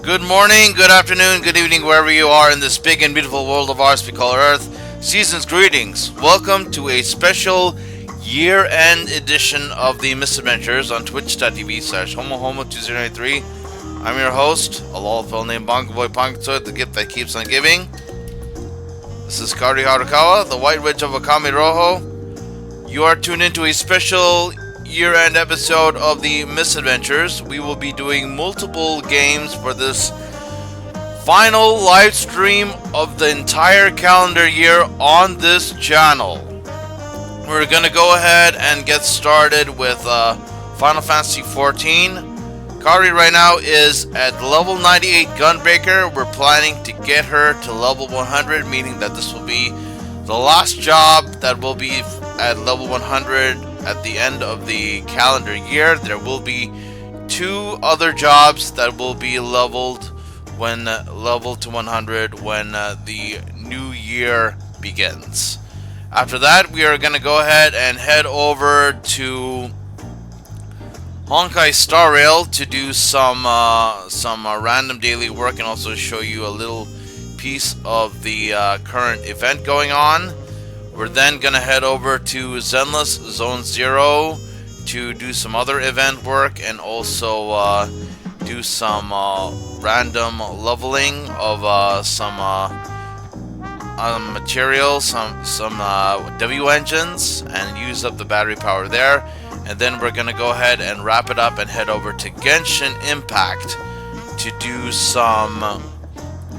Good morning, good afternoon, good evening, wherever you are in this big and beautiful world of ours we call Earth. Season's greetings. Welcome to a special year-end edition of the Misadventures on twitch.tv/homohomo2093. I'm your host, a lawful named Bongo Boy Pongotoid, the gift that keeps on giving. This is Kahori Harukawa, the White Witch of Akami Rojo. You are tuned into a special year-end episode of the Misadventures. We will be doing multiple games for this final live stream of the entire calendar year on this channel. We're gonna go ahead and get started with Final Fantasy XIV. Kahori right now is at level 98 Gunbreaker. We're planning to get her to level 100, meaning that this will be the last job that will be at level 100 at the end of the calendar year. There will be two other jobs that will be leveled when leveled to 100 when the new year begins. After that, we are going to go ahead and head over to Honkai Star Rail to do some random daily work and also show you a little piece of the current event going on. We're then going to head over to Zenless Zone 0 to do some other event work and also do some random leveling of some materials, some W engines, and use up the battery power there. And then we're going to go ahead and wrap it up and head over to Genshin Impact to do some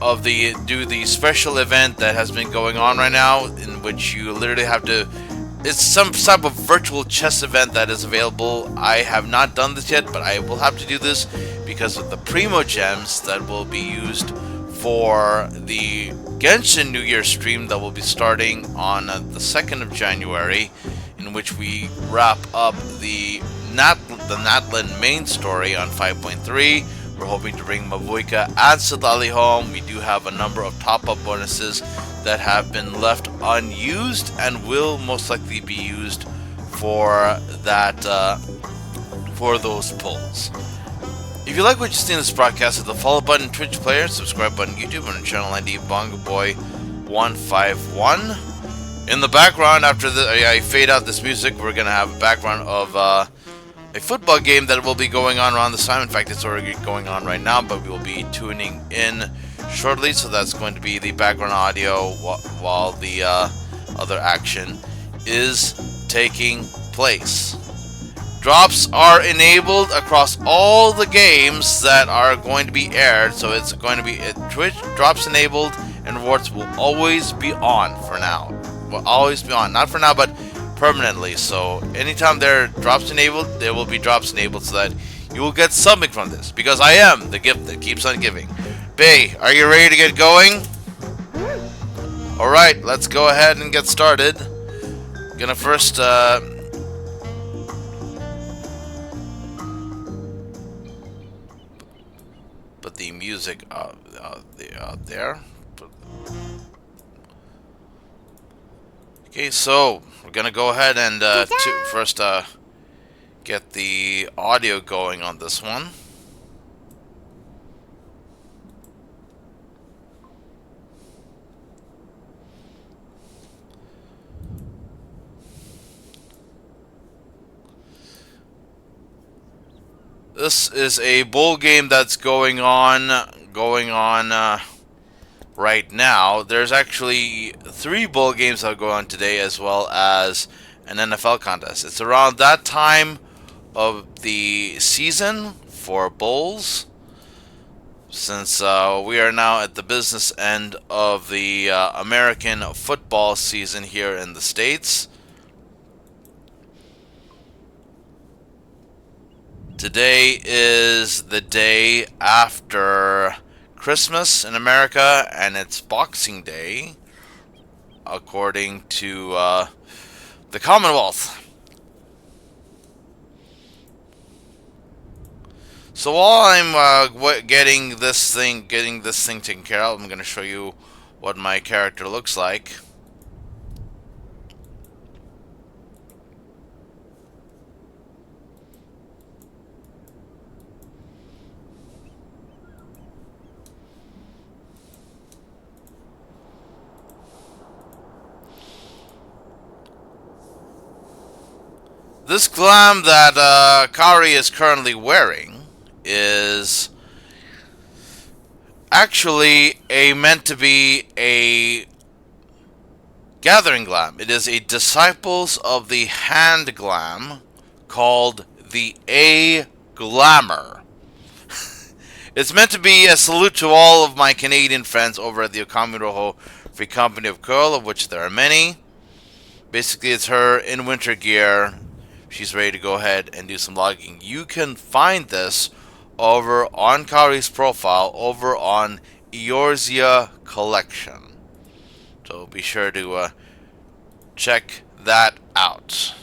of the special event that has been going on right now, in which you literally have to, it's some type of virtual chess event that is available. I have not done this yet, but I will have to do this because of the Primo Gems that will be used for the Genshin New Year stream that will be starting on the 2nd of January, in which we wrap up the Natlan main story on 5.3. We're hoping to bring Mavuika and Sadali home. We do have a number of top-up bonuses that have been left unused and will most likely be used for that for those pulls. If you like what you see in this broadcast, hit the follow button, Twitch player, subscribe button, YouTube, and channel ID BongoBoy151. In the background, after I fade out this music, we're gonna have a background of a football game that will be going on around this time. In fact, it's already going on right now, but we will be tuning in shortly, so that's going to be the background audio while the other action is taking place. Drops are enabled across all the games that are going to be aired, so it's going to be Twitch drops enabled, and rewards will always be on for now. Will always be on, not for now, but permanently. So anytime there are drops enabled, there will be drops enabled, so that you will get something from this, because I am the gift that keeps on giving. Bay, are you ready to get going? Alright, let's go ahead and get started. Gonna first put the music out there. Okay, so we're gonna go ahead and first get the audio going on this one. This is a bowl game that's going on right now. There's actually 3 bowl games that go on today, as well as an NFL contest. It's around that time of the season for bowls, since we are now at the business end of the American football season here in the States. Today is the day after Christmas in America, and it's Boxing Day, according to the Commonwealth. So while I'm getting this thing taken care of, I'm going to show you what my character looks like. This glam that Kahori is currently wearing is actually meant to be a gathering glam. It is a Disciples of the Hand glam called the A Glamour. It's meant to be a salute to all of my Canadian friends over at the Okami Roho Free Company of Coeurl, of which there are many. Basically, it's her in winter gear. She's ready to go ahead and do some logging. You can find this over on Kahori's profile over on Eorzea Collection. So be sure to check that out.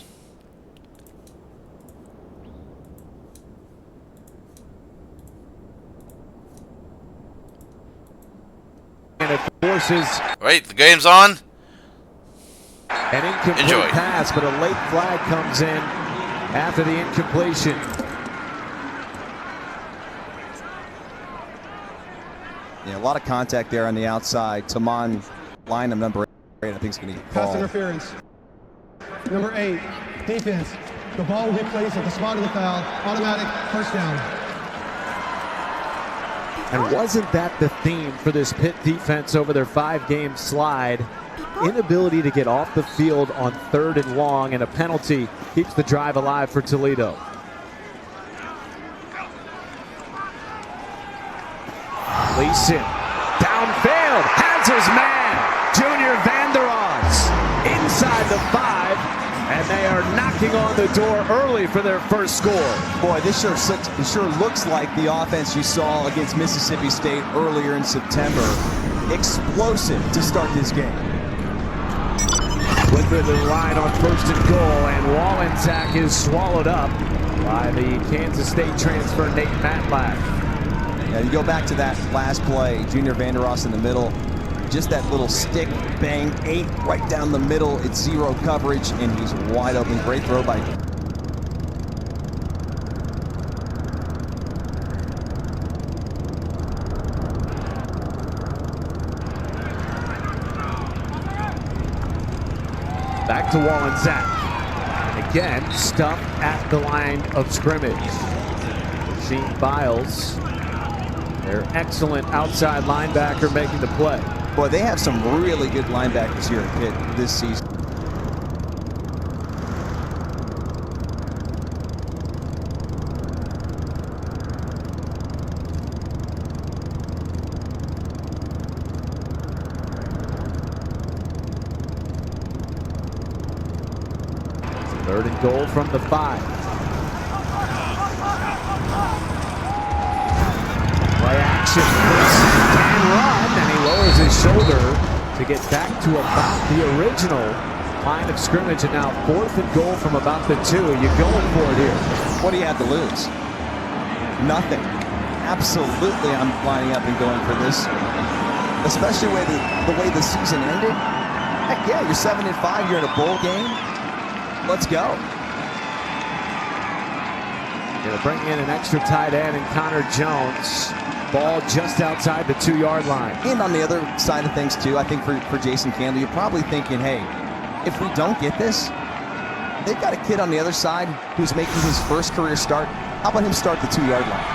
And it forces Right, the game's on. an incomplete Enjoy. pass, but a late flag comes in after the incompletion. Yeah, a lot of contact there on the outside. Taman, line of number 8, I think is going to get Pass called. interference. Number 8, defense. The ball will be placed at the spot of the foul. Automatic first down. And wasn't that the theme for this Pitt defense over their 5-game slide? Inability to get off the field on 3rd and long, and a penalty keeps the drive alive for Toledo. Leeson, downfield, has his man, Junior Vanderos, inside the 5, and they are knocking on the door early for their first score. Boy, this sure looks like the offense you saw against Mississippi State earlier in September. Explosive to start this game. Within the line on 1st and goal, and Wallensack is swallowed up by the Kansas State transfer Nate Matlack. Yeah, you go back to that last play, Junior Vanderos in the middle. Just that little stick bang, 8 right down the middle. It's 0 coverage, and he's wide open. Great throw by. Back to Wallensack. And again, stuffed at the line of scrimmage. Sheen Biles, their excellent outside linebacker, making the play. Boy, they have some really good linebackers here at Pitt this season. Third and goal from the 5. Play action. Can run, and he lowers his shoulder to get back to about the original line of scrimmage, and now 4th and goal from about the 2. You're going for it here. What do you have to lose? Nothing. Absolutely, I'm lining up and going for this. Especially the way the season ended. Heck yeah, you're 7-5. You're in a bowl game. Let's go. Going to bring in an extra tight end and Connor Jones. Ball just outside the 2-yard line. And on the other side of things, too, I think for Jason Campbell, you're probably thinking, hey, if we don't get this, they've got a kid on the other side who's making his first career start. How about him start the 2-yard line?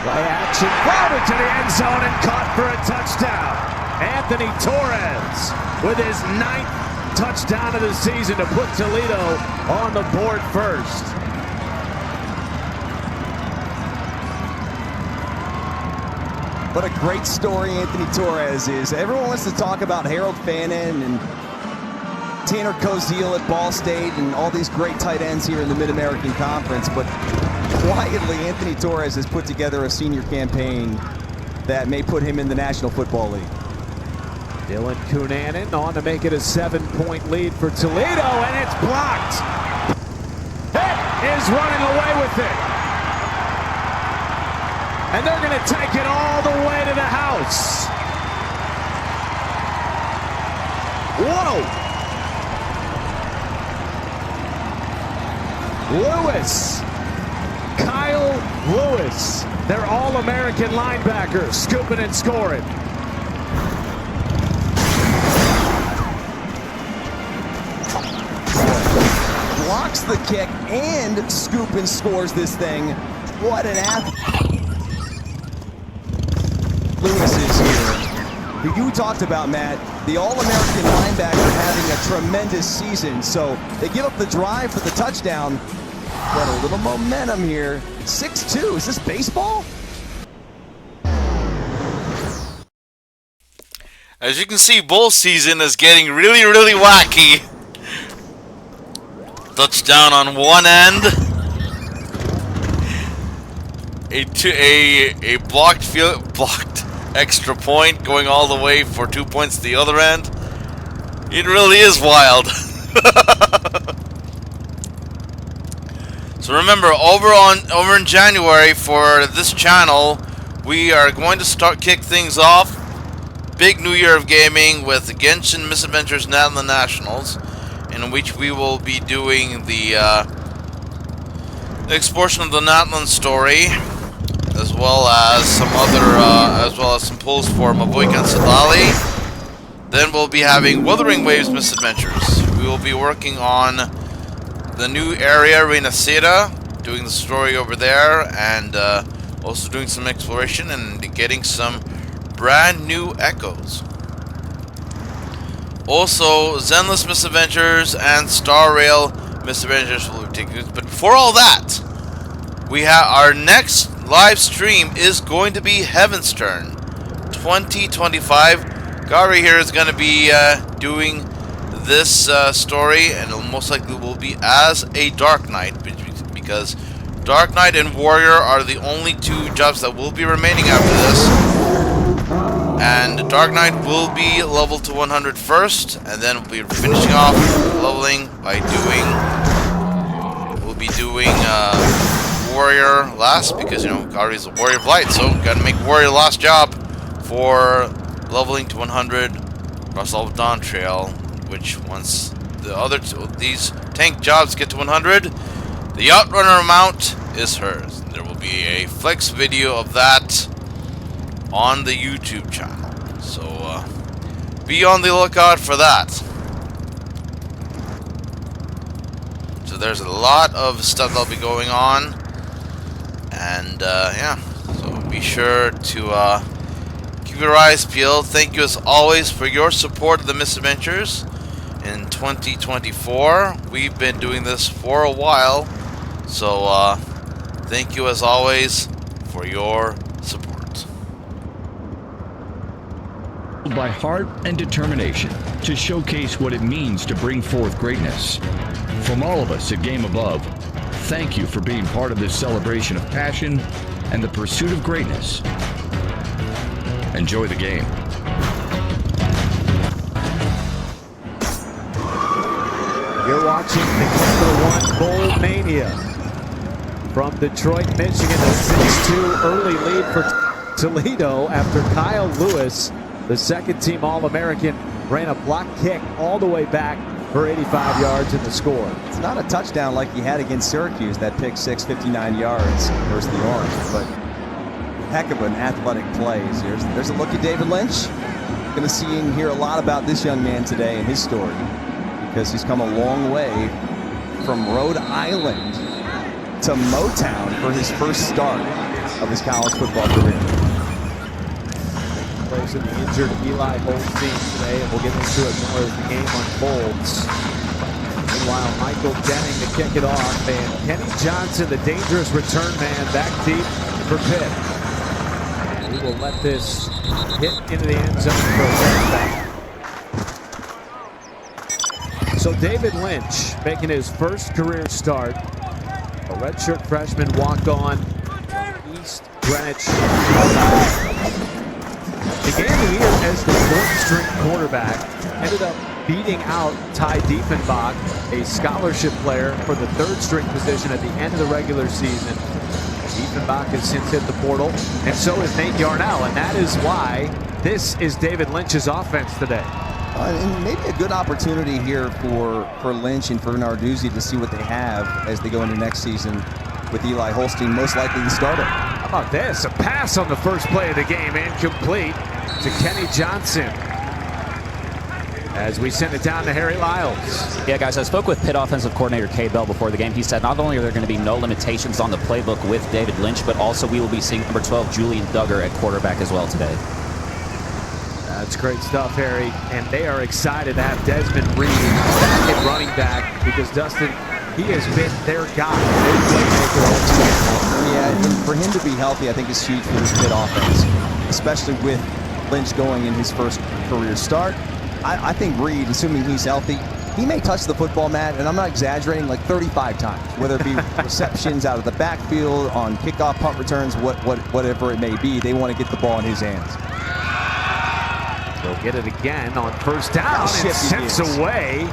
Play action, floated to the end zone and caught for a touchdown. Anthony Torres with his 9th touchdown of the season to put Toledo on the board first. What a great story Anthony Torres is. Everyone wants to talk about Harold Fannin and Tanner Koziel at Ball State and all these great tight ends here in the Mid-American Conference, but quietly Anthony Torres has put together a senior campaign that may put him in the National Football League. Dylan Cunanan on to make it a 7-point lead for Toledo, and it's blocked. Pitt is running away with it. And they're going to take it all the way to the house. Whoa! Lewis. Kyle Lewis, their All-American linebacker, scooping and scoring. Blocks the kick and scoop and scores this thing. What an athlete Lewis is here. Who you talked about, Matt, the All-American linebacker having a tremendous season. So they give up the drive for the touchdown, but a little momentum here. 6-2, is this baseball? As you can see, bowl season is getting really, really wacky. Touchdown on one end. A blocked extra point going all the way for 2 points to the other end. It really is wild. So remember, over in January for this channel, we are going to kick things off. Big new year of gaming with the Genshin Misadventures Natlan Nationals, in which we will be doing the next portion of the Natlan story, as well as some pulls for Mavoik and Sadali. Then we'll be having Wuthering Waves Misadventures. We will be working on the new area, Renacida, doing the story over there, and also doing some exploration and getting some brand new echoes. Also, Zenless Misadventures and Star Rail Misadventures will be taking. But before all that, we have our next live stream is going to be Heaven's Turn 2025. Kahori here is going to be doing this story, and it most likely will be as a Dark Knight, because Dark Knight and Warrior are the only two jobs that will be remaining after this. And Dark Knight will be leveled to 100 first, and then we'll be finishing off leveling by doing Warrior last, because you know Kahori's a Warrior of Light, so gotta make Warrior last job for leveling to 100 across all of Dawn Trail. Which once these tank jobs get to 100, the Outrunner amount is hers. There will be a flex video of that on the YouTube channel, so be on the lookout for that. So there's a lot of stuff that'll be going on, and yeah, so be sure to keep your eyes peeled. Thank you as always for your support of the Misadventures in 2024. We've been doing this for a while, so thank you as always for your support. By heart and determination to showcase what it means to bring forth greatness. From all of us at Game Above, thank you for being part of this celebration of passion and the pursuit of greatness. Enjoy the game. You're watching the Number 1 Bowl Mania from Detroit, Michigan. A 6-2 early lead for Toledo after Kyle Lewis, the second-team All-American, ran a block kick all the way back for 85 yards in the score. It's not a touchdown like he had against Syracuse, that pick six, 59 yards versus the Orange, but heck of an athletic play. There's a look at David Lynch. Going to see and hear a lot about this young man today and his story, because he's come a long way from Rhode Island to Motown for his first start of his college football career. Plays in the injured Eli Holstein today, and we'll get into it more as the game unfolds. Meanwhile, Michael Denning to kick it off, and Kenny Johnson, the dangerous return man, back deep for Pitt. And he will let this hit into the end zone for a touchdown. So David Lynch making his first career start. A redshirt freshman walk-on from East Greenwich. Began the year as the fourth-string quarterback. Ended up beating out Ty Diefenbach, a scholarship player, for the third-string position at the end of the regular season. Diefenbach has since hit the portal, and so is Nate Yarnell, and that is why this is David Lynch's offense today. And maybe a good opportunity here for Lynch and for Narduzzi to see what they have as they go into next season with Eli Holstein most likely the starter. How about this? A pass on the first play of the game, incomplete to Kenny Johnson. as we send it down to Harry Lyles. Yeah, guys, I spoke with Pitt offensive coordinator Kay Belle before the game. He said not only are there going to be no limitations on the playbook with David Lynch, but also we will be seeing number 12, Julian Duggar, at quarterback as well today. That's great stuff, Harry. And they are excited to have Desmond Reed back at running back because, Dustin, he has been their guy. Yeah, and for him to be healthy, I think is huge for this Pitt offense, especially with Lynch going in his first career start. I think Reed, assuming he's healthy, he may touch the football, Matt, and I'm not exaggerating, like 35 times, whether it be receptions out of the backfield, on kickoff, punt returns, whatever it may be. They want to get the ball in his hands. They'll get it again on first down and sends away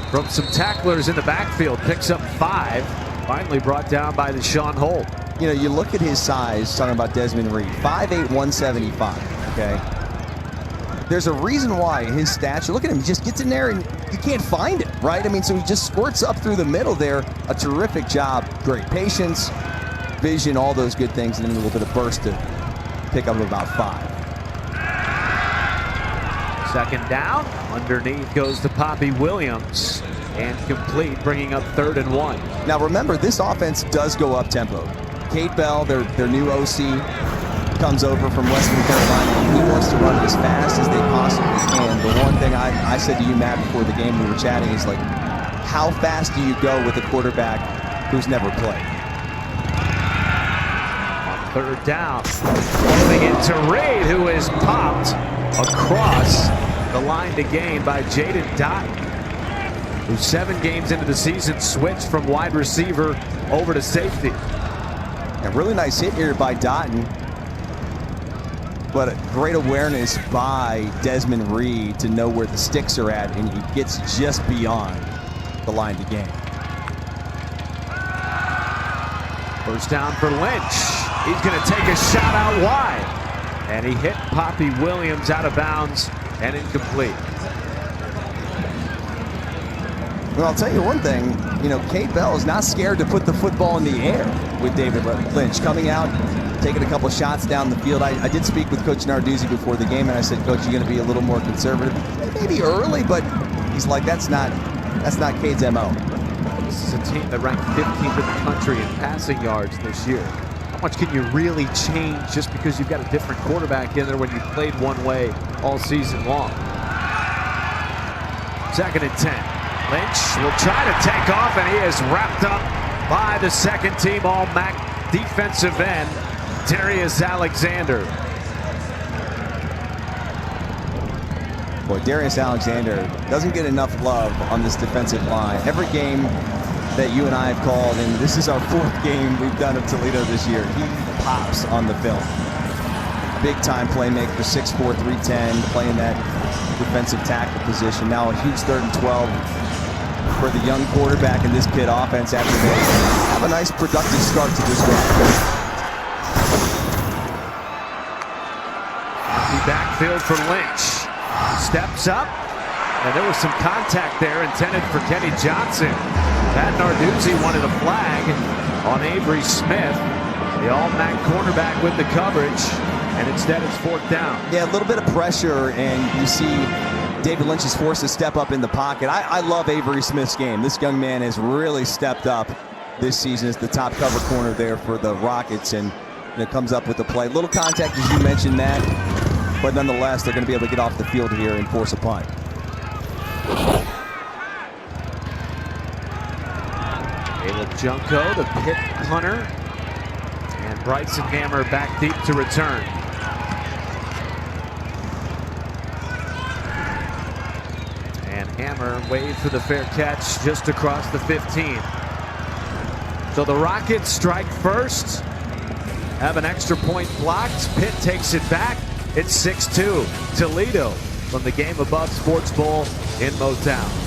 from some tacklers in the backfield. Picks up 5. Finally brought down by the Sean Holt. You know, you look at his size, talking about Desmond Reed, 5'8", 175, okay? There's a reason why his stature, look at him, he just gets in there and you can't find it, right? I mean, so he just squirts up through the middle there. A terrific job, great patience, vision, all those good things, and then a little bit of burst to pick up about 5. Second down, underneath goes to Poppy Williams, and complete, bringing up 3rd and 1. Now remember, this offense does go up tempo. Kate Bell, their new OC, comes over from Western Carolina, and he wants to run it as fast as they possibly can. The one thing I said to you, Matt, before the game we were chatting is, like, how fast do you go with a quarterback who's never played? On 3rd down, moving into Reed, who is popped across the line to gain by Jaden Dotton, who 7 games into the season switched from wide receiver over to safety. A really nice hit here by Dotton, but a great awareness by Desmond Reed to know where the sticks are at, and he gets just beyond the line to gain. First down for Lynch. He's going to take a shot out wide, and he hit Poppy Williams out of bounds and incomplete. Well, I'll tell you one thing, you know, Kate Bell is not scared to put the football in the air with David Lynch coming out, taking a couple shots down the field. I did speak with Coach Narduzzi before the game, and I said, Coach, you're going to be a little more conservative. Maybe early, but he's like, that's not Kate's MO. This is a team that ranked 15th in the country in passing yards this year. How much can you really change just because you've got a different quarterback in there when you played one way all season long? 2nd and 10. Lynch will try to take off, and he is wrapped up by the second-team All-MAC defensive end, Darius Alexander. Boy, Darius Alexander doesn't get enough love on this defensive line. Every game that you and I have called, and this is our 4th game we've done of Toledo this year, he pops on the film. Big-time playmaker, 6'4", 310, playing that defensive tackle position. Now a huge 3rd and 12 for the young quarterback in this Pitt offense after they have a nice productive start to this game. The backfield for Lynch. Steps up, and there was some contact there intended for Kenny Johnson. Pat Narduzzi wanted a flag on Avery Smith, the All-MAC cornerback with the coverage, and instead it's 4th down. Yeah, a little bit of pressure, and you see David Lynch is forced to step up in the pocket. I love Avery Smith's game. This young man has really stepped up this season as the top cover corner there for the Rockets, and comes up with the play. Little contact, as you mentioned, Matt, but nonetheless, they're going to be able to get off the field here and force a punt. Caleb Junko, the Pitt punter, and Bryson Hammer back deep to return. And Hammer waived for the fair catch just across the 15. So the Rockets strike first, have an extra point blocked. Pitt takes it back. It's 6-2. Toledo from the Game Above Sports Bowl in Motown.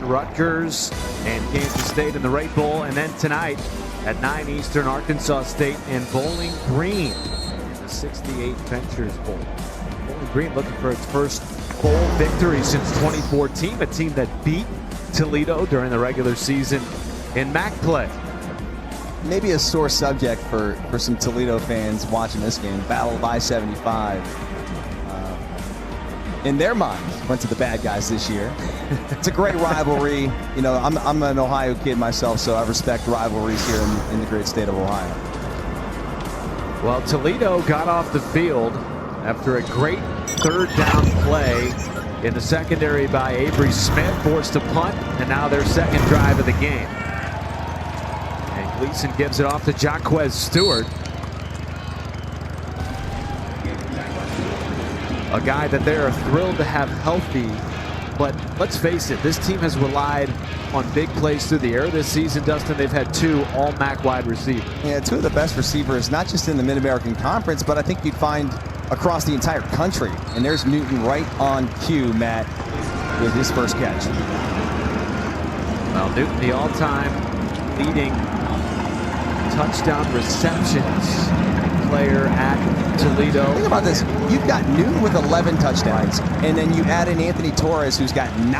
Rutgers and Kansas State in the Right Bowl. And then tonight at 9 Eastern, Arkansas State and Bowling Green in the 68 Ventures Bowl. Bowling Green looking for its first bowl victory since 2014, a team that beat Toledo during the regular season in MAC play. Maybe a sore subject for some Toledo fans watching this game. Battle of I-75. In their minds, went to the bad guys this year. It's a great rivalry. You know, I'm an Ohio kid myself, so I respect rivalries here in the great state of Ohio. Well, Toledo got off the field after a great third down play in the secondary by Avery Smith, forced to punt, and now their second drive of the game. And Gleason gives it off to Jaquez Stewart, a guy that they're thrilled to have healthy. But let's face it, this team has relied on big plays through the air this season. Dustin, they've had 2 all-MAC wide receivers. Yeah, 2 of the best receivers, not just in the Mid-American Conference, but I think you'd find across the entire country. And there's Newton right on cue, Matt, with his first catch. Well, Newton, the all-time leading touchdown receptions player at Toledo. Think about this. You've got Newton with 11 touchdowns, and then you add in Anthony Torres, who's got 9.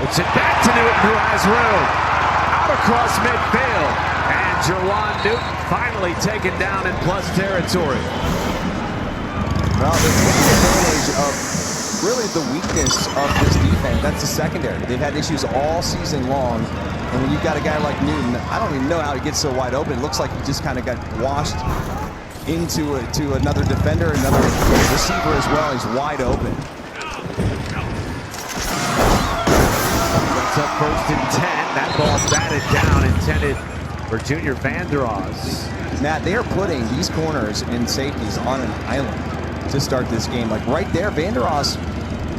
It's it back to Newton, who has room. Out across midfield. And Jerwan Newton finally taken down in plus territory. Well, they're taking advantage of really the weakness of this defense. That's the secondary. They've had issues all season long. And when you've got a guy like Newton, I don't even know how he gets so wide open. It looks like he just kind of got washed into another defender, another receiver as well. He's wide open. That's up first and 10. That ball batted down, intended for Junior Vanderos. Matt, they are putting these corners and safeties on an island to start this game. Like right there, Vanderos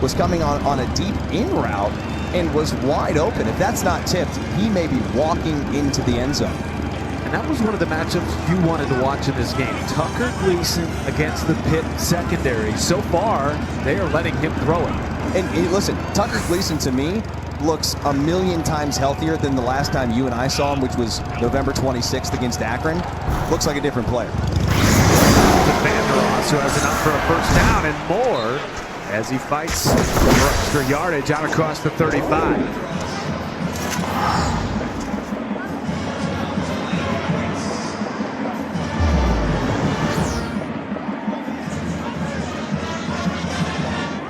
was coming on a deep in route and was wide open. If that's not tipped, he may be walking into the end zone. And that was one of the matchups you wanted to watch in this game. Tucker Gleason against the Pitt secondary. So far, they are letting him throw it. And listen, Tucker Gleason to me looks a million times healthier than the last time you and I saw him, which was November 26th against Akron. Looks like a different player. Vanderos, who has enough for a first down and more, as he fights for extra yardage out across the 35.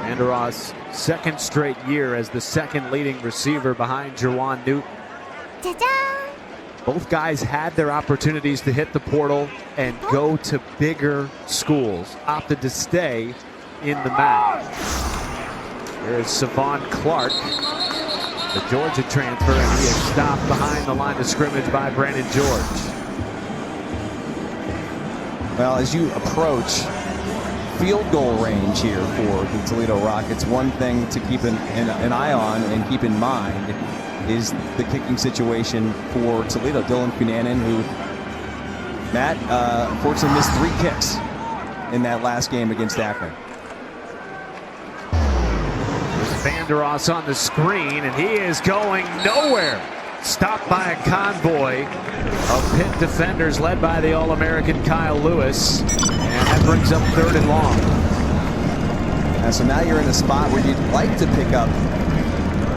Vanderos, second straight year as the second leading receiver behind Jerwan Newton. Both guys had their opportunities to hit the portal and go to bigger schools, opted to stay in the MAC. There's Savon Clark, the Georgia transfer, and he is stopped behind the line of scrimmage by Brandon George. Well, as you approach field goal range here for the Toledo Rockets, one thing to keep an eye on and keep in mind is the kicking situation for Toledo. Dylan Cunanan, who, Matt, unfortunately missed 3 kicks in that last game against Akron. Vanderos on the screen, and he is going nowhere. Stopped by a convoy of Pitt defenders led by the All-American Kyle Lewis, and that brings up 3rd and long. So now you're in a spot where you'd like to pick up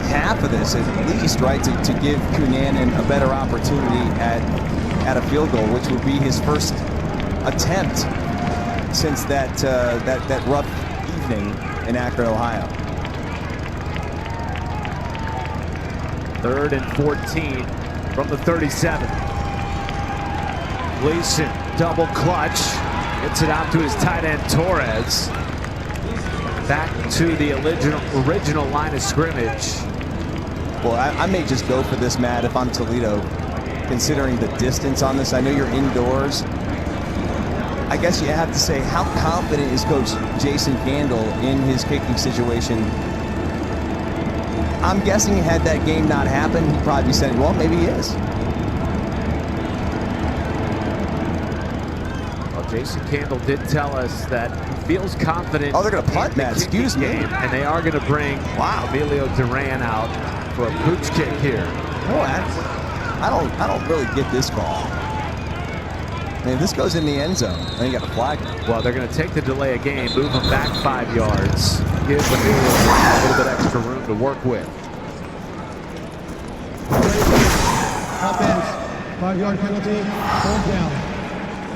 half of this at least, right, to give Cunanan a better opportunity at a field goal, which would be his first attempt since that rough evening in Akron, Ohio. 3rd and 14 from the 37. Gleason, double clutch, gets it out to his tight end Torres. Back to the original line of scrimmage. Well, I may just go for this, Matt, if I'm Toledo, considering the distance on this. I know you're indoors. I guess you have to say, how confident is Coach Jason Candle in his kicking situation? I'm guessing had that game not happened, he'd probably be saying, well, maybe he is. Well, Jason Candle did tell us that he feels confident. Oh, they're going to punt in the that. kicking Excuse me. game, and they are going to bring Emilio Duran out for a pooch kick here. Well, I don't really get this call. I mean, if this goes in the end zone, then you got a flag. Well, they're going to take the delay of game, move him back 5 yards, give Emilio a little bit extra room to work with. Offense, 5-yard penalty, 4th down.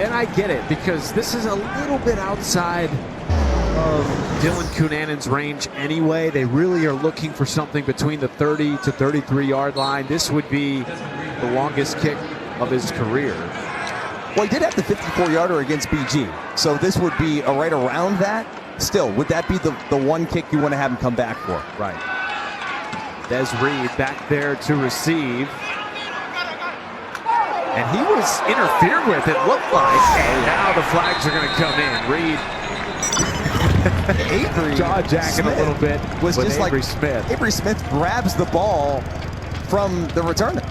And I get it, because this is a little bit outside of Dylan Cunanan's range anyway. They really are looking for something between the 30 to 33-yard line. This would be the longest kick of his career. Well, he did have the 54-yarder against BG, so this would be right around that. Still, would that be the one kick you want to have him come back for? Right. Des Reed back there to receive. And he was interfered with, it looked like. And now the flags are going to come in. Reed Avery jaw-jacking a little bit was with just Avery like Smith. Avery Smith grabs the ball from the returner.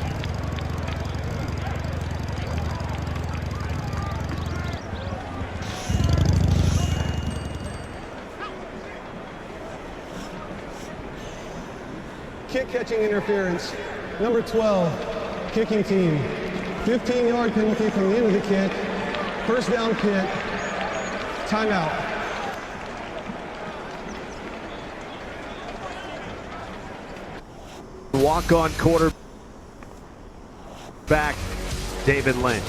Kick catching interference, number 12, kicking team. 15-yard penalty from the end of the kick. 1st down kick. Timeout. Walk-on quarterback, David Lynch.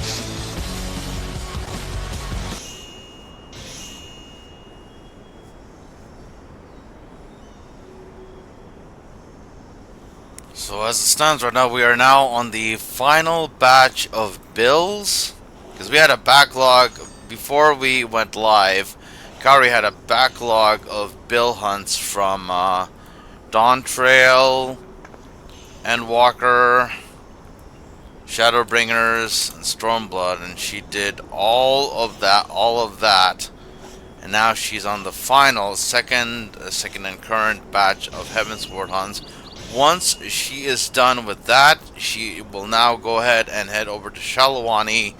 So as it stands right now, we are now on the final batch of bills, because we had a backlog before we went live. Kahori had a backlog of bill hunts from Dawn Trail, Endwalker, Shadowbringers, and Stormblood, and she did all of that, and now she's on the final second and current batch of Heavensward hunts. Once she is done with that, she will now go ahead and head over to Shalawani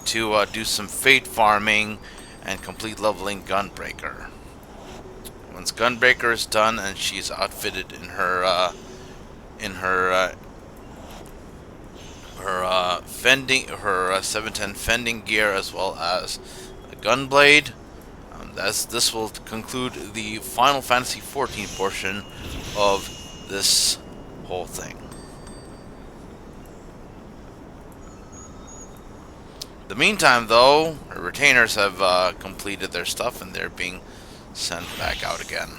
to do some fate farming and complete leveling Gunbreaker. Once Gunbreaker is done and she's outfitted in her fending, her 710 fending gear, as well as a Gunblade, this will conclude the Final Fantasy XIV portion of this whole thing. In the meantime, though, our retainers have completed their stuff and they're being sent back out again.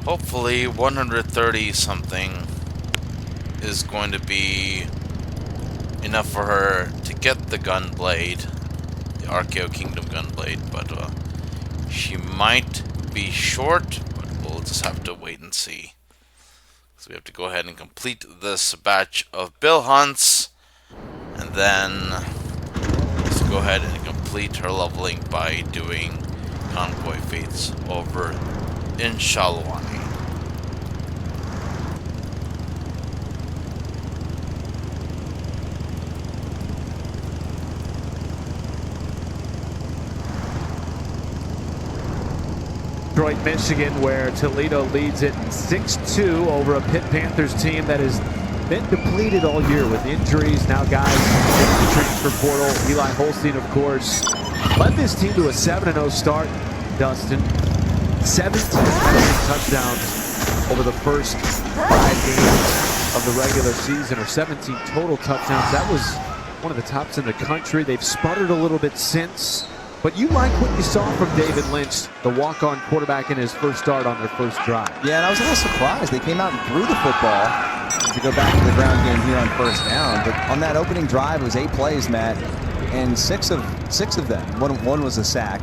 Hopefully 130 something is going to be enough for her to get the Gunblade, the Archeo Kingdom Gunblade, but she might be short, but we'll just have to wait and see. So we have to go ahead and complete this batch of bill hunts, and then let's go ahead and complete her leveling by doing convoy fates over in Shalawani. Detroit, Michigan, where Toledo leads it 6-2 over a Pitt Panthers team that has been depleted all year with injuries. Now guys in the transfer portal. Eli Holstein, of course, led this team to a 7-0 start. Dustin, 17 touchdowns over the first 5 games of the regular season, or 17 total touchdowns. That was one of the tops in the country. They've sputtered a little bit since, But you like what you saw from David Lynch, the walk-on quarterback in his first start on their first drive. Yeah, and I was a little surprised. They came out and threw the football to go back to the ground game here on first down. But on that opening drive, it was 8 plays, Matt, and six of them. One was a sack,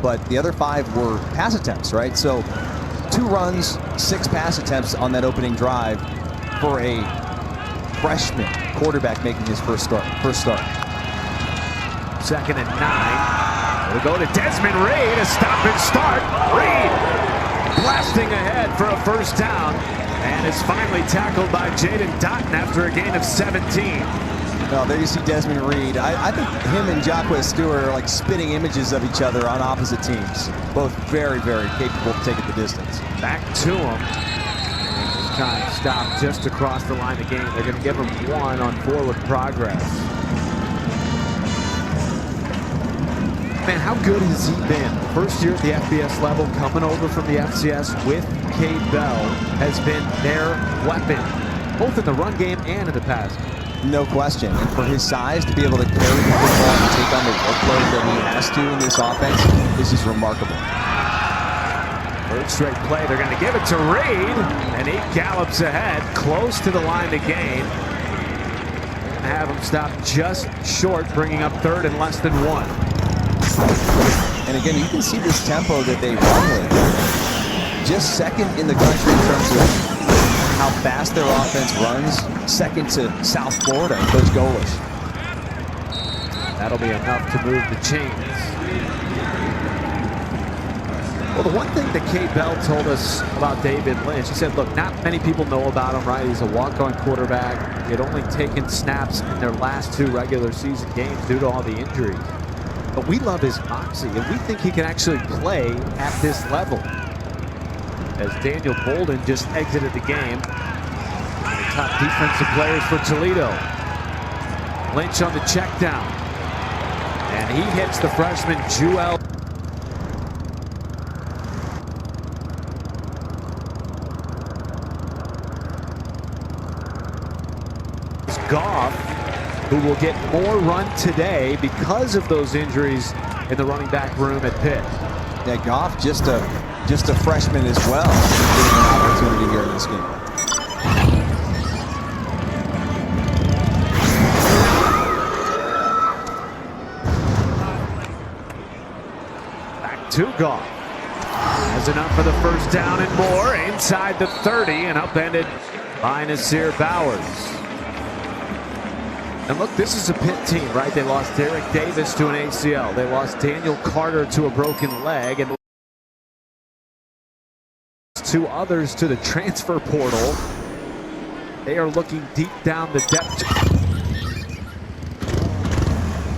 but the other 5 were pass attempts, right? So 2 runs, 6 pass attempts on that opening drive for a freshman quarterback making his first start. 2nd and 9. We'll go to Desmond Reed, a stop and start. Reed blasting ahead for a first down, and is finally tackled by Jaden Dotton after a gain of 17. Well, there you see Desmond Reed. I think him and Jacques Stewart are like spitting images of each other on opposite teams. Both very, very capable of taking the distance. Back to him. This time stopped just across the line of game. They're going to give him 1 on forward progress. Man, how good has he been? First year at the FBS level, coming over from the FCS with Cade Belle has been their weapon, both in the run game and in the pass. No question. And for his size, to be able to carry the football and take on the workload that he has to in this offense, this is remarkable. 3rd straight play, they're going to give it to Reed, and he gallops ahead, close to the line to gain. Have him stop just short, bringing up 3rd and less than 1. And again, you can see this tempo that they run with. Just 2nd in the country in terms of how fast their offense runs. 2nd to South Florida, Coach Golish. That'll be enough to move the chains. Well, the one thing that Cade Belle told us about David Lynch, he said, look, not many people know about him, right? He's a walk-on quarterback. He had only taken snaps in their last 2 regular season games due to all the injuries. But we love his moxie, and we think he can actually play at this level. As Daniel Bolden just exited the game. The top defensive players for Toledo. Lynch on the check down. And he hits the freshman Jewel. Goff, who will get more run today because of those injuries in the running back room at Pitt. Yeah, Goff, just a freshman as well, getting an opportunity here in this game. Back to Goff. Has enough for the first down and more inside the 30 and upended by Nasir Bowers. And look, this is a Pitt team, right? They lost Derek Davis to an ACL. They lost Daniel Carter to a broken leg. And 2 others to the transfer portal. They are looking deep down the depth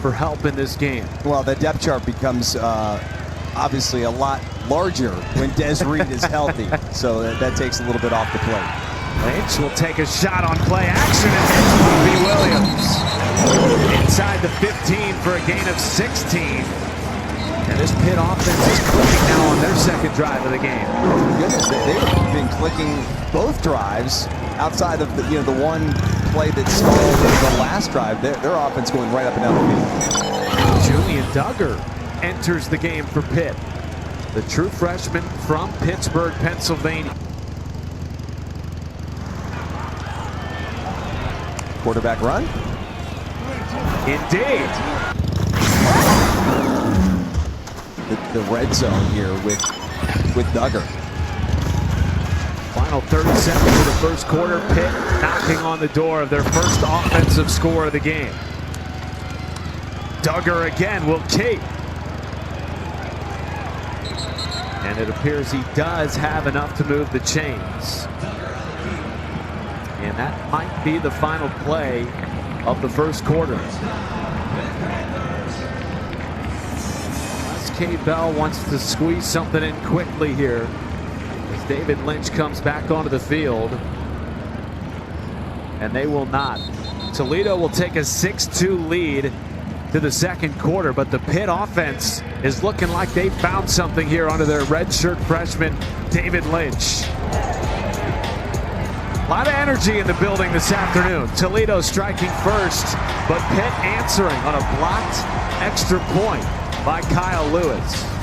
for help in this game. Well, the depth chart becomes obviously a lot larger when Des Reed is healthy. So that takes a little bit off the plate. Lynch will take a shot on play action and hits Bobby Williams. Inside the 15 for a gain of 16. And this Pitt offense is clicking now on their 2nd drive of the game. Oh, goodness, they've been clicking both drives outside of the one play that stalled the last drive. Their offense going right up and down the field. Julian Duggar enters the game for Pitt. The true freshman from Pittsburgh, Pennsylvania. Quarterback run. Indeed. The red zone here with Duggar. Final 30 seconds of the first quarter. Pitt knocking on the door of their first offensive score of the game. Duggar again will keep. And it appears he does have enough to move the chains. And that might be the final play of the first quarter. Cade Belle wants to squeeze something in quickly here as David Lynch comes back onto the field. And they will not. Toledo will take a 6-2 lead to the 2nd quarter, but the Pitt offense is looking like they found something here under their redshirt freshman, David Lynch. A lot of energy in the building this afternoon. Toledo striking first, but Pitt answering on a blocked extra point. by Kyle Lewis.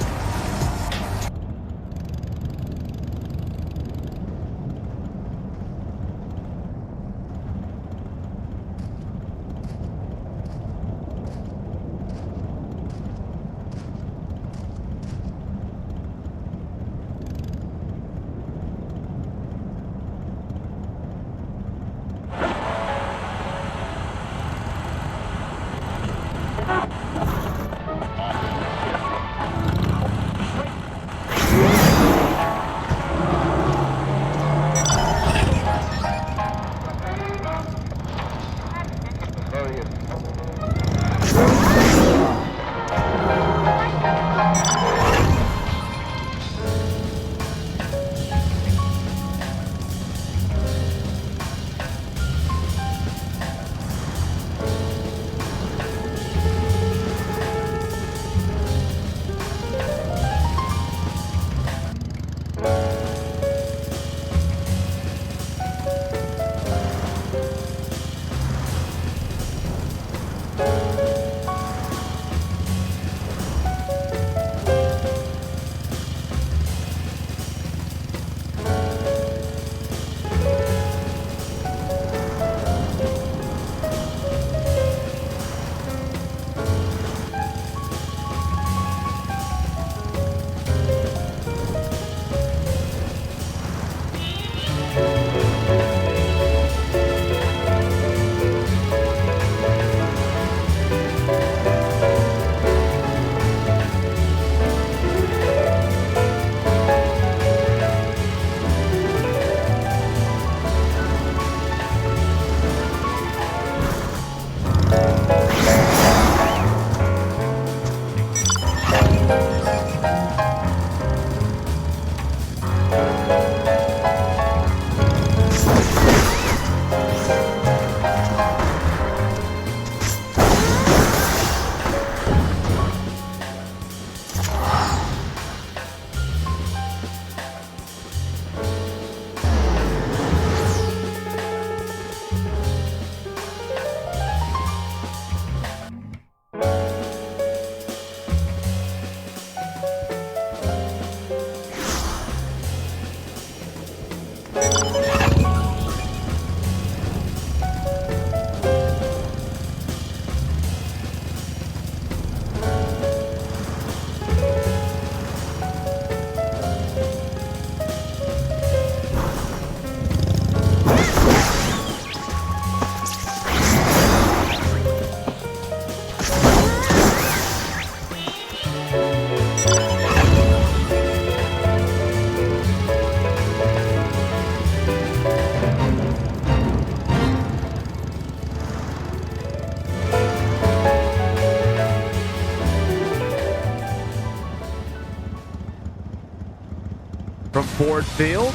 From Ford Field,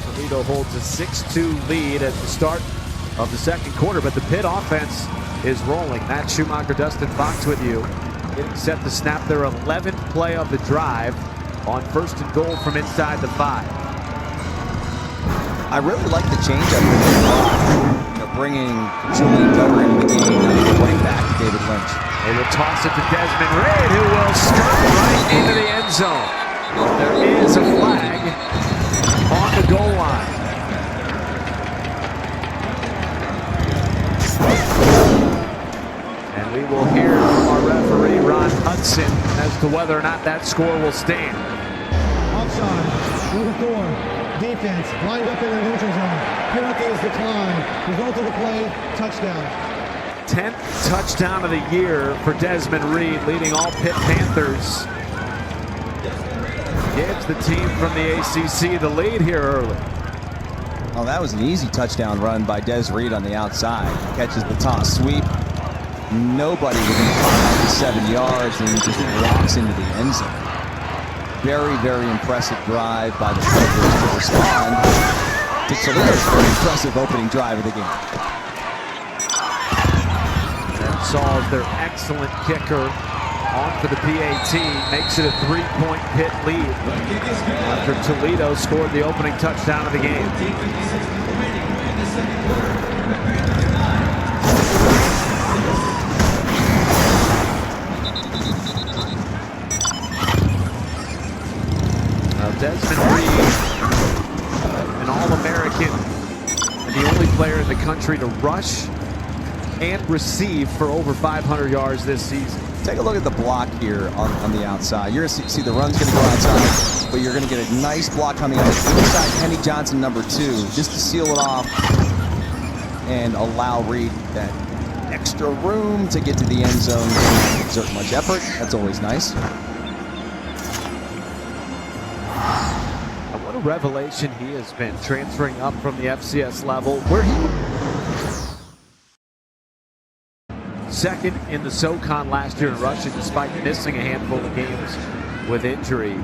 Toledo holds a 6-2 lead at the start of the second quarter, but the Pitt offense is rolling. Matt Schumacher, Dustin Fox with you. Getting set to snap their 11th play of the drive on first and goal from inside the 5. I really like the changeup that they brought, bringing Julian Duggar into the game, running back to David Lynch. They will toss it to Desmond Reed, who will skirt right into the end zone. There is a flag on the goal line. And we will hear from our referee, Ron Hudson, as to whether or not that score will stand. Offside, number 4, defense, lined up in the neutral zone. Penalty is declined. Result of the play, touchdown. 10th touchdown of the year for Desmond Reed, leading all Pitt Panthers. Gives the team from the ACC the lead here early. Oh, that was an easy touchdown run by Des Reed on the outside. Catches the toss sweep. Nobody within 5 to 7 yards, and he just walks into the end zone. Very, very impressive drive by the Panthers to respond to Toledo's very impressive opening drive of the game. And Saul's their excellent kicker on for the PAT, makes it a 3-point Pitt lead after Toledo scored the opening touchdown of the game. Desmond Reed, an All-American, and the only player in the country to rush and receive for over 500 yards this season. Take a look at the block here on the outside. You're going to see the run's going to go outside, but you're going to get a nice block coming out inside Kenny Johnson, number 2, just to seal it off and allow Reed that extra room to get to the end zone. Don't exert much effort. That's always nice. What a revelation he has been, transferring up from the FCS level, where he second in the SoCon last year in rushing, despite missing a handful of games with injury.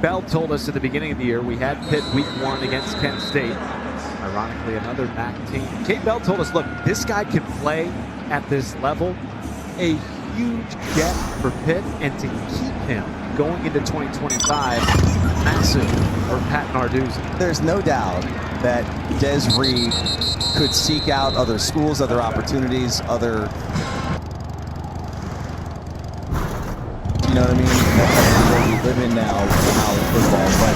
Belle told us at the beginning of the year we had Pitt week 1 against Kent State. Ironically, another MAC team. Belle told us, look, this guy can play at this level. A huge get for Pitt, and to keep him going into 2025, massive for Pat Narduzzi. There's no doubt that Des Reed could seek out other schools, other opportunities, other, you know what I mean? That's the world we live in now, college football. But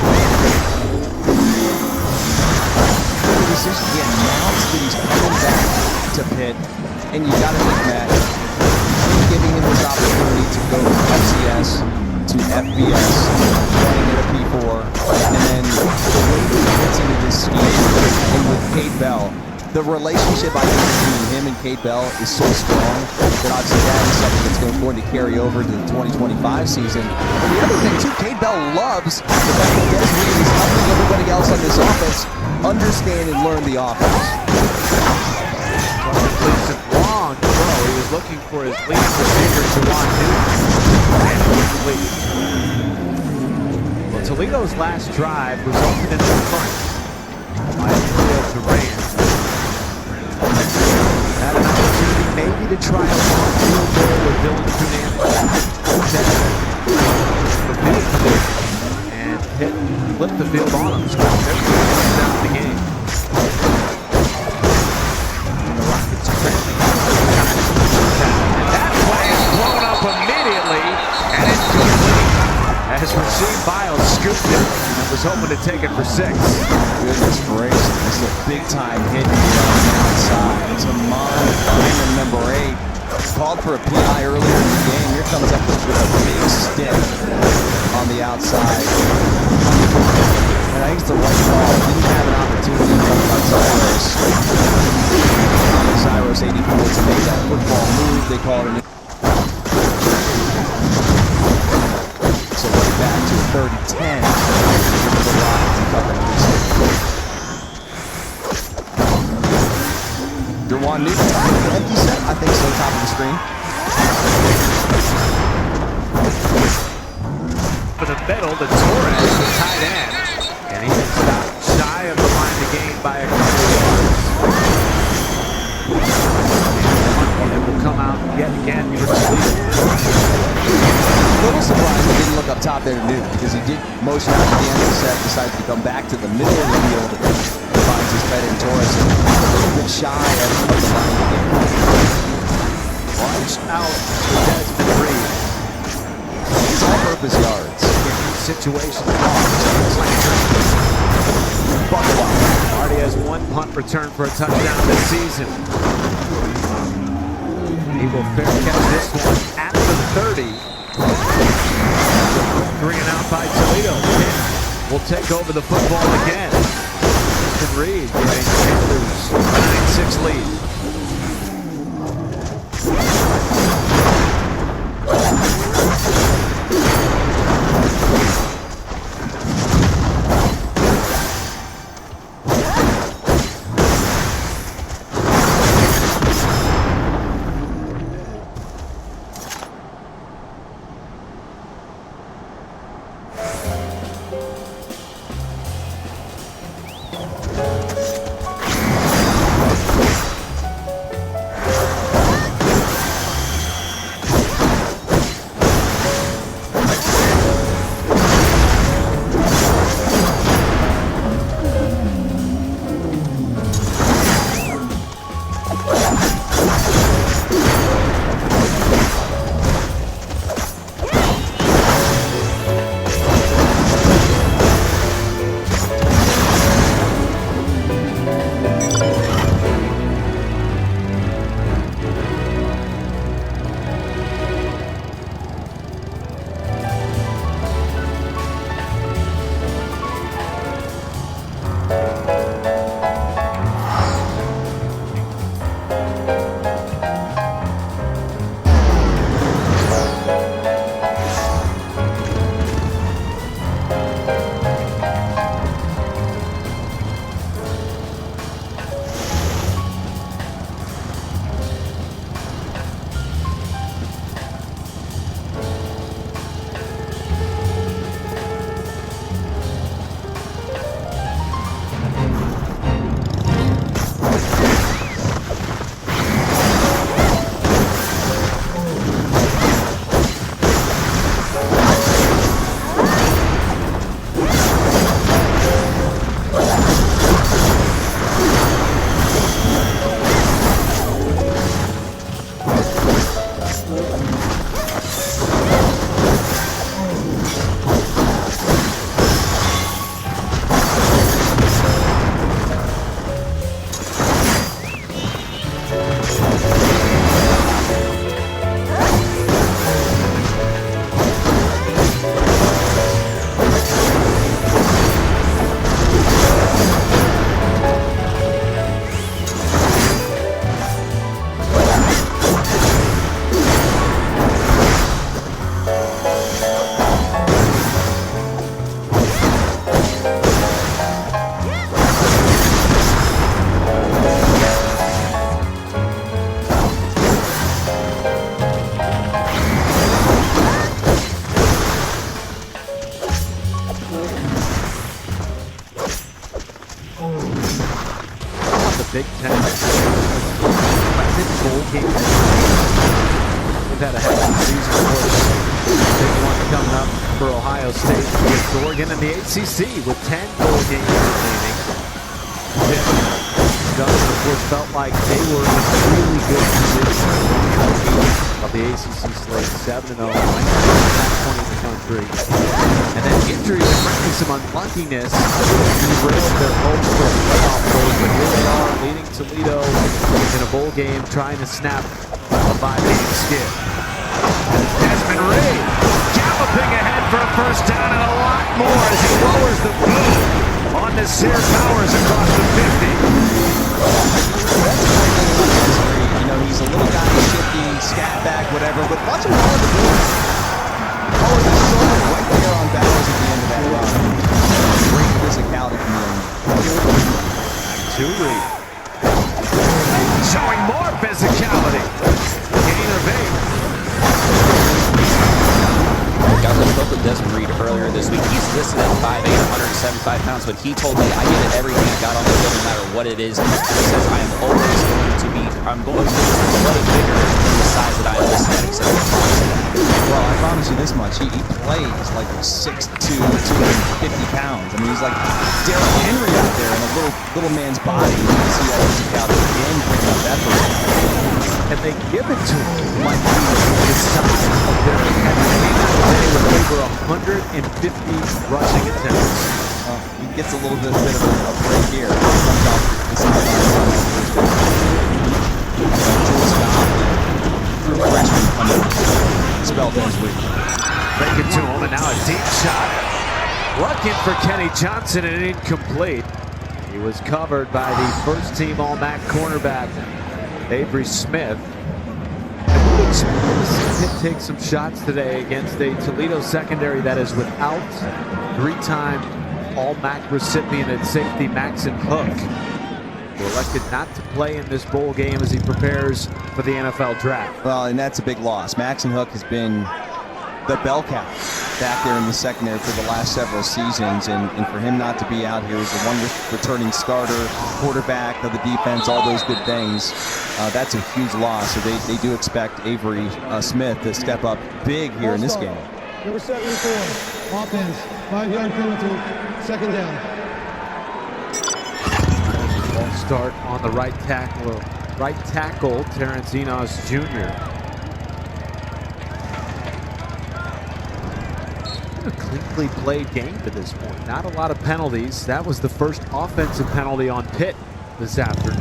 the decision, he announced that he's coming back to Pitt, and you got to think that giving him this opportunity to go from FCS to FBS, playing at a P4, and then the way he fits into this scheme, and with Belle, the relationship I think between him and Belle is so strong that obviously that is something that's going to carry over to the 2025 season. And the other thing too, Belle loves the fact that Des Reed is helping everybody else on this offense understand and learn the offense. Long throw. He was looking for his leading receiver, Juwan Newton. Well, Toledo's last drive resulted in the punt by Julio Duran. Had an opportunity maybe to try a long field goal with Dylan Cunan. And Pitt flipped the field on him. So they're down the game. The Rockets trailing. And that play is blown up immediately and incomplete as Rasheed Biles scooped it and was hoping to take it for 6. Goodness gracious, this is a big-time hit here on the outside. Tamon Bynum, number 8, called for a PI earlier in the game. Here comes up with a big stick on the outside. And I think it's the right call. Didn't have an opportunity to talk about Cyrus. Cyrus 84 to make that football move. They called it. So right back to a 30-10. The Rockets and covering this. Juwan Newton, empty set. I think so, top of the screen. For the middle, the Torres, the tight end. And he stopped shy of the line to gain by a couple of yards. And it will come out yet again for Toledo. A little surprised he didn't look up top there to Newton, because he did motion out at the end of the set, decided to come back to the middle of the field, finds his tight end Torres, and a little bit shy of the line to gain. Watch out for Desmond Reed. He's all-purpose yards. Situation. Already has 1 punt return for a touchdown this season. He will fair catch this one at the 30. Bringing out by Toledo. Pitt will take over the football again. And Reed giving Panthers a 9-6 lead. Big Ten. Bowl game. We've had a heck of a season, of course. Big one coming up for Ohio State against Oregon in the ACC with 10 bowl games remaining. Gus, of course, felt like they were in a really good position of the ACC slate, 7-0, top 20 in the country. And then injuries and frankly some unluckiness derailed their hopes for a playoff goal, but here they are leading Toledo in a bowl game, trying to snap a 5-game skid. Desmond Reed galloping ahead for a first down and a lot more as he lowers the boot on the Sear Powers across the 50. That's the great thing about Desmond Reed. You know, he's a little guy, shifty, scat back, whatever, but watch him follow the boot. Follow the shoulder right there on Bowers at the end of that run. Great physicality from him. To Reed. Showing more physicality. Gain of 8. Guys, I spoke with Desmond Reed earlier this week. He's listed at 5'8", 175 pounds, but he told me I give it everything I got on the field no matter what it is. He says I am always going to be, I'm going to be bloody bigger than the size that I am listed at, except for Proxy. Well, I promise you this much. He plays like 6'2", 250 pounds. I mean, he's like Derrick Henry out there in a little man's body. You can see that physicality again, picking up that first. And they give it to him like the size of Derrick Henry. With over 150 rushing attempts. He gets a little bit of a break here. Comes off the sideline. True freshman coming. Spelled this week. Break it to him, and now a deep shot. Looking for Kenny Johnson and incomplete. He was covered by the first-team All-MAC cornerback, Avery Smith. Pitt takes some shots today against a Toledo secondary that is without three-time All-MAC recipient at safety Maxon Hook, who elected not to play in this bowl game as he prepares for the NFL draft. Well, and that's a big loss. Maxon Hook has been the bell cow back there in the secondary for the last several seasons, and for him not to be out here as the one returning starter, quarterback of the defense, all those good things, that's a huge loss. So they do expect Avery Smith to step up big here in this game. Number 74, offense, 5-yard penalty, second down. Ball start on the right tackle, Terrence Enos Jr. A cleanly played game to this point. Not a lot of penalties. That was the first offensive penalty on Pitt this afternoon.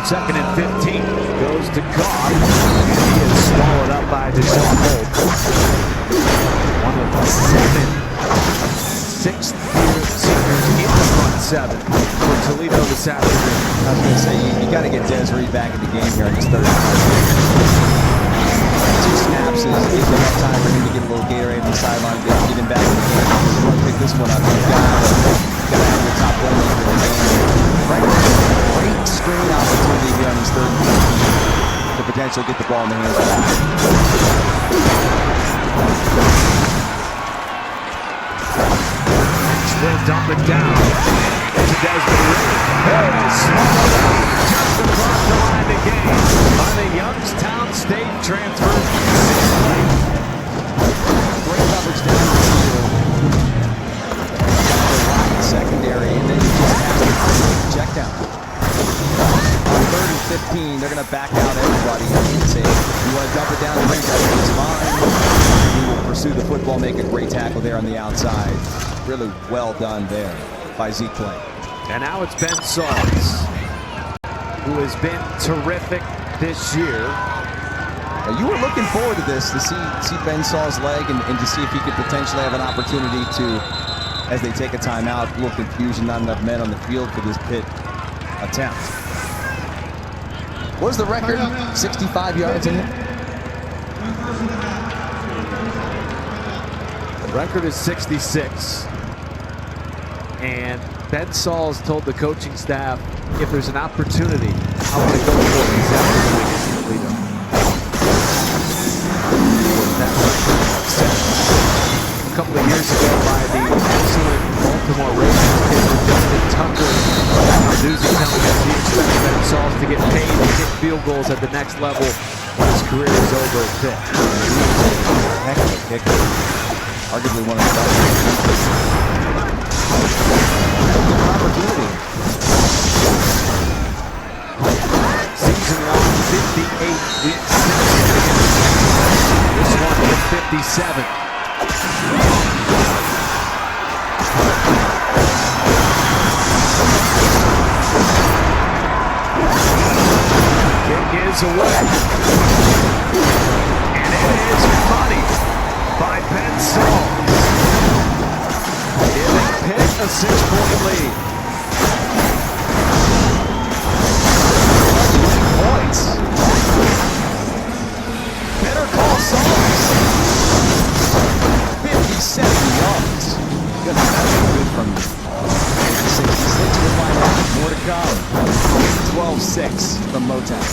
Second and 15 goes to Goff, and he is swallowed up by Deshaun Holt. One of the 7 sixth-year seniors in the front 7 for Toledo this afternoon. I was going to say, you got to get Des Reed back in the game here in his third. 2 snaps is enough time for him to get a little Gatorade on the sideline, get him back in the game. You want to pick this one up. You've got to have your top one in the game. Right, great screen opportunity here on his third to potentially get the ball in the hands of that. Will dump it down to Desmond Reed. Swallowed up just across the line to gain by the Youngstown State transfer. Great coverage down the field. The secondary, and then he just has to check down. On 3rd and 15, they're going to back out everybody and say, you want to dump it down the ring, it's fine. We will pursue the football, make a great tackle there on the outside. Really well done there by Zeke Clay. And now it's Ben Sauls, who has been terrific this year. Now, you were looking forward to this, to see Ben Sauls' leg and to see if he could potentially have an opportunity to, as they take a timeout, a little confusion, not enough men on the field for this Pitt attempt. What was the record? 65 yards in it? The record is 66. And Ben Sauls told the coaching staff, if there's an opportunity, I want to go for it this afternoon against set a couple of years ago by the excellent Baltimore Ravens pitcher Justin Tucker. Newsy telling us he expects Ben Sauls to get paid to hit field goals at the next level when his career is over at Pitt. Heck of a kicker. Arguably one of the best in the country. Opportunity. Season long, 58, week 6. This one with 57. Kick is away. And it is money by Ben Sauls, giving Pitt a 6-point lead. Points. Better call Sauls. 57 yards. Good, good from 66 with my more to go. 12-6 from Motown.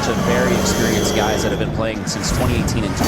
bunch of very experienced guys that have been playing since 2018 and 2019.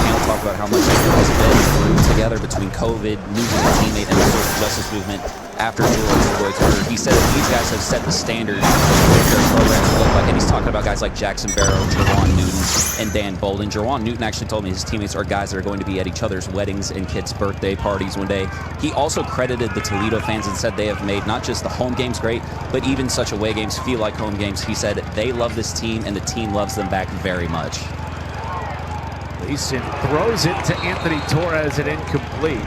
Can't talk about how much this group has been through together between COVID, losing a teammate, and the social justice movement after George murder. He said that these guys have set the standard for their programs to look like, and he's talking about guys like Jackson Barrow, Jerwan Newton, and Dan Bolden. Jerwan Newton actually told me his teammates are guys that are going to be at each other's weddings and kids' birthday parties one day. He also credited the Toledo fans and said they have made not just the home games great, but even such away games feel like home games. He said they love this team and the team loves them back very much. Leeson throws it to Anthony Torres and incomplete.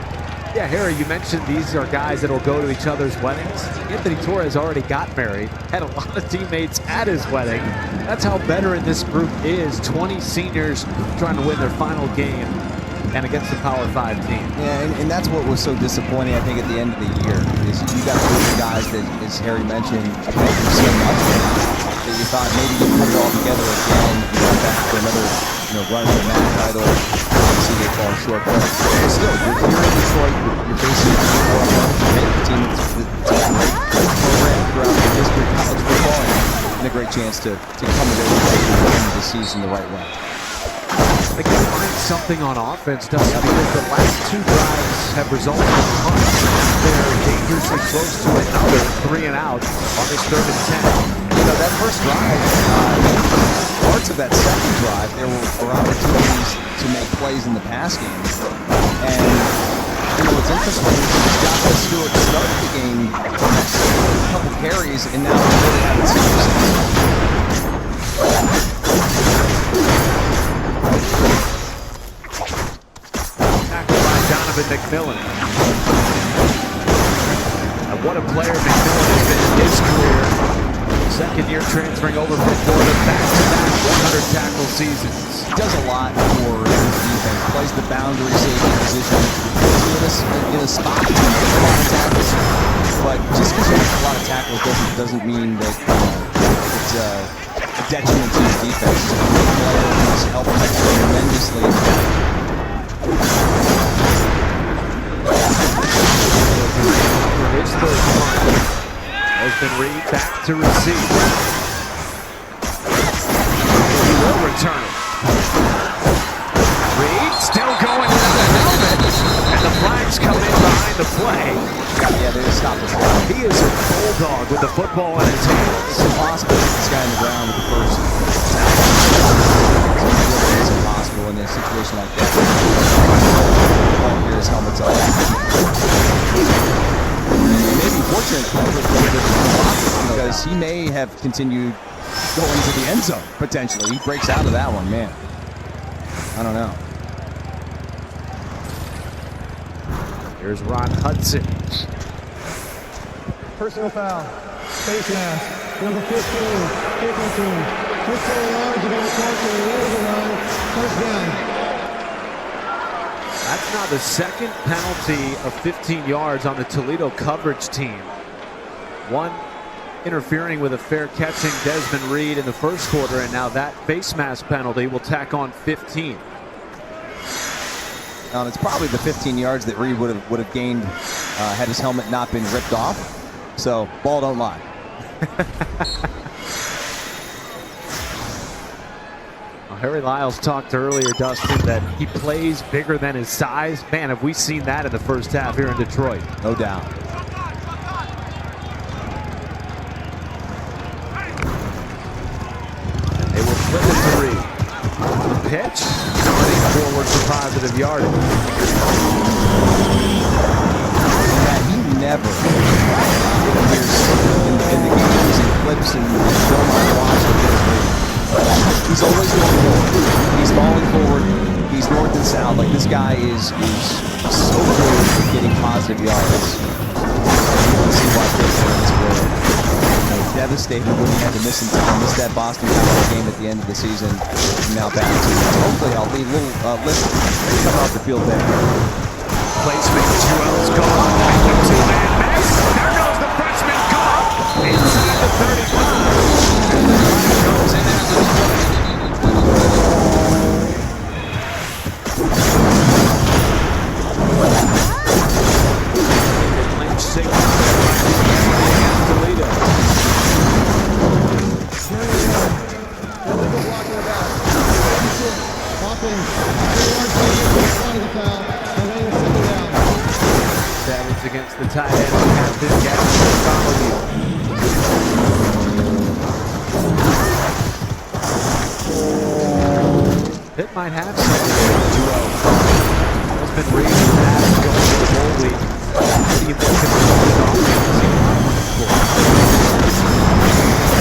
Yeah, Harry, you mentioned these are guys that will go to each other's weddings. Anthony Torres already got married, had a lot of teammates at his wedding. That's how veteran this group is. 20 seniors trying to win their final game and against the Power 5 team. Yeah, and that's what was so disappointing, I think, at the end of the year. Is you got a group of guys that, as Harry mentioned, have been through so much that you thought maybe you put it all together again, you go back for another run for the MAC title. Obviously they fall short, but still, you're in Detroit, you're basically the team that's the program throughout the history of college football, and a great chance to come away with the end of the season the right way. They can find something on offense, Dustin, because the last 2 drives have resulted in punts. They're dangerously close to another 3 and out on this 3rd and 10. You know, that first drive, parts of that second drive, there were opportunities to make plays in the pass game. And, you know, what's interesting is Joshua Stewart started the game a couple carries, and now we really haven't seen him since. Tackled by Donovan McMillan. And what a player McMillan has been in his career. Second year transferring over from Florida, back-to-back 100 tackle seasons. He does a lot for his defense. Plays the boundary safety position. He's in a spot to make a lot of tackles. But just because you make a lot of tackles doesn't mean that it's a detriment to his defense. He's a great player. He's helped tremendously. For his third punt. Has been Reed back to receive. He will return it. Reed still going without a helmet, and the flags come in behind the play. Yeah, they just stopped this guy. He is a bulldog with the football in his hands. It's impossible to get this guy on the ground with the first. It's impossible in a situation like that. Oh, here his helmet's up. Maybe fortunate because he may have continued going to the end zone, potentially. He breaks out of that one, man. I don't know. Here's Ron Hudson. Personal foul. Face mask. Number 15. Kicking team. 15 yards against Coeurl. The end of the line. First down. That's now the second penalty of 15 yards on the Toledo coverage team. One interfering with a fair catching Desmond Reed in the first quarter, and now that face mask penalty will tack on 15. It's probably the 15 yards that Reed would have gained had his helmet not been ripped off. So, ball don't lie. Harry Lyles talked earlier, Dustin, that he plays bigger than his size. Man, have we seen that in the first half here in Detroit. No doubt. And they will flip it to Reed. The pitch, running forward for positive yardage. Yeah, he never appears in the games and clips and film on watch of this. He's always going forward. He's falling forward. He's north and south. Like, this guy is so good at getting positive yards. You can see why Chris were devastated when he had to miss that Boston College game at the end of the season. Now back to hopefully I'll leave a little list coming off the field there. Placement, Joel's gone. Make the two-man miss. There goes the freshman Coeurl inside the 35. And the flag goes in as a play. Lynch signals against Toledo. foul, remaining second down. Savage against the tight end, Captain Gavin Bartholomew. Pitt might have something in 2-0. Has been raising that going to the bowl week. What do you think of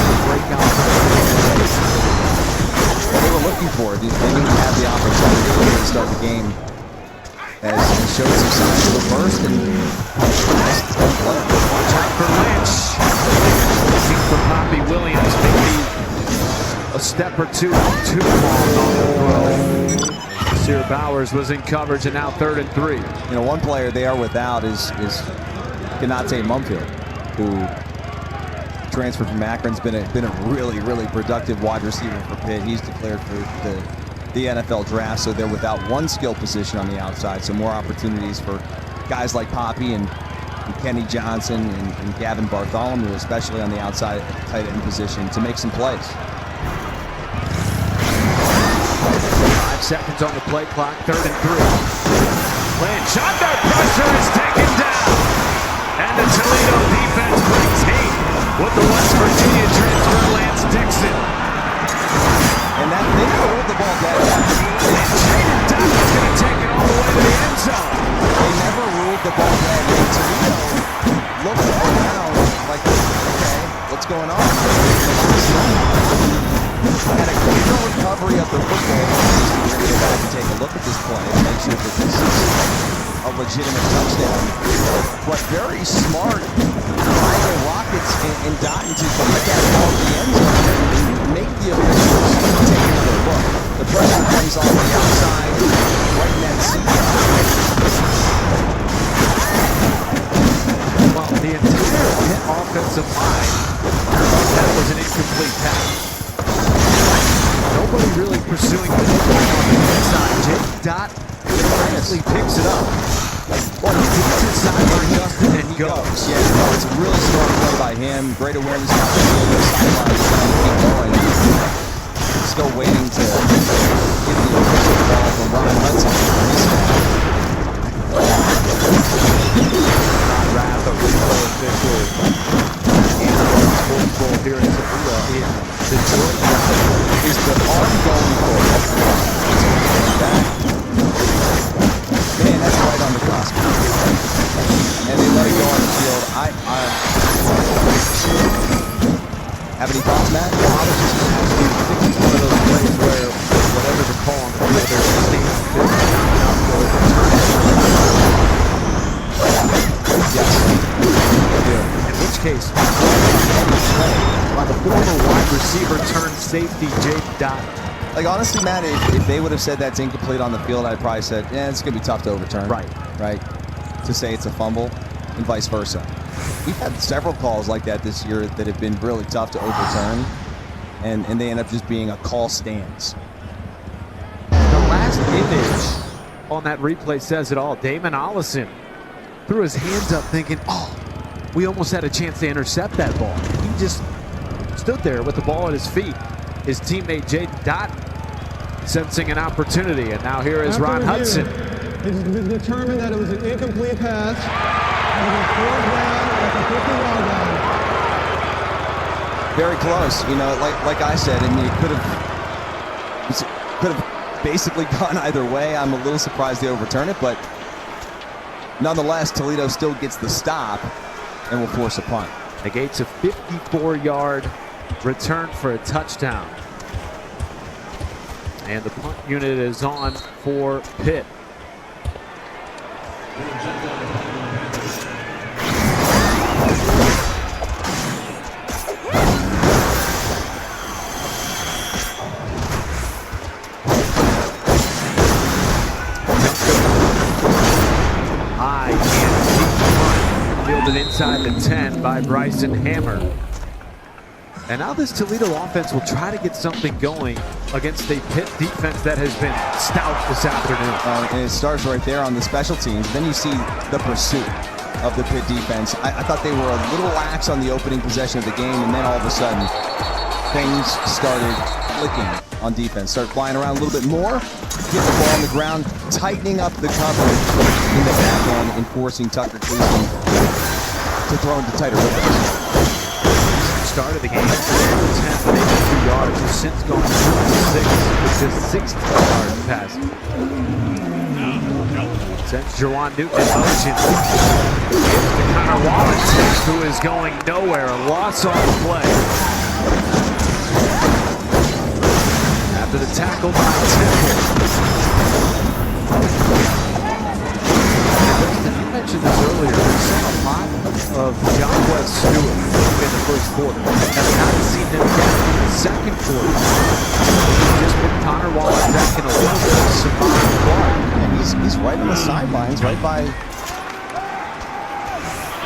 the breakout? They were looking for it. They didn't have the opportunity to start the game. As he showed some signs of a burst and watch out for Lynch. Looking for Poppy Williams. Maybe a step or two too long on the throw. Sear Bowers was in coverage, and now 3rd and 3. You know, one player they are without is Kanate Mumfield, who transferred from Akron's been a really productive wide receiver for Pitt. He's declared for the NFL draft, so they're without one skill position on the outside. So more opportunities for guys like Poppy and Kenny Johnson and Gavin Bartholomew, especially on the outside at the tight end position, to make some plays. 5 seconds on the play clock, 3rd and 3. Lynch under pressure is taken down. And the Toledo defense brings heat with the West Virginia transfer Lance Dixon. And that they rolled the ball dead. And Jaden Dunn's going to take it all the way to the end zone. They never ruled the ball dead. And Toledo looked around like, okay, what's going on? Had a great recovery of the football. We're going to go back and take a look at this play and make sure that this is a legitimate touchdown. But very smart by the Rockets and Dotton to get that ball to the end zone and make the officials take another look. The pressure comes on the outside, right in that seat. Well, the entire Pitt offensive line, that was an incomplete pass. Nobody really pursuing the football on the inside. Jake Dott honestly picks it up. Well, he gets inside where Justin and he goes. Yeah, no, it's a really smart play by him. Great awareness on the sideline. Keep going. Still waiting to get the official ball from Ron Hudson. Wrath of replay official. And the full here in Toledo. Detroit is the arm going for it. Man, that's right on the cusp. And they let it go on the field. Have any thoughts, Matt? I was just going to ask you, I think it's one of those plays where whatever the call on the field, there's a stand in which case, by the former wide receiver turned safety, Jake Dott. Like, honestly, Matt, if they would have said that's incomplete on the field, I'd probably said, yeah, it's going to be tough to overturn. Right. To say it's a fumble and vice versa. We've had several calls like that this year that have been really tough to overturn, and they end up just being a call stance. The last image on that replay says it all. Damon Ollison threw his hands up thinking, oh, we almost had a chance to intercept that ball. He just stood there with the ball at his feet. His teammate Jaden Dott sensing an opportunity, and now here is Ron Hudson. It's been determined that it was an incomplete pass. It was a 4th down at the 50-yard line. Very close, you know, like I said. I mean, it could have basically gone either way. I'm a little surprised they overturn it, but nonetheless, Toledo still gets the stop and will force a punt. Negates a 54-yard return for a touchdown. And the punt unit is on for Pitt. High and deep punt, fielded inside the 10 by Bryson Hammer. And now this Toledo offense will try to get something going against a Pitt defense that has been stout this afternoon. And it starts right there on the special teams. Then you see the pursuit of the Pitt defense. I thought they were a little lax on the opening possession of the game, and then all of a sudden, things started clicking on defense. Start flying around a little bit more, get the ball on the ground, tightening up the coverage in the back end and forcing Tucker Gleason to throw into tighter rhythms. Start of the game, 10 with 82 yards. Has since gone 2 for 6 with just 60 yards passing. Sends Jawan Newton in motion. Gives to Connor Wallace, who is going nowhere. A loss on the play. After the tackle by Temple. You mentioned this earlier. We saw a lot of John West Stewart in the first quarter. Have not seen him yet in the second quarter. Just with Connor Wallace back in a little bit of Savon Clark. And he's right on the sidelines, right by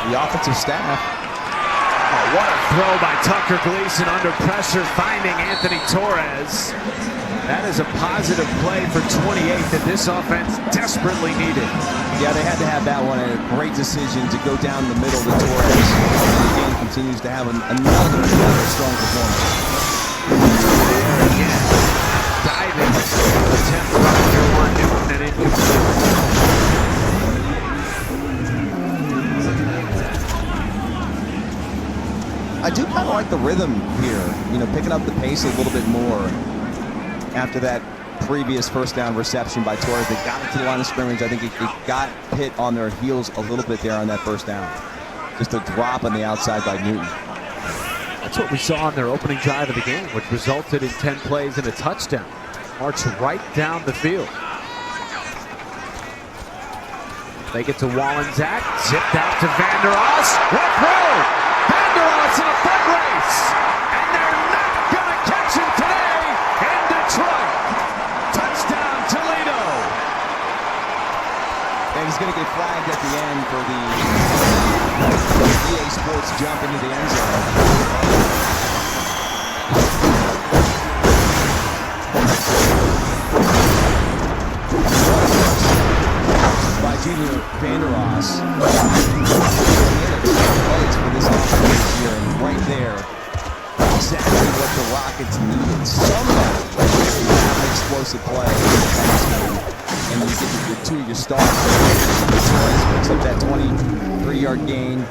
the offensive staff. Oh, what a throw by Tucker Gleason under pressure, finding Anthony Torres. That is a positive play for 28 that this offense desperately needed. Yeah, they had to have that one, and a great decision to go down the middle to Torres. And the game continues to have another strong performance. Again, diving attempt by Jawan Newton and incomplete. I do kind of like the rhythm here, you know, picking up the pace a little bit more after that previous first down reception by Torres. They got it to the line of scrimmage. I think it got hit on their heels a little bit there on that first down. Just a drop on the outside by Newton. That's what we saw on their opening drive of the game, which resulted in 10 plays and a touchdown. March right down the field. They get to Wallensack, zipped out to Vander Oss. What throw! Vander Oss in a foot race! And they're not going to catch him today in Detroit! Touchdown, Toledo! And he's going to get flagged at the end for the EA Sports jump into the end zone. By Junior Vander Oss. For this offense this year, and right there, exactly what the Rockets needed. Somebody to have an explosive play and you get the two of your stars. Torres picks up that 23-yard gain,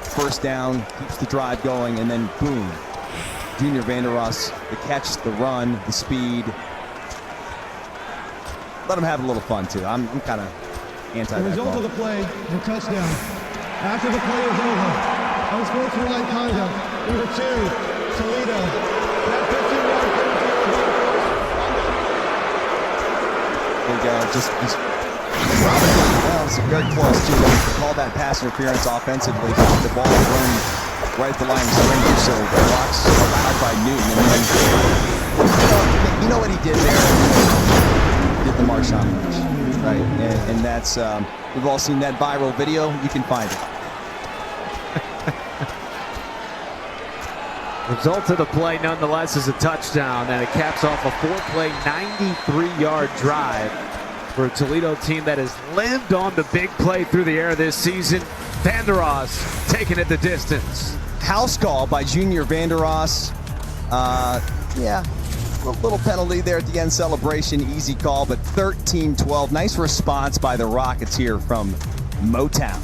first down, keeps the drive going, and then boom, Junior Vander Oss, the catch, the run, the speed. Let him have a little fun too. I'm kind of anti that. The result of the play, the touchdown. After the play was over, unsportsmanlike conduct, number 2, Toledo. That 15-yard penalty. There you go. Just well, it's very close to call that pass interference offensively. The ball thrown right at the line of scrimmage, so the blocks allowed by Newton. And then, you know what he did there? He did the Marshawn Lynch, right? And that's we've all seen that viral video. You can find it. Result of the play, nonetheless, is a touchdown, and it caps off a 4-play, 93-yard drive for a Toledo team that has lived on the big play through the air this season. Vander Oss taking it the distance. House call by Junior Vander Oss. Yeah, a little penalty there at the end celebration. Easy call, but 13-12. Nice response by the Rockets here from Motown.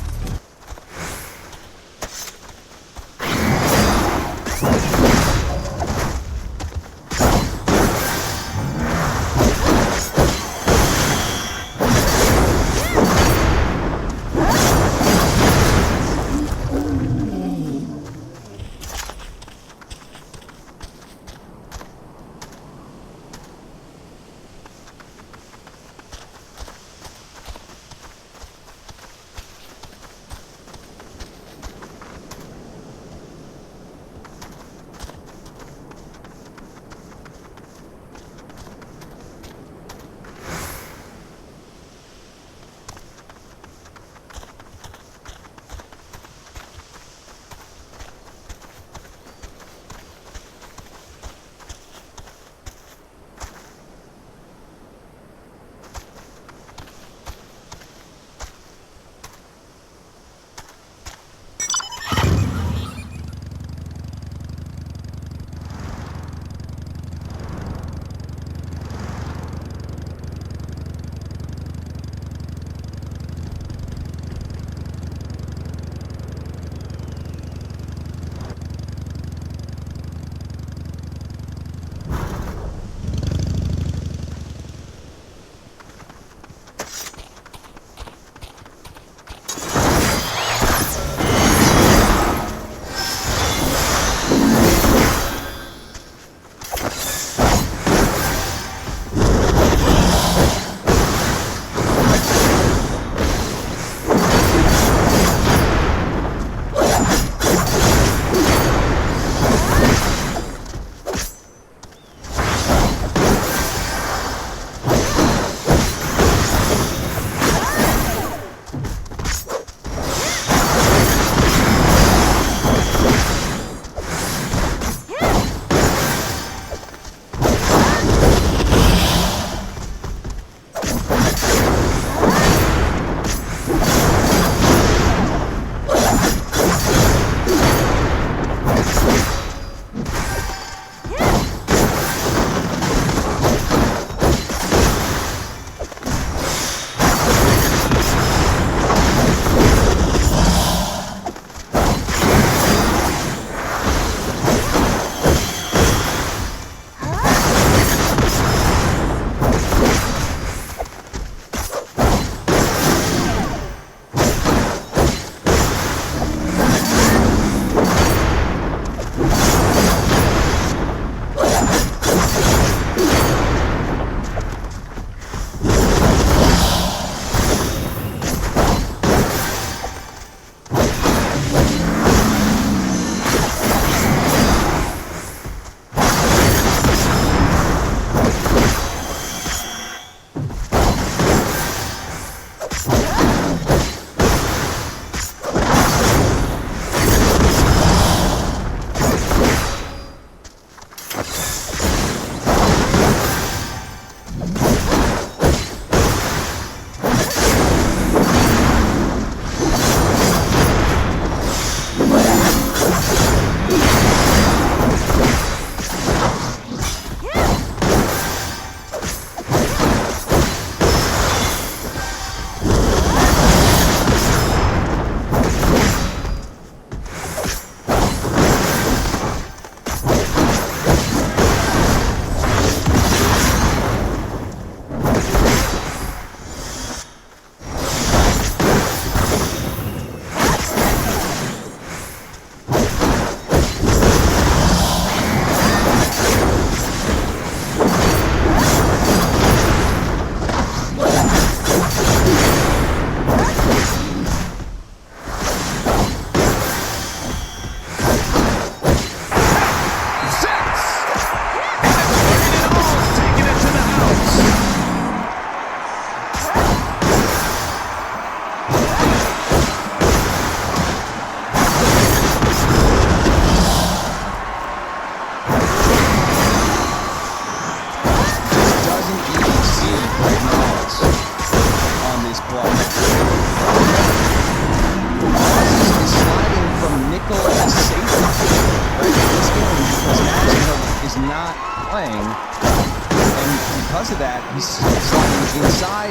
because of that, he's sliding inside.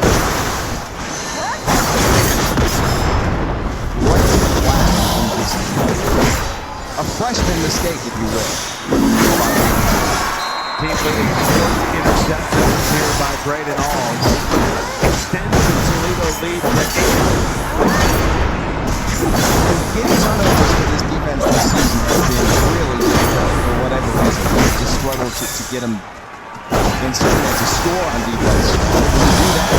Right to the flat. A freshman mistake, if you will. Team leading 4 interceptions here by Braden Alls. Extends the Toledo lead to 8. Getting turnovers for this defense this season has been really difficult for whatever reason. They just struggle to get them in certain to score on defense. When you do that,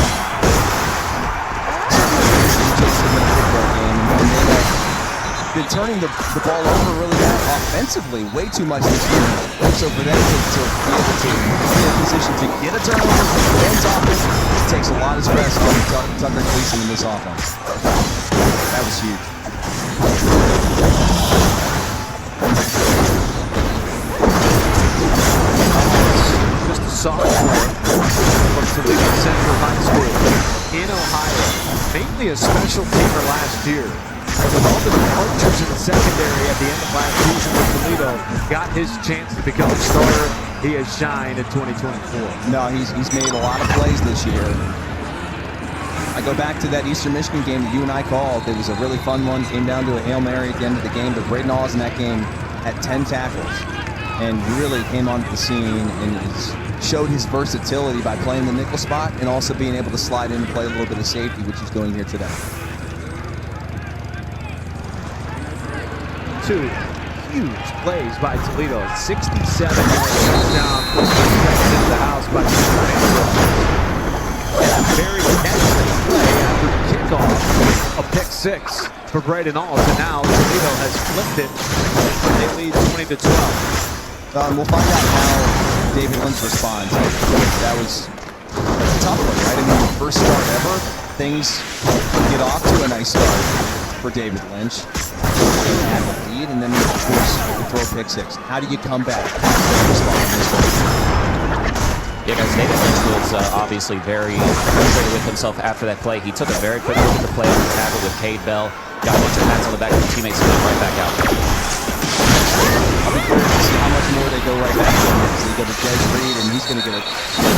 just in a football game, and they have been turning the ball over really bad offensively way too much this year. So for them to be able to be in a position to get a turnover for the men's offense, it takes a lot of stress on Tucker Gleason in this offense. That was huge. Just a sophomore from Toledo Central High School in Ohio. Mainly a special teamer last year. But with all the departures in the secondary at the end of last season with Toledo, got his chance to become a starter. He has shined in 2024. No, he's made a lot of plays this year. I go back to that Eastern Michigan game that you and I called. It was a really fun one. Came down to a Hail Mary at the end of the game, but Braden Alls in that game had 10 tackles and really came onto the scene and showed his versatility by playing the nickel spot and also being able to slide in and play a little bit of safety, which he's doing here today. 2 huge plays by Toledo. 67 yards down into the house by and a very excellent play after kickoff. A pick 6 for Braden Alls, and now Toledo has flipped it. They lead 20-12. We'll find out how David Lynch responds. That was a tough one, right? I mean, the first start ever, things get off to a nice start for David Lynch. They have a lead, and then of course you throw a pick 6. How do you come back? Yeah, guys, David Lynch was obviously very frustrated with himself after that play. He took a very quick look at the play on the tackle with Belle, got a bunch of pats on the back of the teammates, and went right back out. I'll be curious to see how much more they go right back to him. They go to Des Reed, and he's going to get a tack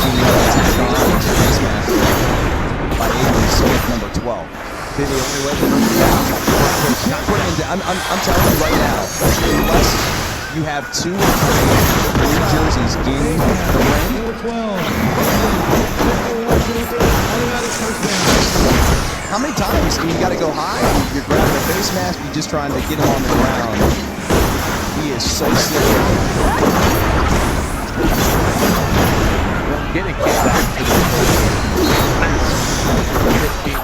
on face mask by Adrian Smith, number 12. Be the only way to bring it down. I'm telling you right now, unless you have 2 or 3 blue jerseys in the ring, how many times you got to go high? You're grabbing a face mask, you're just trying to get him on the ground. He is so slippery. Getting kicked back to the 15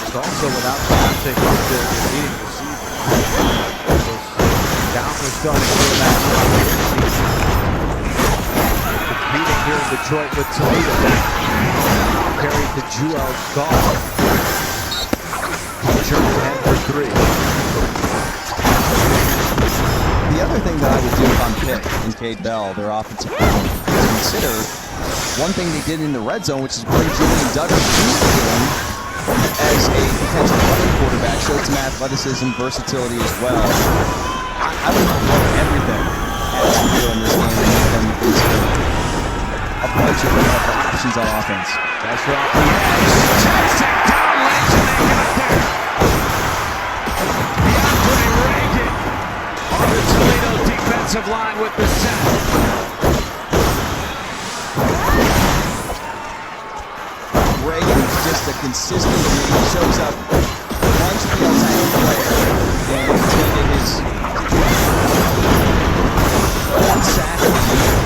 also without Beyonce the leading receiver. Down was starting to that competing here in Detroit with Toledo. Carried to Joel Gall. Turns ahead for 3. The other thing that I would do if I'm Pitt and Cade Bell, their offensive coordinator, is consider one thing they did in the red zone, which is bring Julian Duggar into the game as a potential running quarterback, showed some athleticism, versatility as well. I would love everything at Toledo in this game and make them consider a bunch of options on offense. That's right. Yes. Checks it down, Lynch, and they got there. DeAndre Reagan on the Toledo defensive line with the sack. Reagan is just a consistent, he shows up, runs the outside player, and he's going to get his 4th sack of the year.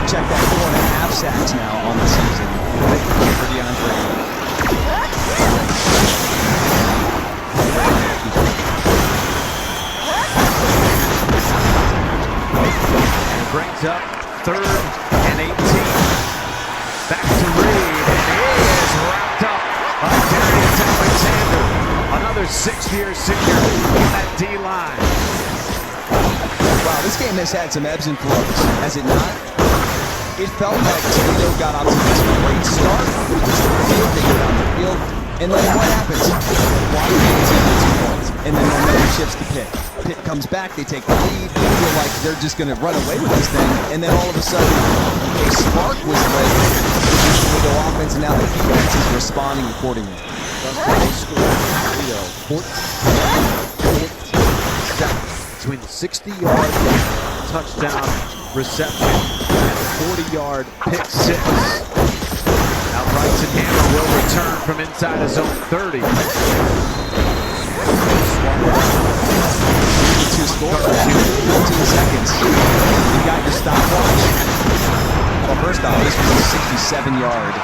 Check that, 4.5 sacks now on the season for DeAndre. And brings up 3rd and 18. Back to Reed, and he is wrapped up by Darius Alexander. Another 6-year senior on that D-line. Wow, this game has had some ebbs and flows, has it not? It felt like Toledo got off to this great start. They go down the field, and then what happens? Why do you get 2 points? and then momentum shifts to Pitt. Pitt comes back, they take the lead, they feel like they're just going to run away with this thing, and then all of a sudden, a spark was lit with the Toledo offense, and now the defense is responding accordingly. They scored Toledo 14 seconds between the 60-yard touchdown reception and the 40-yard pick six. Now Bryson Hammer will return from inside his own 30. To score for 15 seconds. You got your stopwatch. Well, first off, this was a 67-yard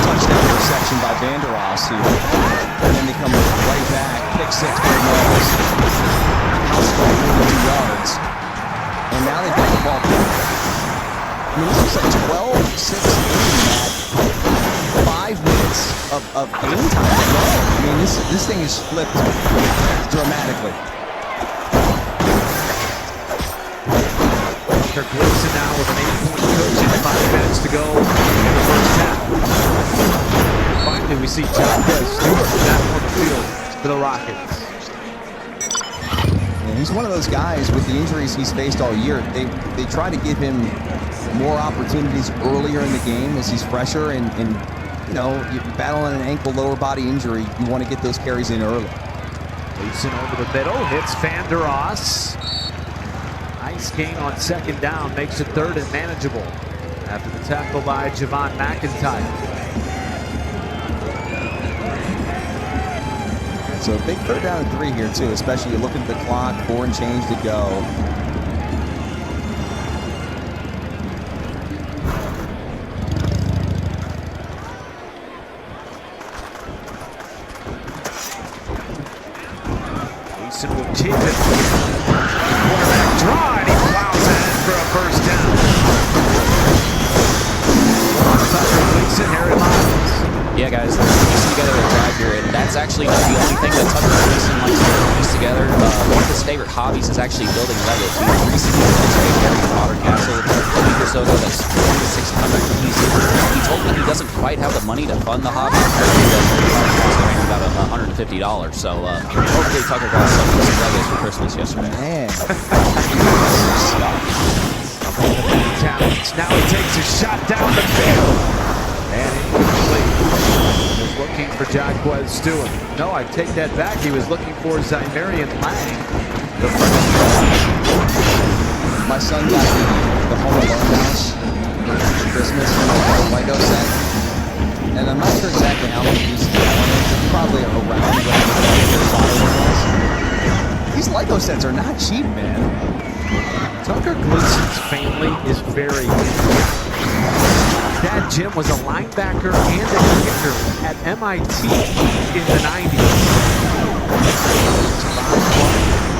touchdown reception by Vanderos here. And then they come right back, pick six for Knowles. House ball 42 yards. And now they've got the ball back. I mean, this was like 12-6 at 5 minutes of game time to go. I mean, this thing is flipped dramatically. Gleason now with an 8-point coach and 5 minutes to go in the first half. Finally, we see Jacquez Stewart back on the field for the Rockets. And he's one of those guys with the injuries he's faced all year. They try to give him more opportunities earlier in the game as he's fresher, and you know, you're battling an ankle lower body injury. You want to get those carries in early. Gleason over the middle, hits Vanderos. Nice gain on second down, makes it third and manageable after the tackle by Javon McIntyre. So big third down and 3 here too, especially you look at the clock, 4 and change to go. Gleason will keep it. Quarterback draw, and he plows it in for a first down. Tucker Gleason, Harry Miles. Yeah, guys, they're piecing together a drive here, and that's actually not the only thing that Tucker Gleason likes to piece together. One of his favorite hobbies is actually building Legos. He recently built a very modern castle a week or so ago that's 26 comeback pieces. He told me he doesn't quite have the money to fund the hobby. Apparently, the cost around about $150. So hopefully Tucker got some Legos for Christmas yesterday. Man. Now he takes a shot down the field. And incomplete. He was looking for Jacquez Stewart. No, I take that back. He was looking for Zymarian Lang. The My son got the Home Alone house for Christmas, the Lego set. And I'm not sure exactly how many pieces he wanted. Probably around $35. These Lego sets are not cheap, man. Tucker Gleason's family is very Dad Jim was a linebacker and a kicker at MIT in the 90s.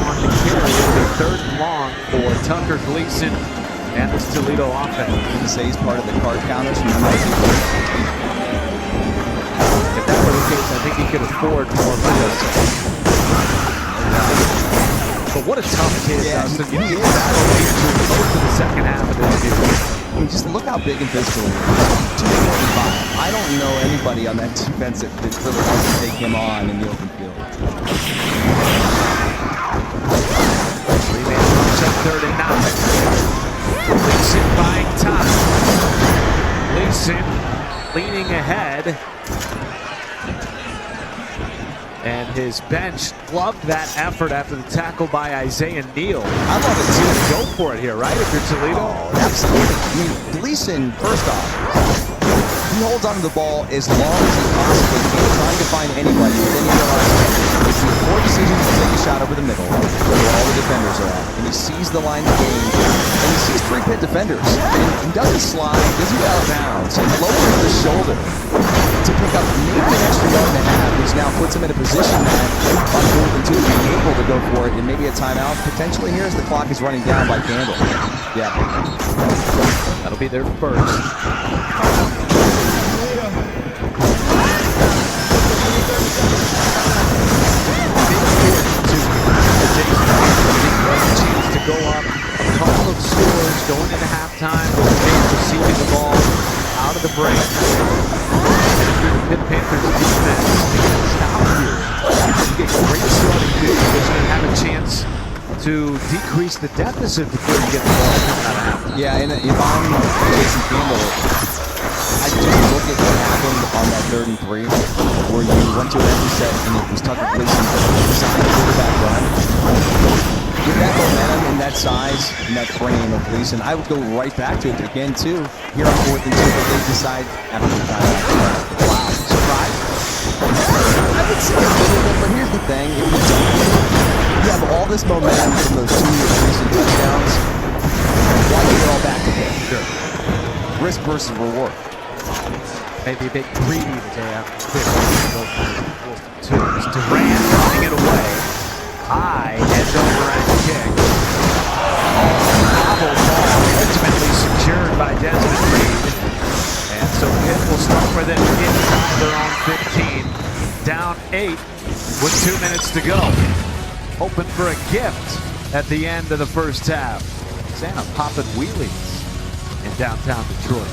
On the carry, it'll be third and long for Tucker Gleason and this Toledo offense. You can say he's part of the card counters from MIT. If that were the case, I think he could afford more Lego sets. But what a tough kid, Dustin. He is out most of the second half of this year. I mean, just look how big and physical he is. 245. I don't know anybody on that defense that really wants to take him on in the open field. Three-man punch up third and 9. Gleason buying time. Gleason leaning ahead. And his bench loved that effort after the tackle by Isaiah Neal. I love it too. Go for it here, right? If you're Toledo. Oh, absolutely. I mean, Gleason, first off, he holds onto the ball as long as he possibly can, trying to find anybody. But then he realizes it's the poor decision to take a shot over the middle, where all the defenders are at. And he sees the line of game, and he sees 3 Pitt defenders. And he doesn't slide, doesn't go out of bounds. He lowers the shoulder to pick up maybe an extra yard and a half, which now puts him in a position that on 4th and 2 to be able to go for it, and maybe a timeout potentially here as the clock is running down by Campbell. Yeah. That'll be their first. Chance to go up a couple of scores going into halftime with the Jays receiving the ball out of the break. The Pitt Panthers defense stop here. You get great starting increase the deficit before you get the ball coming out of half. Yeah, and if I'm Jason Campbell, I just look at what happened on that 3rd and 3, where you went to an empty set and it was Tucker Gleason designing a quarterback run. With that momentum and that size and that frame of Gleason, I would go right back to it again too. Here on 4th and 2, but they decide after the timeout. Wow, surprise. I would say a little bit, but here's the thing: if you don't get it, you have all this momentum from those 2 recent touchdowns. Why give it all back to him? Sure. Risk versus reward. Maybe a bit greedy today after 2. It's Durant running it away. High heads over and kick. Novel ball ultimately secured by Desmond Reed. And so it will start with it inside their own 15. Down 8 with 2 minutes to go. Hoping for a gift at the end of the first half. Santa popping wheelies in downtown Detroit.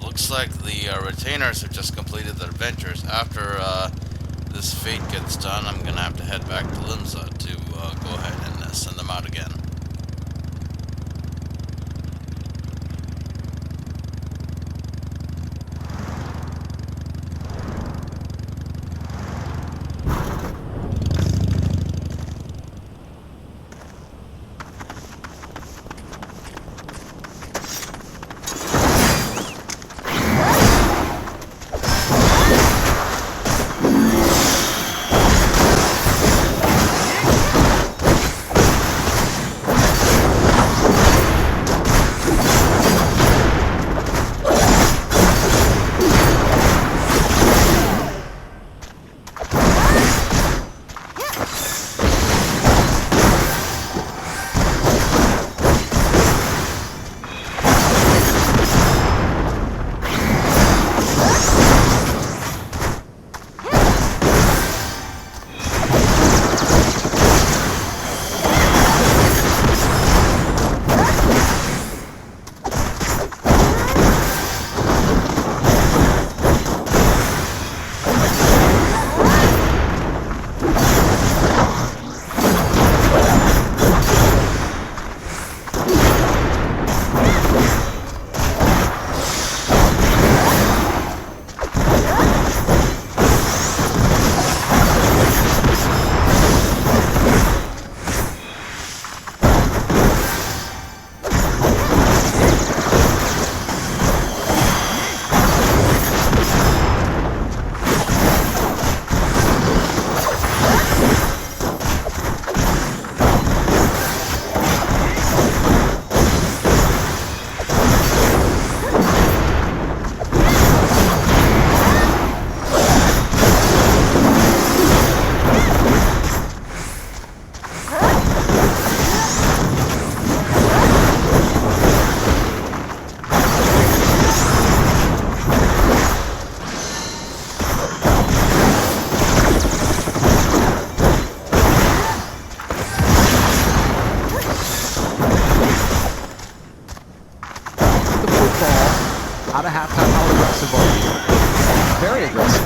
Looks like the retainers have just completed their adventures. After this fate gets done, I'm gonna have to head back to Limsa to go ahead and send them out again. Out of halftime, how aggressive are you? Very aggressive.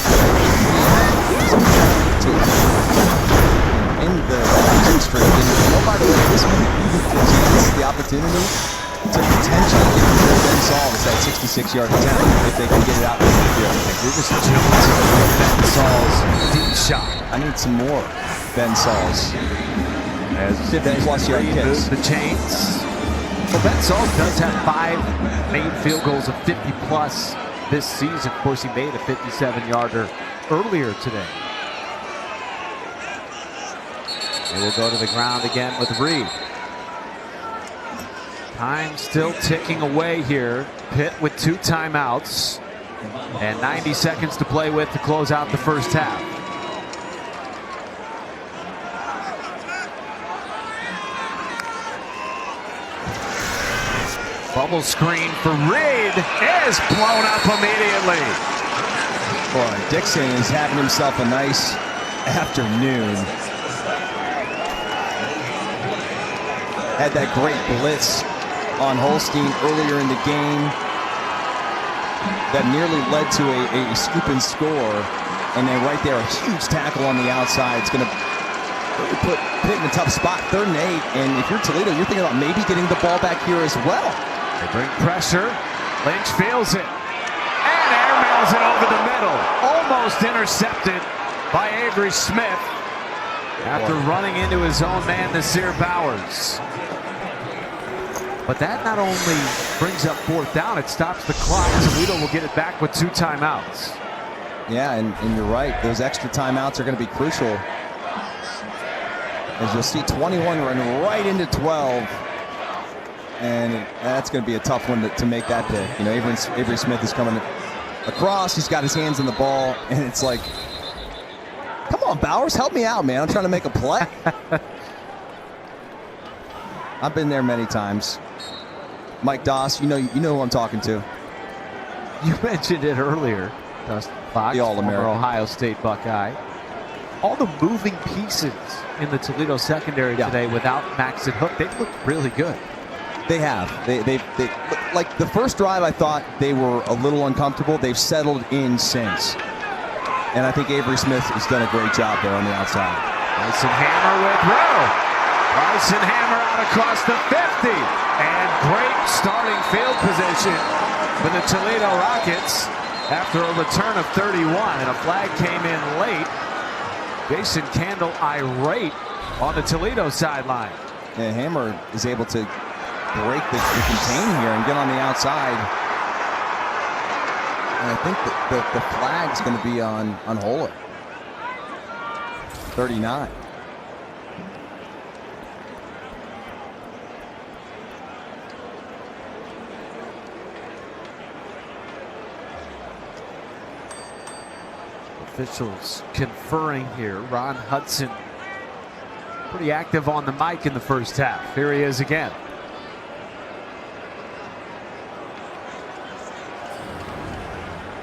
In the losing streak, and oh, by the way, this one gives the opportunity to potentially get the Ben Saul that 66-yard attempt if they can get it out in the field. We're just jumping to Ben Saul's deep shot. I need some more. Ben Sauls. As 50-plus yard kicks. moves the chains. Well, Ben Sauls does have 5 made field goals of 50-plus this season. Of course, he made a 57-yarder earlier today. They will go to the ground again with Reed. Time still ticking away here. Pitt with 2 timeouts and 90 seconds to play with to close out the first half. Bubble screen for Reed is blown up immediately. Boy, Dixon is having himself a nice afternoon. Had that great blitz on Holstein earlier in the game that nearly led to a scoop and score. And then right there, a huge tackle on the outside. It's going to really put Pitt in a tough spot, 3rd and 8. And if you're Toledo, you're thinking about maybe getting the ball back here as well. They bring pressure. Lynch feels it. And airmails it over the middle. Almost intercepted by Avery Smith after running into his own man, Nasir Bowers. But that not only brings up 4th down, it stops the clock. Toledo will get it back with 2 timeouts. Yeah, and you're right. Those extra timeouts are going to be crucial. As you'll see, 21 run right into 12. And that's going to be a tough one to make that pick. You know, Avery Smith is coming across. He's got his hands on the ball. And it's like, come on, Bowers, help me out, man. I'm trying to make a play. I've been there many times. Mike Doss, you know who I'm talking to. You mentioned it earlier, Dustin Fox, the All-American, former Ohio State Buckeye. All the moving pieces in the Toledo secondary today without Max and Hook, they've looked really good. They have. They like the first drive, I thought they were a little uncomfortable. They've settled in since. And I think Avery Smith has done a great job there on the outside. Bryson Hammer with row. Bryson Hammer out across the 50. And great starting field position for the Toledo Rockets after a return of 31. And a flag came in late. Jason Candle irate on the Toledo sideline. Yeah, Hammer is able to break the contain here and get on the outside. And I think that the flag's going to be on Holler. 39. Officials conferring here. Ron Hudson pretty active on the mic in the first half. Here he is again.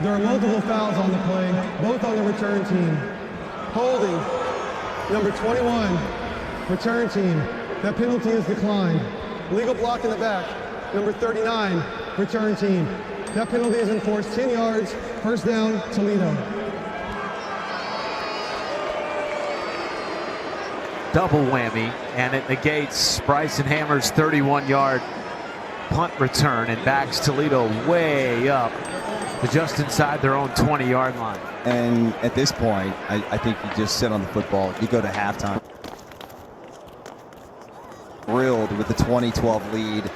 There are multiple fouls on the play, both on the return team. Holding, number 21, return team. That penalty is declined. Legal block in the back, number 39, return team. That penalty is enforced, 10 yards, first down, Toledo. Double whammy, and it negates Bryson Hammer's 31-yard punt return and backs Toledo way up to just inside their own 20-yard line. And at this point, I think you just sit on the football. You go to halftime. Thrilled with the 2012 lead.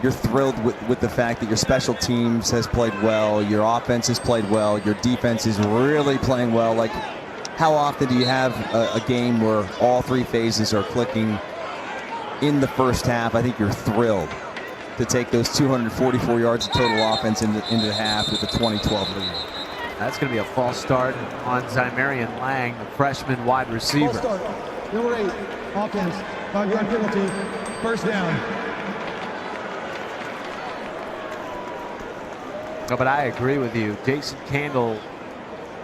You're thrilled with the fact that your special teams has played well, your offense has played well, your defense is really playing well. Like, how often do you have a game where all 3 phases are clicking in the first half? I think you're thrilled to take those 244 yards of total offense into the half with the 2012 lead. That's going to be a false start on Zymarian Lang, the freshman wide receiver. False start, number 8, offense, 5-yard penalty, first down. No, but I agree with you. Jason Candle,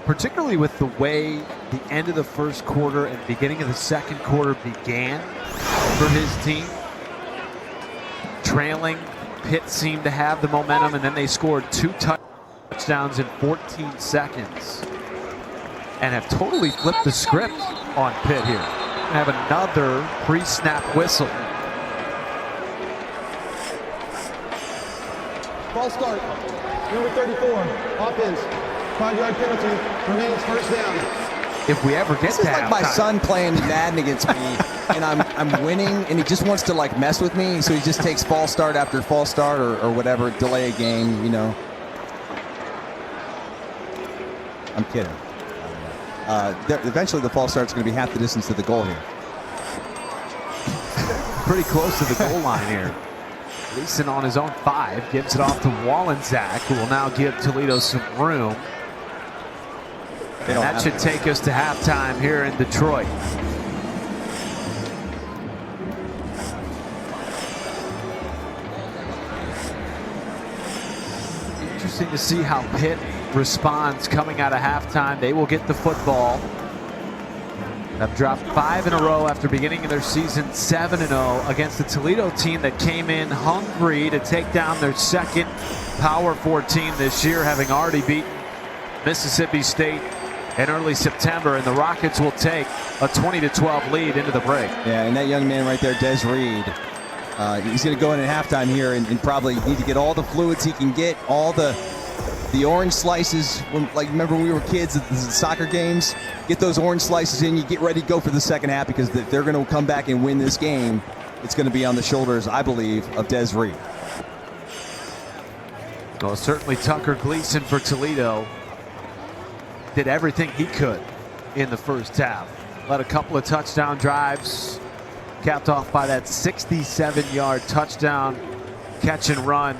particularly with the way the end of the first quarter and beginning of the second quarter began for his team. Trailing, Pitt seemed to have the momentum, and then they scored 2 touchdowns in 14 seconds and have totally flipped the script on Pitt here. Have another pre-snap whistle. False start, number 34, offense, 5-yard penalty, remains first down. if we ever get This to is like my halftime. son playing Madden against me, and I'm winning, and he just wants to like mess with me, so he just takes false start after false start or whatever, delay a game, you know. I'm kidding. Eventually the false start's going to be half the distance to the goal here. Pretty close to the goal line here. Gleason on his own 5 gives it off to Wallensack, who will now give Toledo some room. And that should take us to halftime here in Detroit. Interesting to see how Pitt responds coming out of halftime. They will get the football. Have dropped 5 in a row after beginning their season 7-0 against the Toledo team that came in hungry to take down their second Power 4 team this year, having already beaten Mississippi State in early September, and the Rockets will take a 20-12 lead into the break. Yeah, and that young man right there, Des Reed, he's going to go in at halftime here and probably need to get all the fluids he can get, all the orange slices. Like, remember when we were kids at the soccer games? Get those orange slices in, you get ready to go for the second half, because if they're going to come back and win this game, it's going to be on the shoulders, I believe, of Des Reed. Well, certainly Tucker Gleason for Toledo did everything he could in the first half. Led a couple of touchdown drives, capped off by that 67-yard touchdown catch and run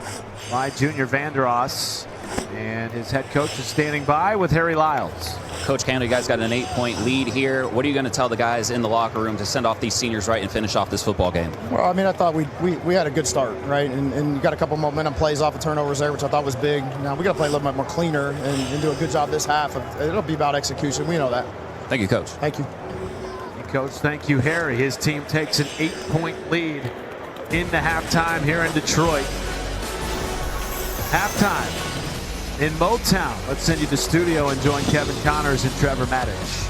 by Junior Vanderos. And his head coach is standing by with Harry Lyles. Coach Canada, you guys got an 8-point lead here. What are you going to tell the guys in the locker room to send off these seniors right and finish off this football game? Well, I mean, I thought we had a good start, right? And you got a couple momentum plays off of turnovers there, which I thought was big. Now we got to play a little bit more cleaner and do a good job this half. It'll be about execution. We know that. Thank you, Coach. Thank you. Coach, thank you, Harry. His team takes an 8-point lead into halftime here in Detroit. Halftime in Motown. Let's send you to the studio and join Kevin Connors and Trevor Maddich.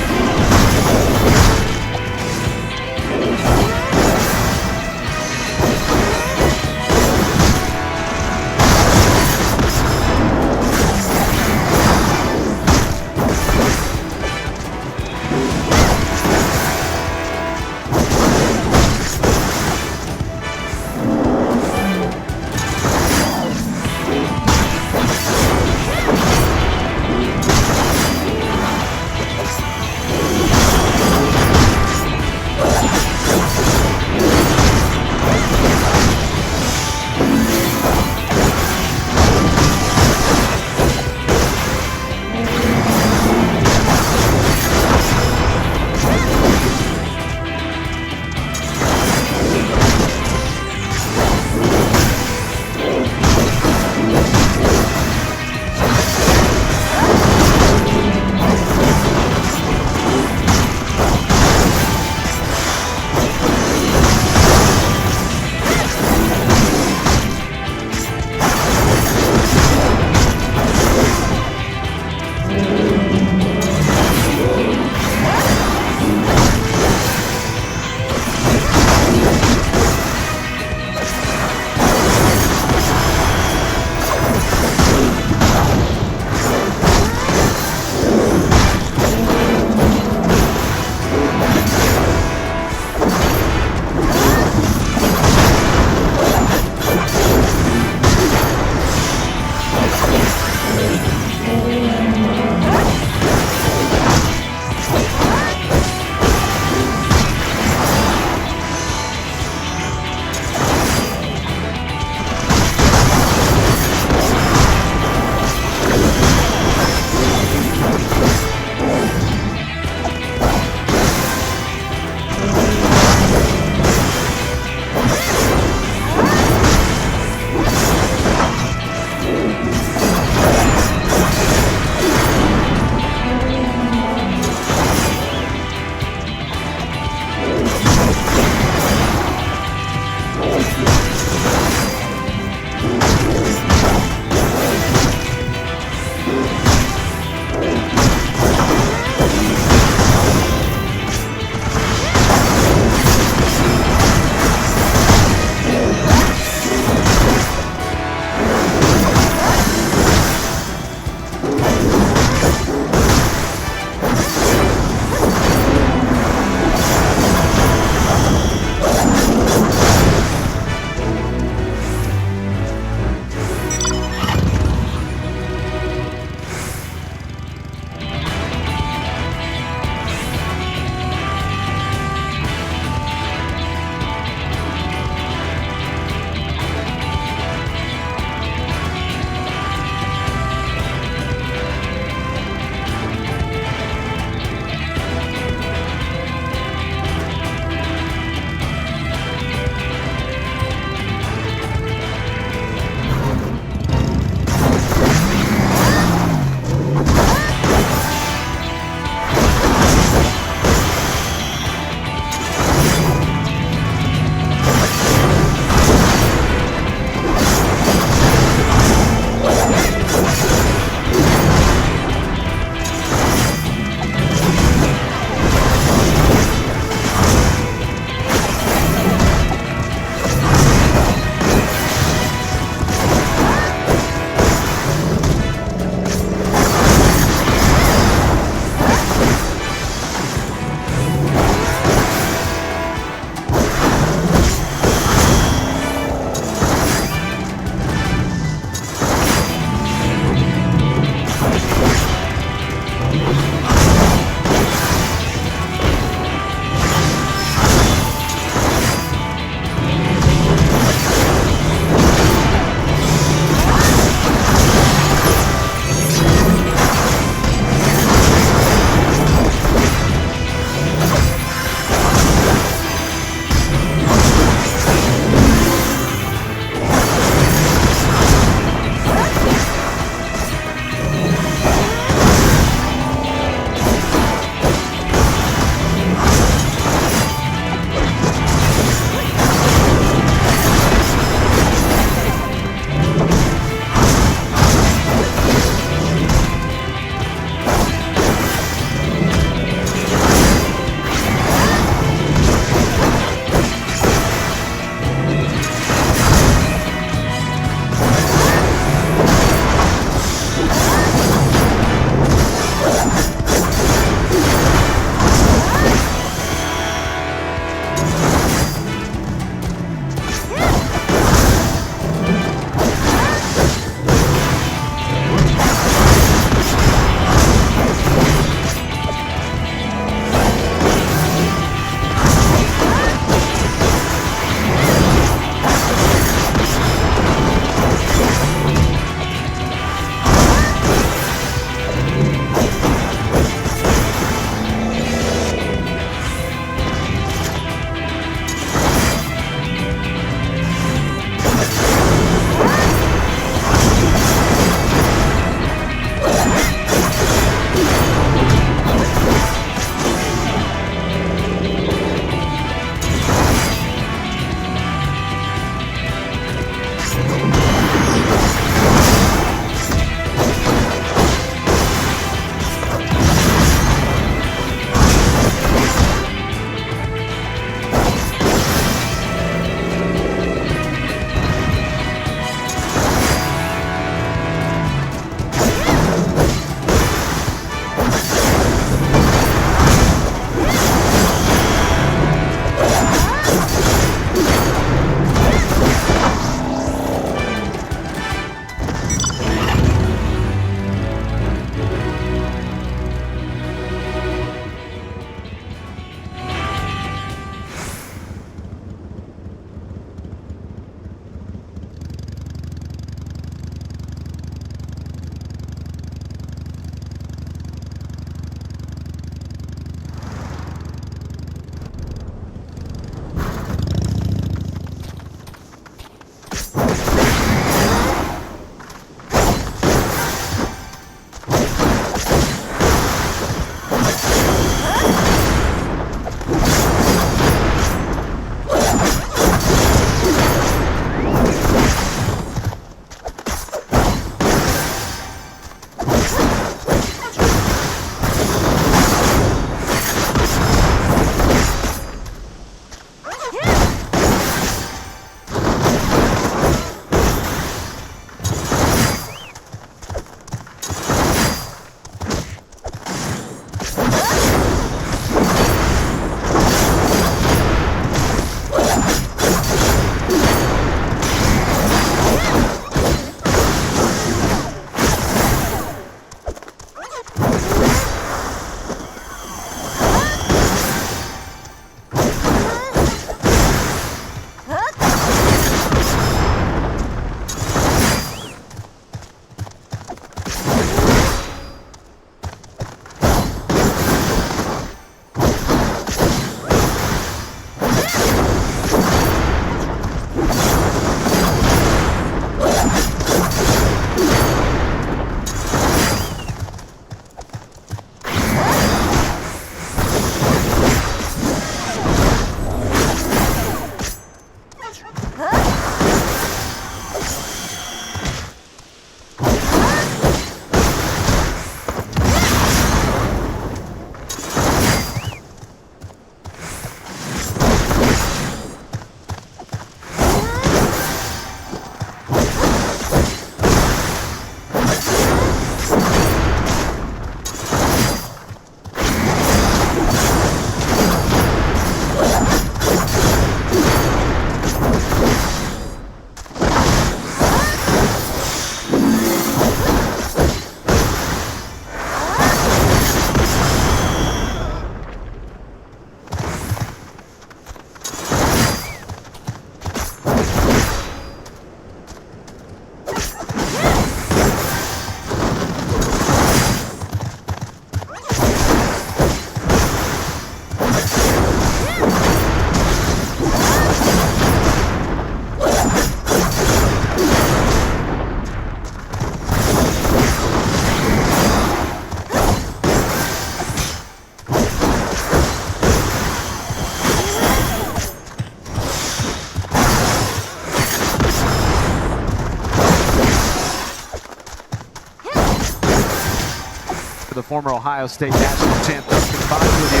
the former Ohio State national champ, Dustin Fox with you.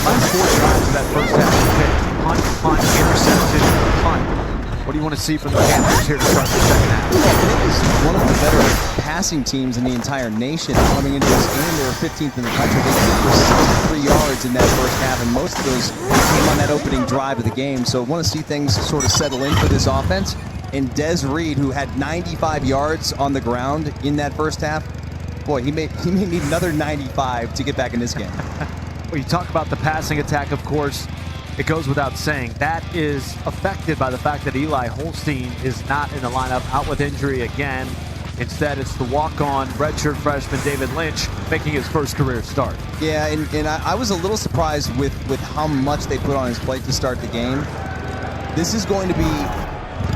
Last 4 drives of that first half of the pick. Punt, interception, punt. What do you want to see from the Panthers here to start the second half? It is one of the better passing teams in the entire nation. Coming into this game, they were 15th in the country. They threw for 63 yards in that first half, and most of those came on that opening drive of the game. So I want to see things sort of settle in for this offense. And Des Reed, who had 95 yards on the ground in that first half, boy, he may need another 95 to get back in this game. Well, you talk about the passing attack, of course. It goes without saying. That is affected by the fact that Eli Holstein is not in the lineup, out with injury again. Instead, it's the walk-on redshirt freshman David Lynch making his first career start. Yeah, and I was a little surprised with how much they put on his plate to start the game. This is going to be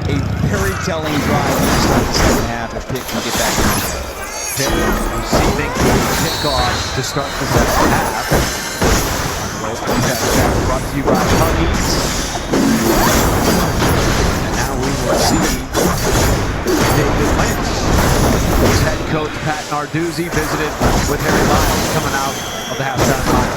a very telling drive to start the second half if Pitt can get back in. Pitt receiving the kickoff to start the second half. Brought to you by Huggies. And now we will see David Lynch. His head coach Pat Narduzzi visited with Harry Lyons coming out of the halftime line.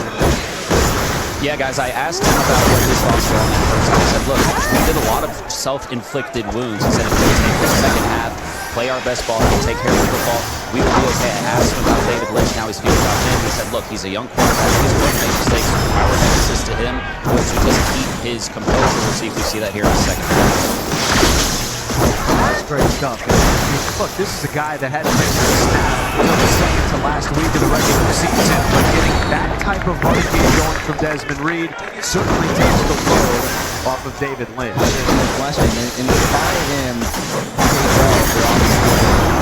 Yeah, guys, I asked him about what his thoughts were on that first half. I said, look, we did a lot of self-inflicted wounds. He said if we take the second half, play our best ball, and take care of the football, we will be okay. I asked him about David Lynch, now he's feeling about him. He said, look, he's a young quarterback. He's going to make mistakes. Our emphasis to him was to just keep his composure. We'll see if we see that here in the second half. That's great stuff. Look, this is a guy that hadn't missed a snap until the second to last week of the regular season, but getting that type of run game going from Desmond Reed certainly takes the load off of David Lynch. No question, and if I am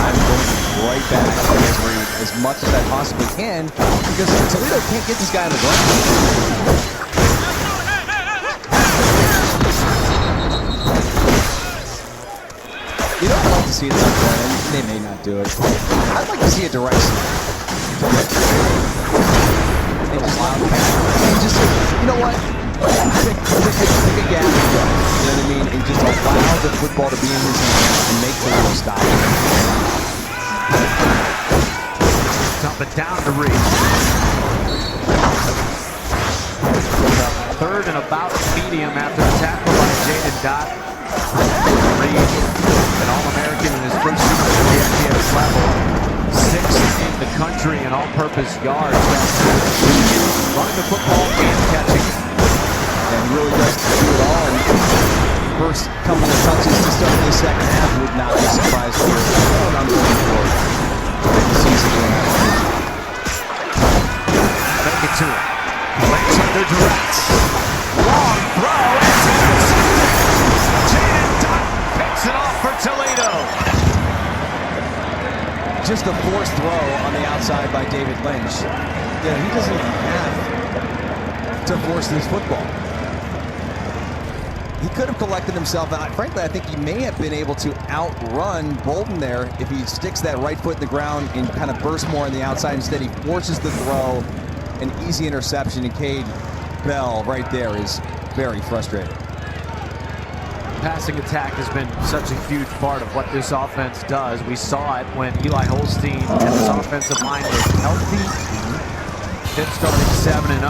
I'm going right back to Desmond Reed as much as I possibly can, because Toledo can't get this guy on the ground. You know, I'd like to see it somewhere, and they may not do it. I'd like to see a direct snap. And just wildcat. And just, you know what? Pick a gap and go. You know what I mean? And just allow the football to be in his hands and make the little stop. Dump it down to Reed. Third and about medium after the tackle by Jaden Dott. Reed, an All-American in his first season at the FBS level, 6th in the country in all-purpose yards. Running the football and catching it. And he really does do it all. And first couple of touches to start the second half would not be surprised here. I'm looking forward to the season. Make it to him. Lynch under direct. Long throw. Jaden Dott picks it off for Toledo. Just a forced throw on the outside by David Lynch. Yeah, he doesn't even have to force this football. He could have collected himself, and frankly, I think he may have been able to outrun Bolden there if he sticks that right foot in the ground and kind of bursts more on the outside. Instead, he forces the throw, an easy interception, and Belle right there is very frustrated. Passing attack has been such a huge part of what this offense does. We saw it when Eli Holstein and his offensive line was healthy. Pitt starting 7-0.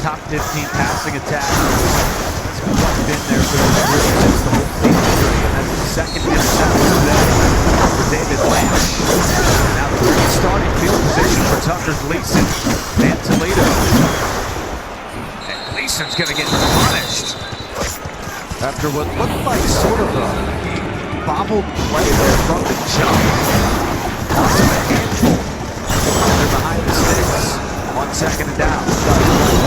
Top 15 passing attack. That's what's been there for the group since the whole season. And that's the second interception today for David Lynch. Now the great starting field position for Tucker Gleason and Toledo. And Gleason's going to get punished after what looked like sort of a bobbled play there from the jump. Lots of a handful. They're behind the sticks on 2nd and down.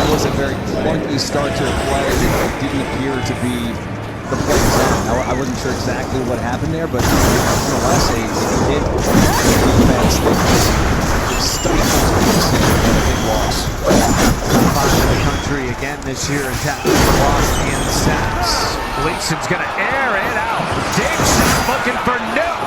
That was a very clunky start to a play that didn't appear to be the play design. I wasn't sure exactly what happened there, but nonetheless, a hit defense that just stifles Gleason and a big loss. 5 in the country again this year in tackles, loss, and sacks. Gleason's going to air it out. Dixon looking for Newt.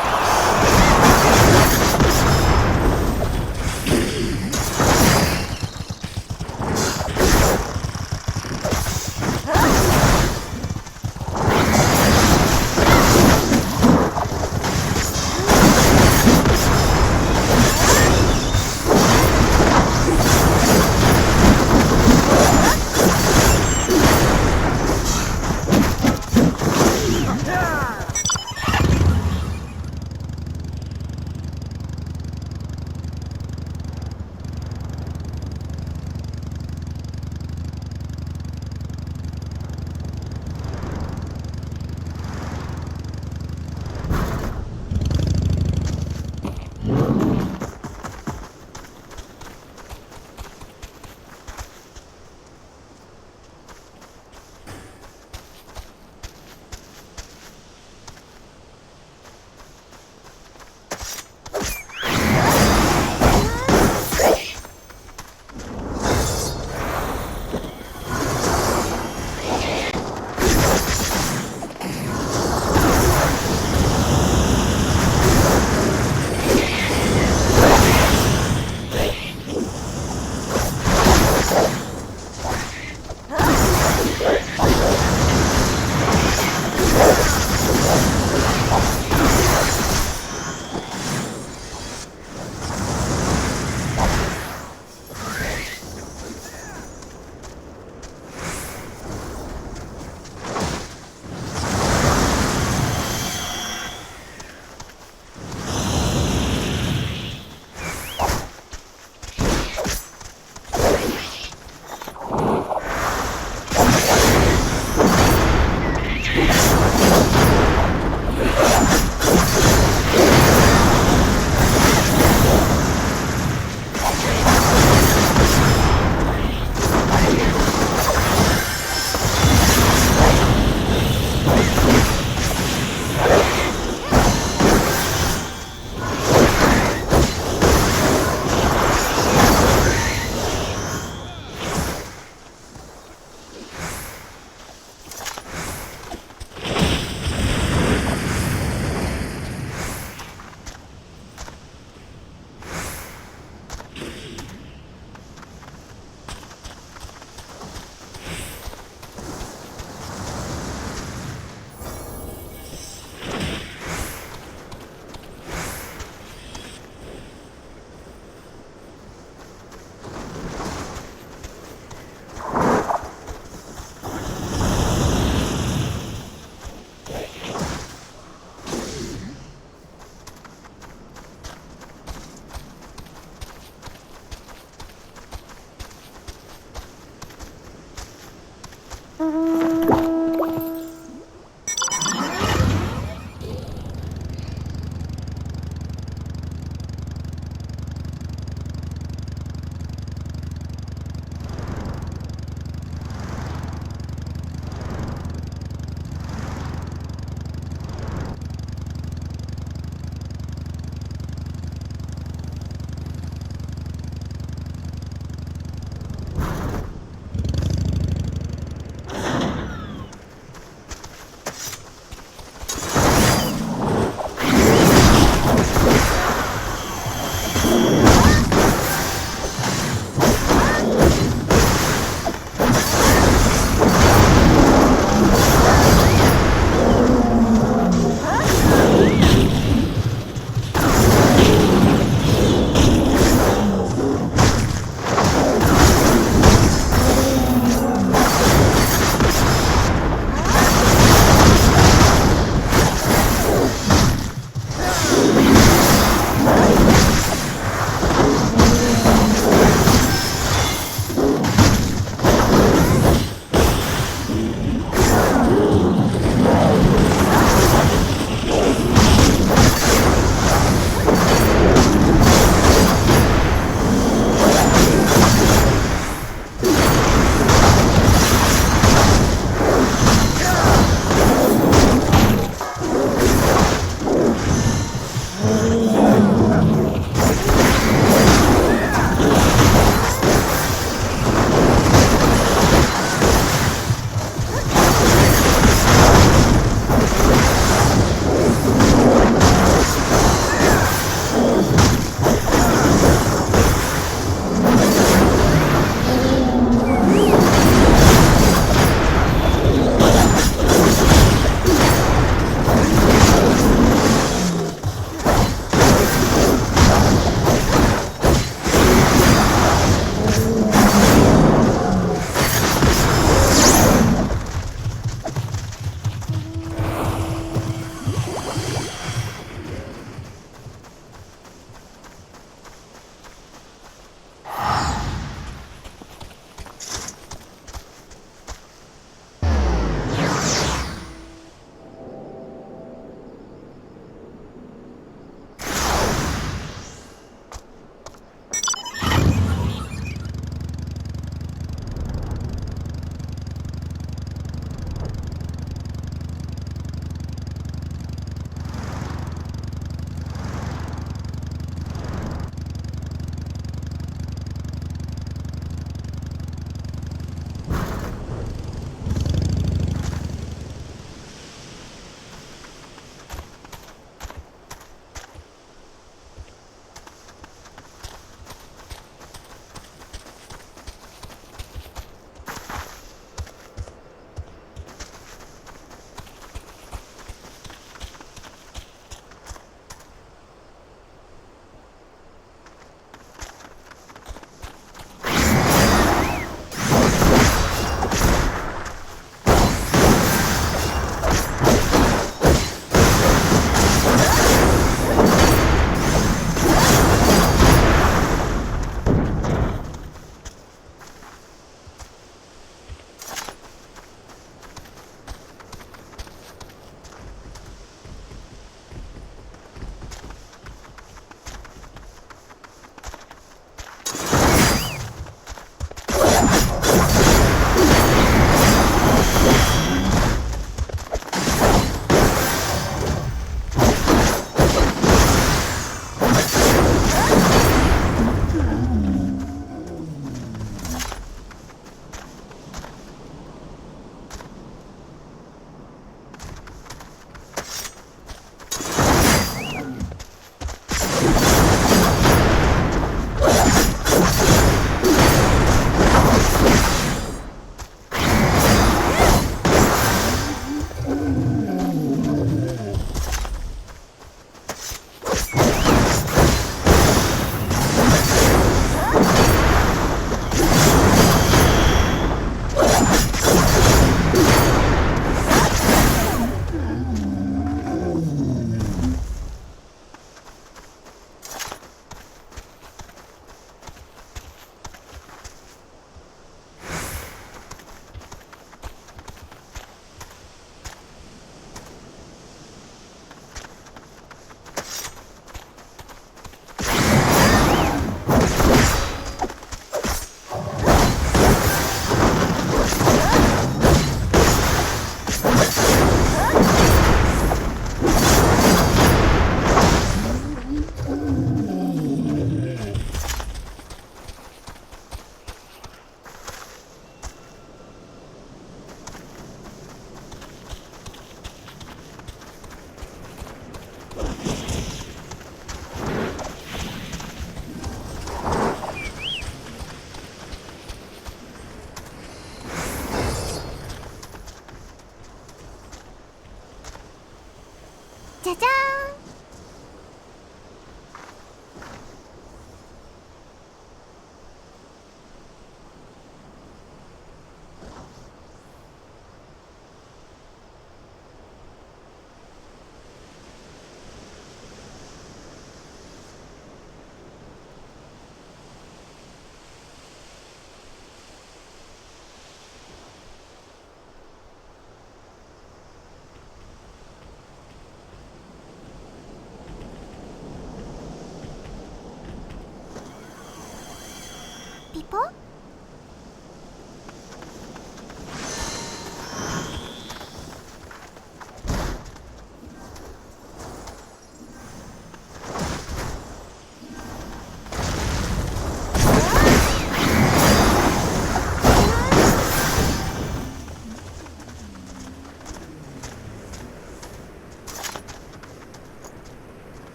people?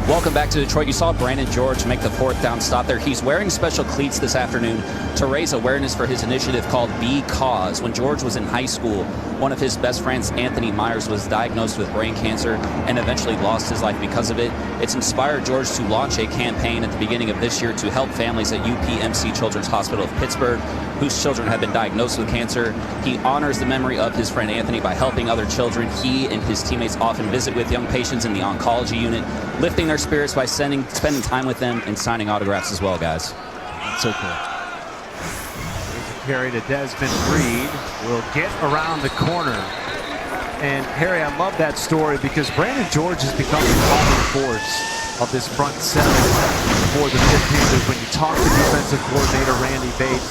Welcome back to Detroit. You saw Brandon George make the 4th down stop there. He's wearing special cleats this afternoon to raise awareness for his initiative called Because. When George was in high school, one of his best friends, Anthony Myers, was diagnosed with brain cancer and eventually lost his life because of it. It's inspired George to launch a campaign at the beginning of this year to help families at UPMC Children's Hospital of Pittsburgh whose children have been diagnosed with cancer. He honors the memory of his friend Anthony by helping other children. He and his teammates often visit with young patients in the oncology unit, lifting their spirits by spending time with them and signing autographs as well, guys. That's so cool. Here's a carry to Desmond Reed. Will get around the corner. And Harry, I love that story because Brandon George has become the calming force of this front seven for the Pitt Panthers. When you talk to defensive coordinator Randy Bates,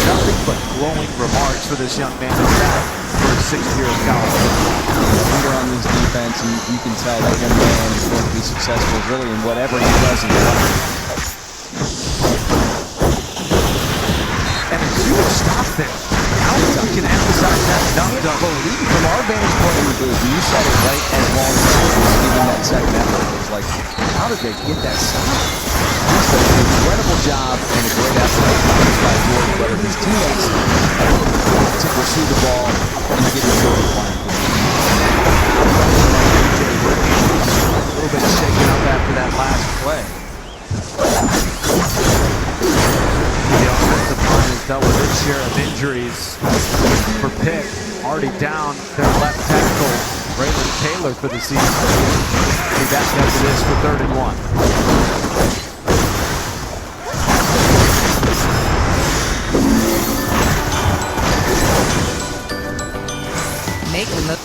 nothing but glowing remarks for this young man who's back for his 6th year of college. Leader on this defense, and you can tell that young man is going to be successful really in whatever he does in life. And a huge stop there. How we can emphasize that dump double. From our vantage point in the booth, you said it right as long as he was giving that second effort. It was like, how did they get that stop? Just an incredible job and a great effort by George, whether his teammates to pursue the ball and get the George line. A little bit shaken up after that last play. The offensive line has dealt with its share of injuries for Pitt. Already down their left tackle, Braylon Taylor, for the season. Be back after this for 3rd and 1. Make the move.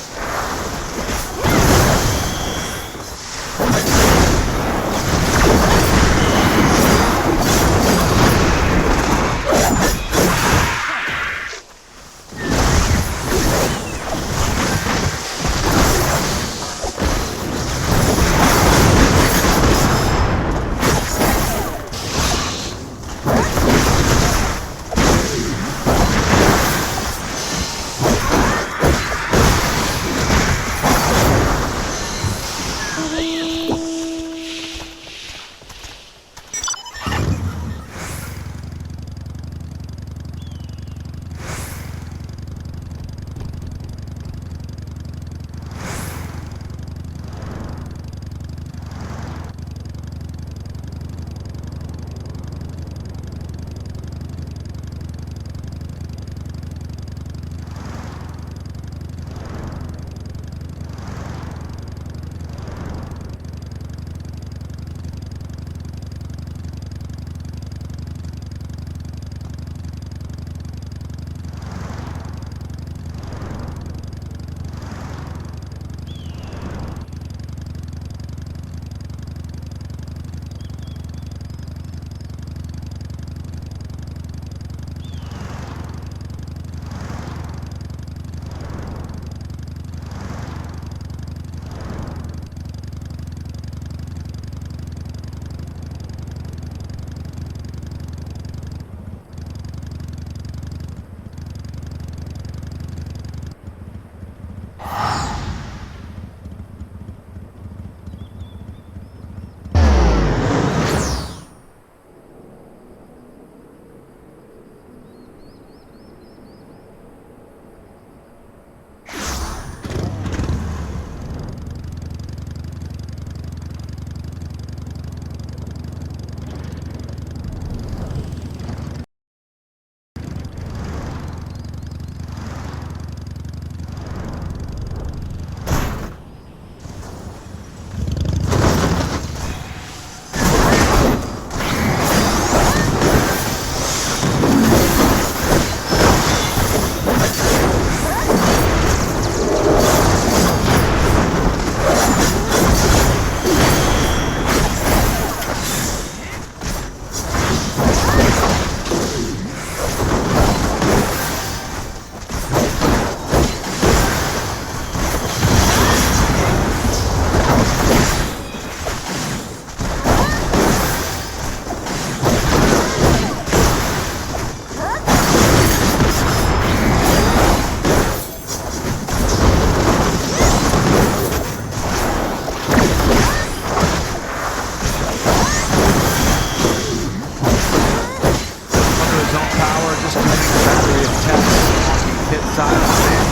sideline in.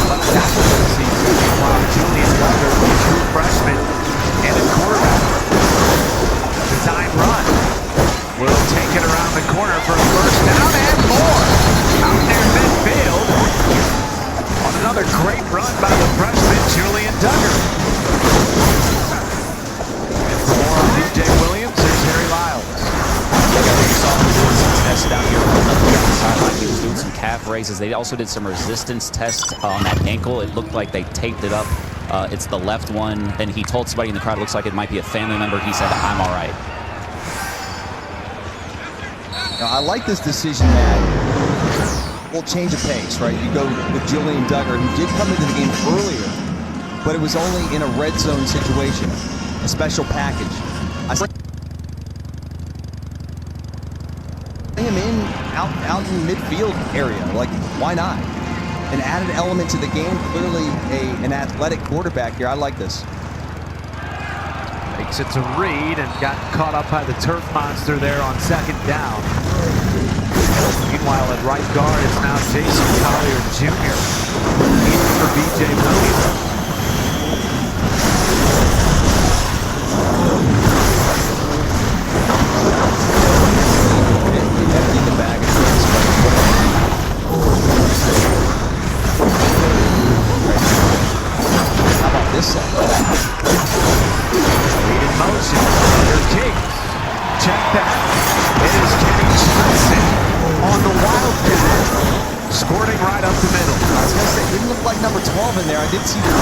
Left tackle for the season, while Julian Duggar, the true freshman, and a quarterback. Design run. Will take it around the corner for a first down and more. Out near midfield. On another great run by the freshman, Julian Duggar. And for more on DJ Williams, there's Harry Lyles. You saw him doing some tests down here on the sideline. He was doing some calf raises. They also did some resistance tests on that ankle. It looked like they taped it up. It's the left one, and he told somebody in the crowd, it looks like it might be a family member. He said, "I'm all right." Now, I like this decision, Matt. We'll change of pace, right? You go with Julian Duggar, who did come into the game earlier, but it was only in a red zone situation, a special package. I see him out in the midfield area. Like, why not? An added element to the game. Clearly an athletic quarterback here. I like this. Makes it to Reed and got caught up by the turf monster there on second down. Meanwhile, at right guard, it's now Jason Collier Jr. in for BJ Williams. Empty the bag of tricks. How about this set? Lead in motion. Under Kings. Check that. It is Kenny Johnson on the Wildcat. Squirting right up the middle. I was going to say, it didn't look like number 12 in there. I did see the 2.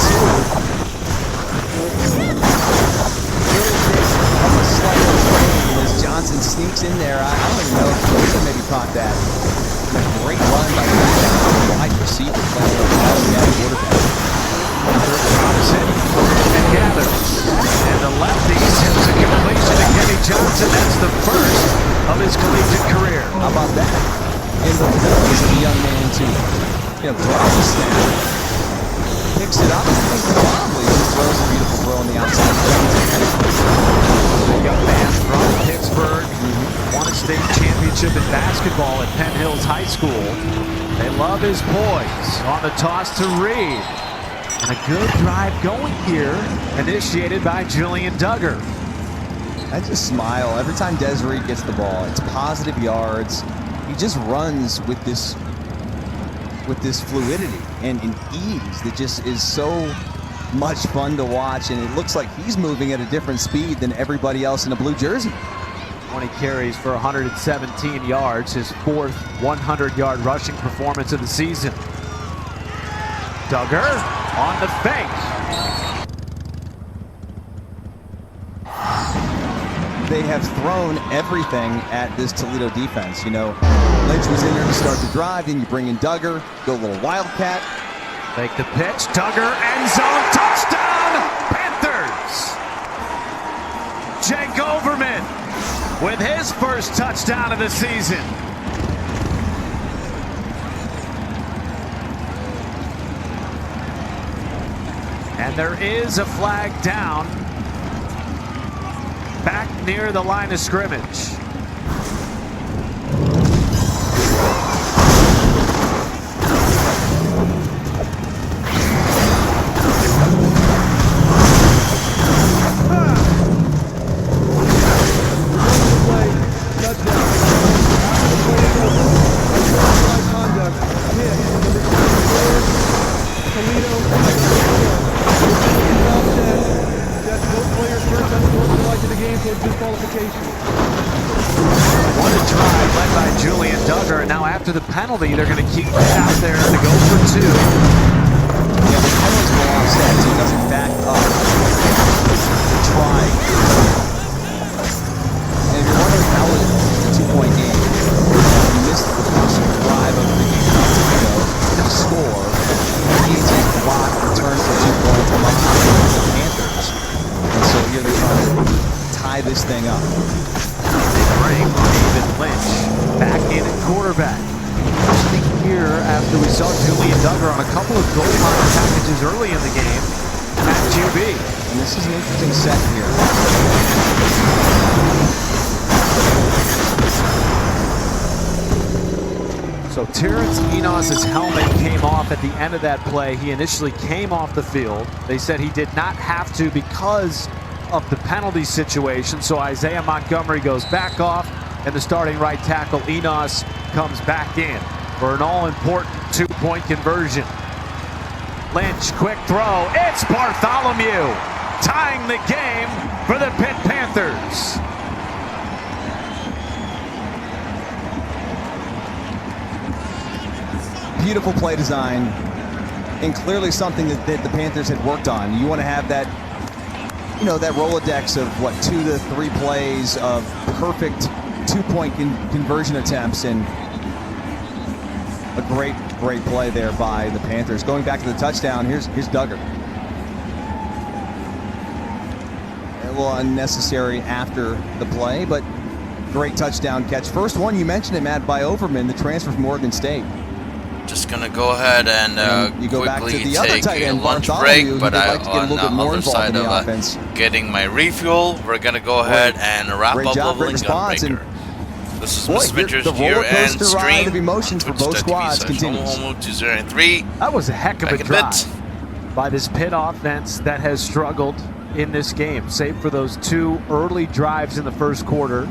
Almost slightly late as Johnson sneaks in there. I don't even know if he could maybe caught that. A great run by the wide receiver playing over the quarterback. Thompson and gathers. And the lefty sends a completion to Kenny Johnson. That's the first of his collegiate career. How about that? And he's a young man to, drop the snap, picks it up, and probably just throws a beautiful throw on the outside. The young man from Pittsburgh won a state championship in basketball at Penn Hills High School. They love his poise on the toss to Reed. And a good drive going here, initiated by Julian Duggar. I just smile every time Desiree gets the ball. It's positive yards. He just runs with this fluidity and ease that just is so much fun to watch. And it looks like he's moving at a different speed than everybody else in a blue jersey. 20 carries for 117 yards, his fourth 100-yard rushing performance of the season. Duggar on the fake. They have thrown everything at this Toledo defense. Lynch was in there to start the drive, then you bring in Duggar, go a little wildcat. Make the pitch, Duggar, end zone, touchdown, Panthers! Jake Overman with his first touchdown of the season. And there is a flag down back near the line of scrimmage. What a drive led by Julian Duggar. And now after the penalty, they're going to keep it out there to go for 2. Yeah, the penalties will offset, so he doesn't back up. Try. And if you're wondering how it's a 2-point game, you missed the first drive of the game to score. Easiest block return for 2 points among the Panthers. And so here they're trying to tie this thing up. Bring David Lynch back in at quarterback. First here after we saw Julian Duggar on a couple of goal line packages early in the game at QB. And this is an interesting set here. So So Terrence Enos' helmet came off at the end of that play. He initially came off the field. They said he did not have to because of the penalty situation. So Isaiah Montgomery goes back off, and the starting right tackle Enos comes back in for an all-important 2-point conversion. Lynch, quick throw. It's Bartholomew tying the game for the Pitt Panthers. Beautiful play design, and clearly something that the Panthers had worked on. You want to have that, you know, that Rolodex of what, 2 to 3 plays of perfect 2-point conversion attempts, and a great play there by the Panthers. Going back to the touchdown, here's Duggar. A little unnecessary after the play, but great touchdown catch. First one, you mentioned it, Matt, by Overman, the transfer from Oregon State. Just gonna go ahead and you go back to quickly the other take tight a end, lunch Bartholomew, break, but like to get a on little bit the more other involved side in the of offense. getting my refuel, we're gonna go ahead and wrap Great up job, Leveling great response, Gunbreaker. This is Misadventures the here roller and coaster ride stream. of emotions for both squads continues. 2003. That was a heck of a Back in drive bit. by this Pitt offense that has struggled in this game, save for those 2 early drives in the first quarter,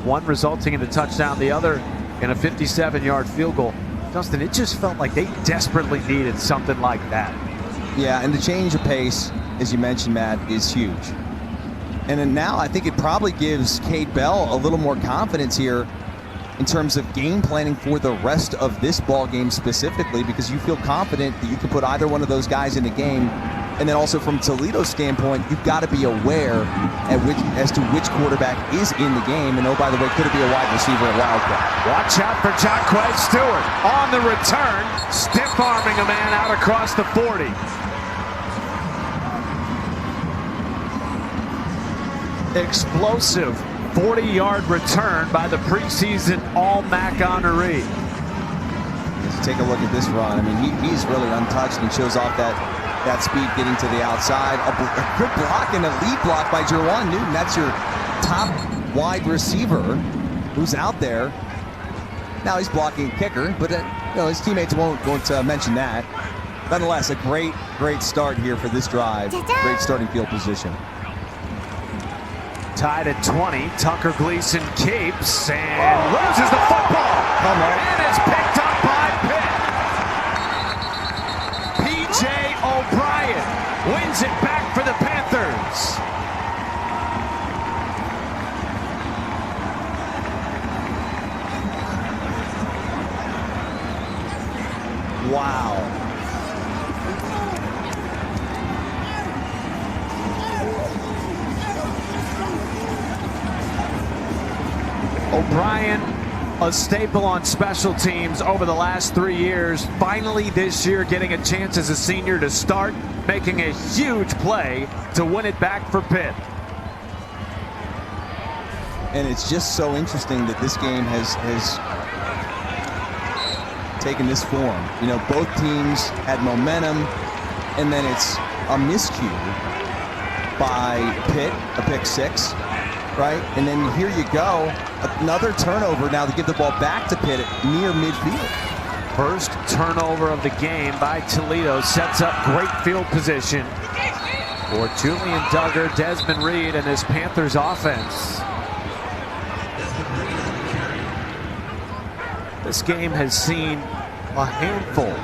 one resulting in a touchdown, the other in a 57-yard field goal. Justin, it just felt like they desperately needed something like that. Yeah, and the change of pace, as you mentioned, Matt, is huge. And then now I think it probably gives Belle a little more confidence here in terms of game planning for the rest of this ball game specifically, because you feel confident that you can put either one of those guys in the game. And then also from Toledo's standpoint, you've got to be aware as to which quarterback is in the game. And oh, by the way, could it be a wide receiver or Wildcat? Watch out for Jacquez Stewart on the return, stiff arming a man out across the 40. Explosive 40-yard return by the preseason All-MAC honoree. Let's take a look at this run. I mean, he's really untouched and shows off that speed getting to the outside. A good block and a lead block by Jerwan Newton. That's your top wide receiver who's out there. Now he's blocking a kicker, but you know, his teammates won't mention that. Nonetheless, a great start here for this drive. Great starting field position. Tied at 20, Tucker Gleason keeps and loses the football. Come on. And it's picked up by Pitt. P.J. O'Brien wins it back for the Panthers. Wow. O'Brien, a staple on special teams over the last 3 years. Finally this year getting a chance as a senior to start, making a huge play to win it back for Pitt. And it's just so interesting that this game has taken this form. You know, both teams had momentum, and then it's a miscue by Pitt, a pick 6, right? And then here you go, another turnover now to give the ball back to Pitt at near midfield. First turnover of the game by Toledo sets up great field position for Julian Duggar, Desmond Reed, and this Panthers offense. This game has seen a handful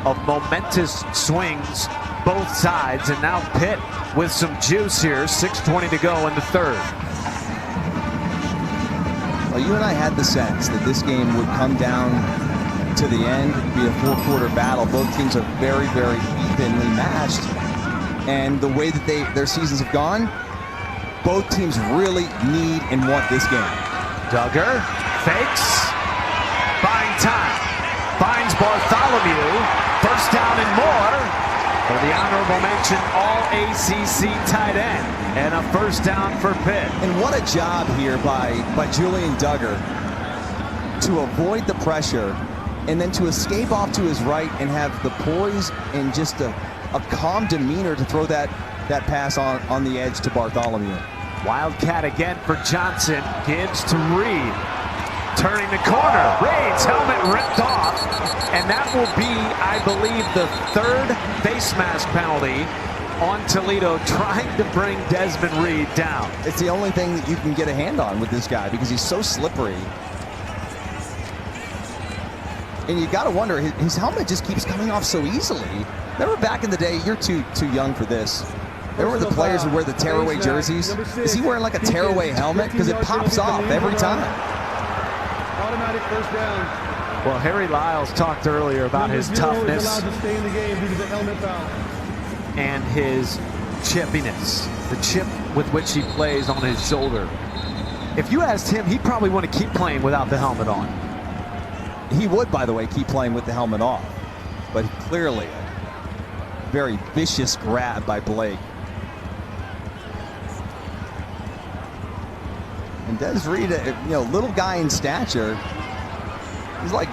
of momentous swings both sides, and now Pitt with some juice here. 6:20 to go in the third. Well, you and I had the sense that this game would come down to the end, be a 4-quarter battle. Both teams are very, very evenly matched, and the way that their seasons have gone, both teams really need and want this game. Duggar fakes. Buying time, finds Bartholomew, first down and more for the honorable mention All-ACC tight end, and a first down for Pitt. And what a job here by Julian Duggar to avoid the pressure and then to escape off to his right and have the poise and just a calm demeanor to throw that pass on the edge to Bartholomew. Wildcat again for Johnson, gives to Reed. Turning the corner, Reed's helmet ripped off, and that will be, I believe, the third face mask penalty on Toledo, trying to bring Desmond Reed down. It's the only thing that you can get a hand on with this guy because he's so slippery. And you got to wonder, his helmet just keeps coming off so easily. Remember back in the day, you're too young for this. There were the players who wear the tearaway jerseys. Is he wearing like a tearaway helmet? Because it pops off every time. Automatic first down. Well, Harry Lyles talked earlier about his toughness and his chippiness, the chip with which he plays on his shoulder. If you asked him, he'd probably want to keep playing without the helmet on. He would, by the way, keep playing with the helmet off. But clearly, a very vicious grab by Blake. And Des Reed, little guy in stature, he's like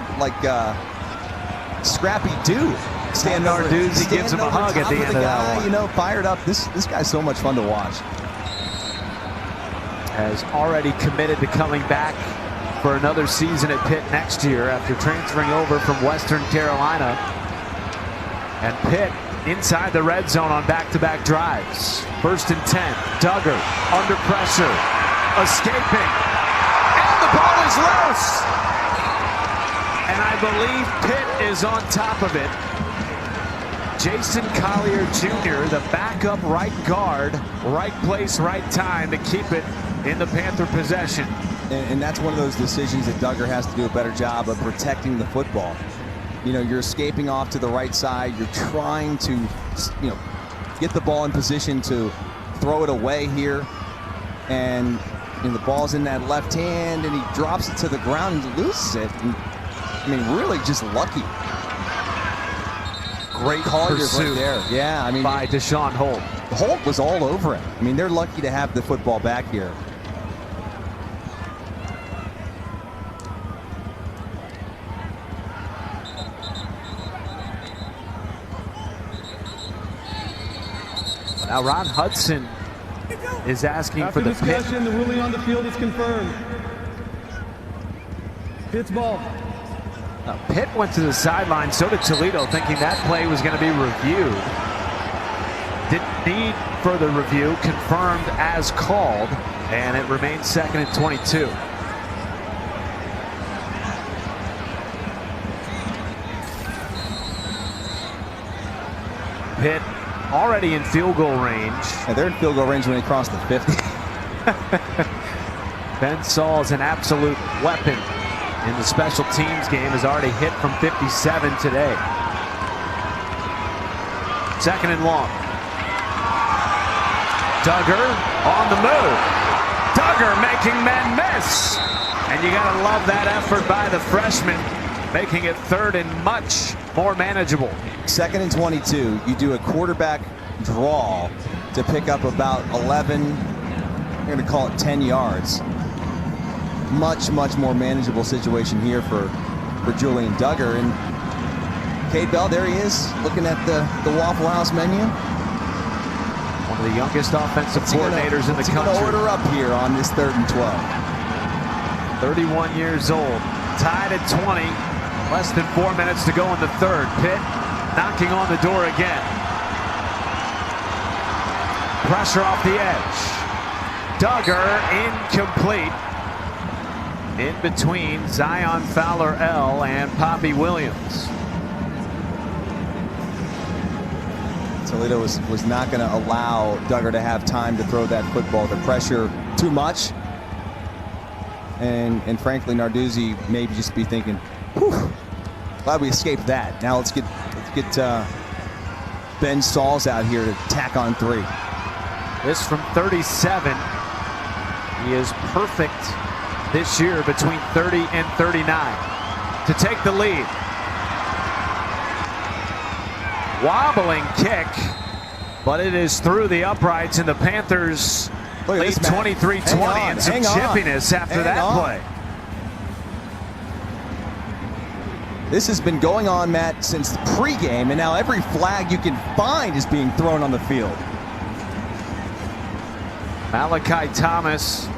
Scrappy Doo. Stan Narduzzi gives him a hug at the end of that one. Fired up. This guy's so much fun to watch. Has already committed to coming back for another season at Pitt next year after transferring over from Western Carolina. And Pitt inside the red zone on back-to-back drives. 1st and 10. Duggar under pressure, escaping, and the ball is loose. And I believe Pitt is on top of it. Jason Collier Jr., the backup right guard, right place, right time to keep it in the Panther possession. And that's one of those decisions that Duggar has to do a better job of protecting the football. You're escaping off to the right side. You're trying to, get the ball in position to throw it away here. And the ball's in that left hand, and he drops it to the ground and loses it. And, really just lucky. Great pursuit right there. Yeah, by Deshaun Holt. Holt was all over him. They're lucky to have the football back here. Now Ron Hudson is asking for the discussion, the ruling on the field is confirmed. Pitt's ball. Now, Pitt went to the sideline, so did Toledo, thinking that play was going to be reviewed. Didn't need further review, confirmed as called, and it remains 2nd and 22. Pitt already in field goal range. And they're in field goal range when they cross the 50. Ben Saul's an absolute weapon in the special teams game, has already hit from 57 today. 2nd and long. Duggar on the move. Duggar making men miss. And you gotta love that effort by the freshman, making it 3rd and much more manageable. 2nd and 22. You do a quarterback draw to pick up about 11, I'm going to call it 10 yards. Much more manageable situation here for Julian Duggar. And Cade Bell, there he is, looking at the Waffle House menu. One of the youngest offensive coordinators in the country. What's he going to order up here on this 3rd and 12? 31 years old, tied at 20. Less than 4 minutes to go in the 3rd. Pitt knocking on the door again. Pressure off the edge. Duggar incomplete. In between Zion Fowler-El and Poppy Williams. Toledo was not going to allow Duggar to have time to throw that football. The pressure too much. And frankly, Narduzzi maybe just be thinking, whew, glad we escaped that. Now let's get Ben Sauls out here to tack on 3. This from 37. He is perfect this year between 30 and 39 to take the lead. Wobbling kick, but it is through the uprights, and the Panthers lead 23-20, and some chippiness after that play. This has been going on, Matt, since the pregame, and now every flag you can find is being thrown on the field. Malachi Thomas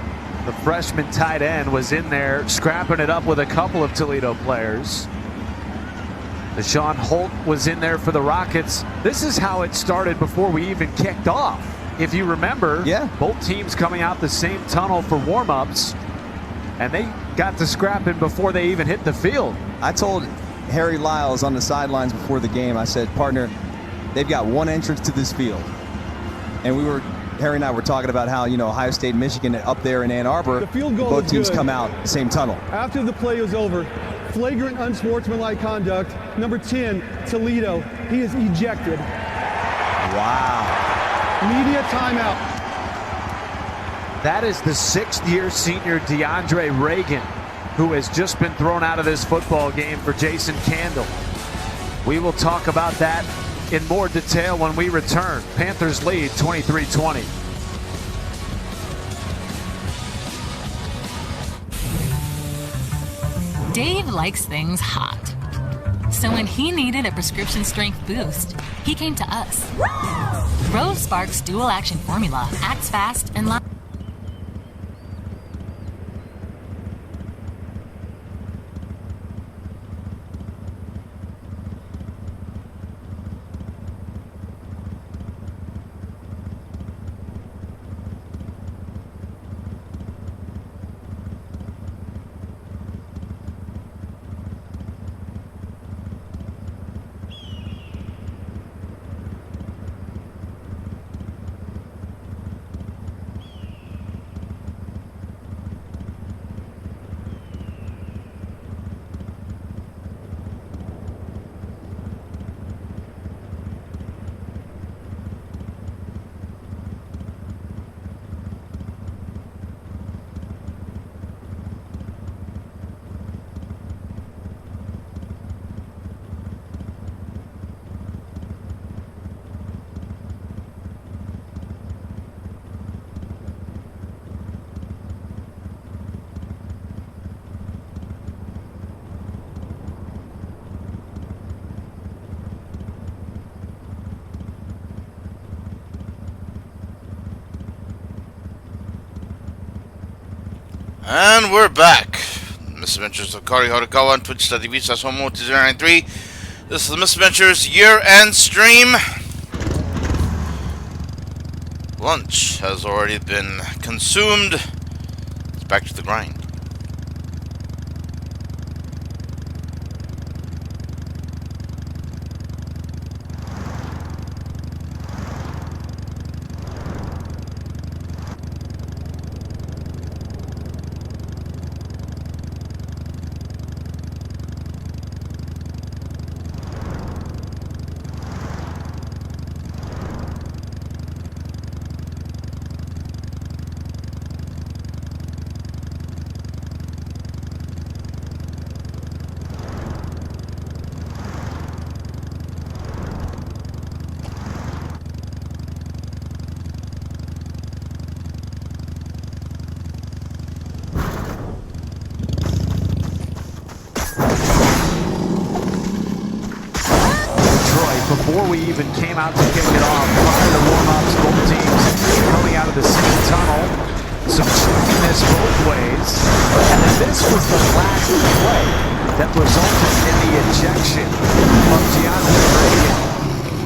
The freshman tight end was in there scrapping it up with a couple of Toledo players. Deshaun Holt was in there for the Rockets. This is how it started before we even kicked off. If you remember, both teams coming out the same tunnel for warm-ups, and they got to scrapping before they even hit the field. I told Harry Lyles on the sidelines before the game, I said, partner, they've got one entrance to this field. And Harry and I were talking about how, Ohio State, Michigan, up there in Ann Arbor, the field goal both teams good. come out the same tunnel. After the play was over, flagrant unsportsmanlike conduct, number 10, Toledo, he is ejected. Wow. Media timeout. That is the 6th-year senior DeAndre Reagan, who has just been thrown out of this football game for Jason Candle. We will talk about that in more detail when we return. Panthers lead 23-20. Dave likes things hot. So when he needed a prescription strength boost, he came to us. Rose Sparks dual action formula acts fast and light. And we're back. Misadventures of Kahori, Harukawa on Twitch.tv/homo2093. This is the Misadventures year-end stream. Lunch has already been consumed. It's back to the grind. Before we even came out to kick it off, prior to warm-ups, both teams coming out of the same tunnel, some this both ways, and then this was the last play that resulted in the ejection of DeAndre Reagan.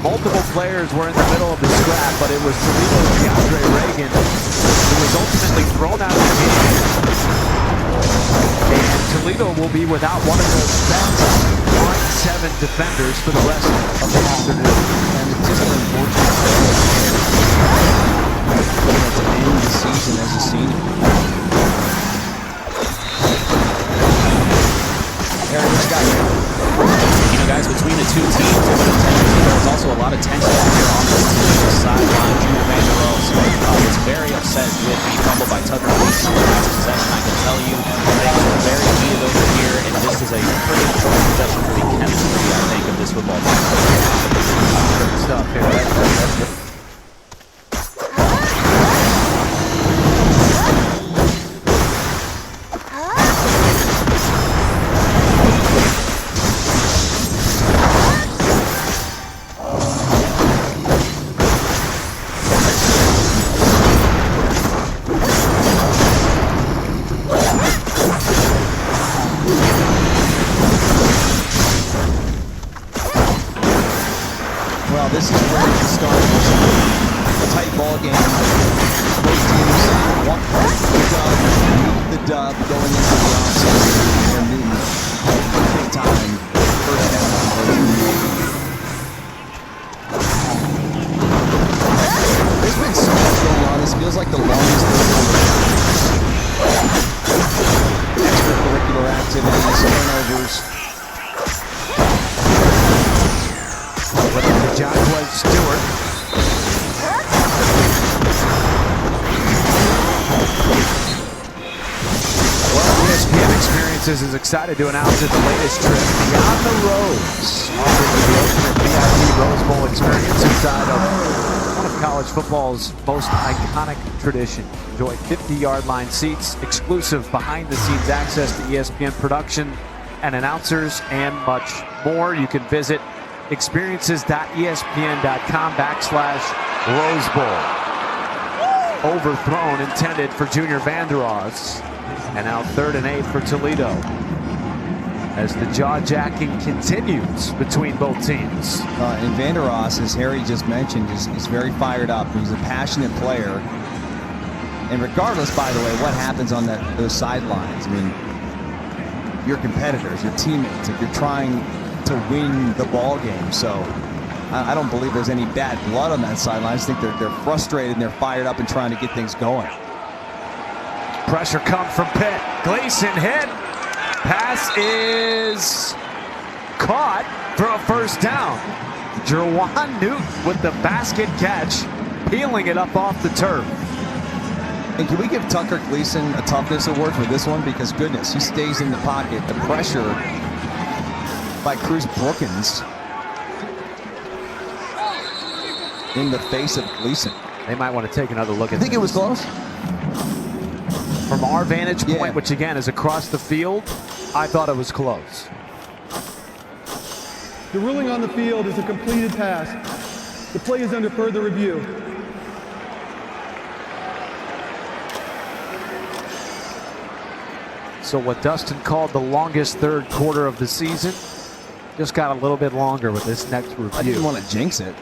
Multiple players were in the middle of the scrap, but it was Toledo's DeAndre Reagan who was ultimately thrown out of the game. And Toledo will be without one of their best front 7 defenders for the rest of the afternoon. And it's just unfortunate to end the season as a senior. Aaron, what you got here? Guys, between the two teams, there's also a lot of tension here on the Toledo sideline. Junior Van Der Rohe was very upset with the fumble by Tucker Leach in the last possession. I can tell you things are very heated over here, and this is a pretty important possession for the chemistry, I think, of this football team. Good stuff here. That's good. this is where it starts. A tight ball game. Both teams want the dub going into the offseason. And Newton big time first down conversion. There's been so much going on. This feels like the longest extracurricular activities, turnovers. The judge was Stewart. Well, ESPN Experiences is excited to announce its latest trip beyond the roads, offering the ultimate VIP Rose Bowl experience inside of one of college football's most iconic traditions. Enjoy 50-yard line seats, exclusive behind-the-scenes access to ESPN production and announcers, and much more. You can visit experiences.espn.com/Rose Bowl. Overthrown intended for Junior Vanderos. And now 3rd and 8 for Toledo. As the jaw-jacking continues between both teams. And Vanderos, as Harry just mentioned, is very fired up. He's a passionate player. And regardless, by the way, what happens on those sidelines, I mean, your competitors, your teammates, if you're trying to win the ball game. So I don't believe there's any bad blood on that sideline. I just think they're frustrated and they're fired up and trying to get things going. Pressure comes from Pitt. Gleason hit. Pass is caught for a first down. Jerwan Newton with the basket catch, peeling it up off the turf. And can we give Tucker Gleason a toughness award for this one? Because goodness, he stays in the pocket. The pressure by Cruz Brookins in the face of Gleason. They might want to take another look at I think it was close. From our vantage point, which again is across the field, I thought it was close. The ruling on the field is a completed pass. The play is under further review. So what Dustin called the longest third quarter of the season just got a little bit longer with this next review. I didn't want to jinx it.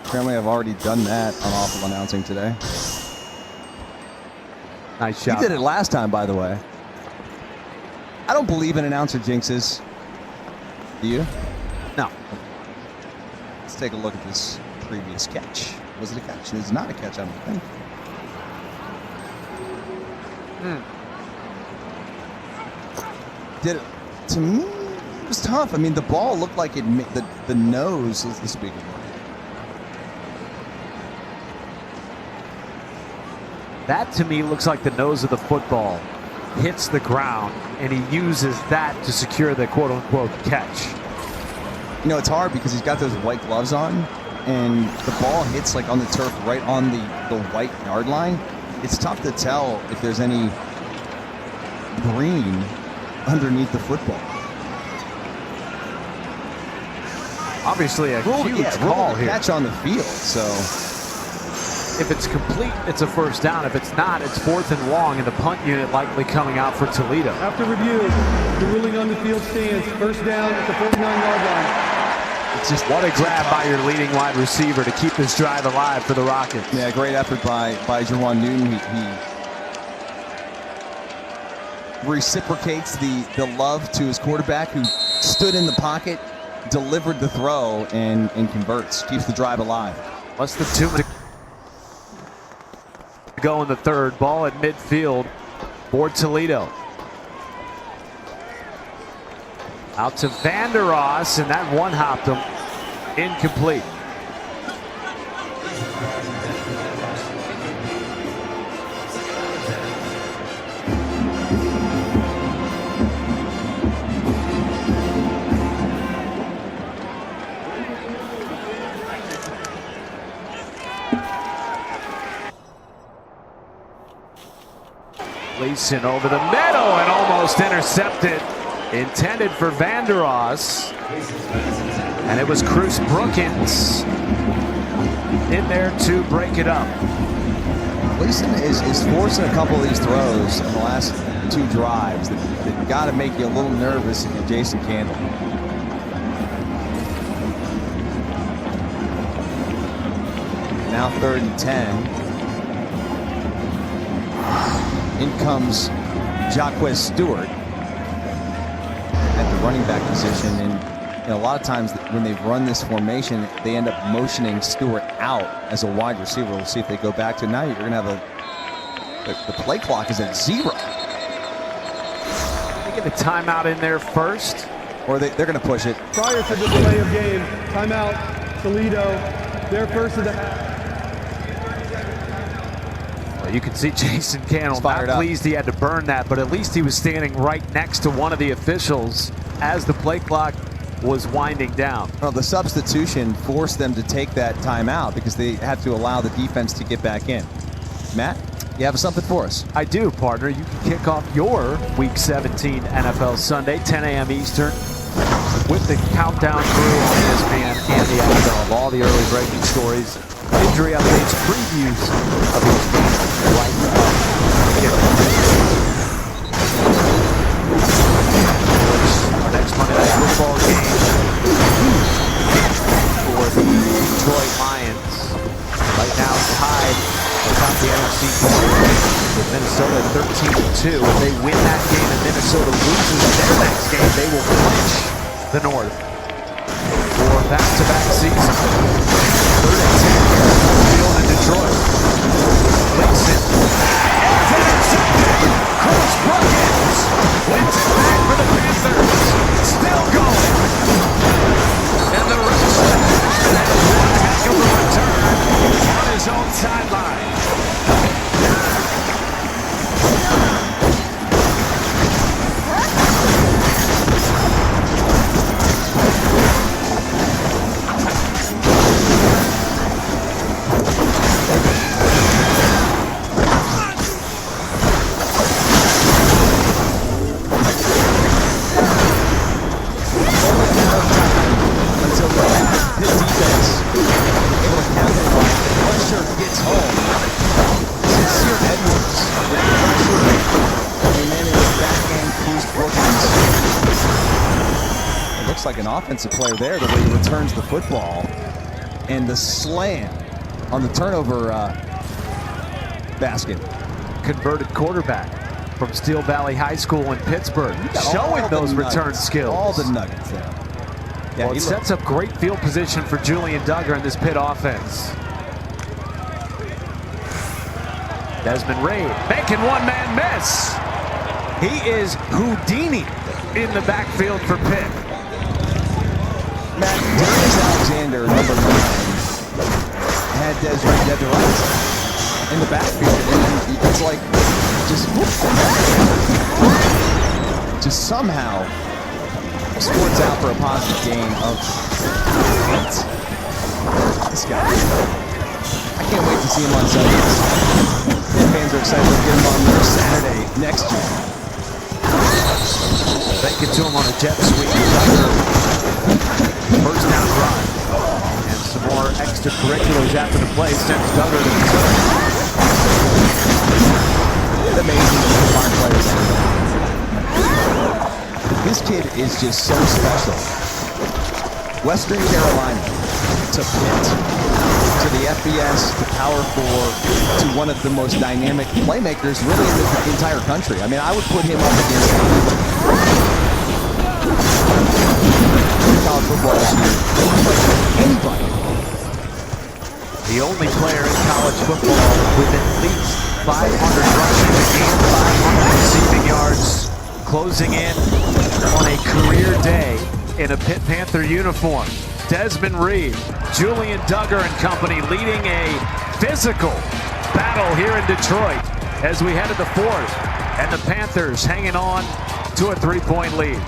Apparently I've already done that on Awful Announcing today. Nice shot. He did it last time, by the way. I don't believe in announcer jinxes. Do you? No. Let's take a look at this previous catch. Was it a catch? It was not a catch, I don't think. Did it? To me, it was tough. I mean, the ball looked like it. The nose is the speaking word. That to me looks like the nose of the football hits the ground, and he uses that to secure the quote-unquote catch. You know, it's hard because he's got those white gloves on, and the ball hits like on the turf right on the white yard line. It's tough to tell if there's any green underneath the football. Obviously a huge call here. Catch on the field, so if it's complete, it's a first down. If it's not, it's 4th and long, and the punt unit likely coming out for Toledo. After review, the ruling on the field stands. First down at the 49-yard line. It's just what a grab by your leading wide receiver to keep this drive alive for the Rockets. Yeah, great effort by Jerwan Newton. He reciprocates the love to his quarterback, who stood in the pocket, delivered the throw, and converts. Keeps the drive alive. Less than 2 minutes to go in the third. Ball at midfield for Toledo. Out to Vanderos, and that one-hopped him. Incomplete. Gleason over the middle and almost intercepted. Intended for Vanderos. And it was Cruz Brookins in there to break it up. Gleason is forcing a couple of these throws in the last 2 drives that got to make you a little nervous if you're Jason Candle. 3rd and 10. In comes Jacquez Stewart at the running back position. And a lot of times when they've run this formation, they end up motioning Stewart out as a wide receiver. We'll see if they go back to it. Now you're going to have the play clock is at 0. They get a timeout in there first. Or they're going to push it. Prior to the delay of game, timeout, Toledo, their first of the half. Well, you can see Jason Cannell not pleased he had to burn that, but at least he was standing right next to one of the officials as the play clock was winding down. Well, the substitution forced them to take that timeout because they had to allow the defense to get back in. Matt, you have something for us? I do, partner. You can kick off your Week 17 NFL Sunday, 10 a.m. Eastern, with the countdown crew on ESPN and the NFL of all the early breaking stories, injury updates, previews of these games right up. Our next Monday Night Football game for the Detroit Lions. Right now tied atop the NFC with Minnesota at 13-2. If they win that game and Minnesota loses their next game, they will clinch the North for back-to-back season. 3rd and 10 here at home field in Detroit. Lincoln. Chris Brookins wins it back for the Panthers. Still going. And the rest of that one heck of a return on his own sideline. Like an offensive player there, the way he returns the football, and the slam on the turnover basket. Converted quarterback from Steel Valley High School in Pittsburgh, showing those return skills. All the nuggets there. Yeah, well, it sets up great field position for Julian Duggar in this Pitt offense. Desmond Reed making one-man miss. He is Houdini in the backfield for Pitt. Matt, Darius Alexander, number 9, had Desmond dead to rights in the backfield, and it's like just somehow sports out for a positive game of this guy. I can't wait to see him on Sundays. Fans are excited to get him on there Saturday next year. Thank you to him on a jet sweep. First down run. And some more extracurriculars after the play sends Duggar to the turn. It's amazing to find players like that. This kid is just so special. Western Carolina to Pitt, to the FBS, to Power 4, to one of the most dynamic playmakers really in the entire country. I mean, I would put him up against college football this year. Anybody. The only player in college football with at least 500 rushing and 500 receiving yards, closing in on a career day in a Pitt Panther uniform. Desmond Reed, Julian Duggar and company leading a physical battle here in Detroit as we head to the 4th, and the Panthers hanging on to a 3-point lead.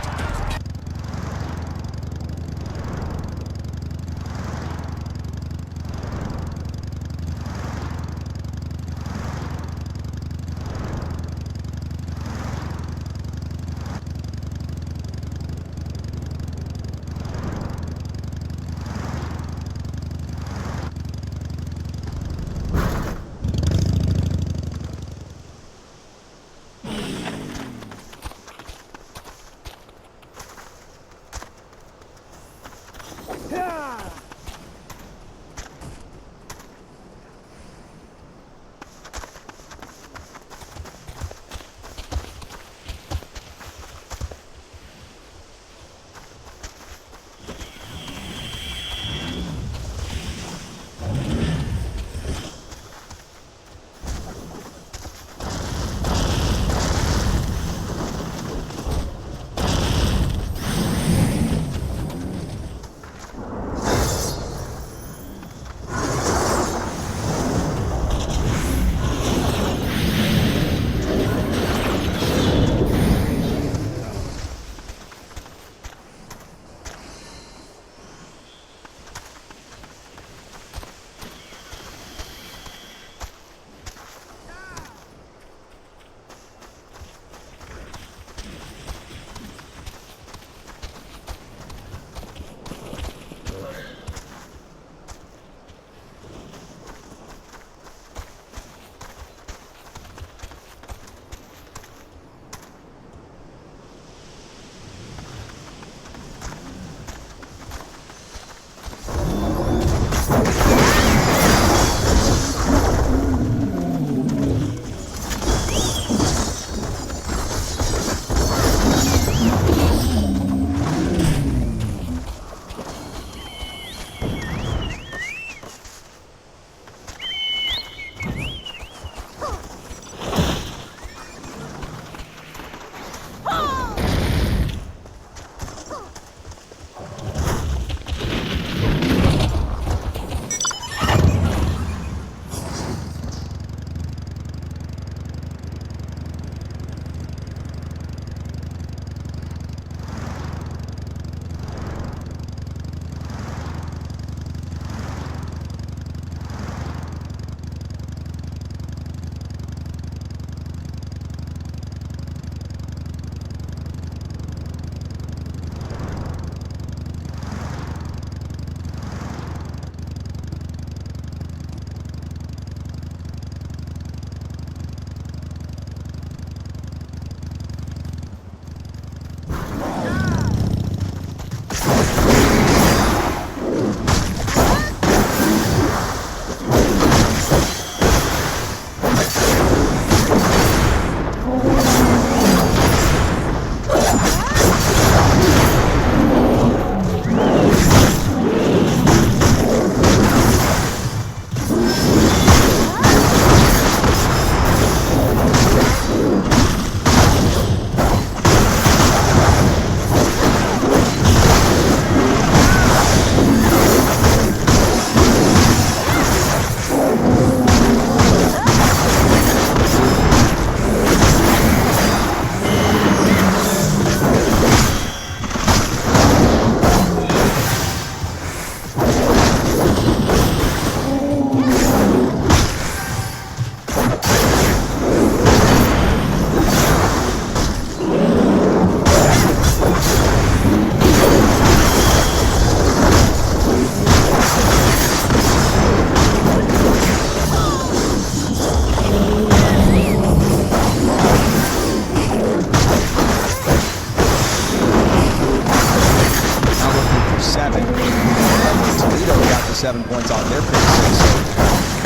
Toledo got the 7 points on their pick six, so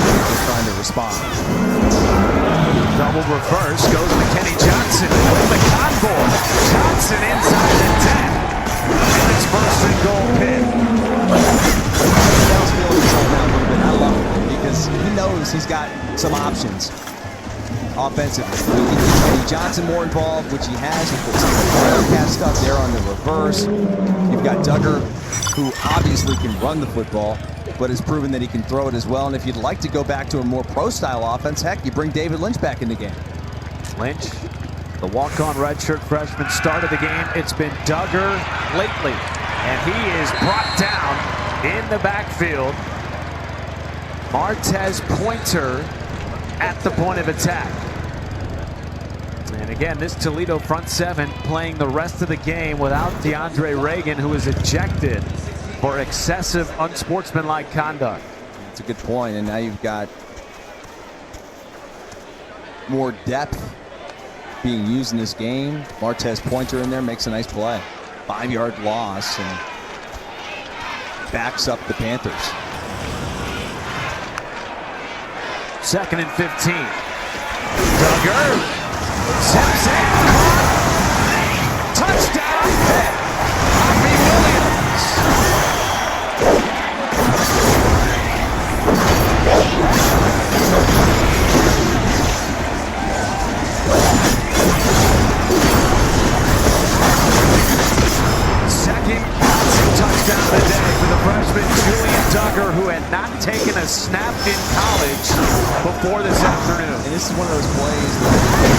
they're trying to respond. Double reverse goes McKenny Johnson with the convoy. Johnson inside the 10. And it's first and goal pin. Bell's feeling himself now a little bit. I love it because he knows he's got some options offensively. He can get Kenny Johnson more involved, which he has with some of the Wildcat stuff there on the reverse. You've got Duggar, who obviously can run the football, but has proven that he can throw it as well. And if you'd like to go back to a more pro-style offense, heck, you bring David Lynch back in the game. Lynch, the walk-on redshirt freshman, started the game. It's been Duggar lately, and he is brought down in the backfield. Martez Pointer at the point of attack. And again, this Toledo front seven playing the rest of the game without DeAndre Reagan, who is ejected for excessive unsportsmanlike conduct. That's a good point, and now you've got more depth being used in this game. Martez Pointer in there makes a nice play. 5-yard loss and backs up the Panthers. 2nd and 15. Duggar steps in. Touchdown Pitt. Bobby Williams. Second passing touchdown of the day for the freshman Julian Duggar, who had not taken a snap in college before this afternoon. And this is one of those plays that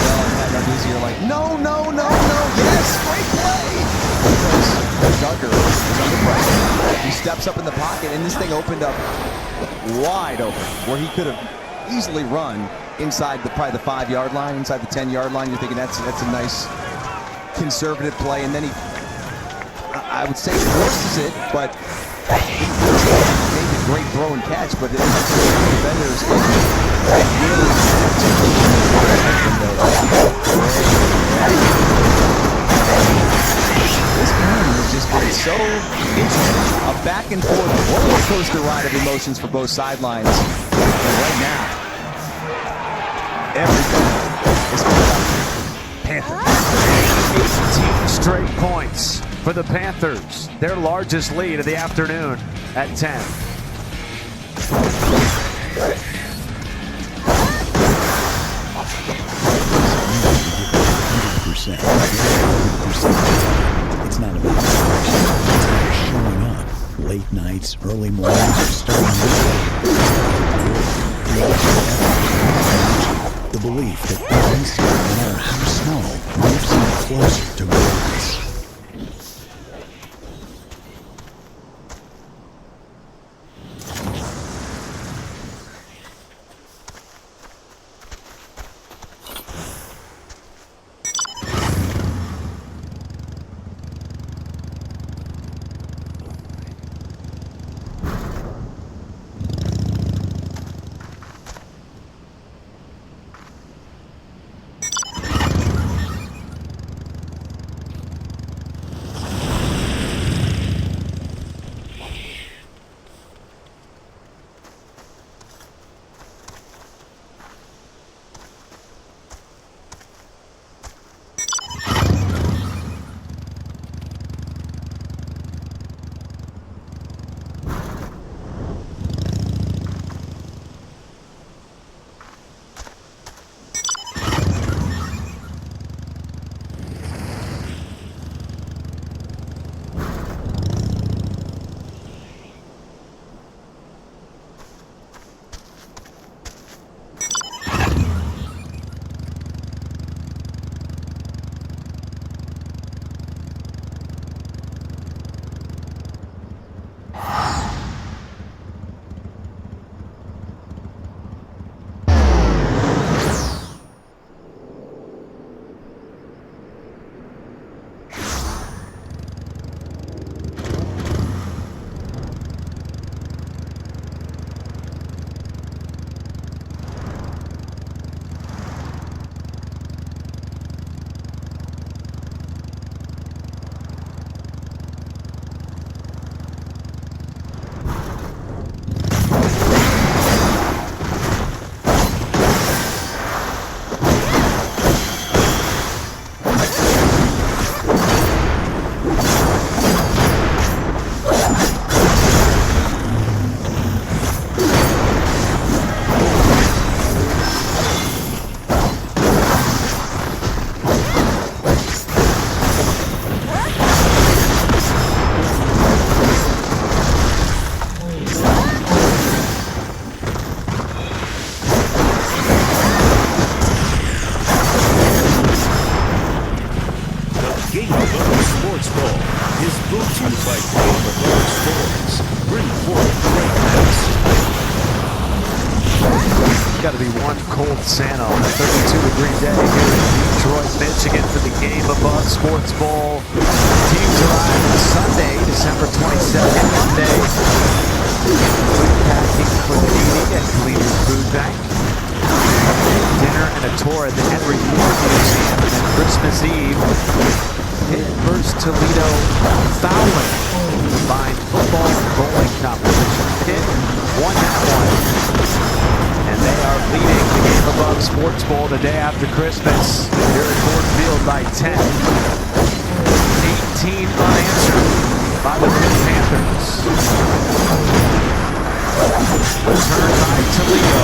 Belle and Pat Narduzzi are like, no, no, no, no, yes, great play. Because Duggar is under pressure. He steps up in the pocket, and this thing opened up wide open, where he could have easily run inside probably the 5-yard line, inside the 10-yard line. You're thinking that's a nice conservative play, and then he, I would say, forces it, but he made a great throw and catch, but the defenders this game has just been so interesting. A back and forth roller coaster ride of emotions for both sidelines. And right now, everything is Panthers. 18 straight points for the Panthers. Their largest lead of the afternoon at 10. It's not about showing up late nights, early mornings, or starting the belief that things, no matter how small, moves you closer to greatness. got to be one cold Santa on a 32-degree day here in Detroit, Michigan for the Game Above Sports Bowl. Teams arrive on Sunday, December 22nd, Monday. Food packing for the meeting at Cleveland Food Bank. Dinner and a tour at the Henry Ford Museum. And then Christmas Eve, Pitt versus Toledo Fowling. Combined football and bowling competition. Pitt won that one. And they are leading the Game Above Sports Bowl the day after Christmas here at Ford Field by 10. 18 unanswered by the Pitt Panthers. Return by Toledo.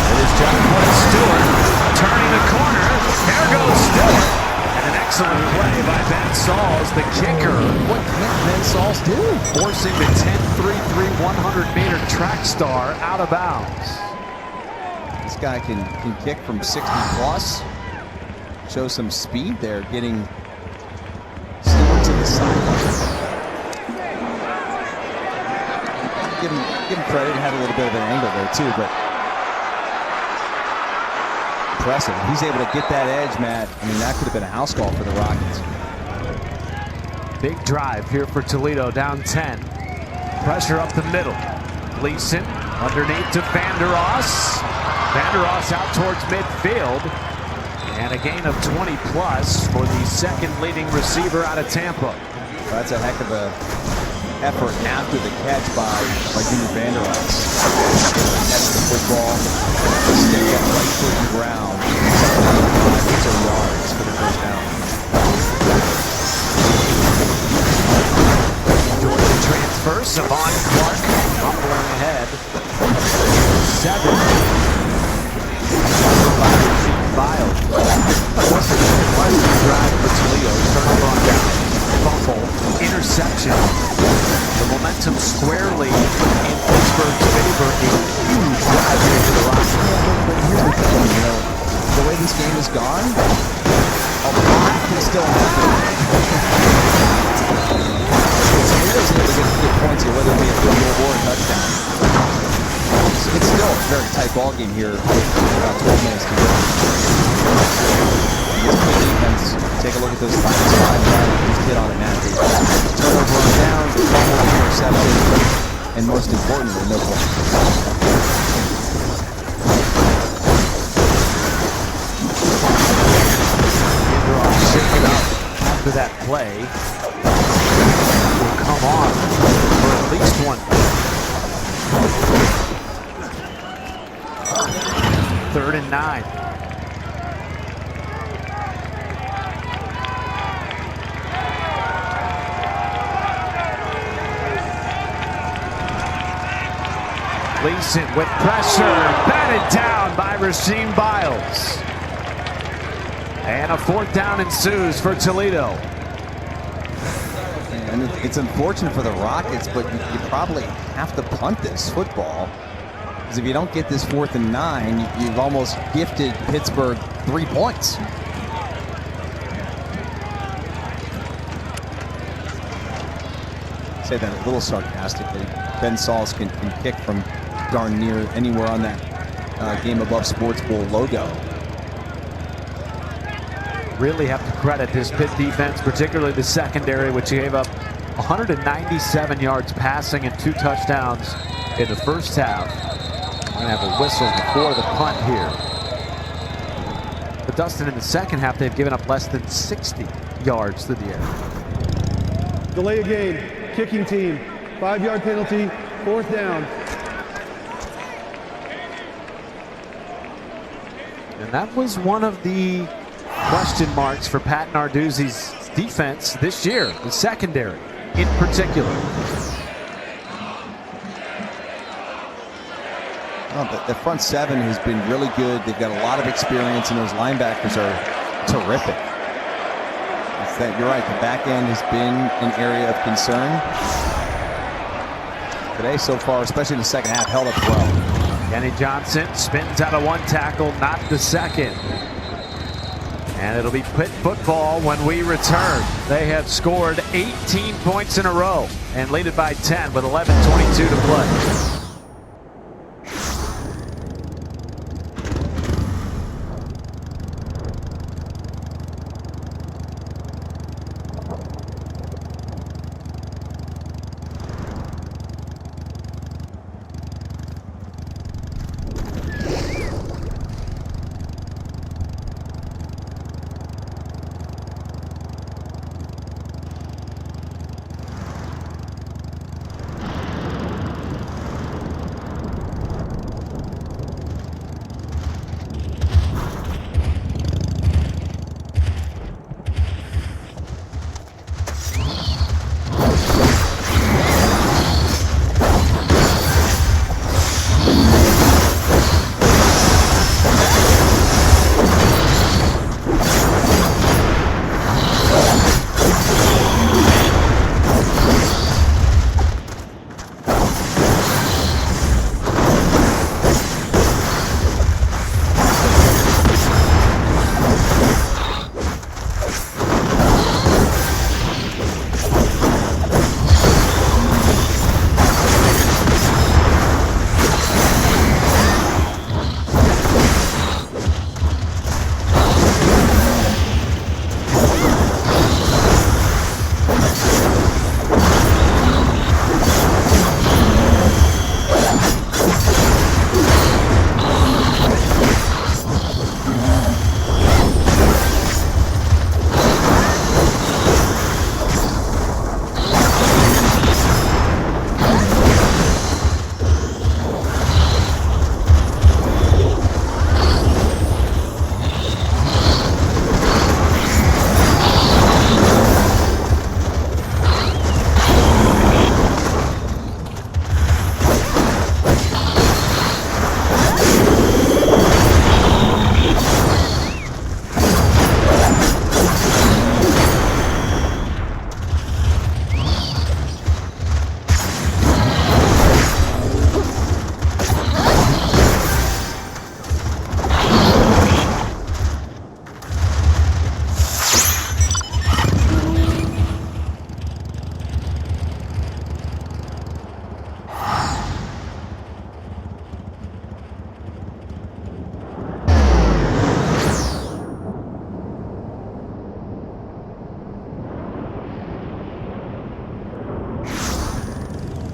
It is John Stewart turning the corner. There goes Stewart. And an excellent play by Ben Sauls, the kicker. What can Ben Sauls do? Forcing the 10-3-3 100-meter track star out of bounds. This guy can kick from 60 plus. Show some speed there, getting Stewart to the sideline. Give him credit, had a little bit of an angle there too, but impressive. He's able to get that edge, Matt. I mean, that could have been a house call for the Rockets. Big drive here for Toledo, down 10. Pressure up the middle. Gleason underneath to Vander Ross. Vander Ross out towards midfield. And a gain of 20 plus for the second leading receiver out of Tampa. That's a heck of a effort after the catch by Junior Vander Ross. Catch the football, stay up right foot in the ground. 5 yards for the first down. Georgia transfer, Savon Clark fumbling ahead. 7. Biles. What's the drive for Toledo? Turn down. Fumble. Interception. The momentum squarely in Pittsburgh's favor. A huge drive here for the Rockets. But here's the thing, you know, the way this game has gone, a lot can still happen. Toledo's able to get points here, whether it be a field goal or a touchdown. It's still a very tight ball game here with about 12 minutes to go. This good defense, take a look at those final 5 drives. Just hit on it now. Turnover on downs, fumble, interception, and most importantly, no points. Shaken up after that play. Will come on for at least one. 3rd and 9. Gleason with pressure, batted down by Rasheem Biles. And a 4th down ensues for Toledo. And it's unfortunate for the Rockets, but you probably have to punt this football. Because if you don't get this 4th and 9, you've almost gifted Pittsburgh 3 points. I say that a little sarcastically. Ben Sauls can kick from darn near anywhere on that Game Above Sports Bowl logo. Really have to credit this Pitt defense, particularly the secondary, which gave up 197 yards passing and 2 touchdowns in the first half. We're going to have a whistle before the punt here. But Dustin, in the second half, they've given up less than 60 yards through the air. Delay a game, kicking team, 5-yard penalty, 4th down. And that was one of the question marks for Pat Narduzzi's defense this year, the secondary in particular. Well, the front 7 has been really good. They've got a lot of experience, and those linebackers are terrific. You're right, the back end has been an area of concern. Today so far, especially in the second half, held up well. Kenny Johnson spins out of 1 tackle, not the second. And it'll be Pitt football when we return. They have scored 18 points in a row and lead it by 10 with 11:22 to play.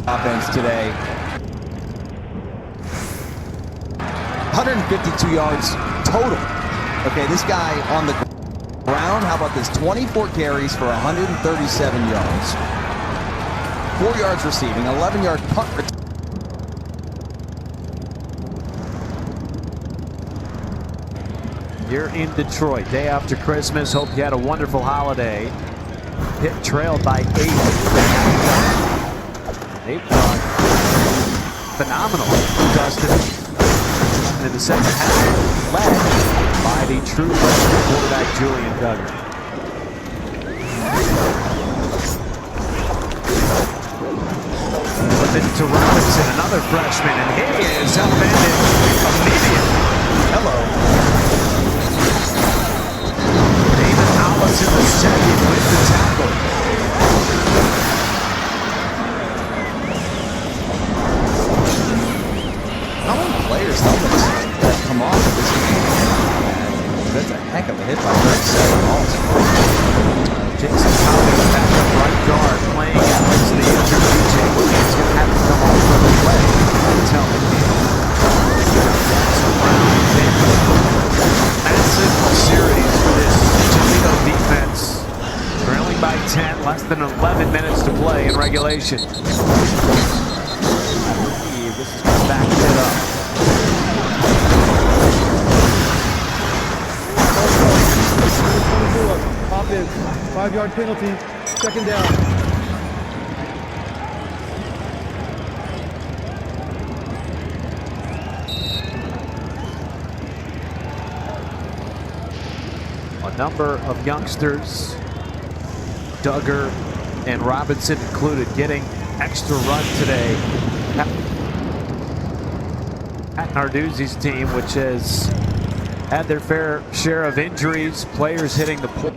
offense today. 152 yards total. Okay, this guy on the ground, how about this? 24 carries for 137 yards. 4 yards receiving, 11-yard punt return. You're in Detroit, day after Christmas. Hope you had a wonderful holiday. Pitt trailed by 8. They thought phenomenal, Dustin. In the second half, led by the true freshman quarterback Julian Duggar. But then to Robinson, another freshman, and he is upended immediately. Hello. David Allison the second with the tackle. How many players' helmets have come off of this game? That's a heck of a hit by 37 also. Jason Powell, backup right guard, playing against the injured DJ Williams. Going to have to come off for the play. That's helmet deal. Massive series for this Toledo defense. Trailing by 10, less than 11 minutes to play in regulation. This is going to back it up. Offense, 5-yard penalty, second down. A number of youngsters, Duggar and Robinson included, getting extra run today. Pat Narduzzi's team, which has had their fair share of injuries, players hitting the point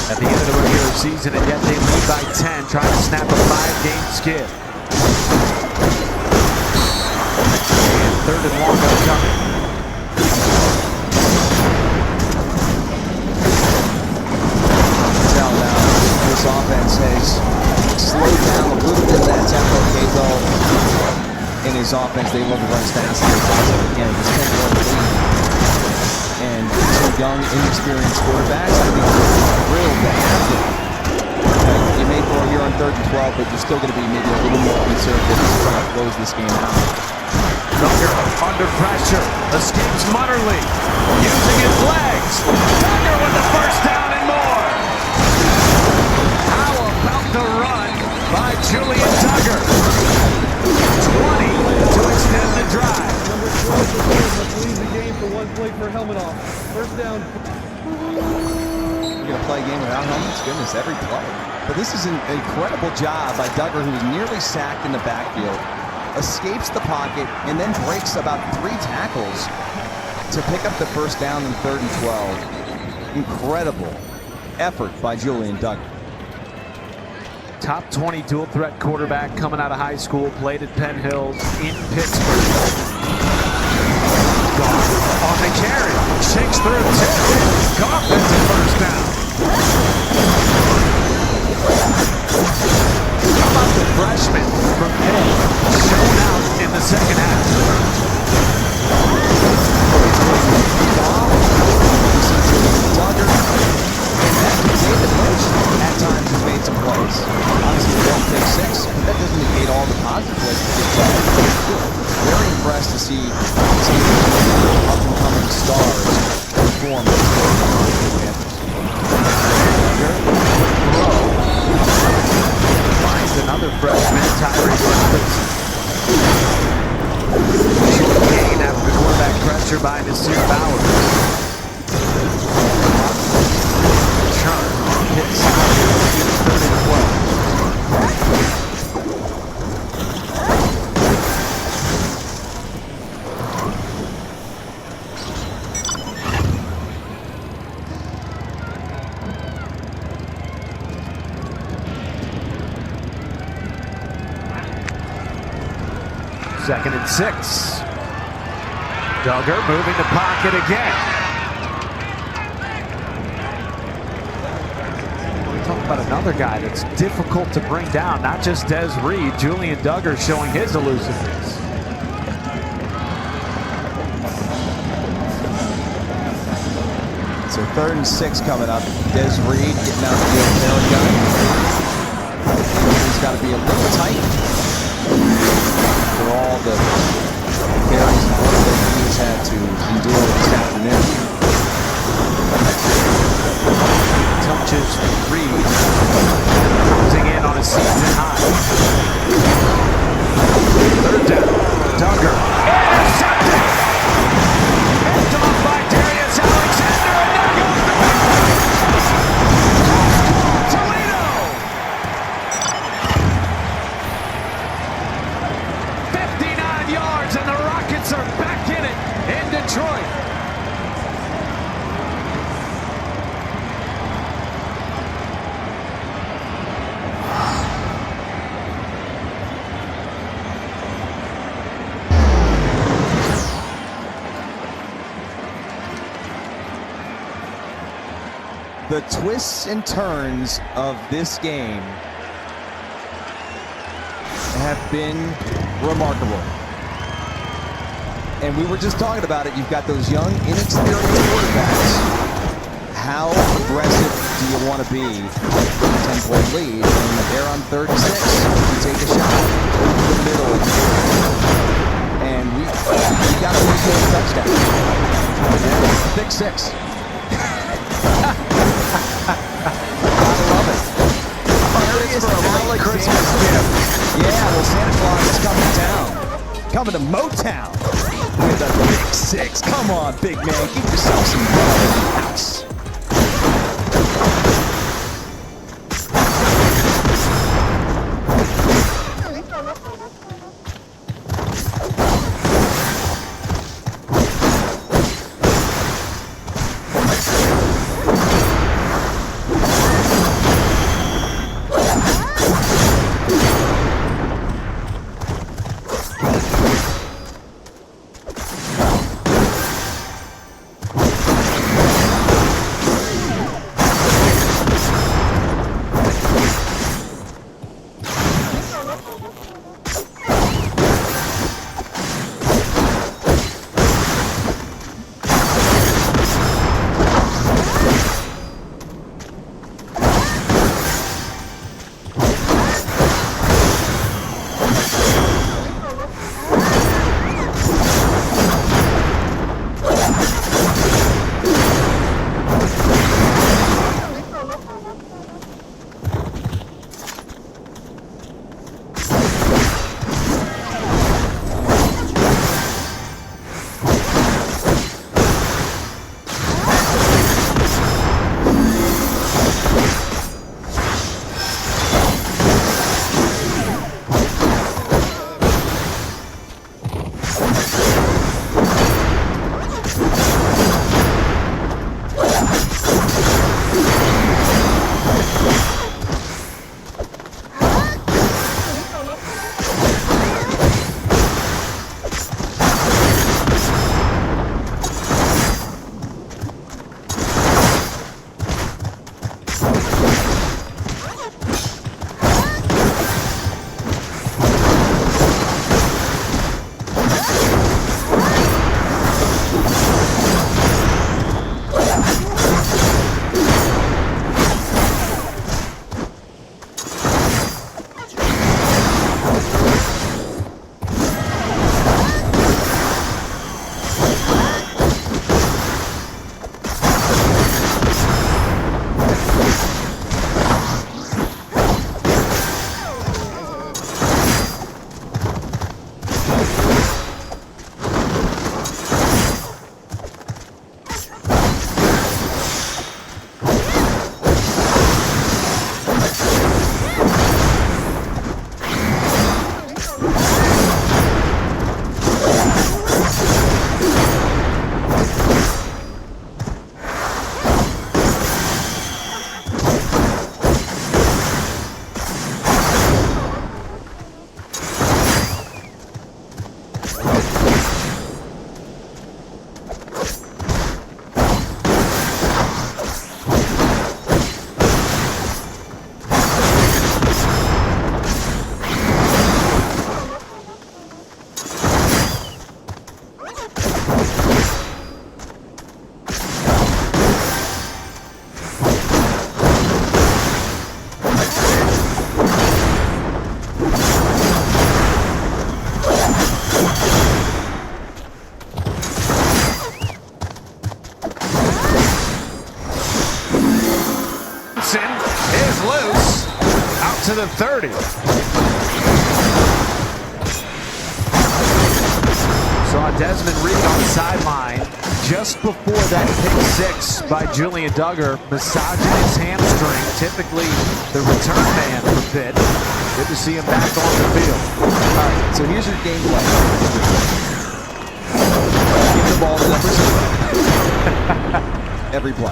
at the end of the regular season, and yet they lead by 10, trying to snap a 5-game skid. And third and long upcoming. This offense has slowed down a little bit of that tempo. Cato in his offense, they love to run as fast as possible. Again, he's 10 lead. And some young, inexperienced quarterbacks, I think they're thrilled to have them. You may go here on 3rd and 12, but you're still going to be maybe a little more conservative to try to close this game out. Duggar under pressure, escapes Mutterly, using his legs. Duggar with the first down and more. How about the run by Julian Duggar? 20 to extend the drive. Number 12 let's leave the game for one play per helmet off. First down. You're going to play a game without helmets? Goodness, every play. But this is an incredible job by Duggar, who was nearly sacked in the backfield, escapes the pocket, and then breaks about 3 tackles to pick up the first down in 3rd and 12. Incredible effort by Julian Duggar. Top 20 dual threat quarterback coming out of high school, played at Penn Hills in Pittsburgh. Goff on the carry, shakes through 2. Goff gets a first down. How about the freshman from Pitt shown out in the second half? Duggar, and that David Lynch at times has made some plays. Obviously, they don't take 6, but that doesn't negate all the positive plays that get done. Very impressed to see some up-and-coming stars perform. Finds another freshman, Tyree Robinson. Short gain after the quarterback pressure by Nasir Bowers. Hits 3rd and 12. Second and 6. Duggar moving the pocket again. Talk about a Another guy that's difficult to bring down, not just Des Reed, Julian Duggar showing his elusiveness. So 3rd and 6 coming up. Des Reed getting out the field tail gun. He's got to be a little tight for all the carries and work that he's had to endure this afternoon. Touches Reed, closing in on a season high. 3rd down, Duggar, intercepted! Picked off by Darius Alexander, and there goes the Toledo! 59 yards, and the Rockets are back in it in Detroit. The twists and turns of this game have been remarkable. And we were just talking about it. You've got those young, inexperienced quarterbacks. How aggressive do you want to be with a 10-point lead? And they're on 3rd and 6. You take a shot over the middle. And we got to make a touchdown. And pick 6. I love it. Darius Alexander. Yeah, well, Santa Claus is coming to town. Coming to Motown with a big 6. Come on, big man. Get yourself some love in the house. to the 30. Saw Desmond Reed on the sideline just before that pick six by Julian Duggar, massaging his hamstring, typically the return man for Pitt. Good to see him back on the field. All right, so here's your game plan. Give the ball to number 0 every play.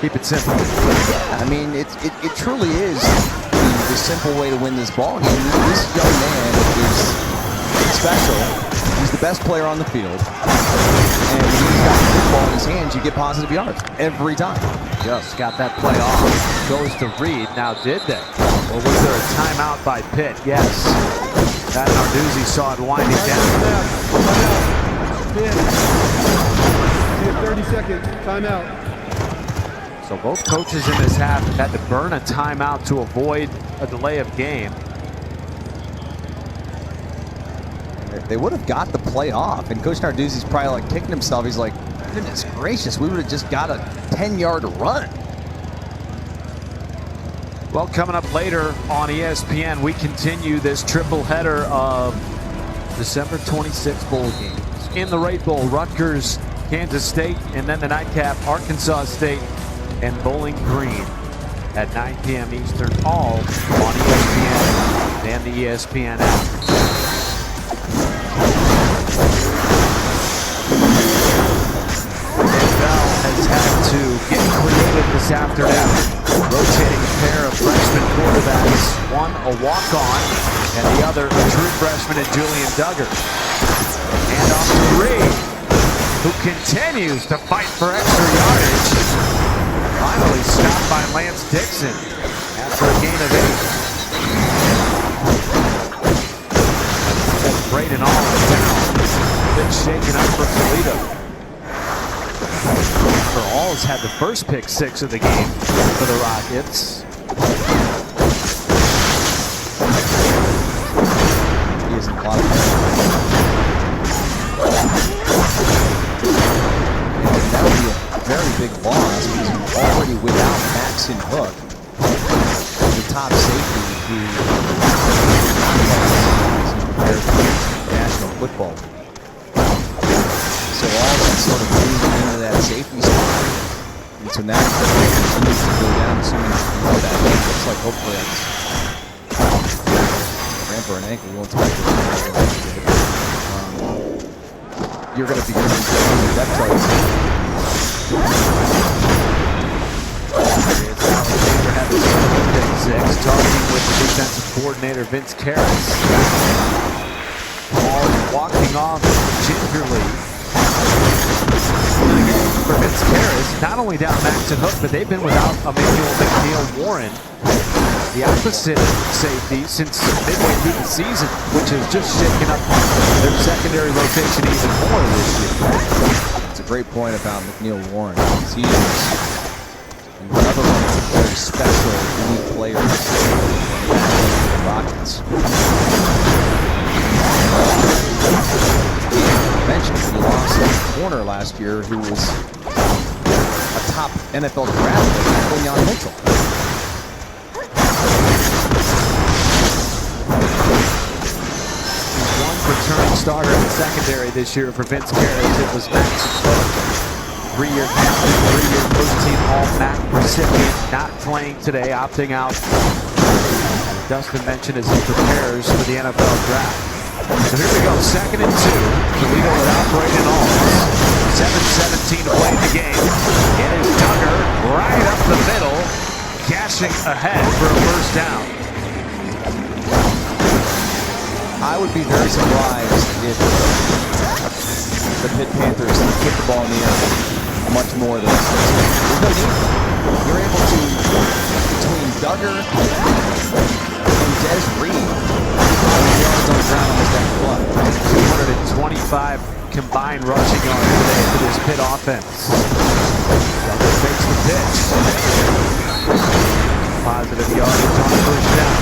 Keep it simple. Yeah, I mean, it truly is the simple way to win this ball game. This young man is special. He's the best player on the field. And when he's got the football in his hands, you get positive yards every time. Just got that play off. Goes to Reed. Now, did they? Or was there a timeout by Pitt? Yes. That Narduzzi saw it winding down. Timeout. 30-second timeout. So both coaches in this half had to burn a timeout to avoid a delay of game. They would have got the play off, and Coach Narduzzi's probably like kicking himself. He's like, goodness gracious, we would have just got a 10-yard run. Well, coming up later on ESPN, we continue this triple header of December 26 bowl games. In the Right Bowl, Rutgers, Kansas State, and then the nightcap, Arkansas State and Bowling Green at 9 p.m. Eastern, all on ESPN and the ESPN app. Belle has had to get creative this afternoon, rotating a pair of freshman quarterbacks, one a walk-on and the other a true freshman in Julian Duggar. And off to Reed, who continues to fight for extra yardage. Finally stopped by Lance Dixon after a gain of 8. That's Braden all down. Been shaken up for Toledo. All's had the first pick six of the game for the Rockets. He is in a lot of that would be a very big loss because he's already without Max and Hook, the top safety who prepared for the National Football League. So all that sort of moved into that safety spot. And so now he continues to go down, assuming that looks like hopefully that's cramp or an ankle. We won't expect it. You're going to be getting the depth charts. Alexander had the second pick six, talking with the defensive coordinator Vince Karras. Ball walking off gingerly. For Vince Karras, not only down Max and Hook, but they've been without Emmanuel McNeil Warren, the opposite safety, since midway through the season, which has just shaken up their secondary rotation even more this year. It's a great point about McNeil Warren. He is another one of the very special, unique players in the Rockets. Mentioned he lost a corner last year who was a top NFL draft pick, Quinyon Mitchell. One returning starter in the secondary this year for Vince Karras. It was Max Hook, 3-year captain, 3-year first-team All-MAC recipient, not playing today, opting out. Dustin mentioned as he prepares for the NFL draft. So here we go, 2nd and 2. Toledo without Braden Alls. 7:17 to play in the game. It is Duggar right up the middle, cashing ahead for a first down. I would be very surprised if the Pitt Panthers kick the ball in the air much more than this. There's no need. You're able to, between Duggar and Des Reed, yards on the ground almost that play. 225 combined rushing yards today for this Pitt offense. Duggar fakes the pitch. Positive yardage on the first down.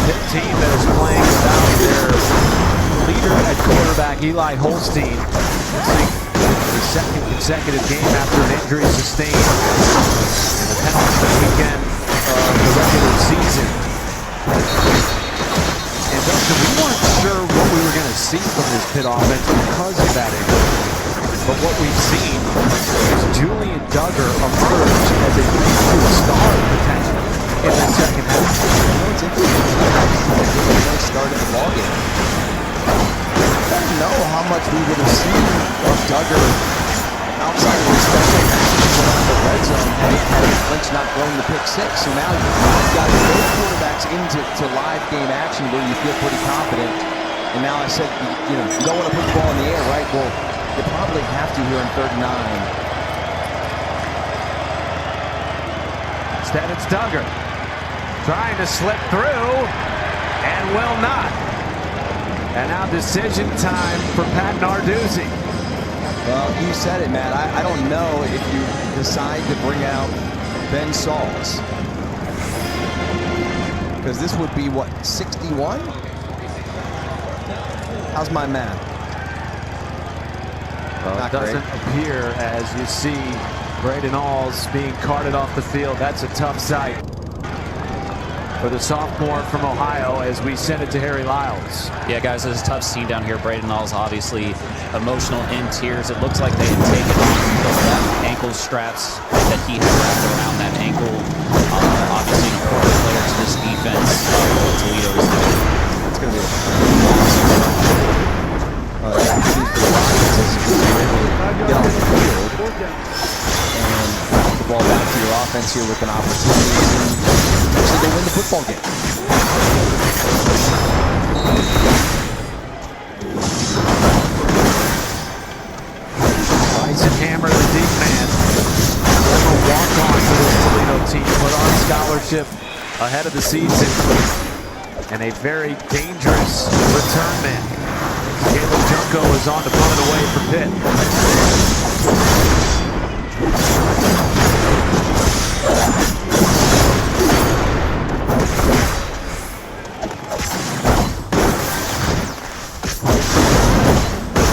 15 that has quarterback Eli Holstein. The second consecutive game after an injury sustained in the penultimate weekend of the regular season. And Dustin, we weren't sure what we were going to see from this Pitt offense because of that injury. But what we've seen is Julian Duggar emerge as a true star potential in the second half. It's interesting. They started the ballgame. I don't know how much we would have seen of Duggar outside of the special on the red zone had Lynch not thrown the pick six. So now you've got both quarterbacks into live game action where you feel pretty confident. And now I said, you don't want to put the ball in the air, right? Well, you probably have to here in 3rd and 9. Instead, it's Duggar trying to slip through and will not. And now decision time for Pat Narduzzi. Well, you said it, Matt. I don't know if you decide to bring out Ben Sauls. Because this would be, what, 61? How's my math? Well, it doesn't appear, as you see Braden Alls being carted off the field. That's a tough sight for the sophomore from Ohio as we send it to Harry Lyles. Yeah, guys, it's a tough scene down here. Braden Alls obviously emotional, in tears. It looks like they had taken off the left ankle straps that he had wrapped around that ankle. Obviously an important player to this defense. Toledo is doing. It's going to be get on the field and the ball back to your offense here with an opportunity to go win the football game. Eisenhammer, the deep man, former walk-on for this Toledo team, put on scholarship ahead of the season, and a very dangerous return man. Caleb Junko is on to punt it away for Pitt.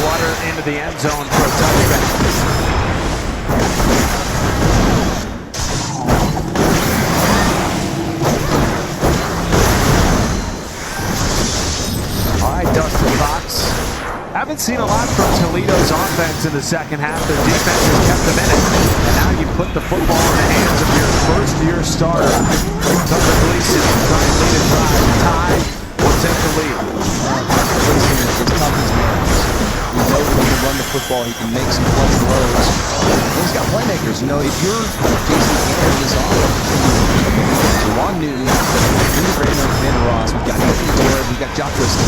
Water into the end zone for a touchback. All right, Dustin Fox. Haven't seen a lot from Toledo's offense in the second half. Their defense has kept them in it. And now you put the football in the hands of your first-year starter, Tucker Gleason, trying to lead a drive. Tie will take the lead. Gleason is as tough as nails. You know that he can run the football. He can make some clutch throws. And he's got playmakers. You know, if you're Jason Cannon in this offense, Juwan Newton, Junior Braden, Van Ross, we've got Anthony Torres, we've got Jock Liston.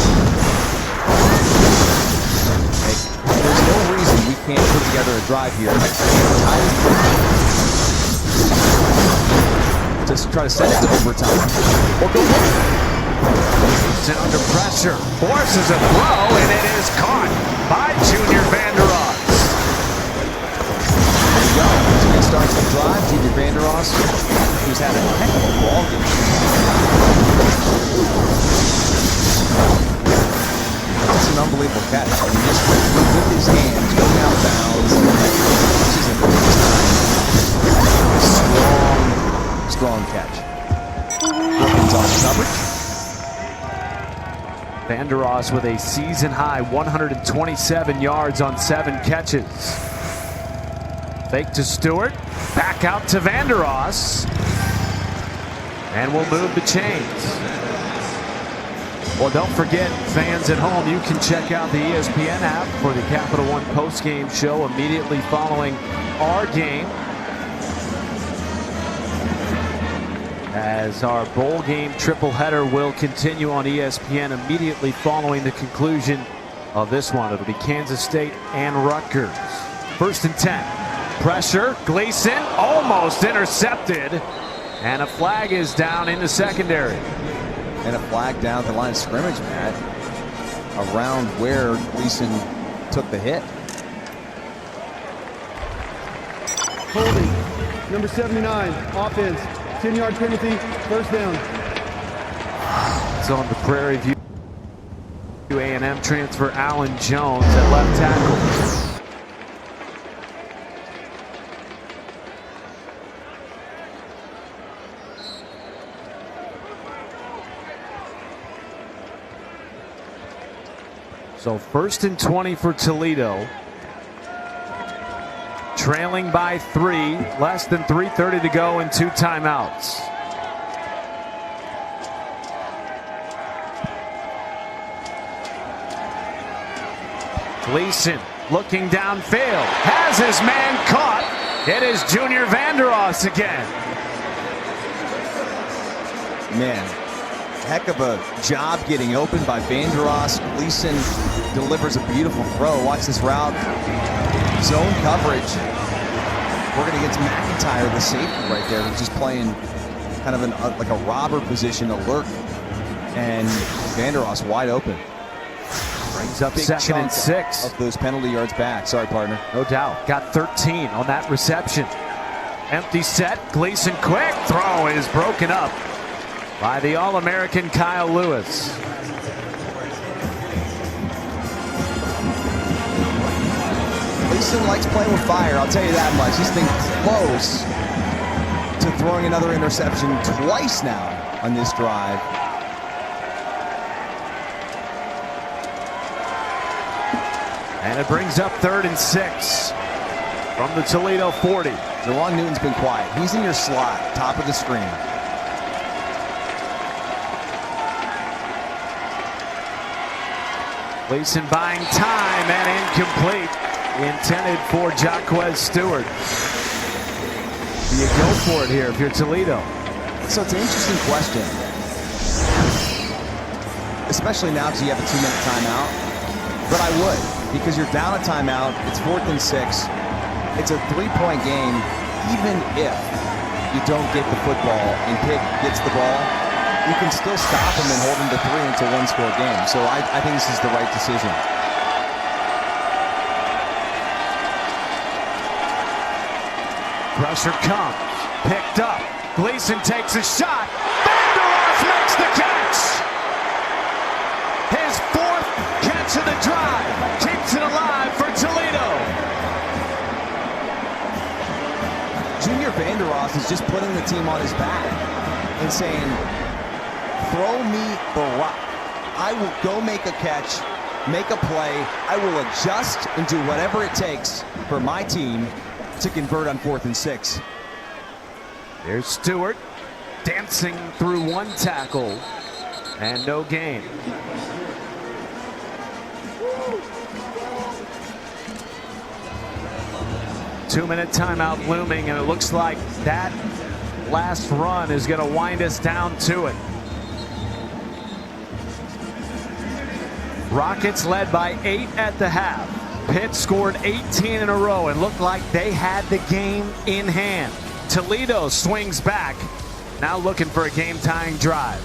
There's no reason we can't put together a drive here. Just try to send it to overtime. Or go home. He's under pressure. Forces a throw, and it is caught by Junior Vander Ross. There you go. He starts the drive. Junior Vander Ross, who's had a heck of a ball game. It's an unbelievable catch. I mean, just with his hands going out of bounds. This is a strong catch. Wilkins on coverage. Vander Ross with a season-high 127 yards on 7 catches. Fake to Stewart. Back out to Vander Ross. And we'll move the chains. Well, don't forget, fans at home, you can check out the ESPN app for the Capital One postgame show immediately following our game, as our bowl game triple header will continue on ESPN immediately following the conclusion of this one. It'll be Kansas State and Rutgers. 1st and 10. Pressure. Gleason almost intercepted. And a flag is down in the secondary. And a flag down the line of scrimmage, Matt, around where Gleason took the hit. Holding, number 79, offense, 10-yard penalty, 1st down. It's on the Prairie View BYU A&M transfer Alan Jones at left tackle. So 1st and 20 for Toledo. Trailing by 3, less than 3:30 to go and 2 timeouts. Gleason looking downfield, has his man caught. It is Junior Vanderos again. Man, heck of a job getting open by Vanderos. Gleason delivers a beautiful throw. Watch this route. Zone coverage. Working against McIntyre, the safety right there. He's just playing kind of like a robber position, alert. And Vanderos wide open. Brings up Big 2nd and chunk 6. of those penalty yards back. Sorry, partner. No doubt. Got 13 on that reception. Empty set. Gleason quick throw is broken up by the All-American Kyle Lewis. Gleason likes playing with fire, I'll tell you that much. He's been close to throwing another interception twice now on this drive. And it brings up 3rd and 6 from the Toledo 40. Jawan Newton's been quiet. He's in your slot, top of the screen. Gleason buying time and incomplete. Intended for Jaquez Stewart. Do you go for it here if you're Toledo? So it's an interesting question. Especially now because you have a 2-minute timeout. But I would, because you're down a timeout. It's 4th and 6. It's a 3-point game. Even if you don't get the football and Pitt gets the ball, you can still stop him and hold him to 3 into a 1-score game. So I think this is the right decision. Pressure comes, picked up. Gleason takes a shot. Vanderos makes the catch. His 4th catch of the drive keeps it alive for Toledo. Junior Vanderos is just putting the team on his back and saying, throw me the rock. I will go make a catch, make a play. I will adjust and do whatever it takes for my team to convert on 4th and 6. There's Stewart dancing through 1 tackle and no gain. Two-minute timeout looming, and it looks like that last run is going to wind us down to it. Rockets led by 8 at the half. Pitt scored 18 in a row and looked like they had the game in hand. Toledo swings back, now looking for a game-tying drive.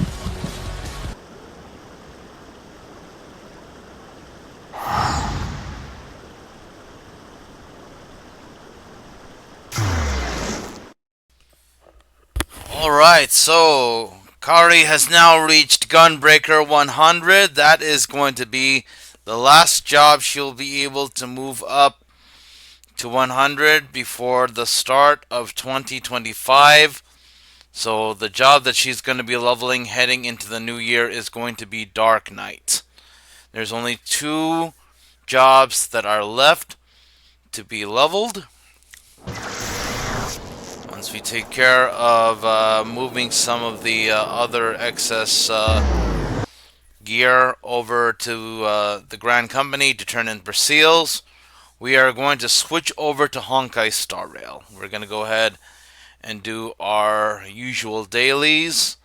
All right, so Kahori has now reached Gunbreaker 100. That is going to be the last job she'll be able to move up to 100 before the start of 2025. So the job that she's going to be leveling heading into the new year is going to be Dark Knight. There's only 2 jobs that are left to be leveled. Once we take care of moving some of the other excess gear over to the Grand Company to turn in Braseals, we are going to switch over to Honkai Star Rail. We're going to go ahead and do our usual dailies,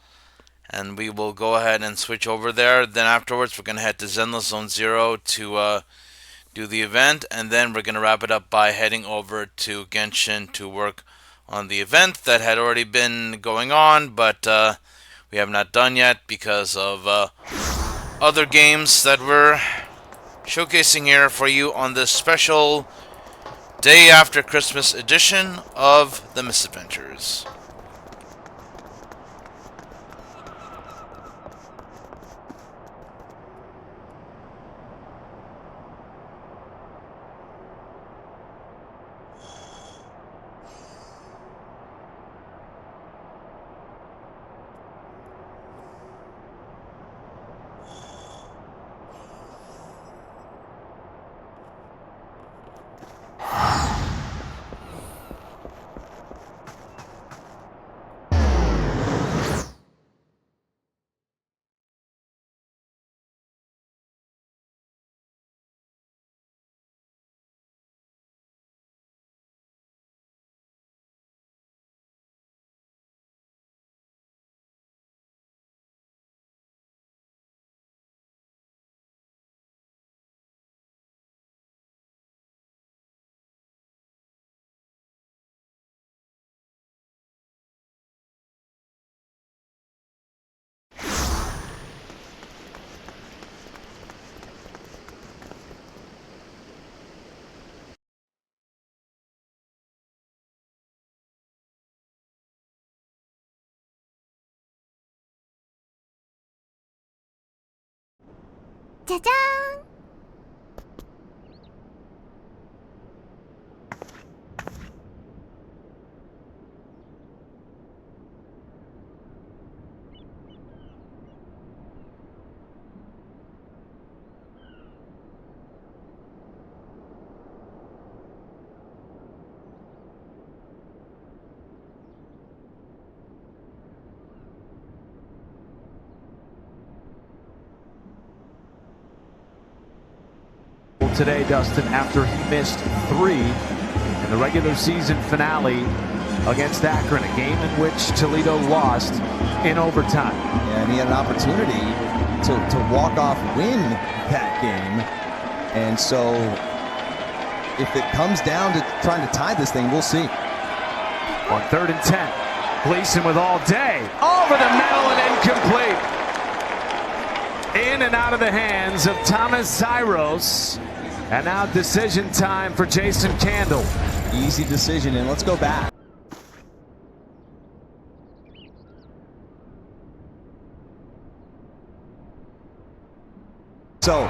and we will go ahead and switch over there. Then afterwards we're going to head to Zenless Zone 0 to do the event, and then we're going to wrap it up by heading over to Genshin to work on the event that had already been going on, but we have not done yet because of other games that we're showcasing here for you on this special day after Christmas edition of the Misadventures. Today, Dustin, after he missed 3 in the regular season finale against Akron, a game in which Toledo lost in overtime. Yeah, and he had an opportunity to walk off win that game. And so if it comes down to trying to tie this thing, we'll see. On 3rd and 10, Gleason with all day, over the middle and incomplete. In and out of the hands of Thomas Zyros. And now decision time for Jason Candle. Easy decision, and let's go back. So,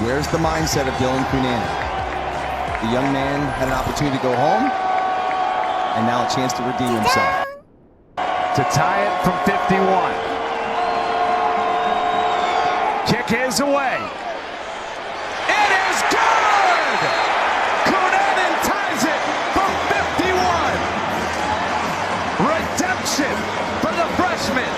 where's the mindset of Dylan Cunanan? The young man had an opportunity to go home, and now a chance to redeem himself. To tie it from 51. Kick is away. It is good! Cunanan ties it from 51. Redemption for the freshman.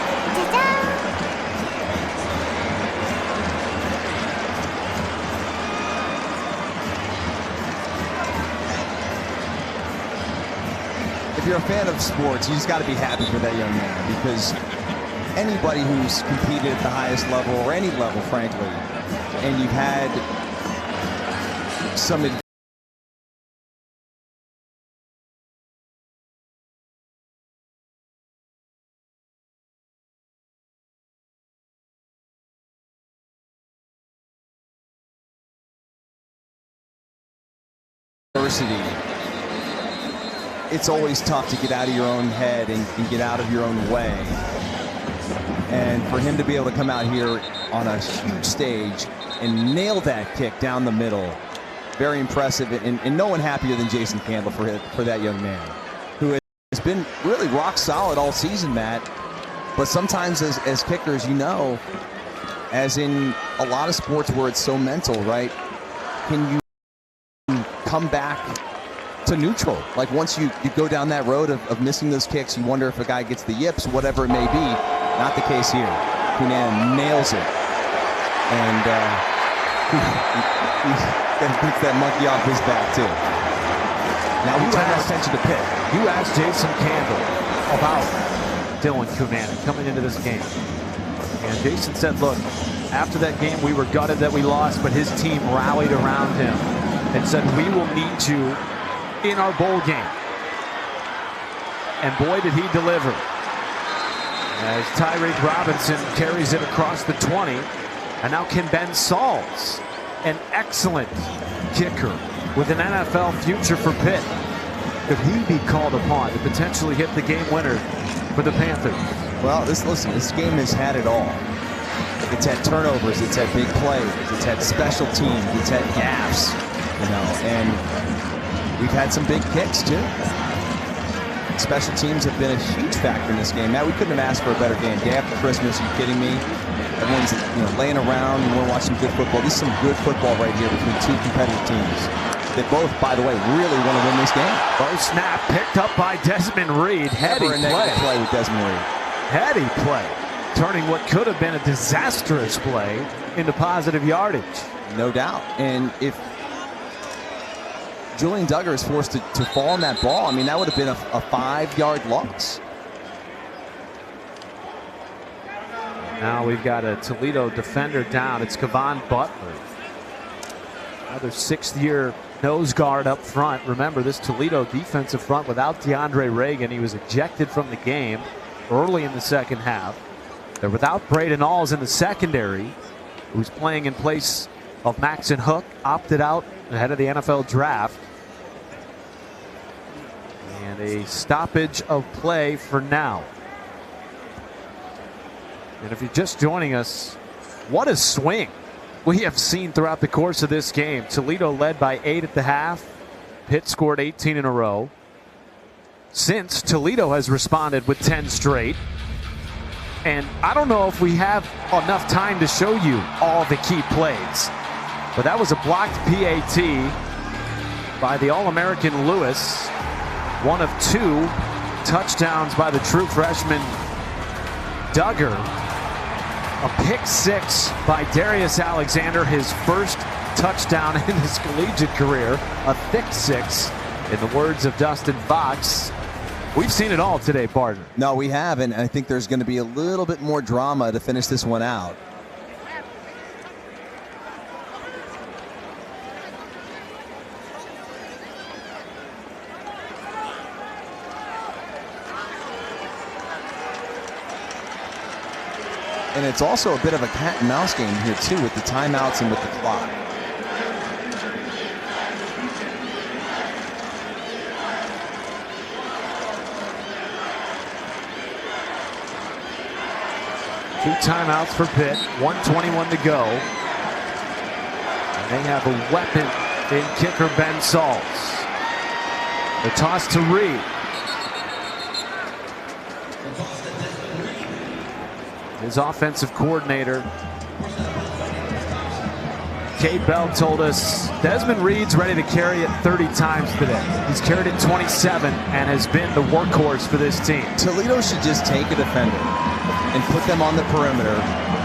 If you're a fan of sports, you just got to be happy for that young man, because anybody who's competed at the highest level, or any level, frankly, and you've had some adversity, it's always tough to get out of your own head and get out of your own way. And for him to be able to come out here on a huge stage and nail that kick down the middle, very impressive, and no one happier than Jason Campbell for that young man, who has been really rock solid all season, Matt. But sometimes as kickers, you know, as in a lot of sports where it's so mental, right? Can you come back to neutral? Like once you go down that road of missing those kicks, you wonder if a guy gets the yips, whatever it may be. Not the case here. Cunanan nails it. And he gets that monkey off his back, too. Now we turn our attention to Pitt. You asked Jason Campbell about Dylan Cunanan coming into this game. And Jason said, look, after that game, we were gutted that we lost, but his team rallied around him and said, we will need you in our bowl game. And boy, did he deliver. As Tyreek Robinson carries it across the 20. And now Ben Sauls, an excellent kicker with an NFL future for Pitt. Could he be called upon to potentially hit the game winner for the Panthers? Well, listen, this game has had it all. It's had turnovers, it's had big plays, it's had special teams, it's had gaffes, you know, and we've had some big kicks too. Special teams have been a huge factor in this game. Now, we couldn't have asked for a better game. Day after Christmas, are you kidding me? Everyone's laying around and we're watching good football. This is some good football right here between two competitive teams that both, by the way, really want to win this game. First snap picked up by Desmond Reed. Heady play with Desmond Reed. Heady play, turning what could have been a disastrous play into positive yardage. No doubt. And if Julian Duggar is forced to fall on that ball, I mean, that would have been a 5-yard loss. Now we've got a Toledo defender down. It's Kevon Butler. Another 6th-year nose guard up front. Remember, this Toledo defensive front without DeAndre Reagan. He was ejected from the game early in the second half. They're without Braden Alls in the secondary, who's playing in place of Maxon Hook, opted out ahead of the NFL draft. And a stoppage of play for now. And if you're just joining us, what a swing we have seen throughout the course of this game. Toledo led by 8 at the half. Pitt scored 18 in a row. Since, Toledo has responded with 10 straight. And I don't know if we have enough time to show you all the key plays. But that was a blocked PAT by the All-American Lewis. One of 2 touchdowns by the true freshman Duggar. A pick 6 by Darius Alexander, his first touchdown in his collegiate career. A thick 6, in the words of Dustin Fox. We've seen it all today, partner. No, we haven't. I think there's going to be a little bit more drama to finish this one out. And it's also a bit of a cat and mouse game here too, with the timeouts and with the clock. Two timeouts for Pitt, 1:21 to go. And they have a weapon in kicker Ben Saltz. The toss to Reed. His offensive coordinator, Kate Belle, told us Desmond Reed's ready to carry it 30 times today. He's carried it 27 and has been the workhorse for this team. Toledo should just take a defender and put them on the perimeter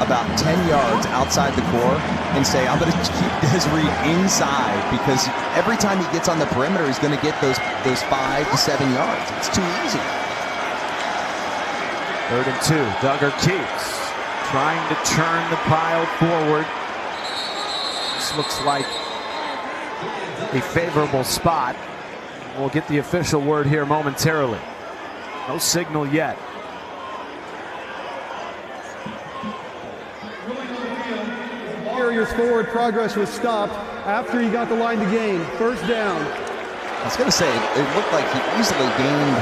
about 10 yards outside the core and say, I'm going to keep Des Reed inside, because every time he gets on the perimeter, he's going to get those 5 to 7 yards. It's too easy. 3rd and 2. Duggar keeps trying to turn the pile forward. This looks like a favorable spot. We'll get the official word here momentarily. No signal yet. Carrier's forward progress was stopped after he got the line to gain. First down. I was going to say, it looked like he easily gained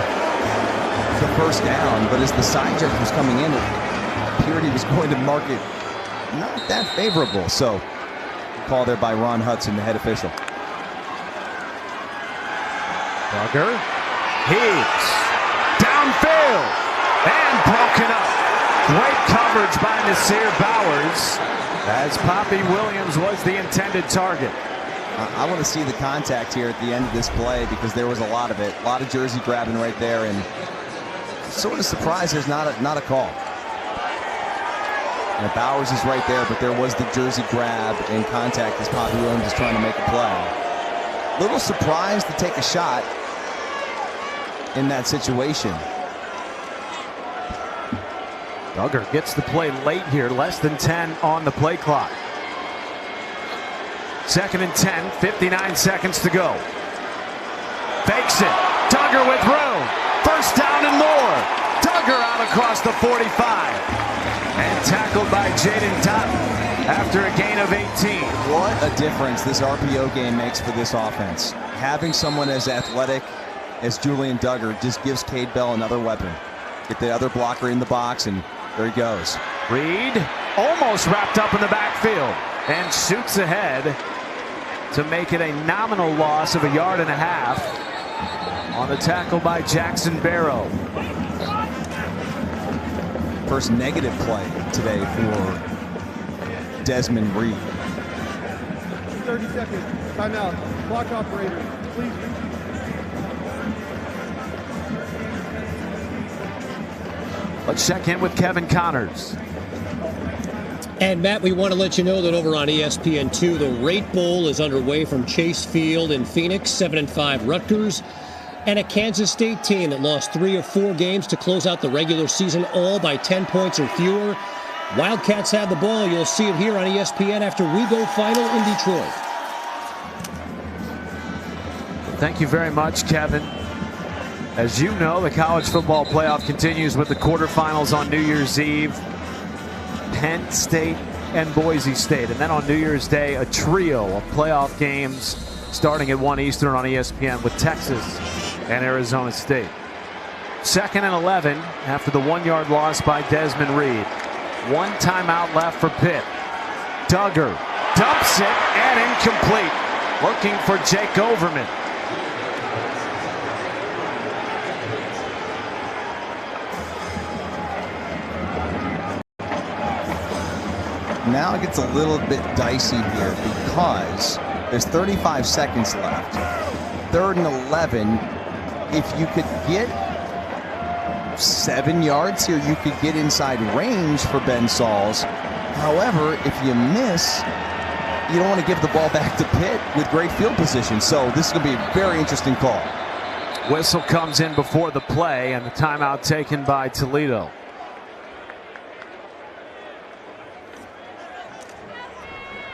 the first down, but as the side check was coming in, it appeared he was going to mark it not that favorable. So, call there by Ron Hudson, the head official. Duggar heaves downfield and broken up. Great coverage by Nasir Bowers, as Poppy Williams was the intended target. I want to see the contact here at the end of this play, because there was a lot of it. A lot of jersey grabbing right there, and sort of surprised there's not a call. And Bowers is right there, but there was the jersey grab and contact as Poppy Williams is trying to make a play. Little surprised to take a shot in that situation. Duggar gets the play late here, less than 10 on the play clock. 2nd and 10, 59 seconds to go. Fakes it. Duggar with room. First down and more. Duggar out across the 45. And tackled by Jaden Totten after a gain of 18. What a difference this RPO game makes for this offense. Having someone as athletic as Julian Duggar just gives Cade Bell another weapon. Get the other blocker in the box, and there he goes. Reed almost wrapped up in the backfield and shoots ahead to make it a nominal loss of 1.5 yards on the tackle by Jackson Barrow. First negative play today for Desmond Reed. 30 seconds. Timeout. Clock operator, please. Let's check in with Kevin Connors. And Matt, we want to let you know that over on ESPN2, the Rate Bowl is underway from Chase Field in Phoenix. 7-5 Rutgers, and a Kansas State team that lost 3 of 4 games to close out the regular season, all by 10 points or fewer. Wildcats have the ball. You'll see it here on ESPN after we go final in Detroit. Thank you very much, Kevin. As you know, the college football playoff continues with the quarterfinals on New Year's Eve. Penn State and Boise State. And then on New Year's Day, a trio of playoff games starting at 1 Eastern on ESPN with Texas and Arizona State. 2nd and 11 after the 1-yard loss by Desmond Reed. 1 timeout left for Pitt. Duggar dumps it and incomplete. Looking for Jake Overman. Now it gets a little bit dicey here because there's 35 seconds left. 3rd and 11. If you could get 7 yards here, you could get inside range for Ben Sauls. However, if you miss, you don't want to give the ball back to Pitt with great field position. So this is going to be a very interesting call. Whistle comes in before the play, and the timeout taken by Toledo.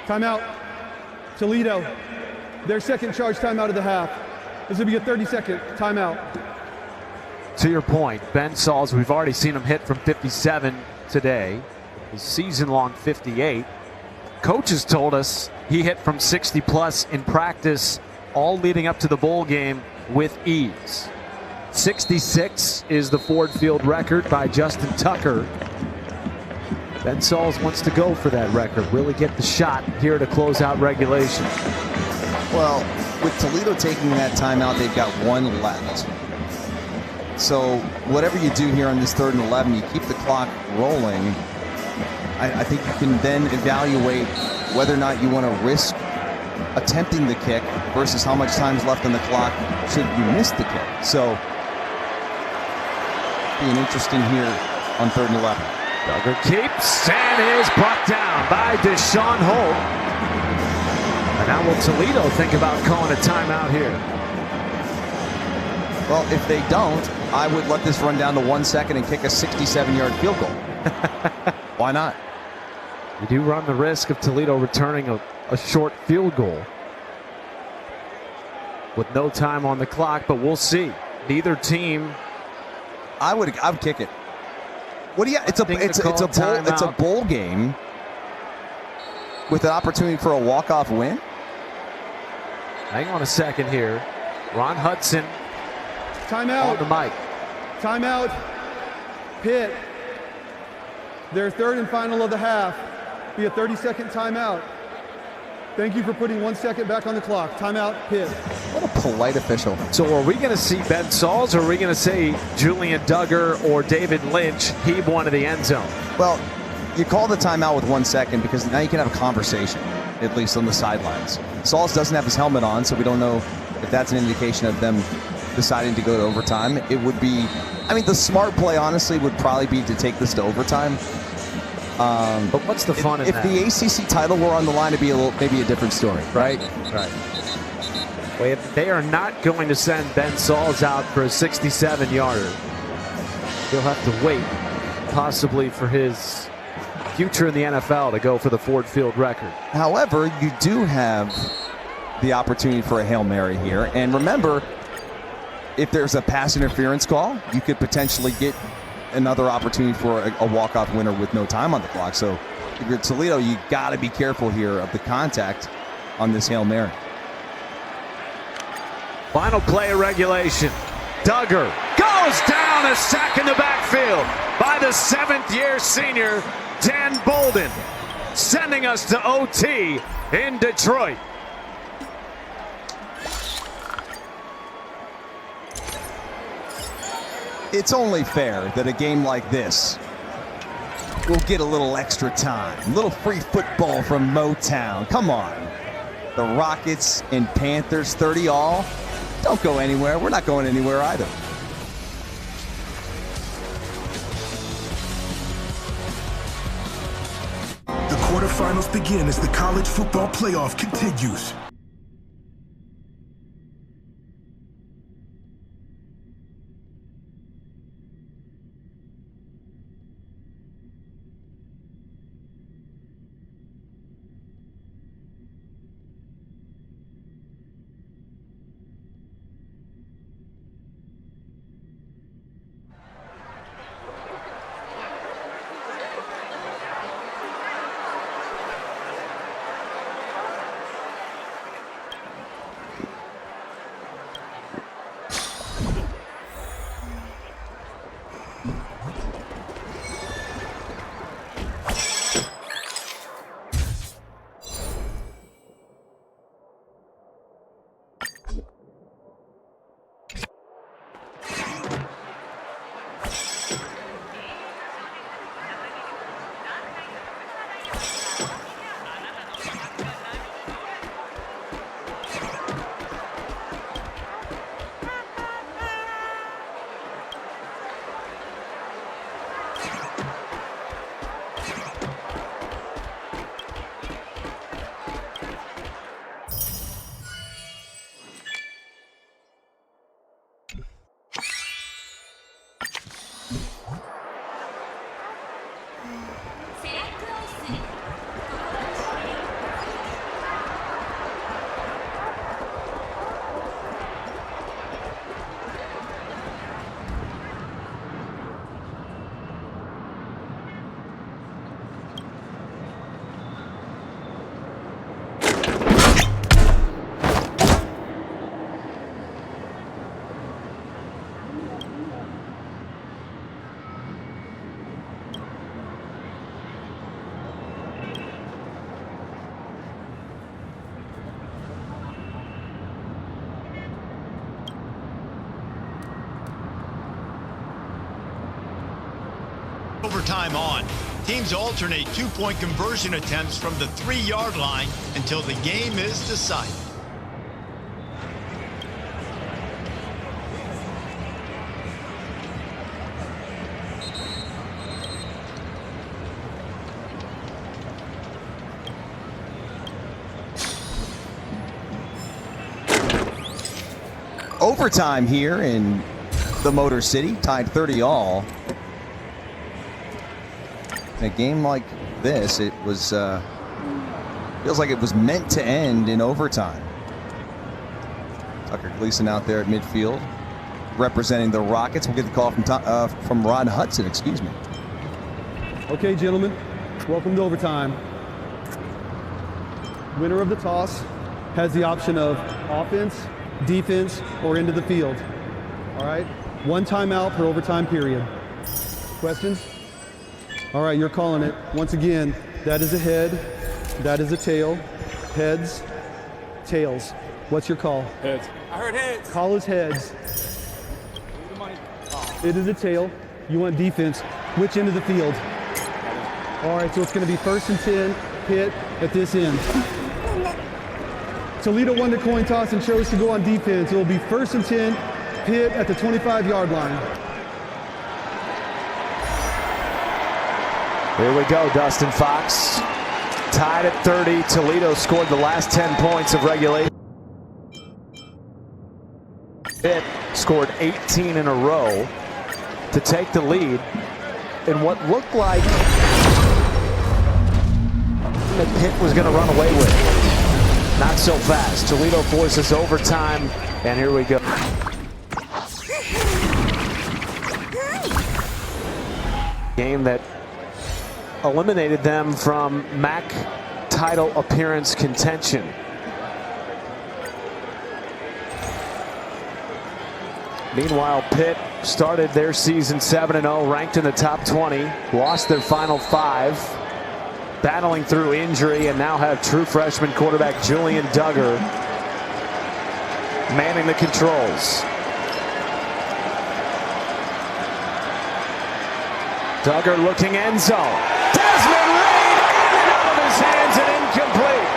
Timeout. Toledo. Their second charge timeout of the half. This will be a 30-second timeout. To your point, Ben Sauls, we've already seen him hit from 57 today. His season-long 58. Coaches told us he hit from 60-plus in practice, all leading up to the bowl game with ease. 66 is the Ford Field record by Justin Tucker. Ben Sauls wants to go for that record. Will he get the shot here to close out regulation? Well, with Toledo taking that timeout, they've got 1 left. So whatever you do here on this 3rd and 11, you keep the clock rolling. I think you can then evaluate whether or not you want to risk attempting the kick versus how much time's left on the clock should you miss the kick. So being interesting here on 3rd and 11. Duggar keeps and is brought down by Deshaun Holt. And now will Toledo think about calling a timeout here? Well, if they don't, I would let this run down to 1 second and kick a 67-yard field goal. Why not? You do run the risk of Toledo returning a short field goal with no time on the clock, but we'll see. Neither team. I would kick it. What do you? It's a bowl game with an opportunity for a walk-off win. Hang on a second here. Ron Hudson. Timeout. On the mic. Timeout. Pitt. Their 3rd and final of the half. Be a 30-second timeout. Thank you for putting 1 second back on the clock. Timeout, Pitt. What a polite official. So are we going to see Ben Sauls, or are we going to say Julian Duggar or David Lynch heave one to the end zone? Well, you call the timeout with 1 second because now you can have a conversation, at least on the sidelines. Sauls doesn't have his helmet on, so we don't know if that's an indication of them deciding to go to overtime. It would be, I mean, the smart play, honestly, would probably be to take this to overtime. But what's the fun in that? If the ACC title were on the line, it'd be maybe a different story, right? Right. Well, they are not going to send Ben Sauls out for a 67-yarder. He'll have to wait, possibly for his future in the NFL, to go for the Ford Field record. However, you do have the opportunity for a Hail Mary here. And remember, if there's a pass interference call, you could potentially get another opportunity for a walk-off winner with no time on the clock. So if you're Toledo, you got to be careful here of the contact on this Hail Mary. Final play of regulation. Duggar goes down, a sack in the backfield by the 7th-year senior, Dan Bolden, sending us to OT in Detroit. It's only fair that a game like this will get a little extra time. A little free football from Motown. Come on. The Rockets and Panthers 30 all. Don't go anywhere. We're not going anywhere either. The quarterfinals begin as the college football playoff continues. Overtime on. Teams alternate 2-point conversion attempts from the 3-yard line until the game is decided. Overtime here in the Motor City, tied 30 all. In a game like this, it was feels like it was meant to end in overtime. Tucker Gleason out there at midfield, representing the Rockets. We'll get the call from Ron Hudson. Excuse me. Okay, gentlemen, welcome to overtime. Winner of the toss has the option of offense, defense, or into the field. All right, 1 timeout per overtime period. Questions? All right, you're calling it. Once again, that is a head, that is a tail. Heads, tails. What's your call? Heads. I heard heads. Call is heads. It is a tail. You want defense. Which end of the field? All right, so it's going to be 1st and 10, Pitt at this end. Toledo won the coin toss and chose to go on defense. It will be 1st and 10, Pitt at the 25-yard line. Here we go, Dustin Fox. Tied at 30. Toledo scored the last 10 points of regulation. Pitt scored 18 in a row to take the lead in what looked like that Pitt was going to run away with. Not so fast. Toledo forces overtime, and here we go. Game that eliminated them from MAC title appearance contention. Meanwhile, Pitt started their season 7-0, ranked in the top 20, lost their final 5, battling through injury, and now have true freshman quarterback Julian Duggar manning the controls. Duggar looking end zone. Desmond Reed in and out of his hands and incomplete.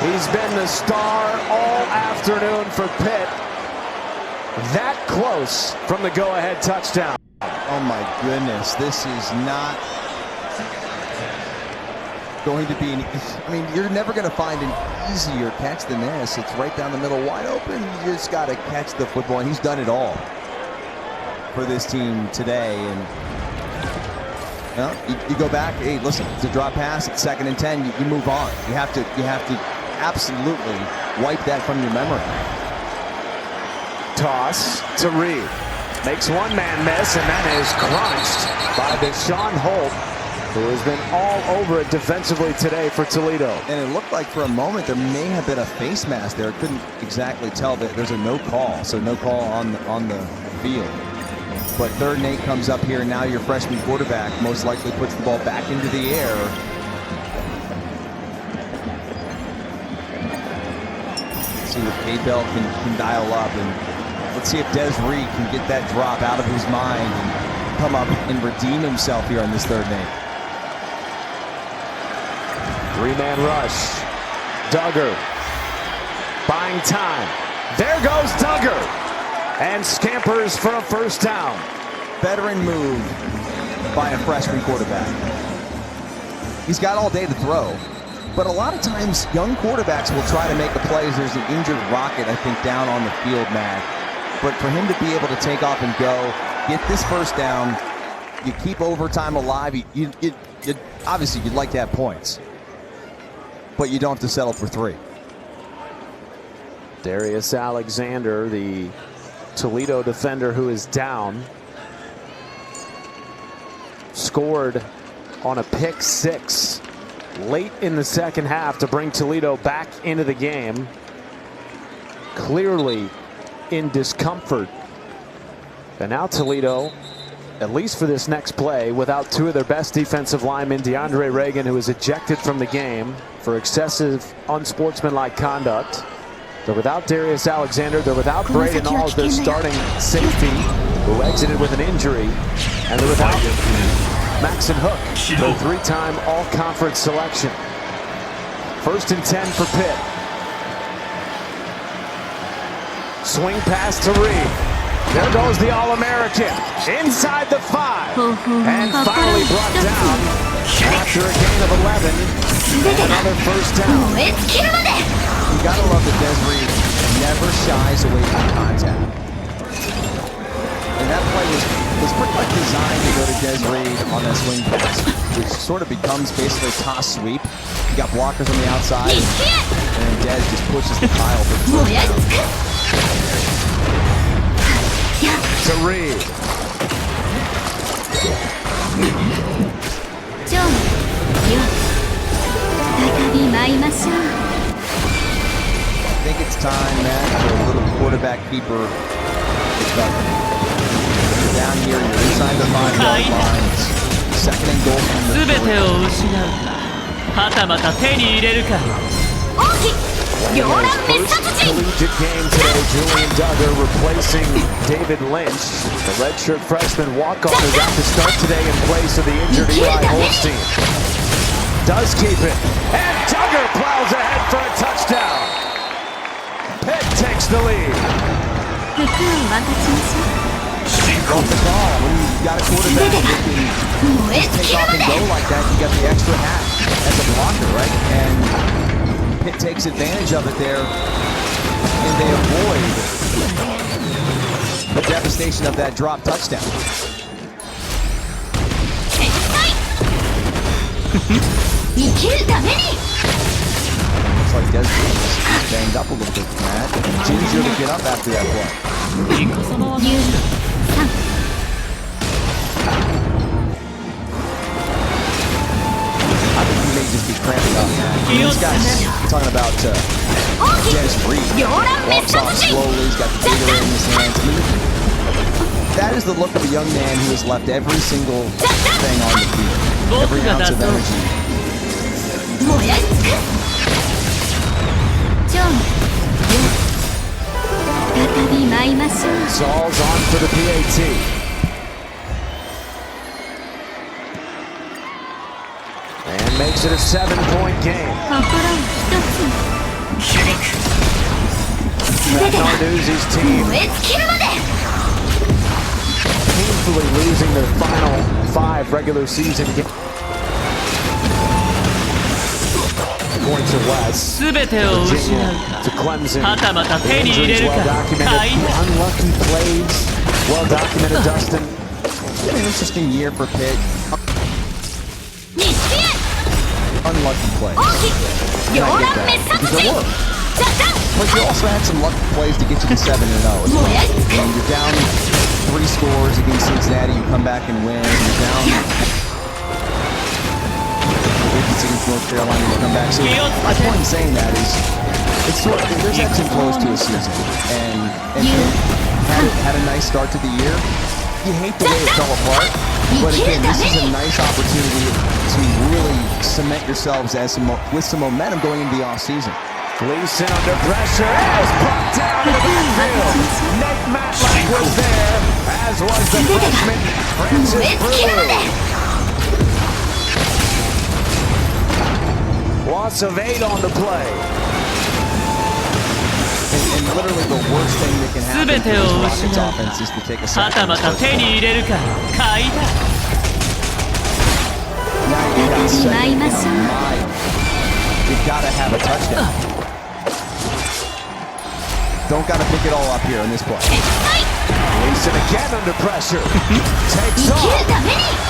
He's been the star all afternoon for Pitt. That close from the go-ahead touchdown. Oh my goodness, this is not going to be you're never going to find an easier catch than this. It's right down the middle, wide open. You just got to catch the football, and he's done it all for this team today. And you go back, hey, listen, it's a drop pass, it's 2nd and 10, you move on. You have to absolutely wipe that from your memory. Toss to Reed. Makes one man miss, and that is crunched by Deshaun Holt, who has been all over it defensively today for Toledo. And it looked like for a moment there may have been a face mask there. Couldn't exactly tell, that there's a no call, so no call on the field. But 3rd and 8 comes up here, and now your freshman quarterback most likely puts the ball back into the air. Let's see what Belle can dial up, and let's see if Des Reed can get that drop out of his mind and come up and redeem himself here on this 3rd and 8. 3-man rush. Duggar buying time. There goes Duggar, and scampers for a 1st down. Veteran move by a freshman quarterback. He's got all day to throw, but a lot of times young quarterbacks will try to make a play. There's an injured Rocket, I think, down on the field, Matt. But for him to be able to take off and go, get this 1st down, you keep overtime alive. Obviously, you'd like to have points, but you don't have to settle for 3. Darius Alexander, the Toledo defender who is down, scored on a pick 6 late in the 2nd half to bring Toledo back into the game. Clearly in discomfort. And now Toledo, at least for this next play, without 2 of their best defensive linemen, DeAndre Reagan, who was ejected from the game for excessive unsportsmanlike conduct. They're without Darius Alexander. They're without Braden Alls, their starting safety. who exited with an injury, and they're without Max and Hook, the three-time all-conference selection. 1st and 10 for Pitt. Swing pass to Reed. There goes the All-American inside the 5, and finally brought down after a gain of 11. And another first down. You gotta love that Des Reed never shies away from contact. And that play was pretty much designed to go to Des Reed on that swing pass, which sort of becomes basically a toss sweep. You got blockers on the outside, and Des just pushes the pile for the first down. To Reed. I think it's time, Matt, for a little quarterback keeper discussion. You're down here, you're inside the 5-yard lines. 2nd and goal from the 3. Collegiate game today, Julian Duggar replacing David Lynch. The redshirt freshman walk-on is out to start today in place of the injured Eli Holstein. Does keep it, and Duggar plows ahead for a touchdown. Pitt takes the lead. Off the ball, when you got a quarterback that can take off and go like that, you got the extra hat as a blocker, right? And Pitt takes advantage of it there, and they avoid the devastation of that drop touchdown. Looks like Des Reed is banged up a little bit, Matt. It's easier to get up after that play. I think he may just be cramping up, man. These guys talking about Des Reed. Walks off slowly, he's got the Gatorade in his hands. I mean, that is the look of a young man who has left every single thing on the field. Every ounce of energy. Saul's on for the PAT. And makes it a 7-point game. Matt Narduzzi's team painfully losing their final 5 regular season games. Going to West, Virginia, to Clemson. The injuries well documented. Unlucky plays, well documented, Dustin. It's been an interesting year for Pitt. Unlucky plays. And I get that, because there were. But you also had some lucky plays to get you to 7-0 as well. And you're down 3 scores against Cincinnati, you come back and win. You're down against North Carolina, you come back. So my point in saying that is, it's sort of, there's ebbs and flows to a season. And you had a nice start to the year. You hate the way it fell apart. But again, this is a nice opportunity to really cement yourselves as with some momentum going into the offseason. Gleason under pressure, is popped down in the backfield. Nate Matlack was there, as was the freshman Francis Brewer. Loss of 8 on the play. And literally the worst thing that can happen to this Rockets offense is to take a sack. Now you got 2nd and a mile. You've got to have a touchdown. Don't got to pick it all up here in this play. Gleason again under pressure. Takes off.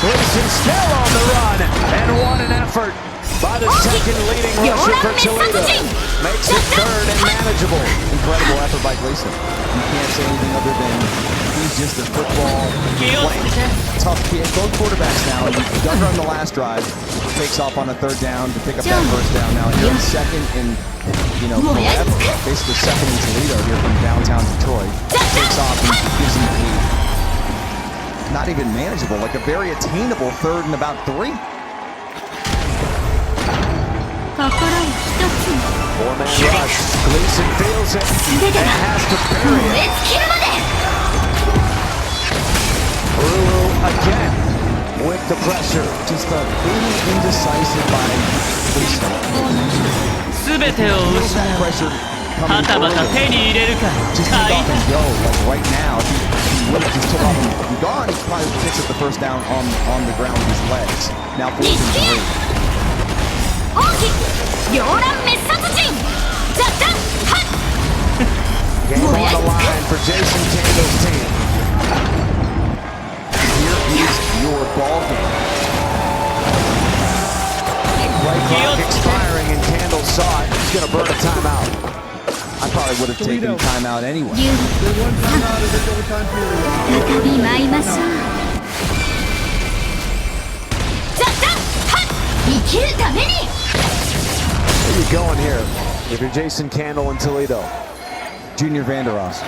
Gleason still on the run. And what an effort by the 2nd leading rusher for Toledo. Makes it 3rd and manageable. Incredible effort by Gleason. You can't say anything other than he's just a football playing. Tough kid. Both quarterbacks now. Duggar on the last drive takes off on a 3rd down to pick up that first down. Now you're 2nd in, forever. Basically 2nd in Toledo here from downtown Detroit. Takes off and gives him not even manageable, like a very attainable 3rd and about 3. 4-man rush. Gleason feels it and has to bury it. again with the pressure. Just a little indecisive by Gleason. 全てを失う。はたまた手に入れるか。 Just take off and go. Like right now, if he would have just took off and gone, he probably picks up the first down on the ground with his legs. Now 4th and 3. 大き両乱滅殺人ザッザッハッ Game on the line for Jason Candle's team. Here is your ball game. Play clock expiring and Candle saw it. He's going to burn a timeout. I probably would have taken timeout anyway. 再び舞いましょうザッザッハッ生きるために Where are you going here? If you're Jason Candle in Toledo. Junior Vanderos.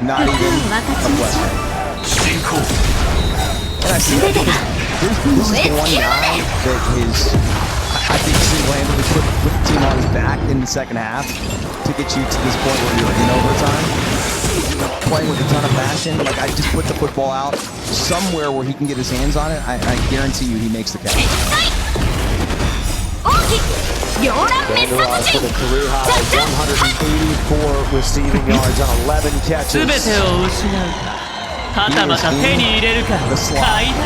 Not even a question. And I see that this is the one guy that I think single-handedly put the team on his back in the second half to get you to this point where you're in overtime. Playing with a ton of passion. Like, I just put the football out somewhere where he can get his hands on it. I guarantee you he makes the catch. Vanderos with a career high 184 receiving yards on 11 catches. 全てを失う。はたまた手に入れるか。買いだ。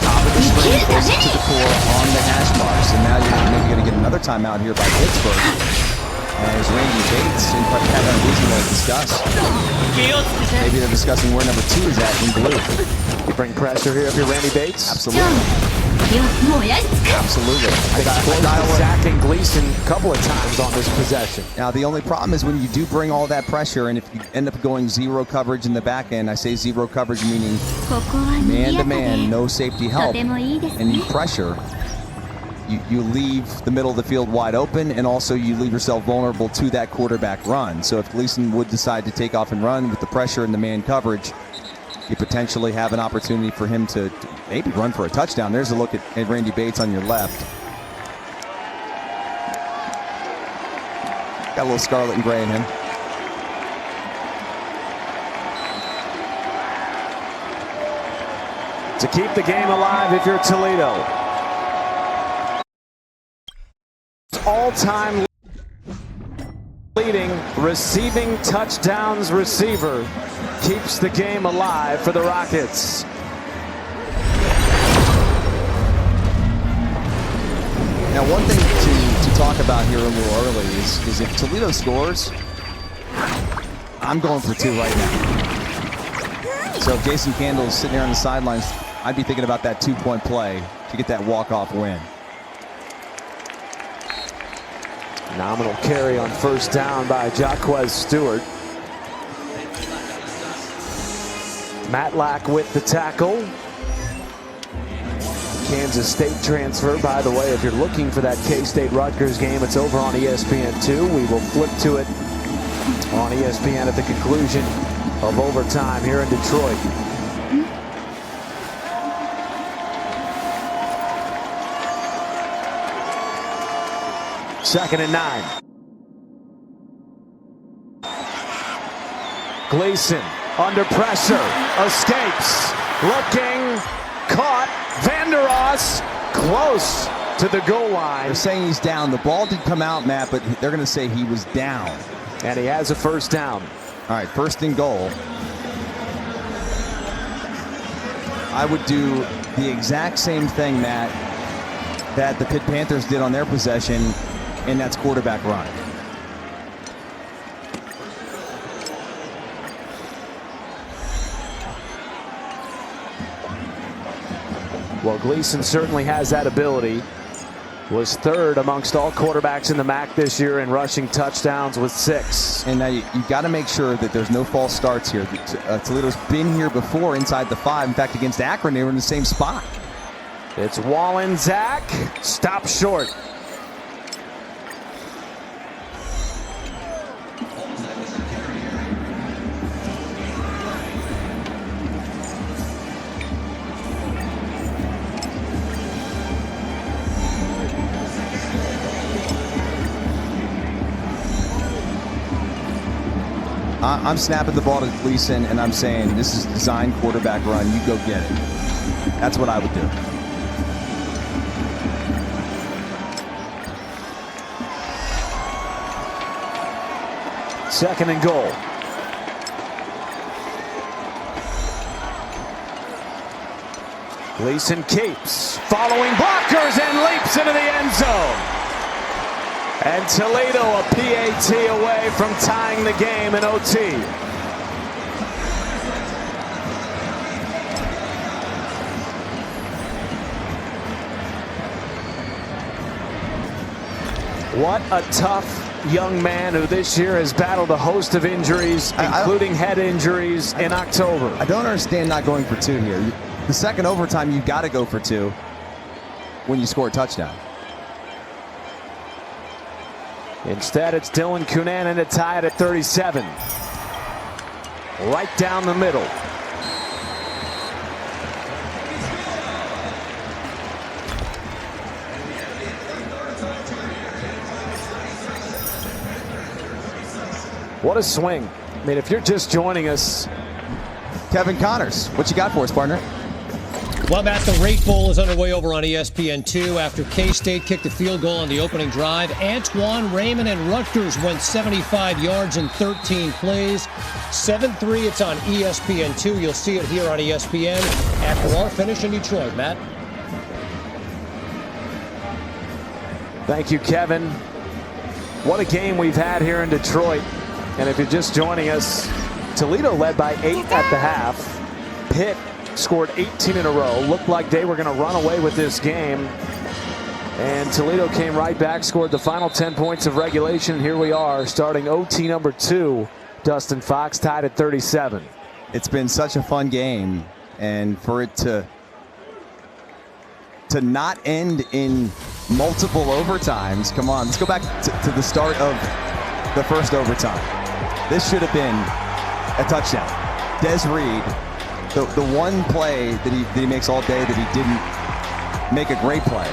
Top of the screen, close to the core on the hash marks. And now you're maybe going to get another timeout here by Pittsburgh. As Randy Bates and Kevin Weezy will discuss. Maybe they're discussing where number 2 is at in blue. You bring pressure here if you're Randy Bates? Absolutely. Absolutely. I got sacking Gleason a couple of times on this possession. Now, the only problem is when you do bring all that pressure, and if you end up going zero coverage in the back end, I say zero coverage meaning man-to-man, no safety help, and you pressure, you leave the middle of the field wide open, and also you leave yourself vulnerable to that quarterback run. So if Gleason would decide to take off and run with the pressure and the man coverage, you potentially have an opportunity for him to maybe run for a touchdown. There's a look at Randy Bates on your left. Got a little scarlet and gray in him. To keep the game alive if you're Toledo. All-time leading receiving touchdowns receiver keeps the game alive for the Rockets. Now, one thing to talk about here a little early is if Toledo scores, I'm going for 2 right now. So if Jason Candle is sitting there on the sidelines, I'd be thinking about that 2-point play to get that walk-off win. Nominal carry on first down by Jaquez Stewart. Matlack with the tackle. Kansas State transfer, by the way, if you're looking for that K-State Rutgers game, it's over on ESPN2. We will flip to it on ESPN at the conclusion of overtime here in Detroit. Second and 9. Gleason under pressure, escapes, looking, caught, Vanderos close to the goal line. They're saying he's down. The ball did come out, Matt, but they're going to say he was down. And he has a first down. All right, first and goal. I would do the exact same thing, Matt, that the Pitt Panthers did on their possession, and that's quarterback run. Well, Gleason certainly has that ability. Was 3rd amongst all quarterbacks in the MAC this year in rushing touchdowns with 6. And now you got to make sure that there's no false starts here. Toledo's been here before inside the 5. In fact, against Akron, they were in the same spot. It's Wallen Zach. Stop short. I'm snapping the ball to Gleason, and I'm saying, this is design quarterback run. You go get it. That's what I would do. Second and goal. Gleason keeps following blockers and leaps into the end zone. And Toledo a PAT away from tying the game in OT. What a tough young man who this year has battled a host of injuries, including head injuries in October. I don't understand not going for 2 here. The second overtime, you've got to go for 2 when you score a touchdown. Instead, it's Dylan Cunanan to tie it at 37. Right down the middle. What a swing. I mean, if you're just joining us, Kevin Connors, what you got for us, partner? Well, Matt, the Rate Bowl is underway over on ESPN2 after K-State kicked a field goal on the opening drive. Antoine Raymond and Rutgers went 75 yards in 13 plays. 7-3, it's on ESPN2. You'll see it here on ESPN after our finish in Detroit. Matt? Thank you, Kevin. What a game we've had here in Detroit. And if you're just joining us, Toledo led by 8 at the half. Pitt scored 18 in a row. Looked like they were going to run away with this game. And Toledo came right back, scored the final 10 points of regulation. Here we are, starting OT number 2. Dustin Fox tied at 37. It's been such a fun game. And for it to not end in multiple overtimes, come on, let's go back to the start of the first overtime. This should have been a touchdown. Des Reed, the one play that he makes all day that he didn't make a great play.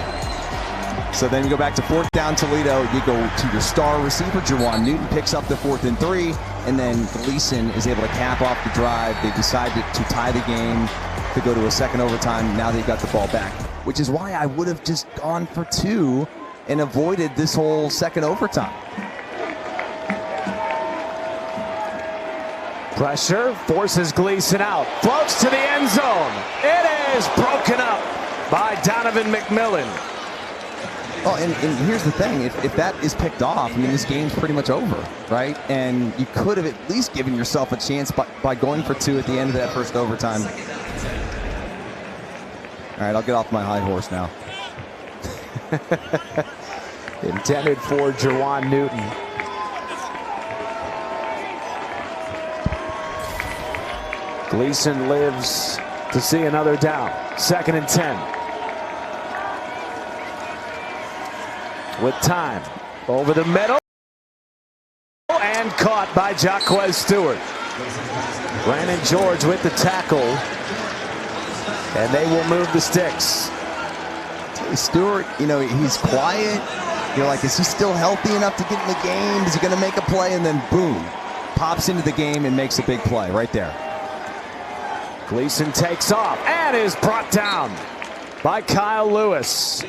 So then you go back to 4th down Toledo, you go to your star receiver, Jawan Newton picks up the 4th and 3, and then Gleason is able to cap off the drive. They decided to tie the game, to go to a second overtime. Now they've got the ball back, which is why I would have just gone for 2 and avoided this whole second overtime. Pressure forces Gleason out. Floats to the end zone. It is broken up by Donovan McMillan. Oh, and here's the thing. If that is picked off, I mean, this game's pretty much over, right? And you could have at least given yourself a chance by going for 2 at the end of that first overtime. All right, I'll get off my high horse now. Intended for Jawan Newton. Gleason lives to see another down. 2nd and 10. With time. Over the middle. And caught by Jaquez Stewart. Brandon George with the tackle. And they will move the sticks. Stewart, you know, he's quiet. You're like, is he still healthy enough to get in the game? Is he going to make a play? And then boom, pops into the game and makes a big play right there. Gleason takes off and is brought down by Kyle Lewis.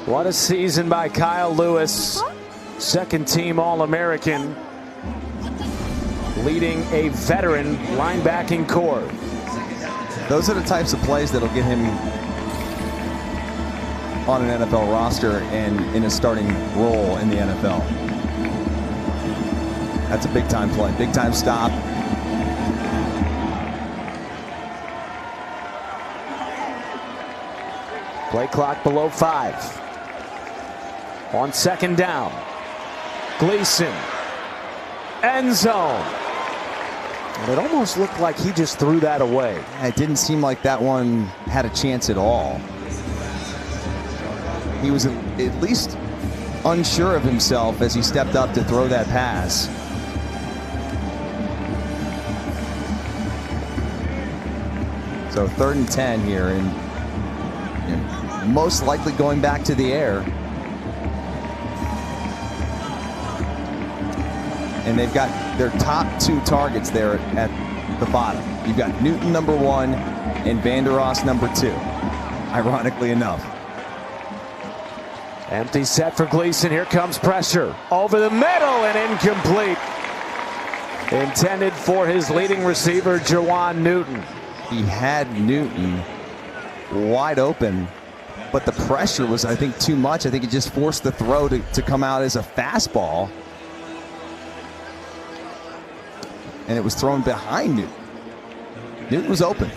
What a season by Kyle Lewis. 2nd team All-American. Leading a veteran linebacking core. Those are the types of plays that'll get him on an NFL roster and in a starting role in the NFL. That's a big-time play, big-time stop. Play clock below 5. On 2nd down. Gleason. End zone. And it almost looked like he just threw that away. It didn't seem like that one had a chance at all. He was at least unsure of himself as he stepped up to throw that pass. So 3rd and 10 here, and most likely going back to the air. And they've got their top 2 targets there at the bottom. You've got Newton number 1 and Vanderos number 2, ironically enough. Empty set for Gleason. Here comes pressure. Over the middle and incomplete. Intended for his leading receiver, Jawan Newton. He had Newton wide open, but the pressure was, I think, too much. I think it just forced the throw to come out as a fastball. And it was thrown behind Newton. Newton was open.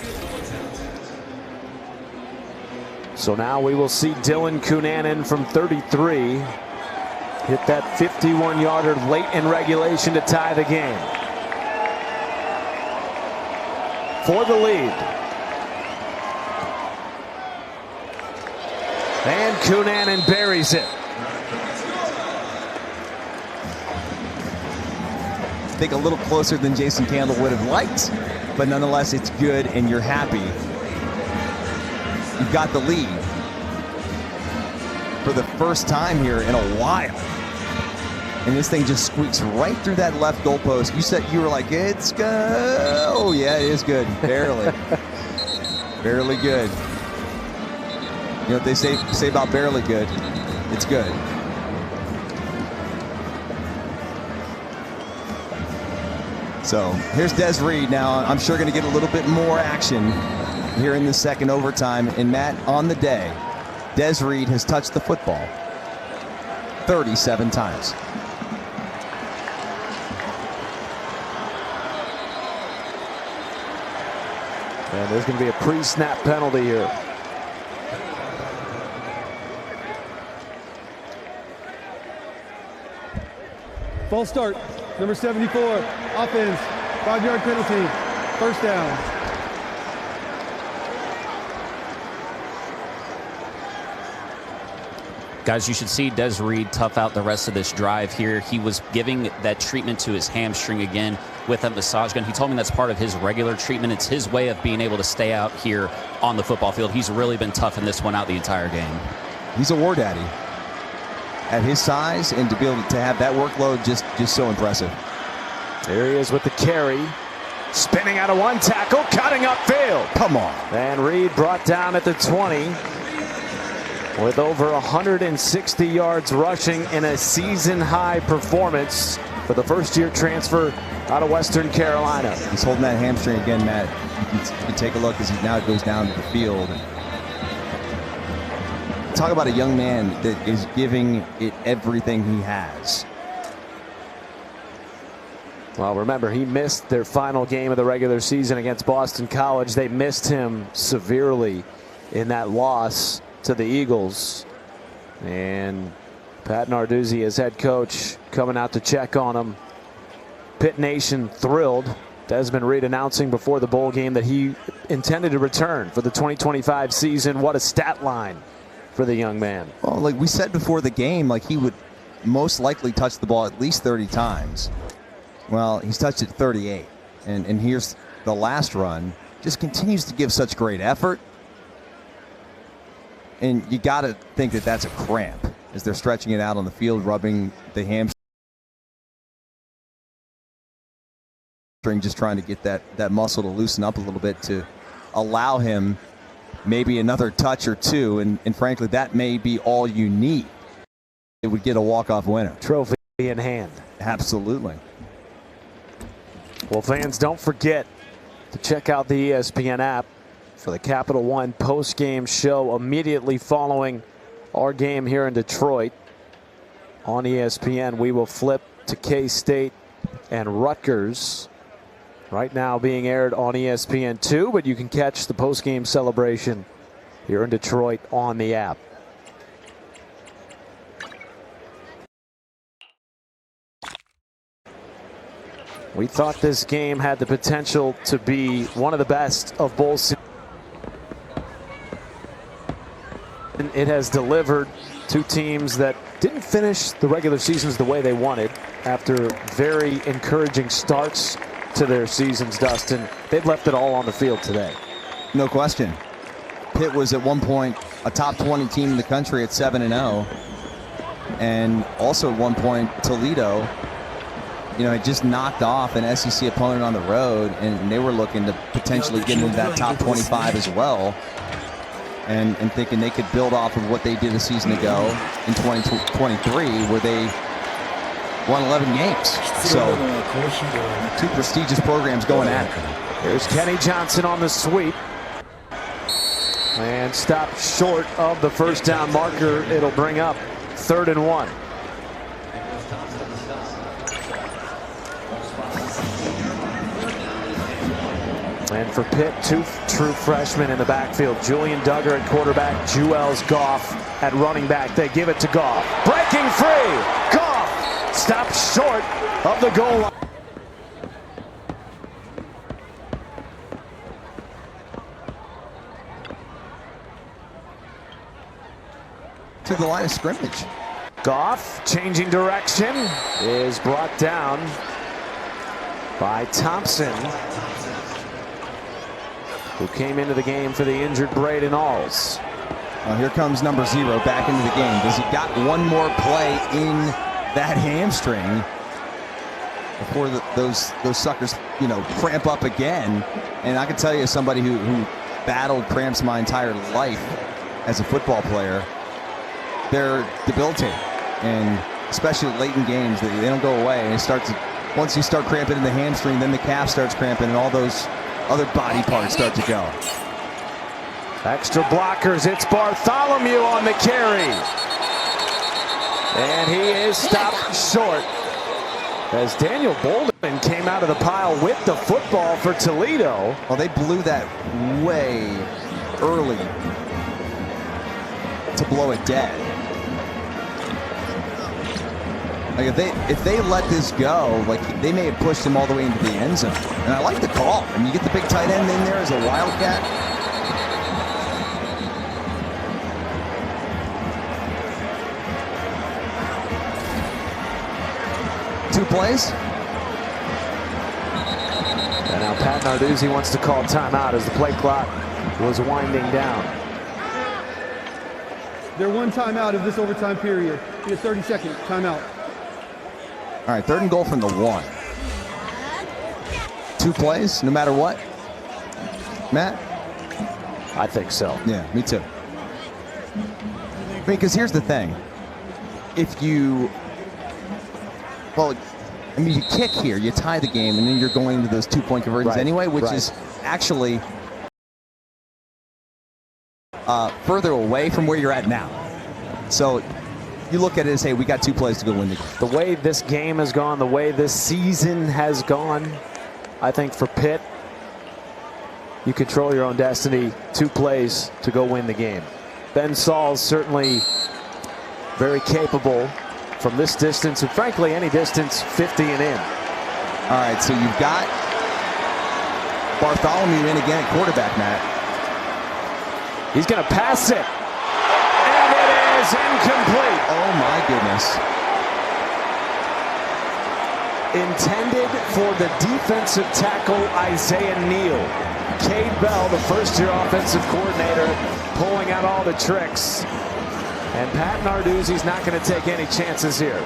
So now we will see Dylan Cunanan from 33 hit that 51-yarder late in regulation to tie the game. For the lead. And Cunanan buries it. I think a little closer than Jason Candle would have liked, but nonetheless it's good and you're happy. You've got the lead for the first time here in a while. And this thing just squeaks right through that left goalpost. You were like, it's good. Oh yeah, it is good, barely. Barely good. You know what they say about barely good? It's good. So here's Des Reed now. I'm sure going to get a little bit more action here in the second overtime. And Matt, on the day, Des Reed has touched the football 37 times. And there's going to be a pre-snap penalty here. False start. Number 74, offense, 5-yard penalty, first down. Guys, you should see Des Reed tough out the rest of this drive here. He was giving that treatment to his hamstring again with a massage gun. He told me that's part of his regular treatment. It's his way of being able to stay out here on the football field. He's really been toughing this one out the entire game. He's a war daddy. At his size, and to be able to have that workload, just so impressive. There he is with the carry. Spinning out of one tackle, cutting upfield. Come on. And Reed brought down at the 20 with over 160 yards rushing in a season-high performance for the first-year transfer out of Western Carolina. He's holding that hamstring again, Matt. You can take a look as he now goes down to the field. Talk about a young man that is giving it everything he has. Well, remember, he missed their final game of the regular season against Boston College. They missed him severely in that loss to the Eagles. And Pat Narduzzi, as head coach, coming out to check on him. Pitt Nation thrilled. Desmond Reed announcing before the bowl game that he intended to return for the 2025 season. What a stat line for the young man. Well, like we said before the game, like he would most likely touch the ball at least 30 times. Well, he's touched it 38. And here's the last run. Just continues to give such great effort. And you got to think that that's a cramp as they're stretching it out on the field, rubbing the hamstring, just trying to get that muscle to loosen up a little bit to allow him maybe another touch or two, and frankly, that may be all you need. It would get a walk-off winner. Trophy in hand. Absolutely. Well, fans, don't forget to check out the ESPN app for the Capital One post-game show immediately following our game here in Detroit. On ESPN, we will flip to K-State and Rutgers. Right now being aired on ESPN2, but you can catch the post-game celebration here in Detroit on the app. We thought this game had the potential to be one of the best of bowl seasons. It has delivered. Two teams that didn't finish the regular seasons the way they wanted after very encouraging starts to their seasons, Dustin. They've left it all on the field today. No question. Pitt was at one point a top 20 team in the country at 7-0. And also at one point, Toledo had just knocked off an SEC opponent on the road, and they were looking to potentially get into that top 25 as well, and thinking they could build off of what they did a season ago in 2023, where they won 11 games. So 2 prestigious programs going at it. Here's Kenny Johnson on the sweep. And stopped short of the first down marker. It'll bring up 3rd and 1. And for Pitt, 2 true freshmen in the backfield. Julian Duggar at quarterback, Juelz Goff at running back. They give it to Goff. Breaking free! Goff stopped short of the goal line. To the line of scrimmage. Goff changing direction is brought down by Thompson, who came into the game for the injured Braden Alls. Well, here comes number 0 back into the game. Does he got one more play in that hamstring before those suckers, cramp up again? And I can tell you, as somebody who battled cramps my entire life as a football player, they're debilitating, and especially late in games, they don't go away. And once you start cramping in the hamstring, then the calf starts cramping, and all those other body parts start to go. Extra blockers. It's Bartholomew on the carry, and he is stopped short as Daniel Bolden came out of the pile with the football for Toledo. Well, they blew that way early to blow it dead. Like if they let this go, they may have pushed him all the way into the end zone. And I like the call. I mean, you get the big tight end in there as a wildcat. Two plays. And now Pat Narduzzi wants to call timeout as the play clock was winding down. Their one timeout of this overtime period. Be a 30-second timeout. All right, 3rd and goal from the 1. 2 plays, no matter what. Matt? I think so. Yeah, me too. Because here's the thing. If you, you kick here, you tie the game, and then you're going to those 2-point conversions anyway, which is actually further away from where you're at now. So you look at it and say, we got 2 plays to go win the game. The way this game has gone, the way this season has gone, I think for Pitt, you control your own destiny. 2 plays to go win the game. Ben Saul's certainly very capable from this distance, and frankly, any distance, 50 and in. All right, so you've got Bartholomew in again at quarterback, Matt. He's going to pass it. And it is incomplete. Oh, my goodness. Intended for the defensive tackle, Isaiah Neal. Cade Bell, the first-year offensive coordinator, pulling out all the tricks. And Pat Narduzzi's not going to take any chances here.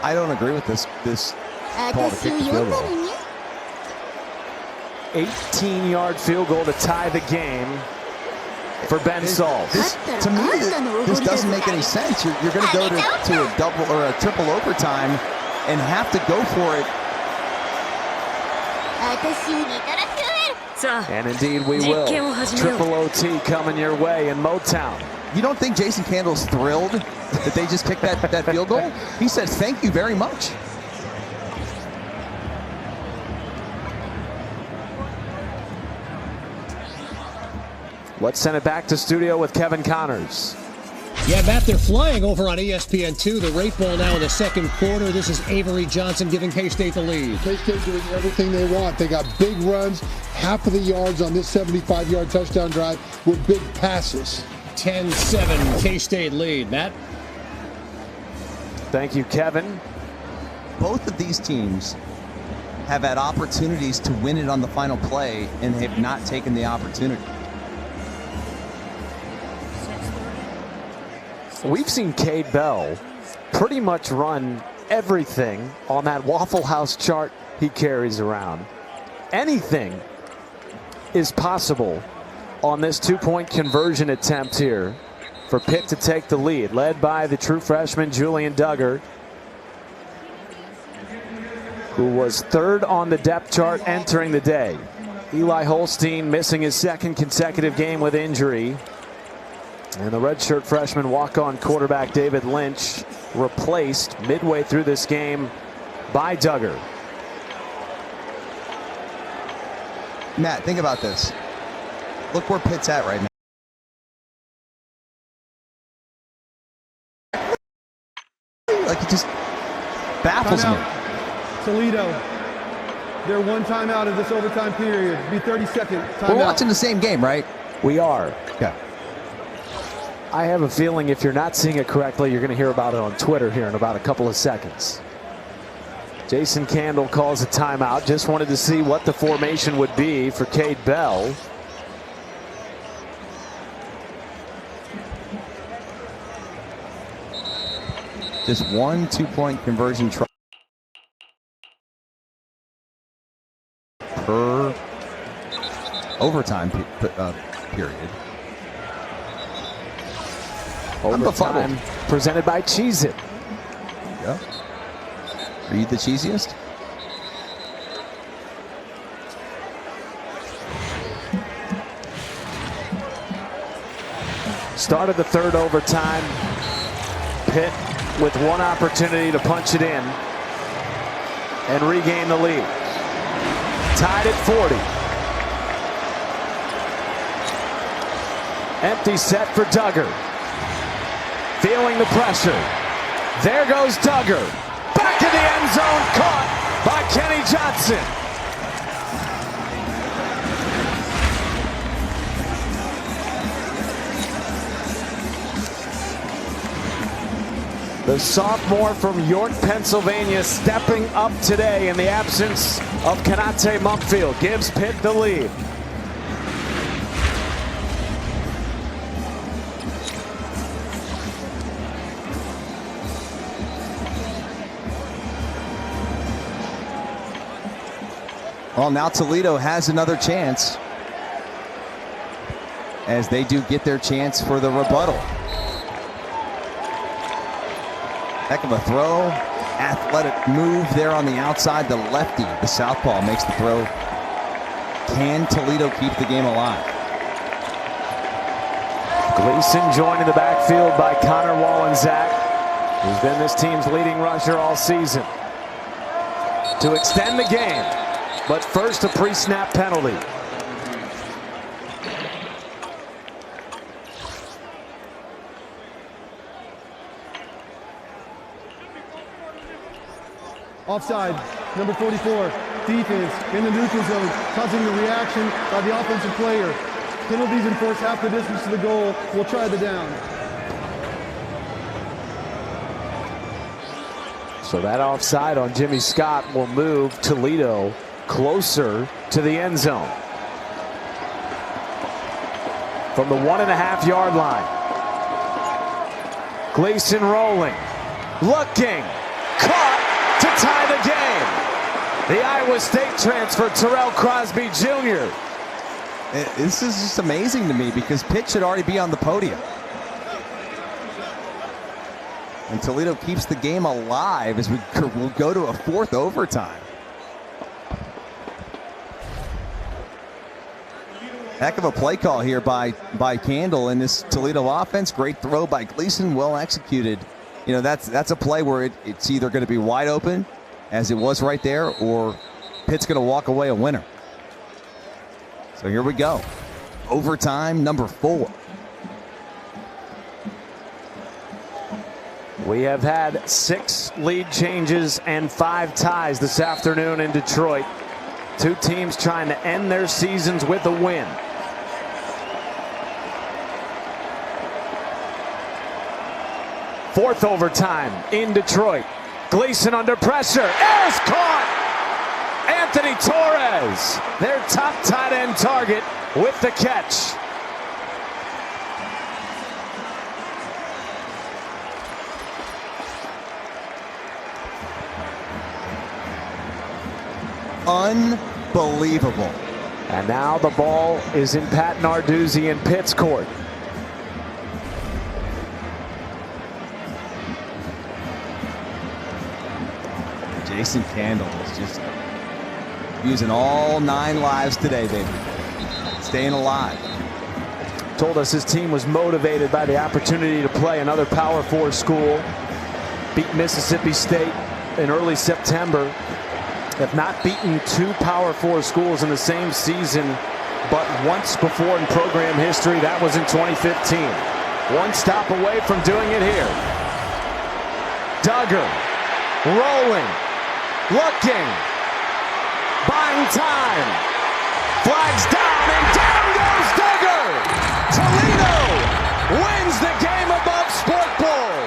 I don't agree with this call to kick the field goal. 18-yard field goal to tie the game for Ben Saul. To me, this doesn't make any sense. You're going to go to a double or a triple overtime and have to go for it. And indeed we will. Triple OT coming your way in Motown. You don't think Jason Candle's thrilled that they just kicked that field goal? He says, thank you very much. Let's send it back to studio with Kevin Connors. Yeah, Matt, they're flying over on ESPN2. The rate ball now in the second quarter. This is Avery Johnson giving K-State the lead. K-State doing everything they want. They got big runs, half of the yards on this 75-yard touchdown drive with big passes. 10-7 K-State lead. Matt? Thank you, Kevin. Both of these teams have had opportunities to win it on the final play and have not taken the opportunity. We've seen Cade Bell pretty much run everything on that Waffle House chart he carries around. Anything is possible on this two-point conversion attempt here for Pitt to take the lead, led by the true freshman Julian Duggar, who was third on the depth chart entering the day. Eli Holstein missing his second consecutive game with injury. And the redshirt freshman walk-on quarterback David Lynch replaced midway through this game by Duggar. Matt, think about this. Look where Pitt's at right now. Like, it just baffles me. Toledo, their one timeout of this overtime period. Be 30 seconds. We're watching the same game, right? We are. Okay. I have a feeling if you're not seeing it correctly, you're going to hear about it on Twitter here in about a couple of seconds. Jason Candle calls a timeout. Just wanted to see what the formation would be for Cade Bell. Just one two-point conversion try per overtime period. Overtime presented by Cheez-It. Yeah. Are you the cheesiest? Start of the third overtime. Pitt with one opportunity to punch it in and regain the lead. Tied at 40. Empty set for Duggar. Feeling the pressure. There goes Duggar. Back in the end zone, caught by Kenny Johnson. The sophomore from York, Pennsylvania, stepping up today in the absence of Kanate Mumpfield, gives Pitt the lead. Well, now Toledo has another chance as they do get their chance for the rebuttal. Heck of a throw. Athletic move there on the outside. The lefty, the southpaw, makes the throw. Can Toledo keep the game alive? Gleason joined in the backfield by Connor Wallensack, who's been this team's leading rusher all season, to extend the game. But first, a pre-snap penalty. Offside, number 44, defense in the neutral zone, causing the reaction by the offensive player. Penalties enforced half the distance to the goal. We'll try the down. So that offside on Jimmy Scott will move Toledo closer to the end zone. From the 1.5-yard line. Gleason rolling, looking, caught to tie the game. The Iowa State transfer, Terrell Crosby Jr. This is just amazing to me because Pitt should already be on the podium. And Toledo keeps the game alive as we'll go to a fourth overtime. Heck of a play call here by Candle in this Toledo offense. Great throw by Gleason, well executed. You know, that's a play where it's either going to be wide open, as it was right there, or Pitt's going to walk away a winner. So here we go. Overtime number 4. We have had 6 lead changes and 5 ties this afternoon in Detroit. 2 teams trying to end their seasons with a win. Fourth overtime in Detroit. Gleason under pressure. Is caught. Anthony Torres, their top tight end target, with the catch. Unbelievable. And now the ball is in Pat Narduzzi in Pitt's court. Jason Candle is just using all 9 lives today, baby. Staying alive. Told us his team was motivated by the opportunity to play another Power 4 school. Beat Mississippi State in early September. Have not beaten 2 Power 4 schools in the same season, but once before in program history. That was in 2015. One stop away from doing it here. Duggar rolling, looking, buying time. Flags down, and down goes Duggar. Toledo wins the game above Sport Bowl.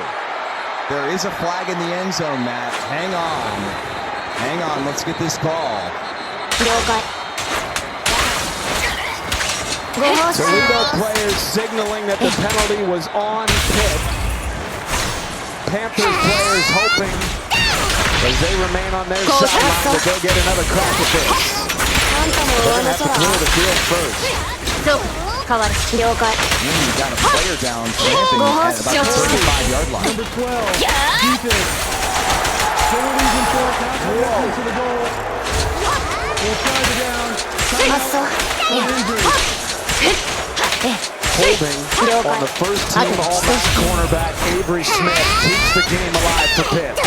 There is a flag in the end zone, Matt. Hang on. Hang on, let's get this call. Toledo players signaling that the penalty was on Pitt. Panthers players hoping, as they remain on their sideline, that they'll get another crack at this. They're going to have to clear the field first. You got a player down for Anthony at about the 35-yard line. Number 12, defense. Penalties in 4 counts to the goal. We'll try the down. Holding on the first team All-Mac cornerback Avery Smith keeps the game alive for Pitt.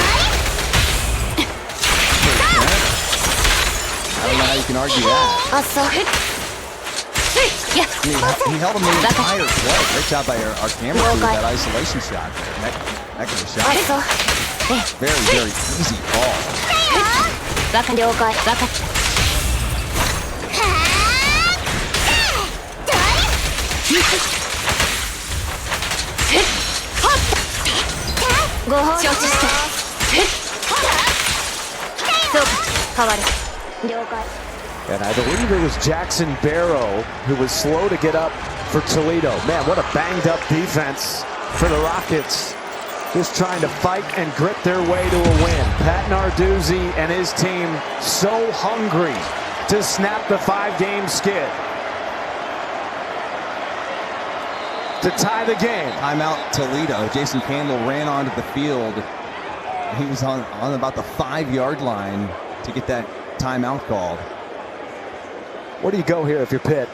I don't know how you can argue that. He held him the entire play. Great job by our camera crew with that isolation shot there. Heck of a shot. Very, very easy ball. And I believe it was Jackson Barrow who was slow to get up for Toledo. Man, what a banged up defense for the Rockets. Just trying to fight and grit their way to a win. Pat Narduzzi and his team so hungry to snap the 5-game skid. To tie the game. Timeout Toledo. Jason Candle ran onto the field. He was on about the 5-yard line to get that timeout called. Where do you go here if you're Pitt?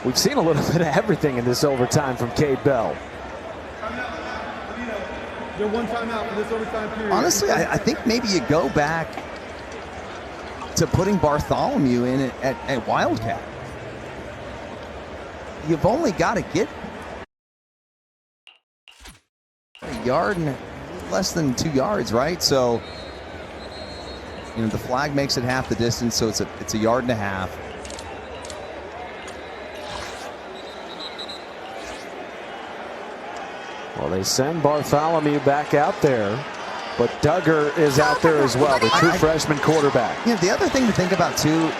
We've seen a little bit of everything in this overtime from Cade Bell. They're one timeout for this overtime period. Honestly, I think maybe you go back to putting Bartholomew in at Wildcat. You've only got to get a yard and less than 2 yards, right? So, you know, the flag makes it half the distance, so it's a yard and a half. Well, they send Bartholomew back out there, but Duggar is out there as well, the true freshman quarterback. You know, the other thing to think about, too,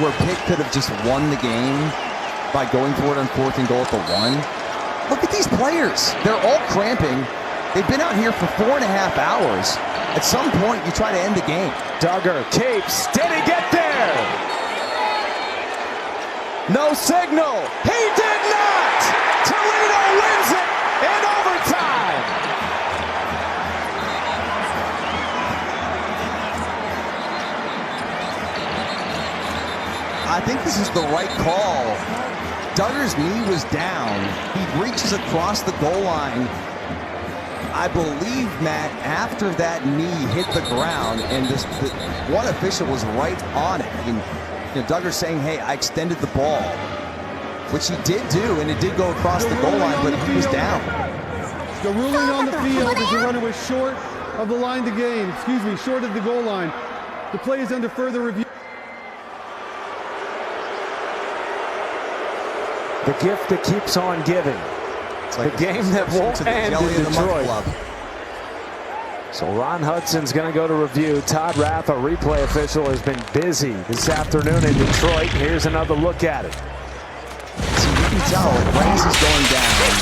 where Pitt could have just won the game by going for it on 4th and goal at the 1. Look at these players. They're all cramping. They've been out here for 4.5 hours. At some point, you try to end the game. Duggar, Capes, did he get there? No signal. He did not! Toledo wins it in overtime! I think this is the right call. Duggar's knee was down. He reaches across the goal line. I believe, Matt, after that knee hit the ground, and one official was right on it. And, you know, Duggar's saying, hey, I extended the ball, which he did do, and it did go across the goal line, but he was down. The ruling on the field is the runner was short of the line to gain. Excuse me, short of the goal line. The play is under further review. The gift that keeps on giving. It's like the game that won't end in Detroit. So Ron Hudson's going to go to review. Todd Rath, a replay official, has been busy this afternoon in Detroit. Here's another look at it. So you can tell Reigns is going down.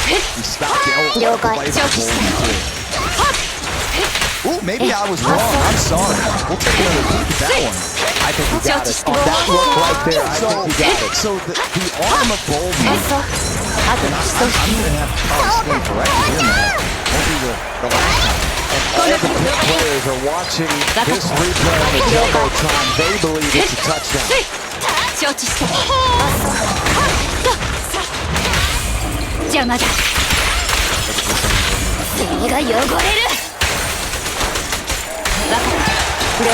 He stopped the play. Ooh, maybe I was wrong. I'm sorry. We'll take another peek at that one. I think you got it. On that look right there, I think you got it. So the arm of Bolden, and I'm going to have to stand correctly here, Matt. Won't be the last time. And all the Pitt players are watching this replay on the Jumbotron. They believe it's a touchdown. 邪魔だ。手が汚れる。バカ。了解。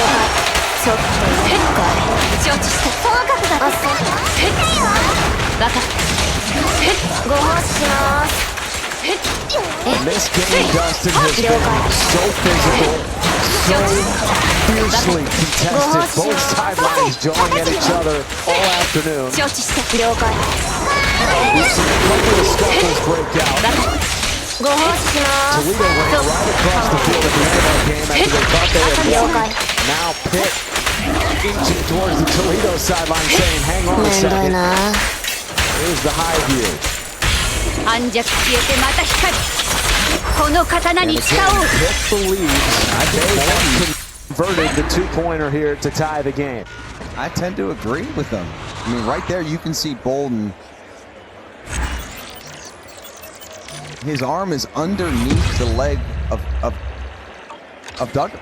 ちょっとやるかい。承知した。総額がですか。バカ。ご奉仕します。 In this game, Dustin has been so physical, so fiercely contested. Both sidelines jawing at each other all afternoon. We've seen a couple of scuffles break out. Toledo went right across the field at the end of that game after they thought they had won. Now Pitt inching towards the Toledo sideline saying, hang on a second. Here's the high view. 暗弱消えてまた光るこの刀に誓おう Converted the two-pointer here to tie the game. I tend to agree with them. I mean, right there you can see Bolden. His arm is underneath the leg of Doug.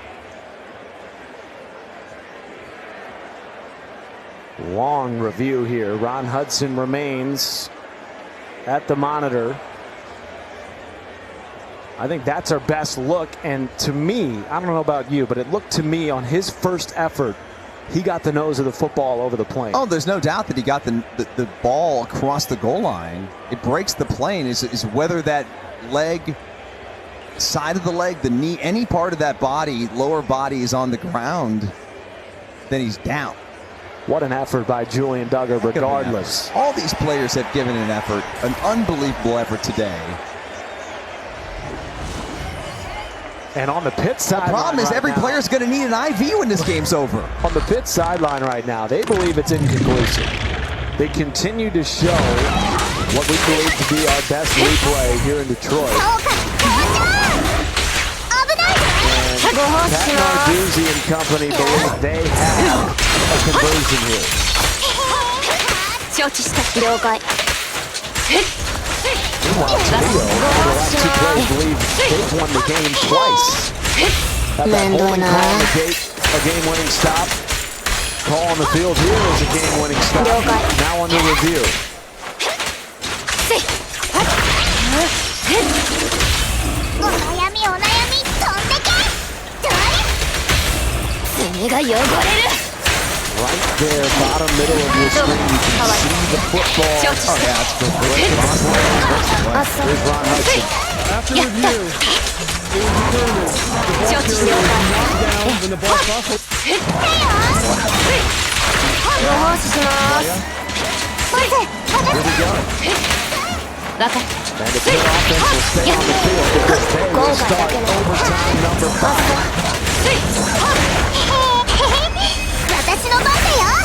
Long review here. Ron Hudson remains at the monitor. I think that's our best look, and to me, I don't know about you, but it looked to me on his first effort, he got the nose of the football over the plane. Oh, there's no doubt that he got the ball across the goal line. It breaks the plane. Is whether that leg, side of the leg, the knee, any part of that body, lower body is on the ground, then he's down. What an effort by Julian Duggar, regardless. All these players have given an effort, an unbelievable effort today. And on the Pitt sideline, the problem is every player's going to need an IV when this game's over. On the Pitt sideline right now, they believe it's inconclusive. They continue to show what we believe to be our best replay here in Detroit. And Pat Narduzzi and company believe they have a conversion here. Meanwhile, Toledo, over the last two plays, believe they've won the game twice. Had that holding call on a game-winning stop. Call on the field here is a game-winning stop. Now under review. Right there, bottom middle of your screen, you can see the football. Oh, yeah, that's good. Here's Ron Hudson. After review, it was determined the ball carrier was knocked down when the ball crossed. Here we go. And the Pitt offense will stay on the field because they will start overtime number 5.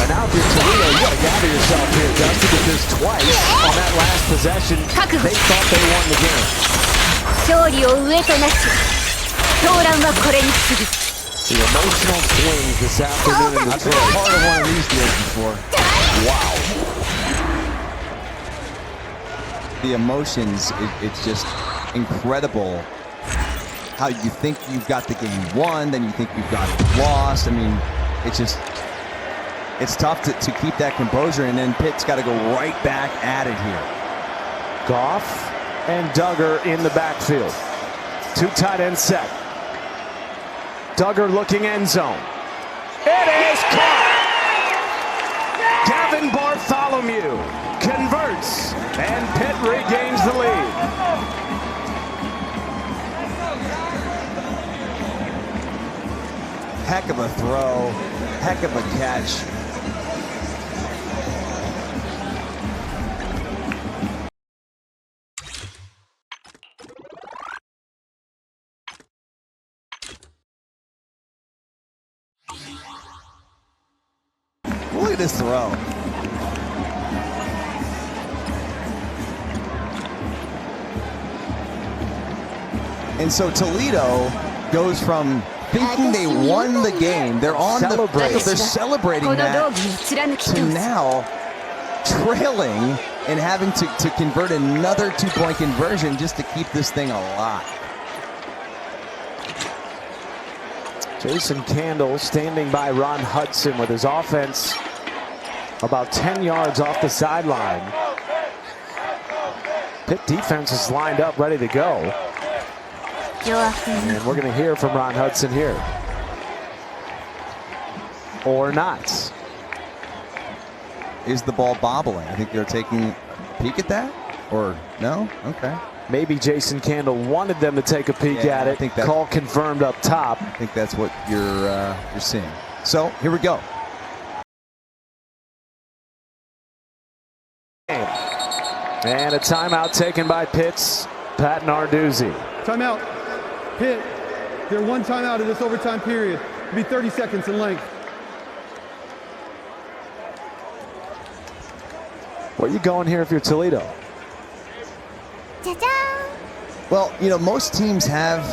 And now if you're Toledo, you gotta gather yourself here, Dustin, because twice on that last possession, they thought they won the game. The emotional swings this afternoon in I've been a part of one of these deals before. Wow. The emotions, it's just incredible how you think you've got the game won, then you think you've got it lost. I mean, it's tough to keep that composure, and then Pitt's got to go right back at it here. Goff and Duggar in the backfield. Two tight end set. Duggar looking end zone. It is caught! Gavin Bartholomew converts, and Pitt regains the lead. Heck of a throw, heck of a catch. Look at this throw. And so Toledo goes from thinking they won the game. They're on the field. They're celebrating that to now trailing and having to convert another 2-point conversion just to keep this thing alive. Jason Candle standing by Ron Hudson with his offense about 10 yards off the sideline. Pitt defense is lined up, ready to go. And we're going to hear from Ron Hudson here. Or not. Is the ball bobbling? I think they're taking a peek at that? Or no? Okay. Maybe Jason Candle wanted them to take a peek at it. I think that call confirmed up top. I think that's what you're seeing. So here we go. And a timeout taken by Pitt's Pat Narduzzi. Timeout. Pitt, they're one timeout in this overtime period. It'll be 30 seconds in length. Where are you going here if you're Toledo? Well, you know, most teams have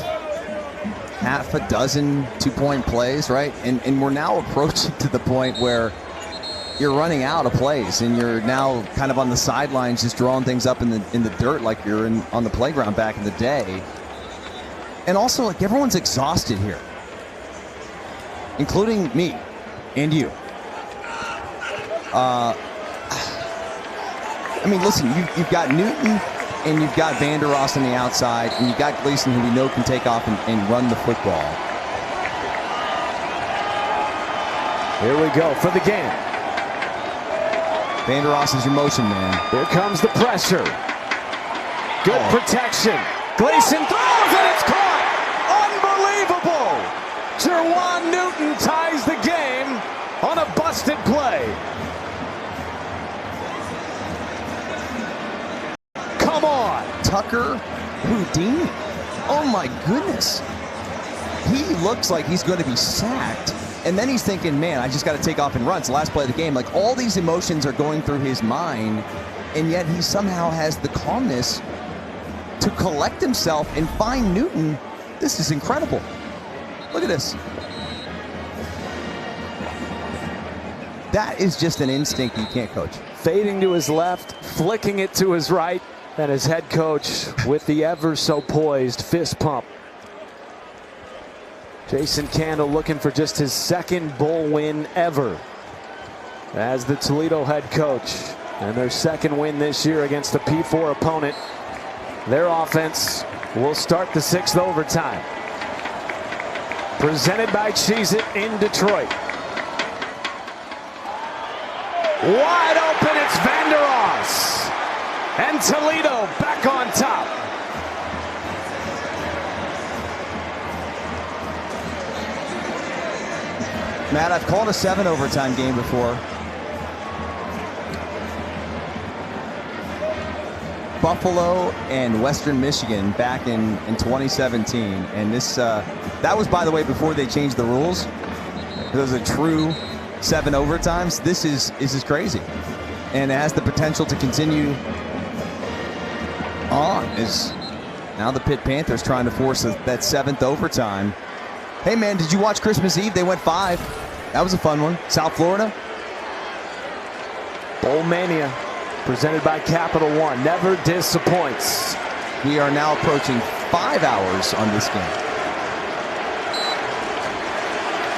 half a dozen 2-point plays, right? And we're now approaching to the point where you're running out of plays and you're now kind of on the sidelines just drawing things up in the dirt like you're on the playground back in the day. And also, like, everyone's exhausted here, including me and you. I mean, listen, you've got Newton and you've got Vander Ross on the outside, and you've got Gleason, who we know can take off and run the football. Here we go for the game. Vander Ross is your motion man. Here comes the pressure. Good protection. Gleason throws and it's caught. Unbelievable. Jerwan Newton ties the game on a busted play. Come on. Tucker Houdini. Oh my goodness. He looks like he's going to be sacked. And then he's thinking, man, I just got to take off and run. It's the last play of the game. Like, all these emotions are going through his mind, and yet he somehow has the calmness to collect himself and find Newton. This is incredible. Look at this. That is just an instinct you can't coach. Fading to his left, flicking it to his right, and his head coach with the ever so poised fist pump. Jason Candle looking for just his second bowl win ever as the Toledo head coach, and their second win this year against a P4 opponent. Their offense will start the 6th overtime. Presented by Cheez-It in Detroit. Wide open, it's Vander Ross. And Toledo back on top. Matt, I've called a 7 overtime game before. Buffalo and Western Michigan back in 2017. And this, that was, by the way, before they changed the rules. It was a true 7 overtimes. This is crazy. And it has the potential to continue on, as now the Pitt Panthers trying to force that 7th overtime. Hey man, did you watch Christmas Eve? They went 5. That was a fun one. South Florida. Bowl Mania, presented by Capital One, never disappoints. We are now approaching 5 hours on this game.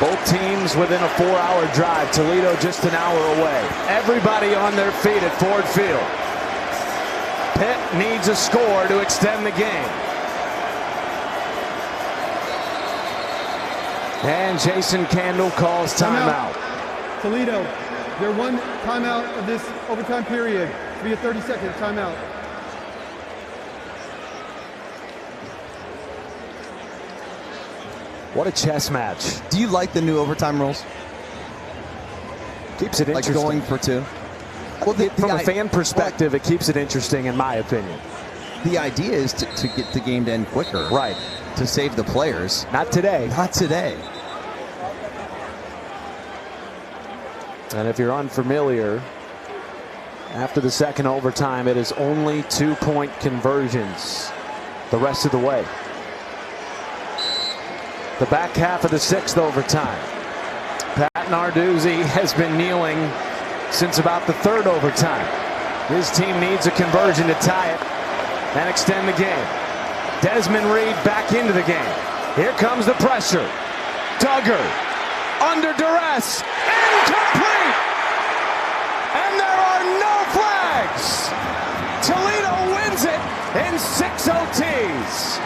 Both teams within a 4-hour drive. Toledo just an hour away. Everybody on their feet at Ford Field. Pitt needs a score to extend the game. And Jason Candle calls timeout. Toledo, they're one timeout of this overtime period. It'll be a 30-second timeout. What a chess match. Do you like the new overtime rules? Keeps it interesting. Like going for 2? Well, from a fan perspective, it keeps it interesting, in my opinion. The idea is to get the game to end quicker. Right. To save the players. Not today. Not today. And if you're unfamiliar, after the 2nd overtime, it is only 2-point conversions the rest of the way. The back half of the 6th overtime. Pat Narduzzi has been kneeling since about the 3rd overtime. His team needs a conversion to tie it and extend the game. Desmond Reed back into the game. Here comes the pressure. Duggar under duress. Incomplete! And there are no flags! Toledo wins it in 6 OTs.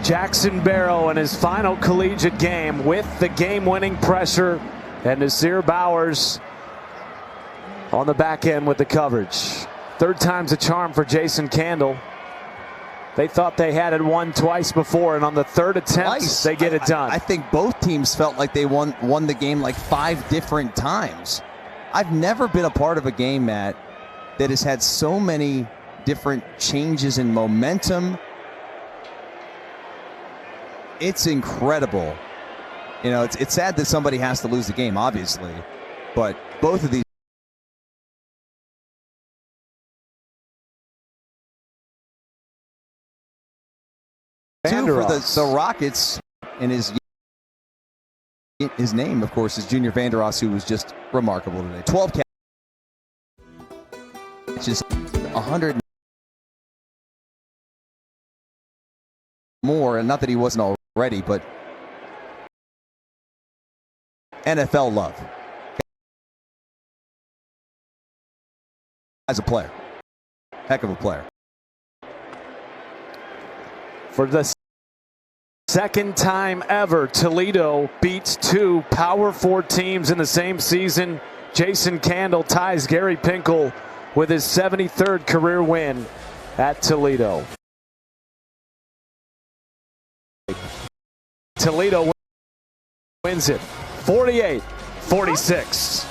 Jackson Barrow in his final collegiate game with the game-winning pressure, and Nasir Bowers on the back end with the coverage. 3rd time's a charm for Jason Candle. They thought they had it won twice before, and on the 3rd attempt, they get it done. I think both teams felt like they won the game like 5 different times. I've never been a part of a game, Matt, that has had so many different changes in momentum. It's incredible. You know, it's sad that somebody has to lose the game, obviously, but both of these. For the Rockets, and his name, of course, is Junior Vanderos, who was just remarkable today. 12 catches, 100 more, and not that he wasn't already, but NFL love as a player. Heck of a player. For the 2nd time ever, Toledo beats 2 Power 4 teams in the same season. Jason Candle ties Gary Pinkel with his 73rd career win at Toledo. Toledo wins it 48-46.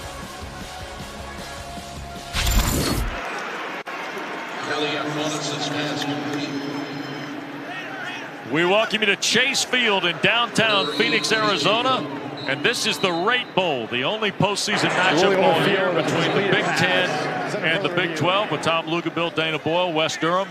We welcome you to Chase Field in downtown Phoenix, Arizona. And this is the Rate Bowl, the only postseason matchup all year between the Big Ten and the Big 12 with Tom Lugabill, Dana Boyle, Wes Durham.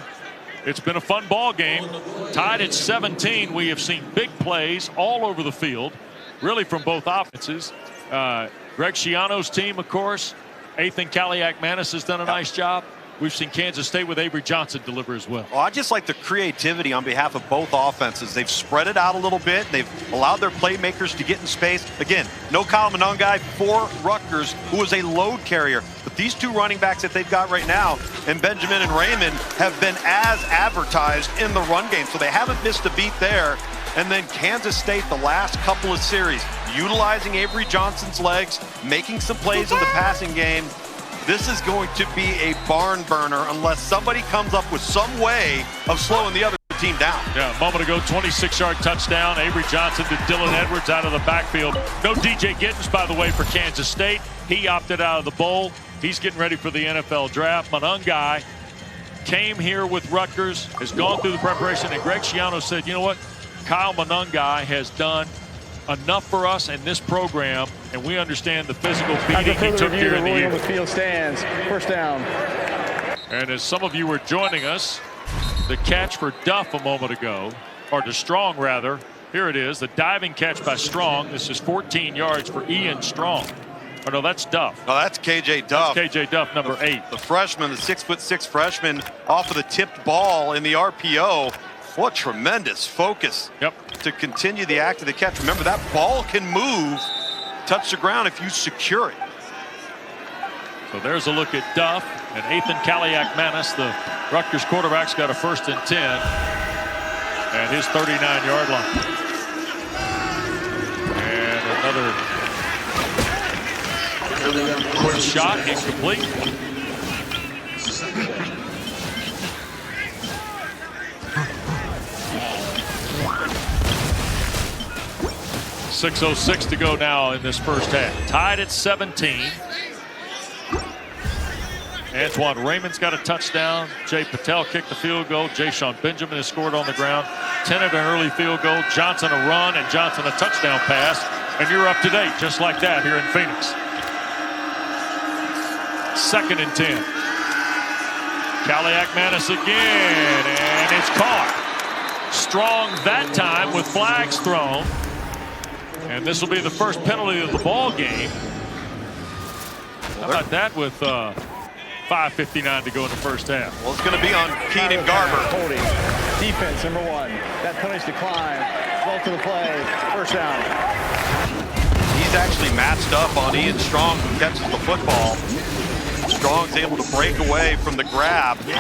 It's been a fun ball game. Tied at 17. We have seen big plays all over the field, really from both offenses. Greg Schiano's team, of course. Ethan Kaliak-Manis has done a nice job. We've seen Kansas State with Avery Johnson deliver as well. I just like the creativity on behalf of both offenses. They've spread it out a little bit. They've allowed their playmakers to get in space. Again, no Kyle Monangai for Rutgers, who is a load carrier. But these 2 running backs that they've got right now, and Benjamin and Raymond, have been as advertised in the run game. So they haven't missed a beat there. And then Kansas State, the last couple of series, utilizing Avery Johnson's legs, making some plays in the passing game. This is going to be a barn burner unless somebody comes up with some way of slowing the other team down. Yeah, a moment ago, 26-yard touchdown. Avery Johnson to Dylan Edwards out of the backfield. No DJ Gittens, by the way, for Kansas State. He opted out of the bowl. He's getting ready for the NFL draft. Monangai came here with Rutgers, has gone through the preparation, and Greg Schiano said, you know what? Kyle Monangai has done enough for us in this program, and we understand the physical beating he took here in the year. The field stands. First down. And as some of you were joining us, the catch for Duff a moment ago, or to Strong rather. Here it is, the diving catch by Strong. This is 14 yards for Ian Strong. Oh no, that's Duff. No, that's KJ Duff. That's KJ Duff, number 8. The freshman, the 6'6" freshman, off of the tipped ball in the RPO. What tremendous focus to continue the act of the catch. Remember, that ball can move, touch the ground if you secure it. So there's a look at Duff and Ethan Kaliak-Manis. The Rutgers quarterback's got a 1st and 10 at his 39-yard line. And another Quick shot, incomplete. .606 to go now in this first half. Tied at 17. Antoine Raymond's got a touchdown. Jay Patel kicked the field goal. Jay-Sean Benjamin has scored on the ground. Tennant an early field goal. Johnson a run, and Johnson a touchdown pass. And you're up to date just like that here in Phoenix. 2nd and 10. Kaliakmanis again, and it's caught. Strong that time with flags thrown. And this will be the first penalty of the ball game. How about that with 5:59 to go in the first half? Well, it's going to be on Keenan Garber. Holding. Defense, number 1. That penalty's declined. Ball to the play. First down. He's actually matched up on Ian Strong, who catches the football. Strong's able to break away from the grab. You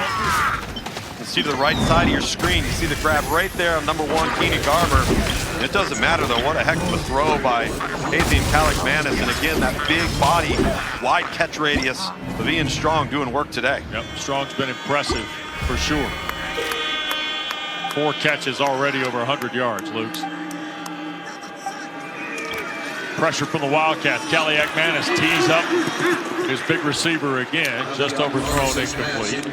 see to the right side of your screen, you see the grab right there on number 1, Keenan Garber. And it doesn't matter, though. What a heck of a throw by Adrian Kaliakmanis. And again, that big body, wide catch radius of Ian Strong doing work today. Yep, Strong's been impressive for sure. 4 catches already over 100 yards, Lukes. Pressure from the Wildcats. Kaliakmanis tees up his big receiver again, just overthrown, incomplete.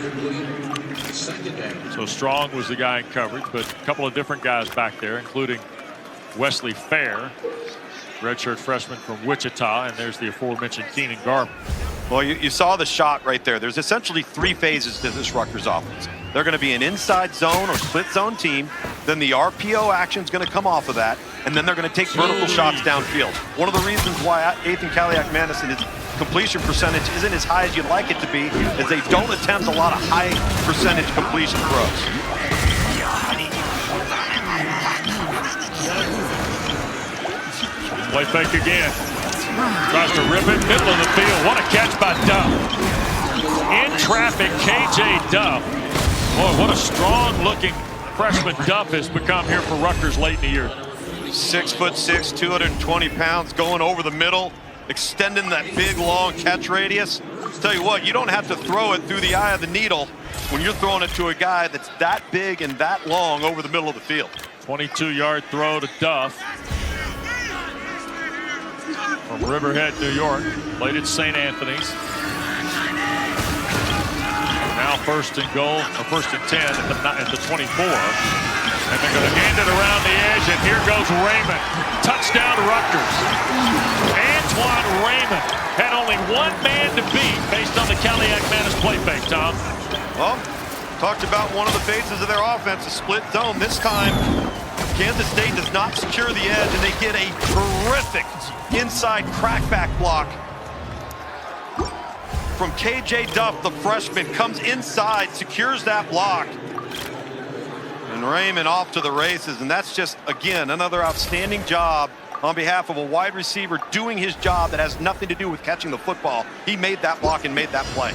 So Strong was the guy in coverage, but a couple of different guys back there, including Wesley Fair, redshirt freshman from Wichita, and there's the aforementioned Keenan Garber. Well, you saw the shot right there. There's essentially 3 phases to this Rutgers offense. They're going to be an inside zone or split zone team. Then the RPO action is going to come off of that. And then they're going to take vertical shots downfield. One of the reasons why Ethan Kaliakmanis and his completion percentage isn't as high as you'd like it to be is they don't attempt a lot of high percentage completion throws. Play fake again. Tries to rip it, middle of the field. What a catch by Duff. In traffic, KJ Duff. Boy, what a strong-looking freshman Duff has become here for Rutgers late in the year. 6'6", 220 pounds, going over the middle, extending that big, long catch radius. Tell you what, you don't have to throw it through the eye of the needle when you're throwing it to a guy that's that big and that long over the middle of the field. 22-yard throw to Duff from Riverhead, New York. Played at St. Anthony's. Now 1st and goal, or 1st and 10 at the 24. And they're going to hand it around the edge, and here goes Raymond. Touchdown Rutgers. Antoine Raymond had only 1 man to beat based on the Kaliakmanis play fake, Tom. Well, talked about one of the phases of their offense, a split zone. This time, Kansas State does not secure the edge, and they get a terrific inside crackback block from KJ Duff, the freshman, comes inside, secures that block. And Raymond off to the races, and that's just, again, another outstanding job on behalf of a wide receiver doing his job that has nothing to do with catching the football. He made that block and made that play.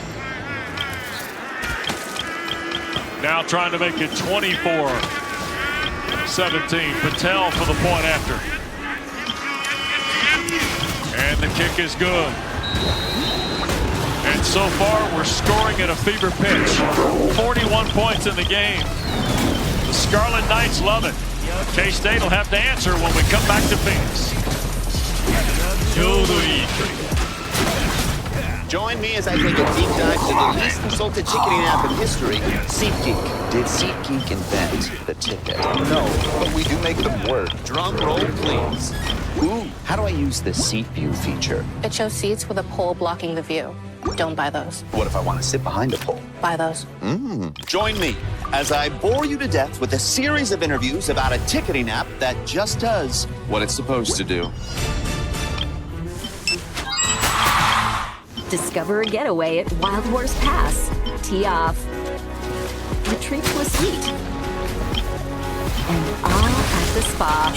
Now trying to make it 24-17. Patel for the point after. And the kick is good. And so far, we're scoring at a fever pitch. 41 points in the game. The Scarlet Knights love it. K-State will have to answer when we come back to Phoenix. Join me as I take a deep dive to the least consulted ticketing app in history, SeatGeek. Did SeatGeek invent the ticket? No, but we do make them work. Drum roll, please. Ooh, how do I use the Seat View feature? It shows seats with a pole blocking the view. Don't buy those. What if I want to sit behind a pole? Buy those. Join me as I bore you to death with a series of interviews about a ticketing app that just does what it's supposed to do. Discover a getaway at Wild Horse Pass. Tee off. Retreat to a suite. And all at the spa.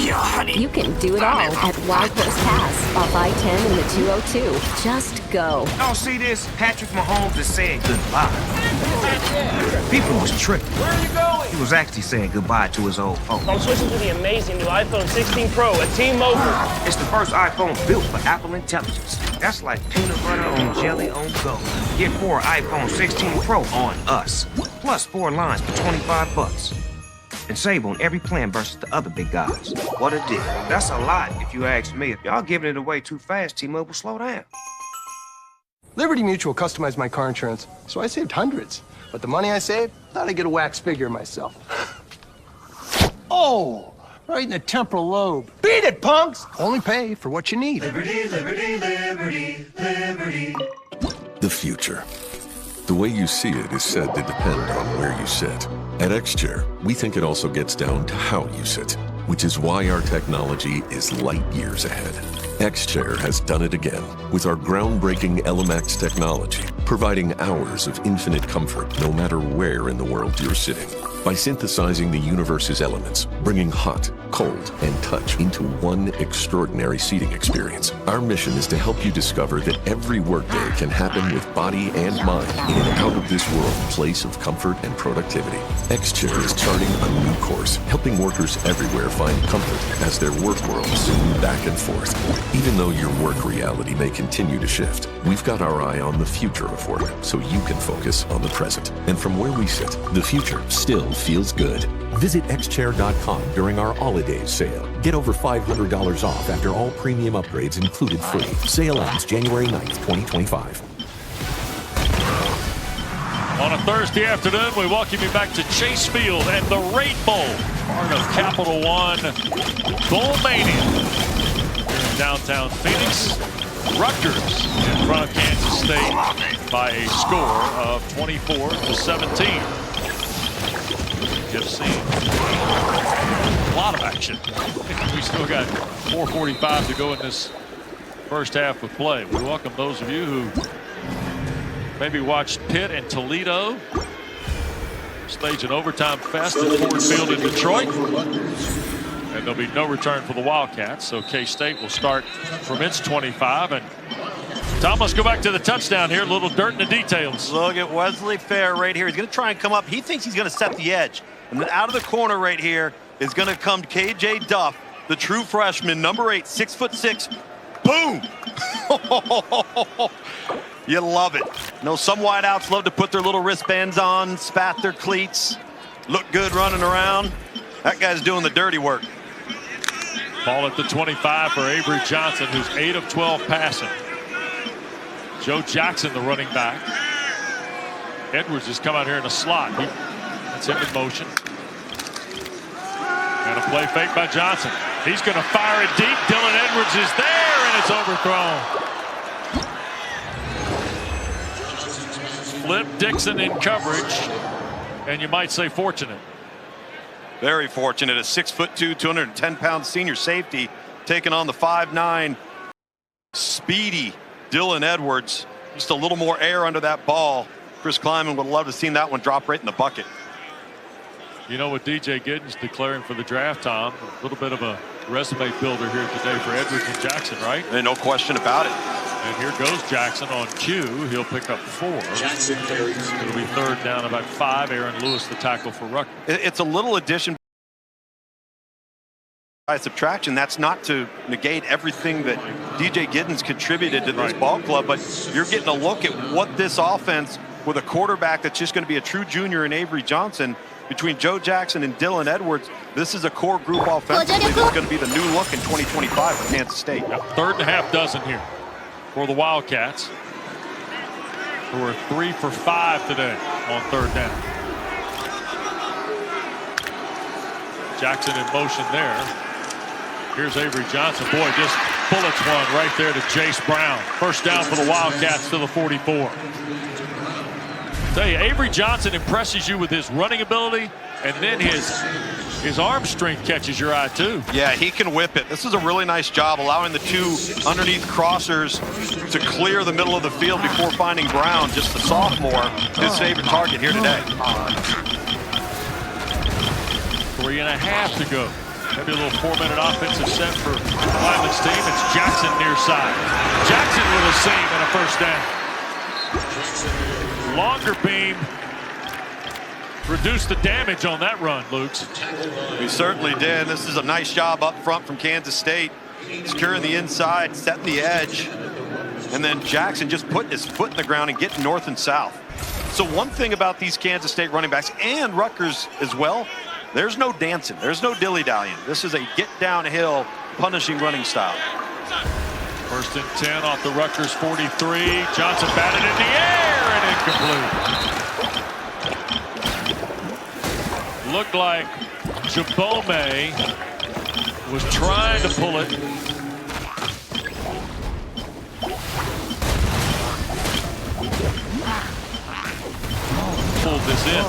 You can do it all at Wild Horse Pass off I-10 and the 202. Just go. Y'all see this? Patrick Mahomes is saying goodbye. People was tripping. Where are you going? He was actually saying goodbye to his old phone. I'm switching to the amazing new iPhone 16 Pro at T-Mobile. It's the first iPhone built for Apple Intelligence. That's like peanut butter on jelly on go. Get 4 iPhone 16 Pro on us. Plus 4 lines for $25. And save on every plan versus the other big guys. What a deal. That's a lot if you ask me. If y'all giving it away too fast, T-Mobile, slow down. Liberty Mutual customized my car insurance, so I saved hundreds. But the money I saved, thought I'd get a wax figure myself. Oh, right in the temporal lobe. Beat it, punks! Only pay for what you need. Liberty, liberty, liberty, liberty. The future. The way you see it is said to depend on where you sit. At X-Chair, we think it also gets down to how you sit, which is why our technology is light years ahead. X-Chair has done it again with our groundbreaking LMX technology, providing hours of infinite comfort no matter where in the world you're sitting. By synthesizing the universe's elements, bringing hot, cold, and touch into one extraordinary seating experience, our mission is to help you discover that every workday can happen with body and mind in an out-of-this-world place of comfort and productivity. X-Chair is charting a new course, helping workers everywhere find comfort as their work worlds zoom back and forth. Even though your work reality may continue to shift, we've got our eye on the future of work so you can focus on the present. And from where we sit, the future still feels good. Visit xchair.com during our holidays sale. Get over $500 off after all premium upgrades included free. Sale ends January 9th, 2025. On a Thursday afternoon, we welcome you back to Chase Field and the Rate Bowl, part of Capital One Bowl Mania. Here in downtown Phoenix, Rutgers in front of Kansas State by a score of 24-17. You've seen a lot of action. We still got 4:45 to go in this first half of play. We welcome those of you who maybe watched Pitt and Toledo stage an overtime fest at Ford Field in Detroit. And there'll be no return for the Wildcats, so K-State will start from its 25. And Tom, let's go back to the touchdown here. A little dirt in the details. Look at Wesley Fair right here. He's going to try and come up. He thinks he's going to set the edge. And then out of the corner right here is going to come KJ Duff, the true freshman, number 8, 6'6". Boom! You love it. Some wideouts love to put their little wristbands on, spat their cleats, look good running around. That guy's doing the dirty work. Ball at the 25 for Avery Johnson, who's 8 of 12 passing. Joe Jackson, the running back. Edwards has come out here in a slot. That's him in motion. And a play fake by Johnson. He's going to fire it deep. Dylan Edwards is there, and it's overthrown. Flip Dixon in coverage, and you might say fortunate. Very fortunate. A 6'2", 210-pound senior safety taking on the 5'9", speedy Dylan Edwards. Just a little more air under that ball. Chris Kleiman would love to have seen that one drop right in the bucket. You know, with DJ Giddens declaring for the draft, Tom, a little bit of a resume builder here today for Edwards and Jackson, right? And no question about it. And here goes Jackson on cue. He'll pick up 4. Jackson carries. It'll be third down about 5. Aaron Lewis, the tackle for Rutgers. It's a little addition by subtraction. That's not to negate everything that DJ Giddens contributed to this ball club, but you're getting a look at what this offense with a quarterback that's just going to be a true junior in Avery Johnson. Between Joe Jackson and Dylan Edwards, this is a core group offensively that's going to be the new look in 2025 for Kansas State. Yep, 3rd and a half dozen here for the Wildcats, who are 3 for 5 today on 3rd down. Jackson in motion there. Here's Avery Johnson. Boy, just bullets one right there to Jace Brown. First down for the Wildcats to the 44. Tell you, Avery Johnson impresses you with his running ability, and then his arm strength catches your eye too. Yeah, he can whip it. This is a really nice job allowing the 2 underneath crossers to clear the middle of the field before finding Brown, just the sophomore, his favorite target here today. 3.5 to go. Maybe a little 4-minute offensive set for Lyman's team. It's Jackson near side. Jackson with a seam and a first down. Longer beam reduced the damage on that run, Lukes. We certainly did. This is a nice job up front from Kansas State. Securing the inside, setting the edge. And then Jackson just putting his foot in the ground and getting north and south. So one thing about these Kansas State running backs and Rutgers as well, there's no dancing. There's no dilly-dallying. This is a get downhill, punishing running style. First and 10 off the Rutgers 43. Johnson batted in the air and incomplete. Looked like Jabome was trying to pull it. Pulled this in.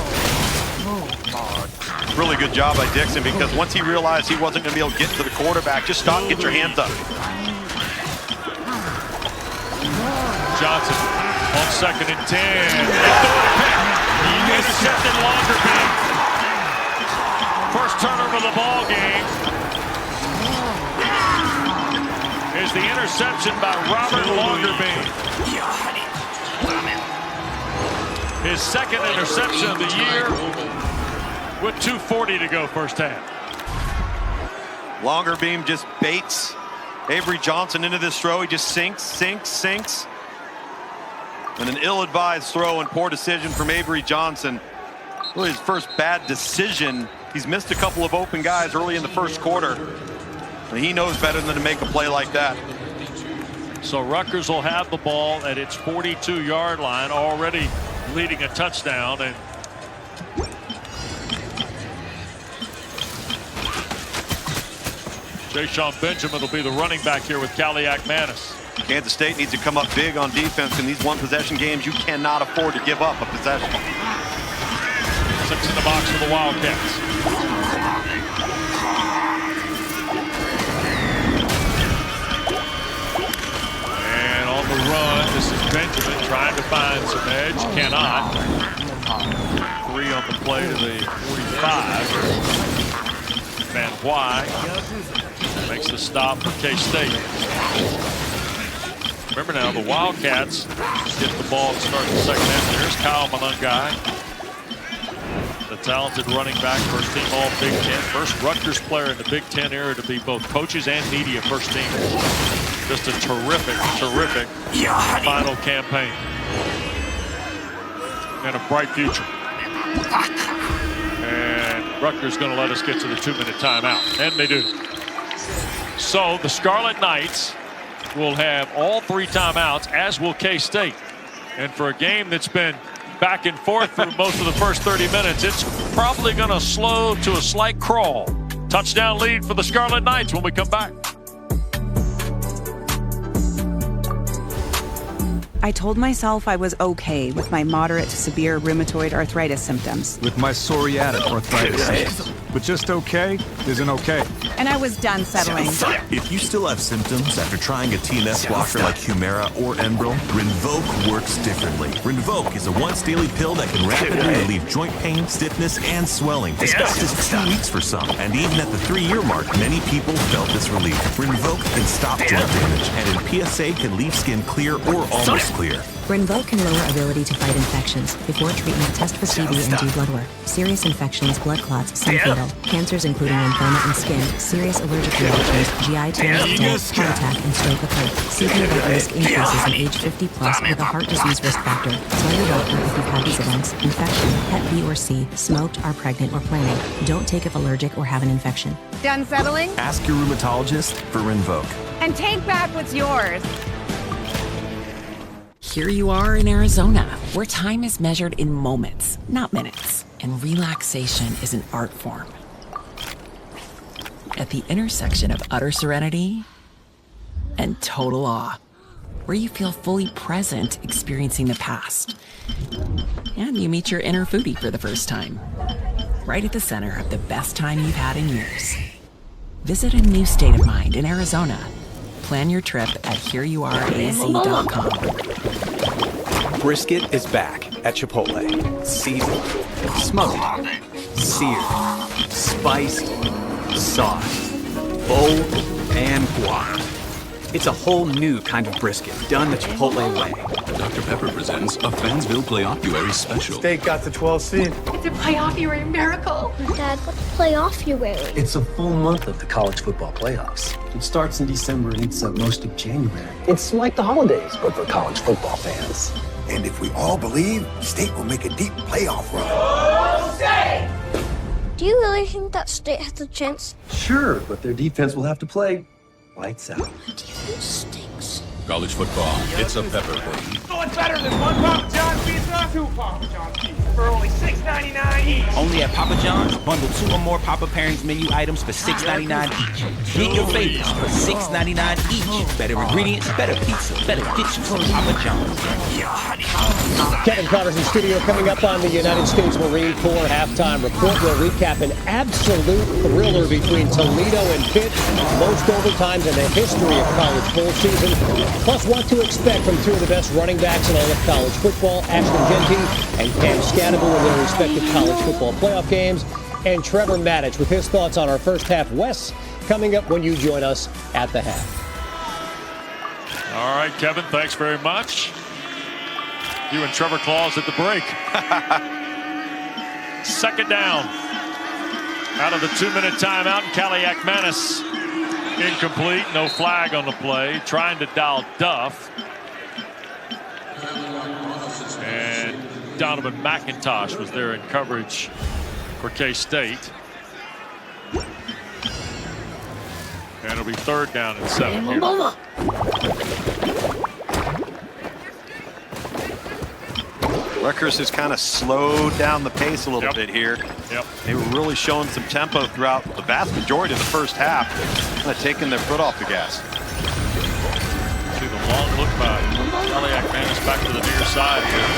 Really good job by Dixon, because once he realized he wasn't going to be able to get to the quarterback, just stop, get your hands up. Johnson on 2nd and 10. Intercepted Longerbeam. First turnover of the ball game is the interception by Robert Longerbeam. His 2nd interception of the year with 2:40 to go first half. Longerbeam just baits Avery Johnson into this throw. He just sinks. And an ill-advised throw and poor decision from Avery Johnson. Really his first bad decision. He's missed a couple of open guys early in the first quarter. And he knows better than to make a play like that. So Rutgers will have the ball at its 42-yard line, already leading a touchdown. And Ja'Shawn Benjamin will be the running back here with Kaliak Manis. Kansas State needs to come up big on defense. In these one-possession games, you cannot afford to give up a possession. 6 in the box for the Wildcats. And on the run, this is Benjamin trying to find some edge. Cannot. 3 on the play to the 45. Van Why makes the stop for K-State. Remember now, the Wildcats get the ball to start the second half. There's Kyle Monungai, the talented running back, first team all Big Ten. First Rutgers player in the Big Ten era to be both coaches and media first team. Just a terrific final campaign. And a bright future. And Rutgers going to let us get to the 2-minute timeout. And they do. So the Scarlet Knights will have all 3 timeouts, as will K-State. And for a game that's been back and forth for most of the first 30 minutes, it's probably going to slow to a slight crawl. Touchdown lead for the Scarlet Knights when we come back. I told myself I was okay with my moderate to severe rheumatoid arthritis symptoms. With my psoriatic arthritis. But just okay isn't okay. And I was done settling. If you still have symptoms after trying a TNF blocker like Humira or Enbrel, Rinvoq works differently. Rinvoq is a once-daily pill that can rapidly relieve joint pain, stiffness, and swelling as fast as 2 weeks for some. And even at the 3-year mark, many people felt this relief. Rinvoq can stop joint damage, and in PSA can leave skin clear or almost clear. Rinvoq can lower ability to fight infections. Before treatment, test for TB and do blood work. Serious infections, blood clots, some fatal. Cancers including lymphoma and skin, serious allergic reactions, GI tears, death, heart attack, and stroke occur. CV event risk increases in age 50 plus with a heart disease risk factor. Tell your doctor if you've had these events: infection, Hep B or C, smoked, are pregnant, or planning. Don't take if allergic or have an infection. Done settling? Ask your rheumatologist for Rinvoq. And take back what's yours. Here you are in Arizona, where time is measured in moments, not minutes, and relaxation is an art form. At the intersection of utter serenity and total awe, where you feel fully present experiencing the past, and you meet your inner foodie for the first time, right at the center of the best time you've had in years. Visit a new state of mind in Arizona. Plan your trip at hereyouareaz.com. Brisket is back at Chipotle. Seasoned, smoked, seared, spiced, sauced, bold, and guac. It's a whole new kind of brisket done the Chipotle way. Dr. Pepper presents a Fansville Playoff-uary special. State got the 12th seed. It's a playoff-uary miracle. Dad, what's playoff-uary? It's a full month of the college football playoffs. It starts in December and eats up most of January. It's like the holidays, but for college football fans. And if we all believe, State will make a deep playoff run. Oh, State! Do you really think that State has a chance? Sure, but their defense will have to play lights out. My defense stinks. College football, it's a Pepper thing. So it's better than one Papa John's pizza? Two Papa John's pizza for only $6.99 each. Only at Papa John's, bundle 2 or more Papa Pairings menu items for $6.99 each. Get your favorites for $6.99 each. Better ingredients, better pizza, better get you from Papa John's. Kevin Connor's in studio. Coming up on the United States Marine Corps halftime report, we'll recap an absolute thriller between Toledo and Pitt. Most overtimes in the history of college bowl season. Plus, what to expect from two of the best running backs in all of college football, Ashton Jeanty and Cam Scannable in their respective college football playoff games, and Trevor Maddich with his thoughts on our first half West coming up when you join us at the half. All right, Kevin, thanks very much. You and Trevor Claus at the break. Second down. Out of the 2-minute timeout, and Kaliakmanis incomplete. No flag on the play. Trying to dial Duff. And Donovan McIntosh was there in coverage for K-State. And it'll be third down and 7 here. Rutgers has kind of slowed down the pace a little bit here. They were really showing some tempo throughout the vast majority of the first half, kind of taking their foot off the gas. See the long look by Kaliakmanis back to the near side here.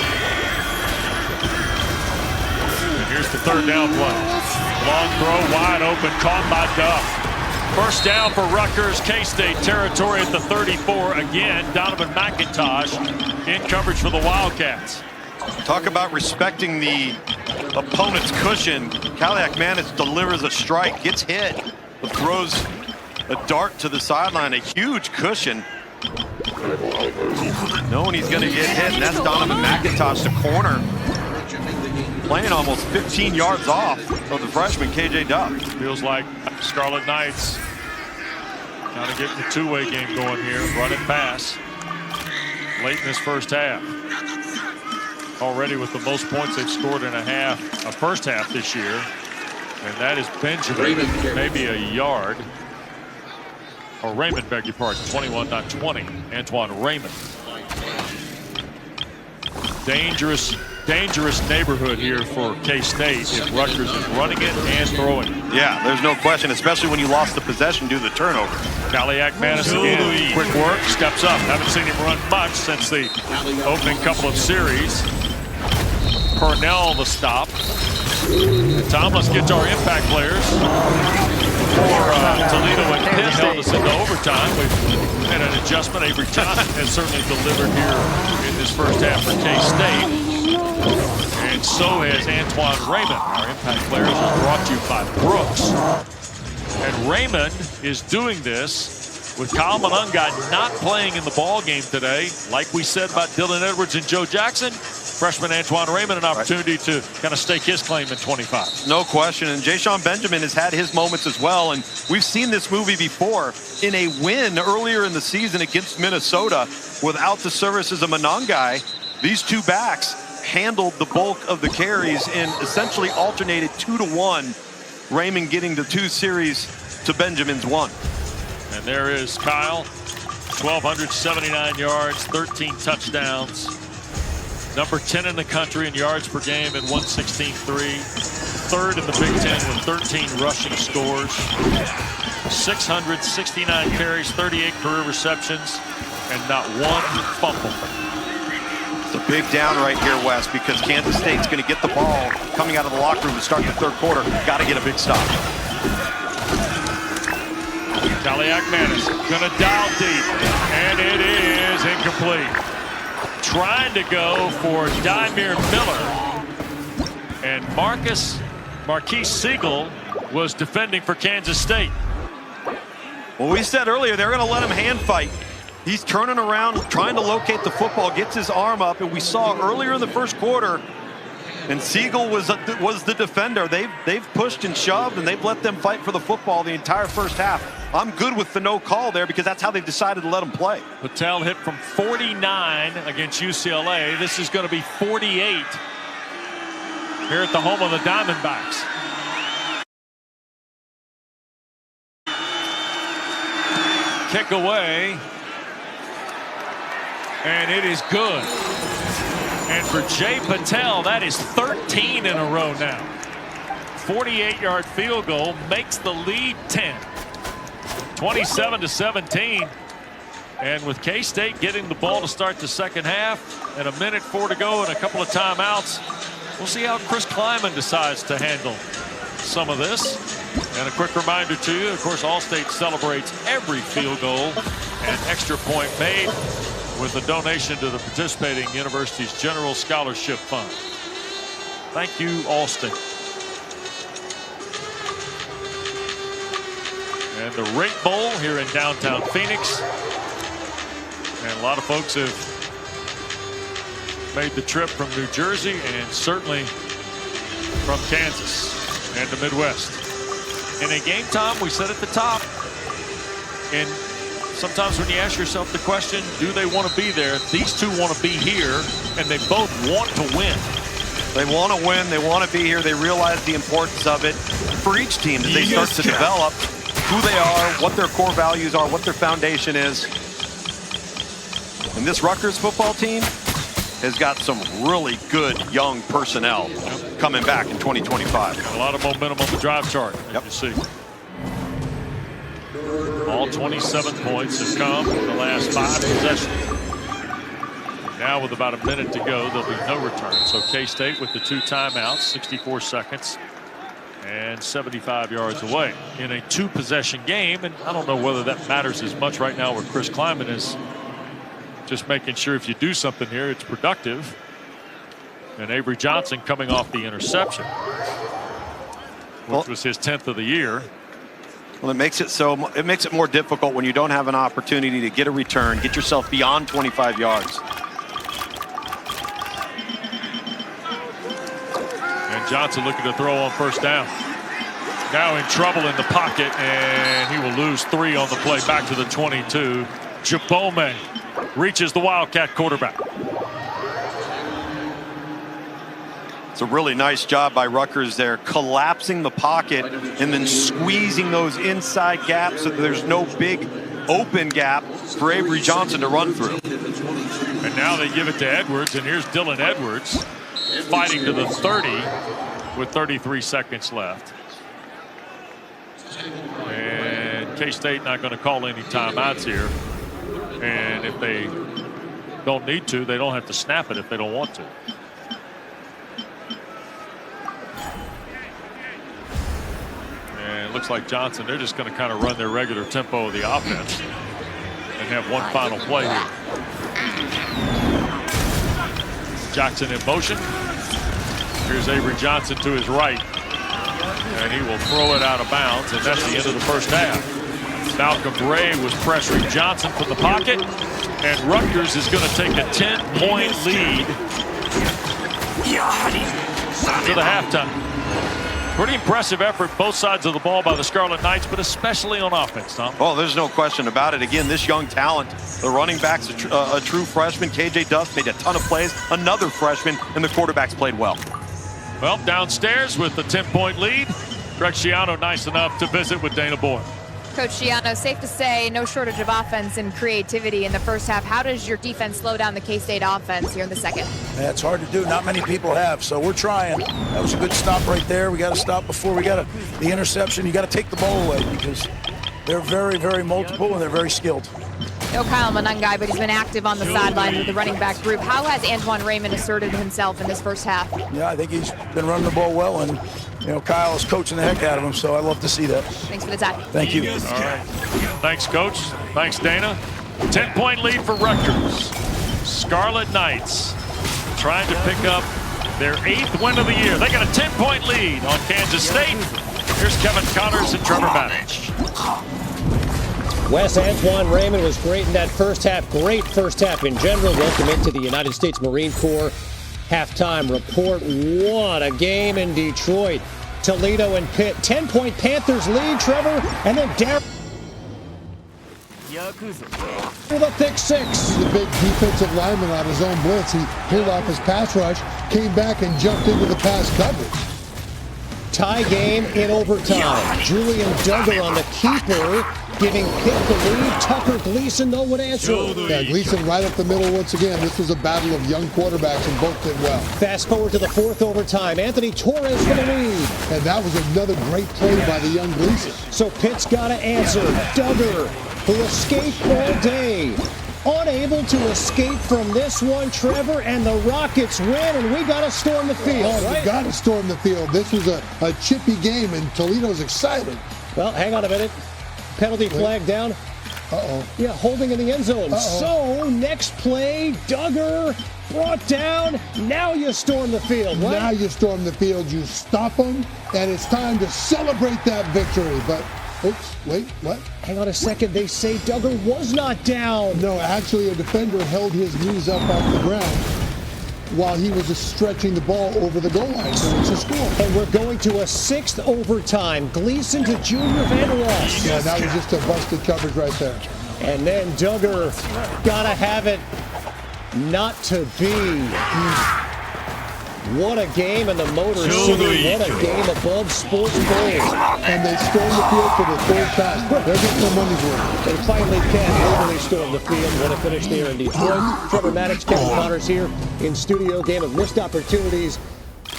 And here's the third down play. Long throw, wide open, caught by Duff. First down for Rutgers, K-State territory at the 34. Again, Donovan McIntosh in coverage for the Wildcats. Talk about respecting the opponent's cushion. Kaliakmanis delivers a strike, gets hit, but throws a dart to the sideline, a huge cushion. Knowing he's going to get hit, and that's Donovan McIntosh, the corner. Playing almost 15 yards off of the freshman, KJ Duff. Feels like Scarlet Knights kind of getting the two-way game going here. Run and pass late in this first half. Already with the most points they've scored in a first half this year. And that is Benjamin, maybe a yard. Or Raymond, beg your pardon, 21, not 20. Antoine Raymond. Dangerous neighborhood here for K-State if Rutgers is running it and throwing it. Yeah, there's no question, especially when you lost the possession due to the turnover. Kaliakmanis again, quick work, steps up. Haven't seen him run much since the opening couple of series. Purnell the stop. And Tom, let's get to our impact players. Before Toledo and Pitt held us into overtime, we've made an adjustment. Avery Johnson has certainly delivered here in this first half for K-State. And so has Antoine Raymond. Our impact players are brought to you by Brooks. And Raymond is doing this with Kyle Monungai not playing in the ball game today. Like we said about Dylan Edwards and Joe Jackson, freshman Antoine Raymond an opportunity to kind of stake his claim in 25. No question, and Jayshawn Benjamin has had his moments as well, and we've seen this movie before in a win earlier in the season against Minnesota. Without the services of Monungai, these two backs handled the bulk of the carries and essentially alternated 2-to-1, Raymond getting the 2 series to Benjamin's 1. And there is Kyle, 1,279 yards, 13 touchdowns. Number 10 in the country in yards per game at 116.3. Third in the Big Ten with 13 rushing scores. 669 carries, 38 career receptions, and not one fumble. It's a big down right here, Wes, because Kansas State's going to get the ball coming out of the locker room to start the third quarter. Got to get a big stop. Kaliakmanis gonna dial deep, and it is incomplete. Trying to go for Dymere Miller, and Marquise Siegel was defending for Kansas State. Well, we said earlier they're going to let him hand fight. He's turning around, trying to locate the football, gets his arm up, and we saw earlier in the first quarter, and Siegel was the defender. They've pushed and shoved, and they've let them fight for the football the entire first half. I'm good with the no call there because that's how they've decided to let them play. Patel hit from 49 against UCLA. This is going to be 48 here at the home of the Diamondbacks. Kick away, and it is good. And for Jay Patel, that is 13 in a row now. 48-yard field goal makes the lead 10. 27-17. And with K-State getting the ball to start the second half and 1:04 to go and a couple of timeouts, we'll see how Chris Kleiman decides to handle some of this. And a quick reminder to you, of course, Allstate celebrates every field goal and extra point made with a donation to the participating university's General Scholarship Fund. Thank you, Allstate. And the Rate Bowl here in downtown Phoenix. And a lot of folks have made the trip from New Jersey and certainly from Kansas and the Midwest. And in game time, we said at the top, and sometimes when you ask yourself the question, do they want to be there? These two want to be here, and they both want to win. They want to win. They want to be here. They realize the importance of it for each team as they start to develop who they are, what their core values are, what their foundation is. And this Rutgers football team has got some really good young personnel coming back in 2025. Got a lot of momentum on the drive chart, as you see. All 27 points have come in the last 5 possessions. Now with about a minute to go, there'll be no return. So K-State with the 2 timeouts, 64 seconds and 75 yards away in a 2-possession game. And I don't know whether that matters as much right now where Chris Kleiman is just making sure if you do something here, it's productive. And Avery Johnson coming off the interception, which was his 10th of the year. Well, it makes it more difficult when you don't have an opportunity to get a return, get yourself beyond 25 yards. And Johnson looking to throw on first down. Now in trouble in the pocket, and he will lose 3 on the play. Back to the 22. Jabome reaches the Wildcat quarterback. It's a really nice job by Rutgers there, collapsing the pocket and then squeezing those inside gaps so that there's no big open gap for Avery Johnson to run through. And now they give it to Edwards, and here's Dylan Edwards fighting to the 30 with 33 seconds left. And K-State not going to call any timeouts here. And if they don't need to, they don't have to snap it if they don't want to. And it looks like Johnson, they're just going to kind of run their regular tempo of the offense and have one final play here. Jackson in motion. Here's Avery Johnson to his right. And he will throw it out of bounds, and that's the end of the first half. Malcolm Ray was pressuring Johnson from the pocket, and Rutgers is going to take a 10-point lead to the halftime. Pretty impressive effort both sides of the ball by the Scarlet Knights, but especially on offense, Tom. Oh, there's no question about it. Again, this young talent, the running back's a true freshman. KJ Duff made a ton of plays, another freshman, and the quarterbacks played well. Well, downstairs with the 10-point lead, Greg Schiano nice enough to visit with Dana Boyle. Coach Schiano, safe to say no shortage of offense and creativity in the first half. How does your defense slow down the K-State offense here in the second? Yeah, it's hard to do. Not many people have, so we're trying. That was a good stop right there. We got to stop before we got the interception. You got to take the ball away because they're very, very multiple and they're very skilled. No Kyle Monungai, but he's been active on the sideline with the running back group. How has Antoine Raymond asserted himself in this first half? Yeah, I think he's been running the ball well, and Kyle is coaching the heck out of him, so I love to see that. Thanks for the time. Thank you. All right. Thanks, Coach. Thanks, Dana. 10-point lead for Rutgers. Scarlet Knights trying to pick up their 8th win of the year. They got a 10-point lead on Kansas State. Here's Kevin Connors and Trevor Matich. Wes Antoine Raymond was great in that first half. Great first half in general. Welcome into the United States Marine Corps halftime report. What a game in Detroit. Toledo and Pitt. 10-point Panthers lead, Trevor. And then Darren with a pick six. The big defensive lineman on his own blitz. He pulled off his pass rush, came back and jumped into the pass coverage. Tie game in overtime. Julian Duggar on the keeper, giving Pitt the lead. Tucker Gleason, though, would answer. Yeah, Gleason right up the middle once again. This was a battle of young quarterbacks, and both did well. Fast forward to the fourth overtime. Anthony Torres for the lead. And that was another great play by the young Gleason. So Pitt's got to answer. Duggar, who escaped all day. Unable to escape from this one, Trevor, and the Rockets win, and we got to storm the field. Oh, right? We got to storm the field. This was a chippy game, and Toledo's excited. Well, hang on a minute. Penalty flag down. Uh-oh. Yeah, holding in the end zone. So, next play, Duggar brought down. Now you storm the field, right? Now you storm the field. You stop them, and it's time to celebrate that victory. But, oops, wait, what? Hang on a second. They say Duggar was not down. No, actually, a defender held his knees up off the ground while he was just stretching the ball over the goal line, so it's a score. And we're going to a sixth overtime. Gleason to Junior Van Ross. Yeah, that was just a busted coverage right there. And then Duggar gotta have it. Not to be. What a game in the Motor City. What a game above Sports Bowl. And they stormed the field for the third time. They're getting their money's worth. They finally can literally storm the field. What a finish there in Detroit. Trevor Maddox, Kevin Connors here in studio. Game of missed opportunities,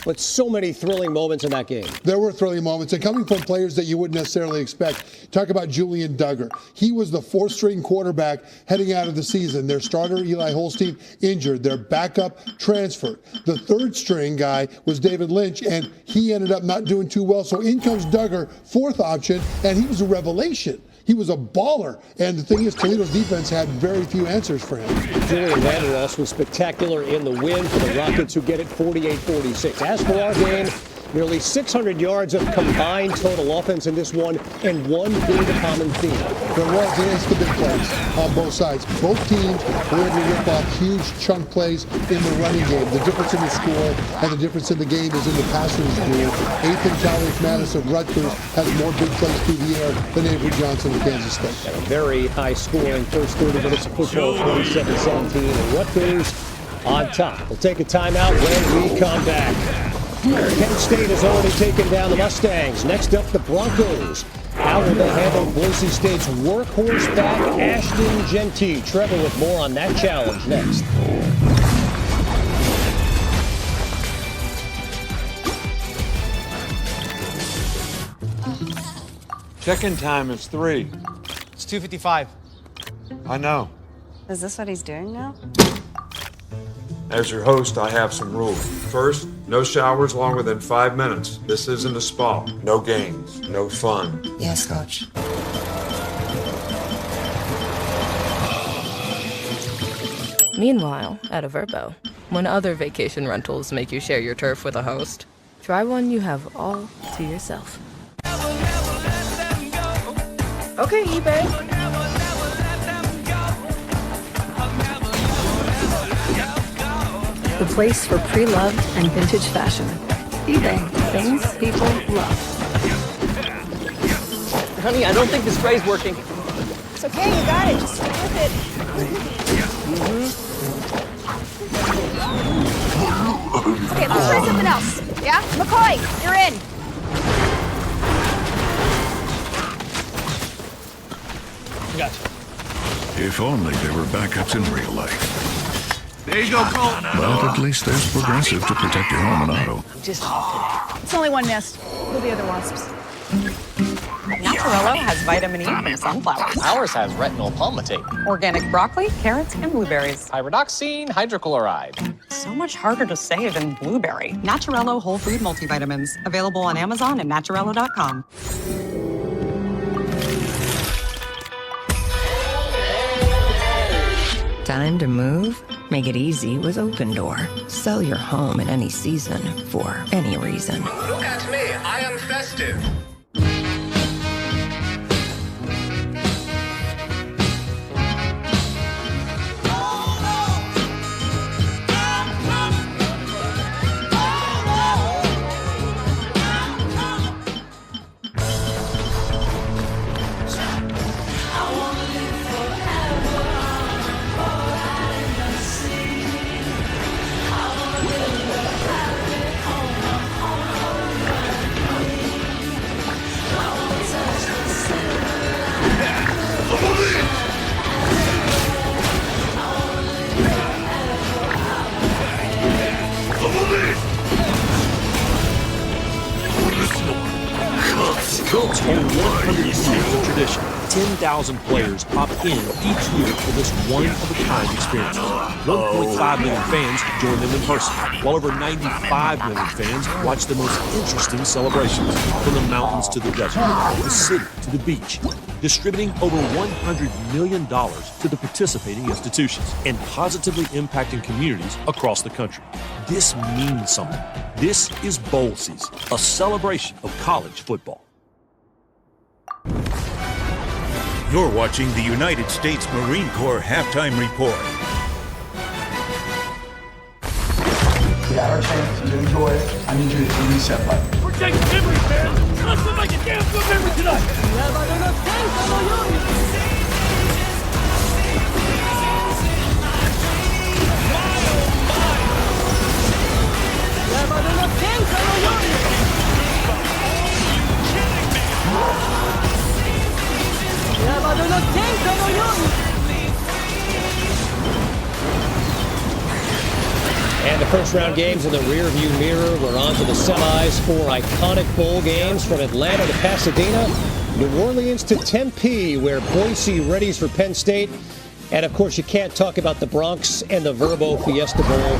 but so many thrilling moments in that game. There were thrilling moments, and coming from players that you wouldn't necessarily expect. Talk about Julian Duggar. He was the fourth-string quarterback heading out of the season. Their starter, Eli Holstein, injured. Their backup transferred. The third-string guy was David Lynch, and he ended up not doing too well. So in comes Duggar, fourth option, and he was a revelation. He was a baller. And the thing is, Toledo's defense had very few answers for him. Julian Van Ross was spectacular in the win for the Rockets, who get it 48-46. As for our game, nearly 600 yards of combined total offense in this one, and one big common theme. There was the big plays on both sides. Both teams were able to rip off huge chunk plays in the running game. The difference in the score and the difference in the game is in the passing game. Ethan Calvert-Mattis of Rutgers has more big plays through the air than Avery Johnson of Kansas State. And a very high-scoring first 30 minutes of football, 27-17, and Rutgers on top. We'll take a timeout when we come back. Kent State has already taken down the Mustangs. Next up, the Broncos. How will they handle Boise State's workhorse back, Ashton Genty? Trevor with more on that challenge next. Check-in time is 3. It's 2:55. I know. Is this what he's doing now? As your host, I have some rules. First, no showers longer than 5 minutes. This isn't a spa. No games, no fun. Yes, Coach. Meanwhile, at a Verbo, when other vacation rentals make you share your turf with a host, try one you have all to yourself. Okay, eBay. The place for pre-loved and vintage fashion. eBay. Things people love. Honey, I don't think this spray's working. It's okay, you got it. Just stick with it. Okay, let's try something else. Yeah? McCoy, you're in. Gotcha. If only there were backups in real life. There you go, Cole. But at least there's Progressive to protect your home and auto. Just off today. It's only one nest. Who the other wasps? Naturello has vitamin E from sunflowers. Ours has retinol palmitate. Organic broccoli, carrots, and blueberries. Pyridoxine hydrochloride. So much harder to say than blueberry. Naturello whole food multivitamins. Available on Amazon and naturello.com. Time to move? Make it easy with Open Door. Sell your home in any season for any reason. Look at me, I am festive. than 100 years of tradition, 10,000 players pop in each year for this one-of-a-kind experience. 1.5 million fans join them in person, while over 95 million fans watch the most interesting celebrations, from the mountains to the desert, the city to the beach, distributing over $100 million to the participating institutions and positively impacting communities across the country. This means something. This is bowl season, a celebration of college football. You're watching the United States Marine Corps Halftime Report. We got our chance to enjoy it. I need you to hit the reset button. We're taking memory, man. Let's make a damn good memory tonight. And the first round games in the rearview mirror. We're on to the semis. 4 iconic bowl games from Atlanta to Pasadena, New Orleans to Tempe, where Boise readies for Penn State. And of course, you can't talk about the Bronx and the Verbo Fiesta Bowl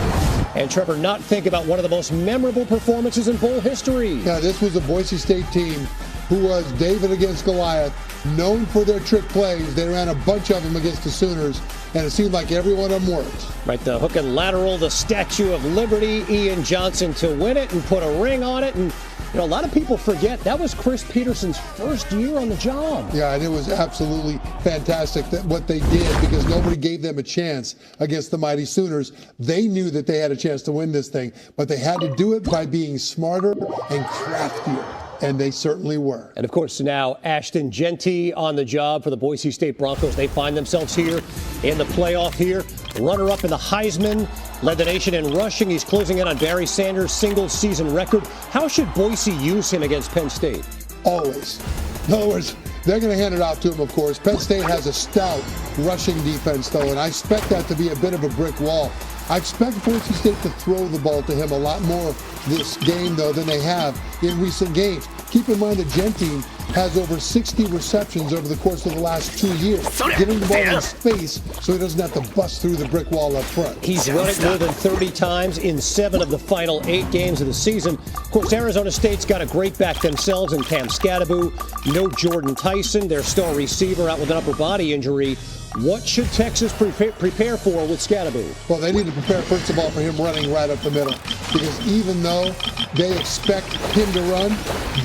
and, Trevor, not think about one of the most memorable performances in bowl history. Yeah, this was a Boise State team who was David against Goliath, known for their trick plays. They ran a bunch of them against the Sooners, and it seemed like every one of them worked. Right, the hook and lateral, the Statue of Liberty, Ian Johnson to win it and put a ring on it. And, you know, a lot of people forget that was Chris Peterson's first year on the job. Yeah, and it was absolutely fantastic what they did, because nobody gave them a chance against the mighty Sooners. They knew that they had a chance to win this thing, but they had to do it by being smarter and craftier. And they certainly were. And, of course, now Ashton Jeanty on the job for the Boise State Broncos. They find themselves here in the playoff here. Runner-up in the Heisman. Led the nation in rushing. He's closing in on Barry Sanders' single-season record. How should Boise use him against Penn State? Always. In other words, they're going to hand it off to him, of course. Penn State has a stout rushing defense, though, and I expect that to be a bit of a brick wall. I expect Boise State to throw the ball to him a lot more this game, though, than they have in recent games. Keep in mind that Jeanty has over 60 receptions over the course of the last 2 years, getting the ball in his face so he doesn't have to bust through the brick wall up front. He's run it more than 30 times in 7 of the final 8 games of the season. Of course, Arizona State's got a great back themselves in Cam Scadaboo. No Jordan Tyson, their star receiver, out with an upper body injury. What should Texas prepare for with Scadaboo? Well, they need to prepare, first of all, for him running right up the middle. Because even though they expect him to run,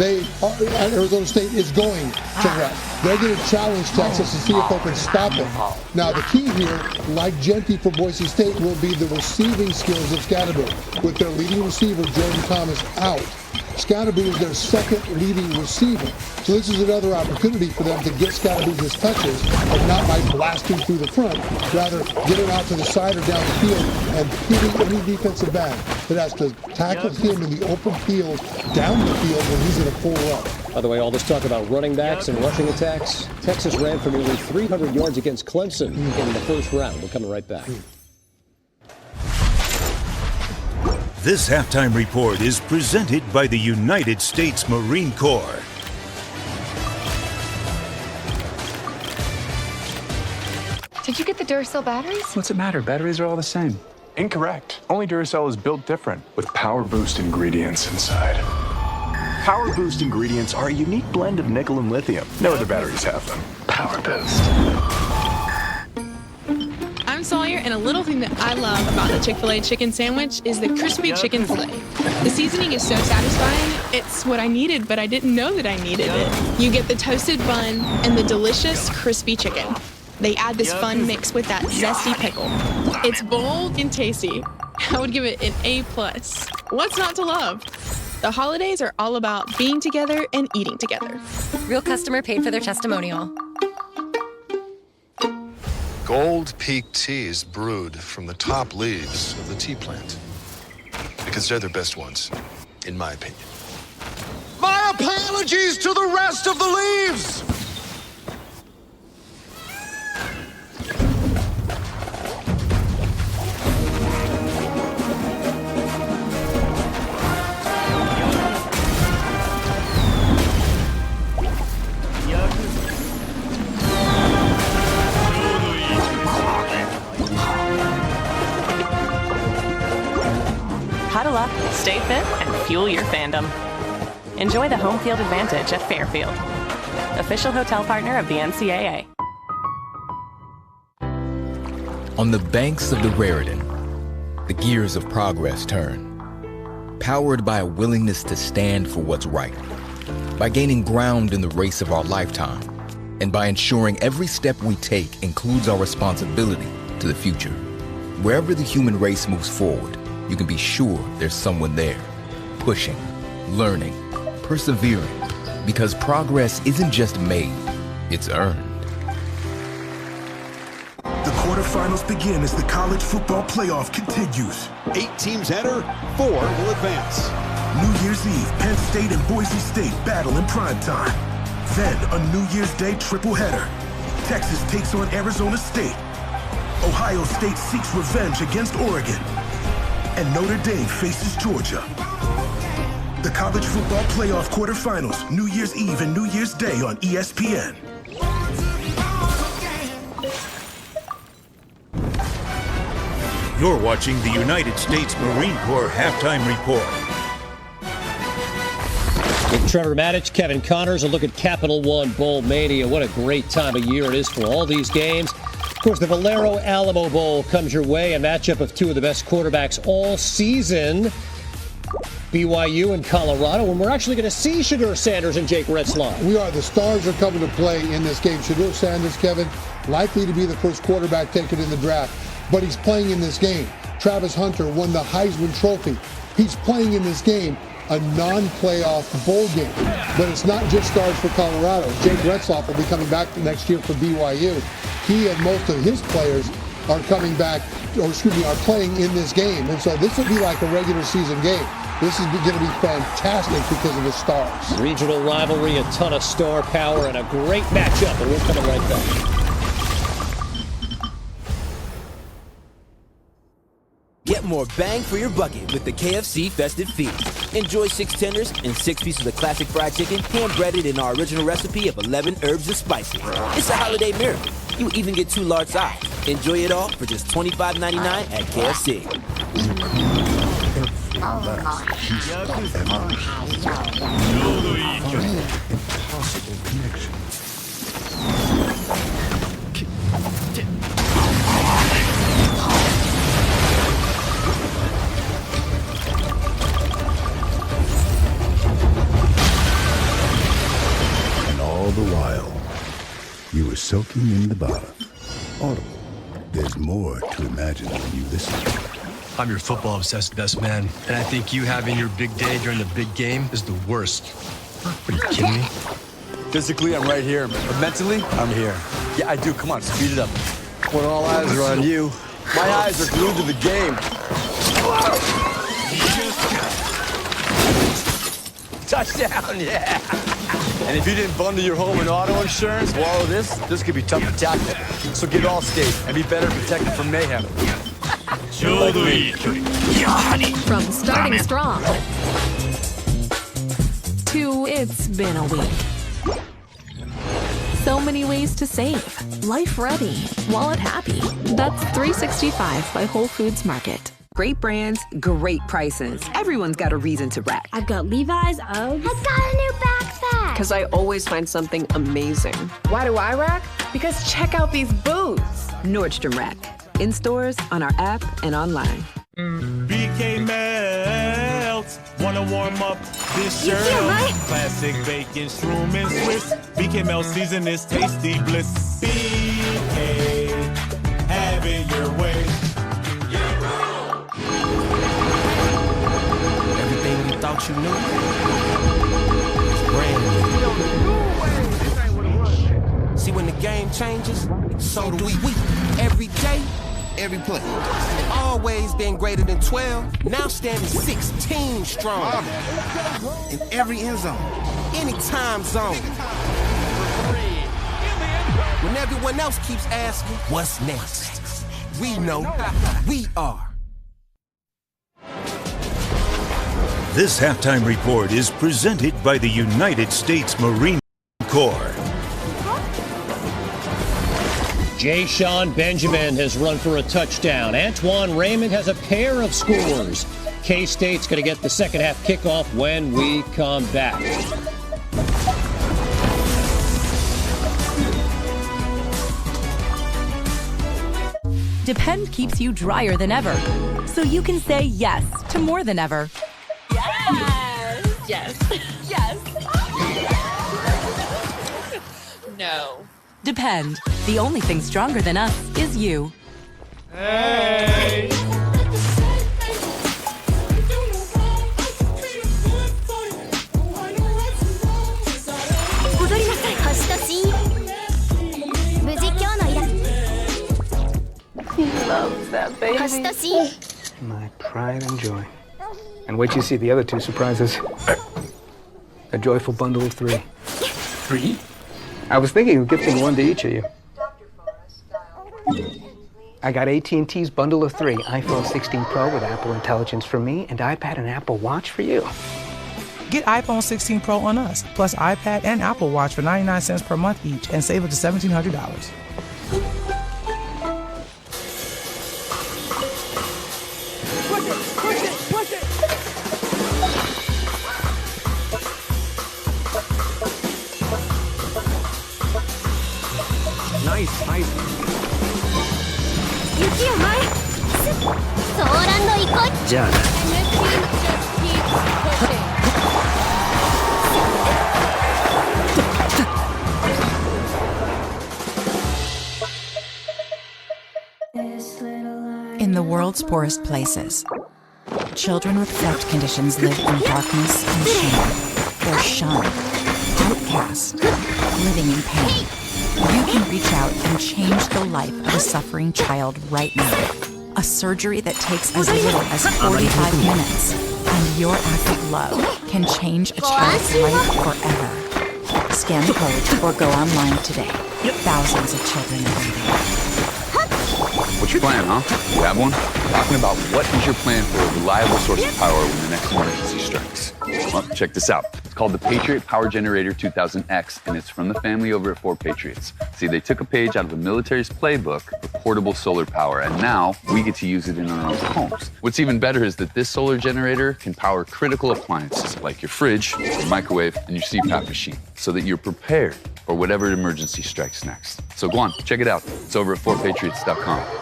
Arizona State is going to run. They're going to challenge Texas to see if they can stop him. Now, the key here, like Jeanty for Boise State, will be the receiving skills of Scadaboo. With their leading receiver, Jordan Thomas, out, Scadaboo is their second leading receiver. So this is another opportunity for them to get Scadaboo his touches, but not by blasting through the front. Rather, get him out to the side or down the field and hitting any defensive back that has to tackle him in the open field, down the field when he's in a full run. By the way, all this talk about running backs and rushing attacks, Texas ran for nearly 300 yards against Clemson in the first round. We're coming right back. This halftime report is presented by the United States Marine Corps. Did you get the Duracell batteries? What's it matter? Batteries are all the same. Incorrect. Only Duracell is built different, with Power Boost ingredients inside. Power Boost ingredients are a unique blend of nickel and lithium. No other batteries have them. Power Boost. I'm Sawyer, and a little thing that I love about the Chick-fil-A chicken sandwich is the crispy chicken fillet. The seasoning is so satisfying. It's what I needed, but I didn't know that I needed it. You get the toasted bun and the delicious crispy chicken. They add this fun mix with that zesty pickle. It's bold and tasty. I would give it an A+. What's not to love? The holidays are all about being together and eating together. Real customer paid for their testimonial. Gold Peak tea is brewed from the top leaves of the tea plant. Because they're the best ones, in my opinion. My apologies to the rest of the leaves! level up, stay fit, and fuel your fandom. Enjoy the home field advantage at Fairfield, official hotel partner of the NCAA. On the banks of the Raritan, the gears of progress turn. Powered by a willingness to stand for what's right, by gaining ground in the race of our lifetime, and by ensuring every step we take includes our responsibility to the future. Wherever the human race moves forward, you can be sure there's someone there, pushing, learning, persevering, because progress isn't just made, it's earned. The quarterfinals begin as the college football playoff continues. 8 teams enter, 4 will advance. New Year's Eve, Penn State and Boise State battle in primetime. Then, a New Year's Day triple-header. Texas takes on Arizona State. Ohio State seeks revenge against Oregon. And Notre Dame faces Georgia. The college football playoff quarterfinals, New Year's Eve and New Year's Day on ESPN. You're watching the United States Marine Corps Halftime Report. With Trevor Maddich, Kevin Connors, a look at Capital One Bowl Mania. What a great time of year it is for all these games. Of course, the Valero Alamo Bowl comes your way, a matchup of two of the best quarterbacks all season. BYU and Colorado, and we're actually going to see Shedeur Sanders and Jake Retzlaff. We are. The stars are coming to play in this game. Shedeur Sanders, Kevin, likely to be the first quarterback taken in the draft, but he's playing in this game. Travis Hunter won the Heisman Trophy. He's playing in this game, a non-playoff bowl game. But it's not just stars for Colorado. Jake Retzlaff will be coming back next year for BYU. He and most of his players are coming back, or excuse me, are playing in this game. And so this will be like a regular season game. This is going to be fantastic because of the stars. Regional rivalry, a ton of star power, and a great matchup, and we're coming right back. Get more bang for your bucket with the KFC Festive Feast. Enjoy 6 tenders and 6 pieces of classic fried chicken, hand-breaded in our original recipe of 11 herbs and spices. It's a holiday miracle. You even get 2 large sides. Enjoy it all for just $25.99 at KFC. Impossible connection. And all the while, you were soaking in the bath. Audible. There's more to imagine when you listen. I'm your football-obsessed best man, and I think you having your big day during the big game is the worst. Are you kidding me? Physically, I'm right here, but mentally, I'm here. Yeah, I do. Come on, speed it up. When all eyes are on you, my eyes are glued to the game. Touchdown, yeah! And if you didn't bundle your home and auto insurance, swallow this could be tough to tackle. So get Allstate and be better protected from mayhem. From starting strong to it's been a week. So many ways to save. Life ready, wallet happy. That's 365 by Whole Foods Market. Great brands, great prices. Everyone's got a reason to rack. I've got Levi's, Uggs. I've got a new backpack. Because I always find something amazing. Why do I rack? Because check out these boots. Nordstrom Rack. In stores, on our app, and online. BK Melts, wanna warm up this shirt. Classic bacon, shroom, and Swiss. BK Melt season is tasty bliss. BK, have it your way. Everything you thought you knew is brand new. See, when the game changes, so do we. Every day, every play. Always been greater than 12, now standing 16 strong. In every end zone, any time zone. When everyone else keeps asking, what's next? We know, we are. This halftime report is presented by the United States Marine Corps. Jay Sean Benjamin has run for a touchdown. Antoine Raymond has a pair of scores. K-State's going to get the second half kickoff when we come back. Depend keeps you drier than ever, so you can say yes to more than ever. Yes! Yes. Yes. No. Depend. The only thing stronger than us is you. Hey! He loves that baby. My pride and joy. And wait till you see the other two surprises. A joyful bundle of 3. 3? I was thinking of gifting one to each of you. I got AT&T's bundle of 3, iPhone 16 Pro with Apple Intelligence for me, and iPad and Apple Watch for you. Get iPhone 16 Pro on us, plus iPad and Apple Watch for 99 cents per month each, and save up to $1,700. Nice, nice. Yeah. In the world's poorest places, children with cleft conditions live in darkness and shame. They're shunned, outcast, living in pain. You can reach out and change the life of a suffering child right now. A surgery that takes as little as 45 minutes. And your act of love can change a child's life forever. Scan the code or go online today. Thousands of children are waiting. What's your plan, huh? You have one? Talking about what is your plan for a reliable source of power when the next emergency strikes? Well, check this out. It's called the Patriot Power Generator 2000X, and it's from the family over at 4 Patriots. See, they took a page out of the military's playbook for portable solar power, and now we get to use it in our own homes. What's even better is that this solar generator can power critical appliances like your fridge, your microwave, and your CPAP machine, so that you're prepared for whatever emergency strikes next. So go on, check it out. It's over at 4patriots.com.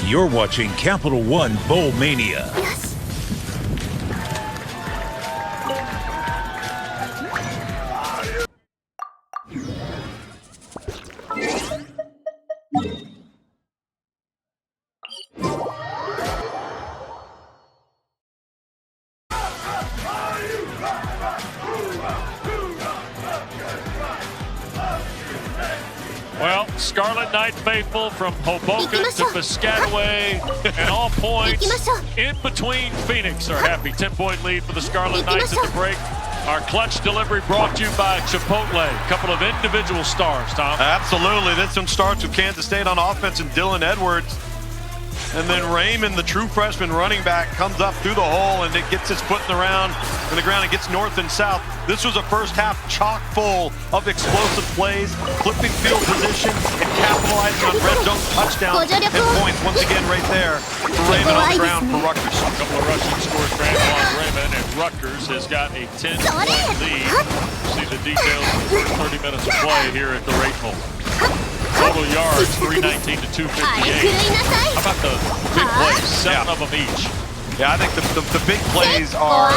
You're watching Capital One Bowl Mania. Well, Scarlet Knight faithful from Hoboken to Piscataway and all points in between Phoenix are happy. 10-point lead for the Scarlet Knights at the break. Our clutch delivery brought to you by Chipotle. A couple of individual stars, Tom. Absolutely. This one starts with Kansas State on offense and Dylan Edwards. And then Raymond, the true freshman running back, comes up through the hole and it gets his foot in the ground and gets north and south. This was a first half chock full of explosive plays, flipping field position, and capitalizing on red zone touchdowns and points once again right there for Raymond on the ground for Rutgers. A couple of rushing scores for Antoine Raymond, and Rutgers has got a 10-point lead. See the details of the first 30 minutes of play here at the Rate Bowl. Total yards, 319 to 258. How about the big plays? 7 of them each. Yeah, I think the big plays are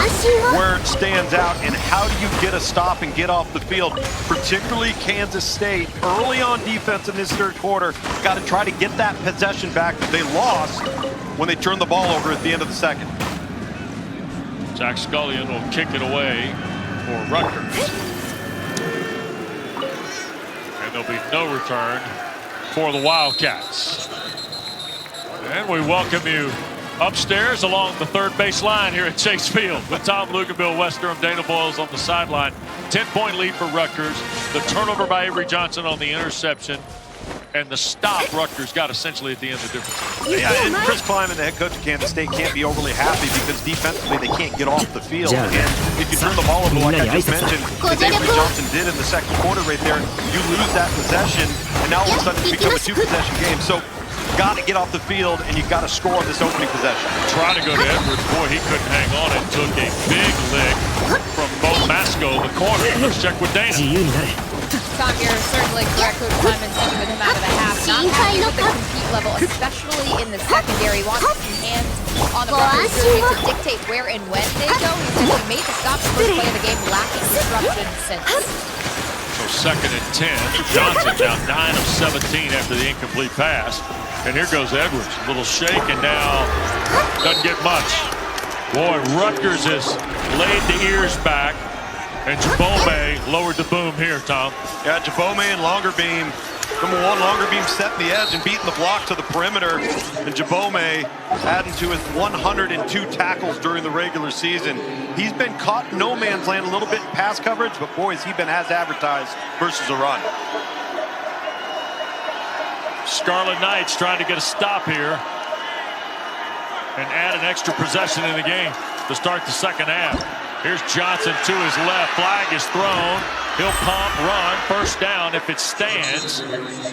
where it stands out, and how do you get a stop and get off the field, particularly Kansas State. Early on defense in this third quarter, got to try to get that possession back that they lost when they turned the ball over at the end of the second. Zach Scullion will kick it away for Rutgers. And there'll be no return for the Wildcats. And we welcome you upstairs along the third base line here at Chase Field with Tom Luca, Bill Western, Dana Boyles on the sideline. 10-point lead for Rutgers. The turnover by Avery Johnson on the interception. And the stop Rutgers got essentially at the end of the difference. Yeah, and Chris Kleiman, the head coach of Kansas State, can't be overly happy because defensively they can't get off the field. And if you turn the ball over, like I just mentioned, as Avery Johnson did in the second quarter right there, you lose that possession, and now all of a sudden it's become a two-possession game. So got to get off the field, and you've got to score on this opening possession. Trying to go to Edwards. Boy, he couldn't hang on and took a big lick from Bo Masco in the corner. Let's check with Dana. Tom, you're certainly correct. Coach Kleiman speaking with him out of the half. Not happy with the compete level, especially in the secondary. Wants some hands on the Rutgers to dictate where and when they go. He said he made the stop the first play of the game, lacking disruption since. So 2nd and 10. Johnson now 9 of 17 after the incomplete pass. And here goes Edwards. A little shake, and now doesn't get much. Boy, Rutgers has laid the ears back. And Jabome lowered the boom here, Tom. Yeah, Jabome and longer beam. Number one, longer beam set the edge and beating the block to the perimeter. And Jabome adding to his 102 tackles during the regular season. He's been caught in no man's land a little bit in pass coverage, but boy, has he been as advertised versus a run. Scarlet Knights trying to get a stop here and add an extra possession in the game to start the second half. Here's Johnson to his left. Flag is thrown. He'll pump, run. First down if it stands.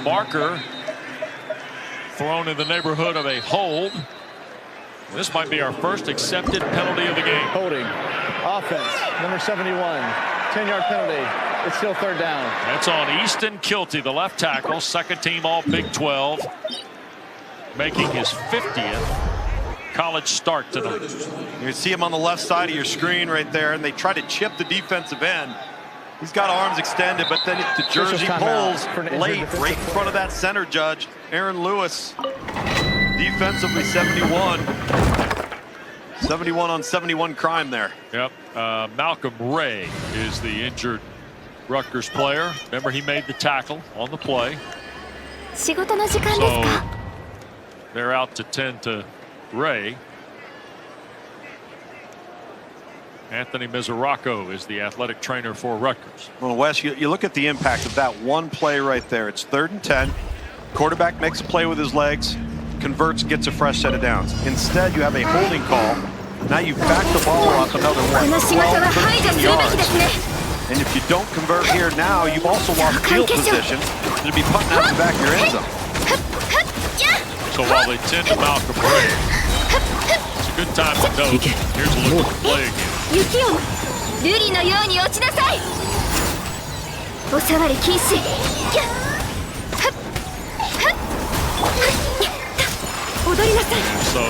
Marker thrown in the neighborhood of a hold. This might be our first accepted penalty of the game. Holding. Offense. Number 71. 10-yard penalty. It's still third down. That's on Easton Kilty, the left tackle. Second team all Big 12. Making his 50th college start tonight. You see him on the left side of your screen right there, and they try to chip the defensive end. He's got arms extended, but then the jersey pulls late, right in front of that center judge, Aaron Lewis. Defensively, 71. 71 on 71 crime there. Yep. Malcolm Ray is the injured Rutgers player. Remember, he made the tackle on the play. So they're out to 10 to Ray. Anthony Mizaracco is the athletic trainer for Rutgers. Well, Wes, you look at the impact of that one play right there. It's 3rd and 10. Quarterback makes a play with his legs, converts, gets a fresh set of downs. Instead, you have a holding call. Now you back the ball up another 12, 13 yards. And if you don't convert here now, you've also lost field position to be putting out the back of your end zone. So while they tend to Malcolm Ray, it's a good time to note. Here's a look at the play again. So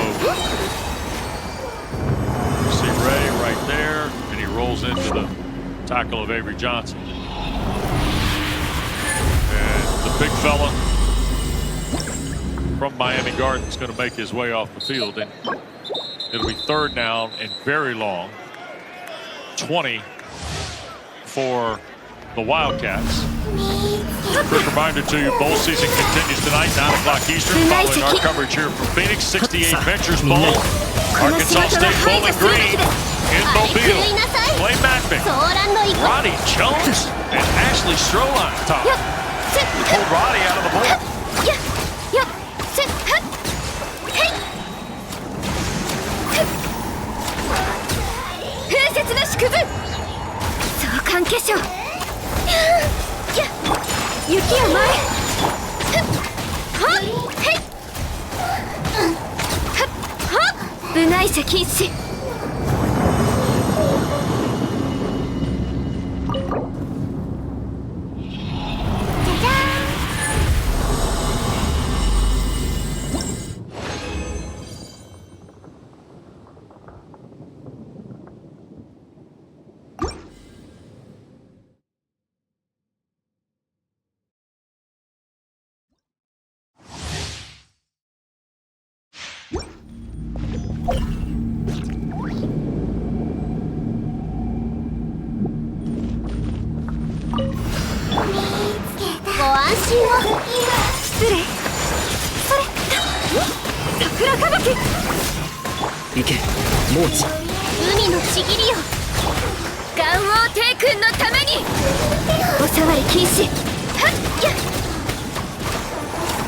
you see Ray right there, and he rolls into the tackle of Avery Johnson. And the big fella from Miami Gardens going to make his way off the field, and it'll be 3rd down and very long. 20 for the Wildcats. Quick reminder to you, bowl season continues tonight, 9 o'clock Eastern, following our coverage here from Phoenix. 68 Ventures Bowl, Arkansas State Bowling Green in Mobile. Clay Matvick, Roddy Jones, and Ashley Stroline top. Pulled Roddy out of the bowl.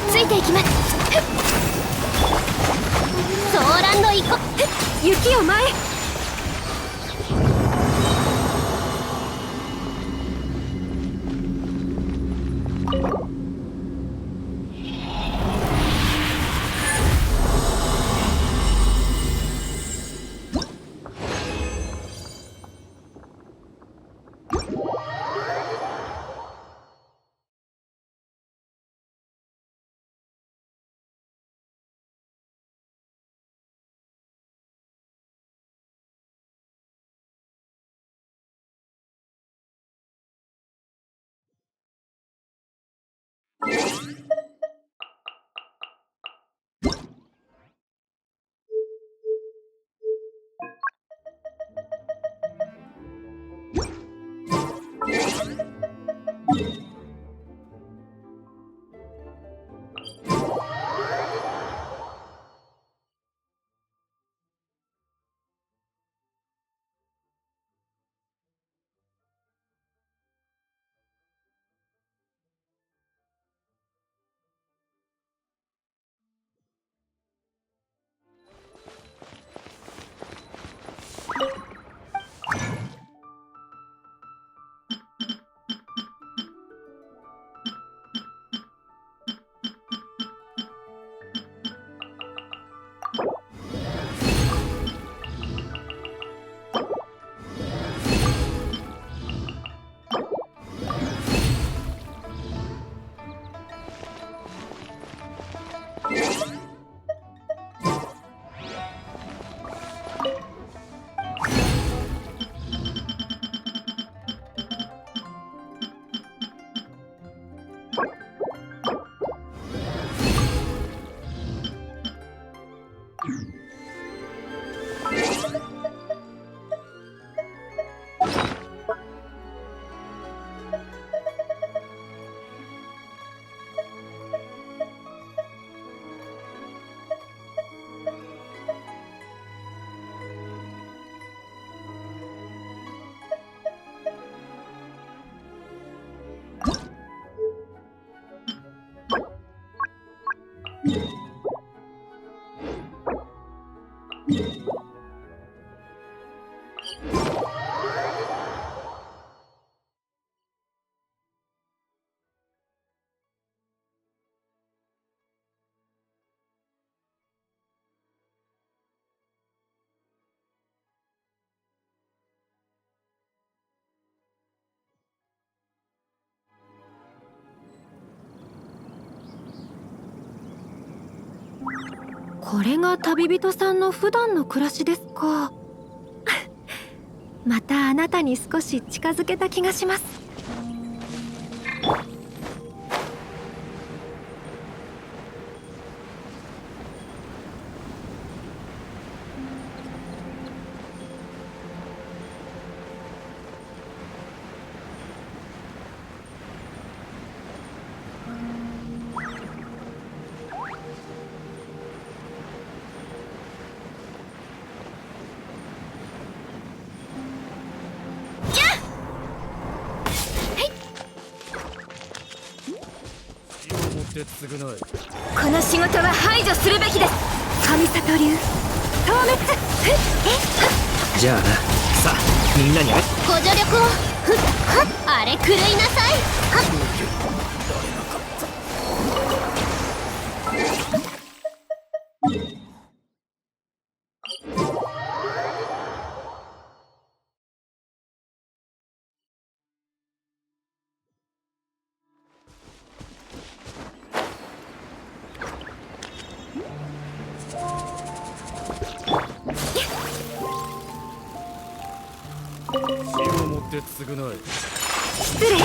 ついていきます。ソーランド行こう。雪を前。これが旅人さんの普段の暮らしですか。またあなたに少し近づけた気がします。この仕事は排除するべきです。神里流消滅。じゃあな、さあみんなにご助力を。あれ狂いなさい。失礼。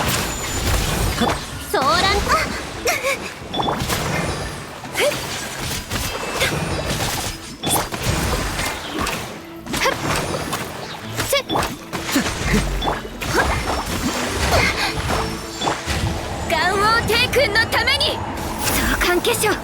ソーラン元王帝君のために召喚化粧。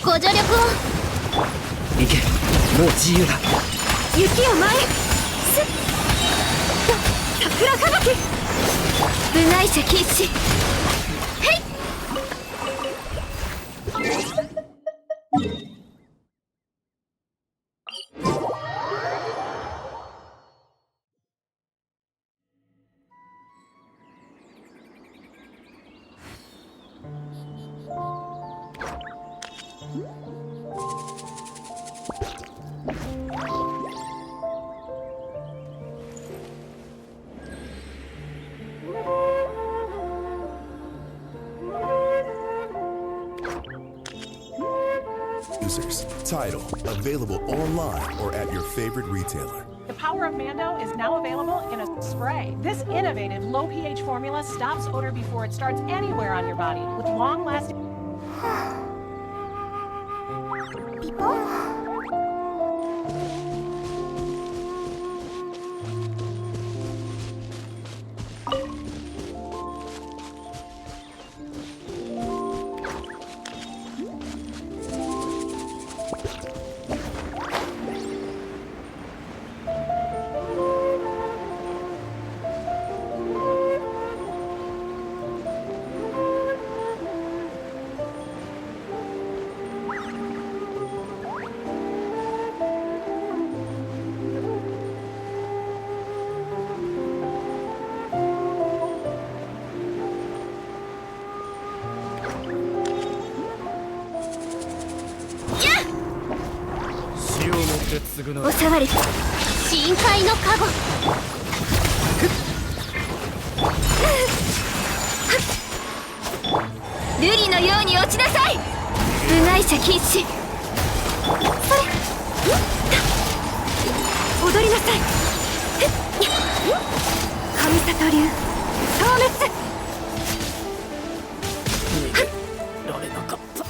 ご助力を。行け、もう自由だ。雪を舞い、すっと桜吹雪。部外者禁止。へい。Users, title, available online or at your favorite retailer. The Power of Mando is now available in a spray. This innovative low pH formula stops odor before it starts anywhere on your body with long-lasting... People?おさわり深海のカゴ。瑠璃のように落ちなさい。部外者禁止。それ踊りなさい。神里流消滅。られなかった。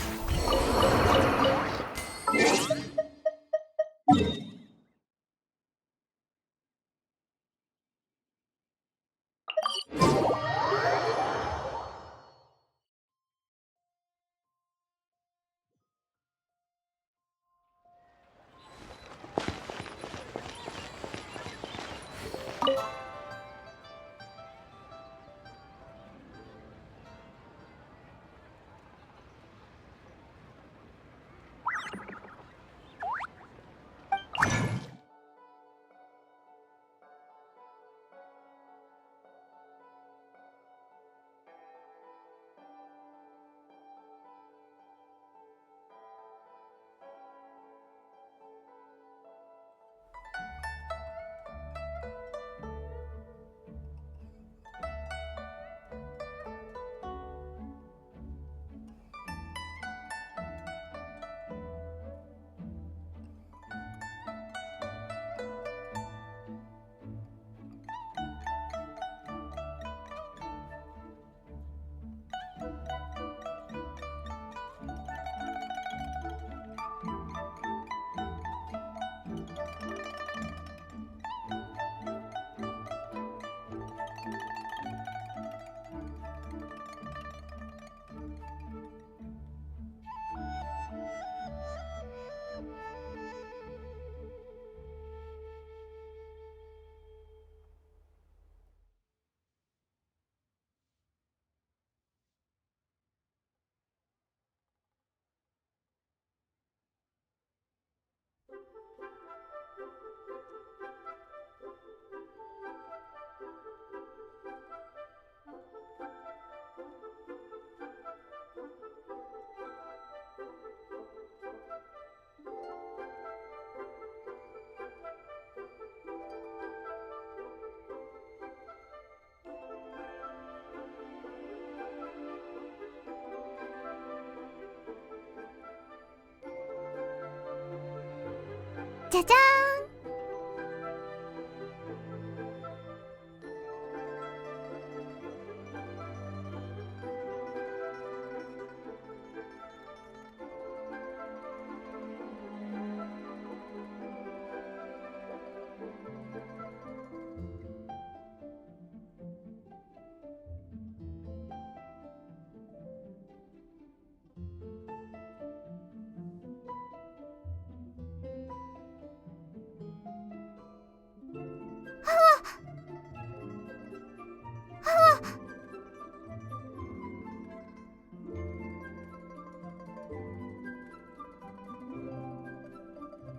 じゃじゃーん。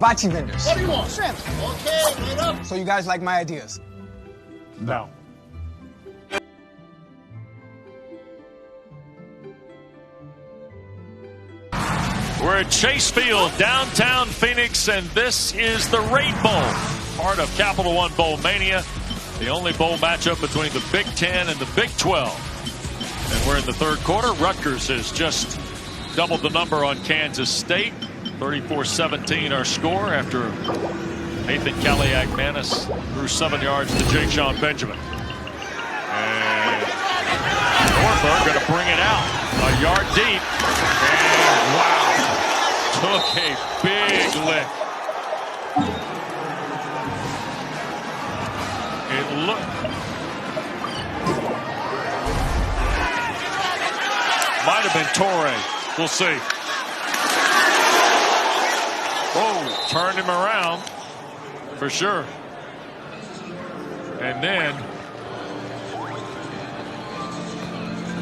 Bocce vendors. What do you want? Shrimp. Okay, made up. So you guys like my ideas? No. We're at Chase Field, downtown Phoenix, and this is the Raid Bowl, part of Capital One Bowl Mania, the only bowl matchup between the Big Ten and the Big 12. And we're in the third quarter. Rutgers has just doubled the number on Kansas State. 34-17 our score after Nathan Kaliak-Manis threw 7 yards to Jake Sean Benjamin. And Norberg going to bring it out a yard deep. And wow, took a big lick. It looked. Might have been Torre. We'll see. Whoa, turned him around for sure. And then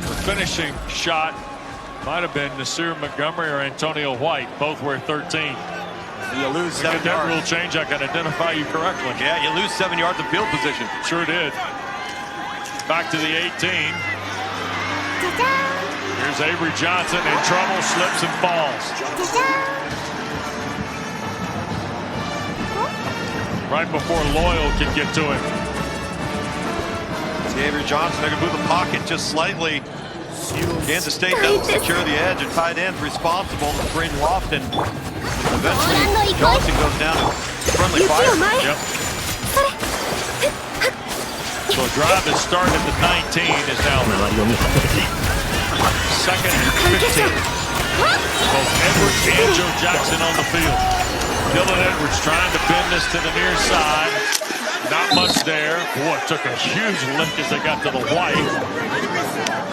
the finishing shot might have been Nasir Montgomery or Antonio White. Both were 13. You lose 7 yards. That rule change, I can identify you correctly. Yeah, you lose 7 yards of field position. Sure did. Back to the 18. Here's Avery Johnson in trouble, slips and falls. Right before Loyal can get to him. Avery Johnson, they're going to move the pocket just slightly. Kansas State doesn't secure the edge, and tight end's responsible for Braden Lofton. Eventually, Johnson goes down to friendly fire. Yep. So a drive that started at the 19 is now second and 15. Both Edwards and Joe Jackson on the field. Dylan Edwards trying to bend this to the near side. Not much there. Boy, took a huge lift as they got to the white.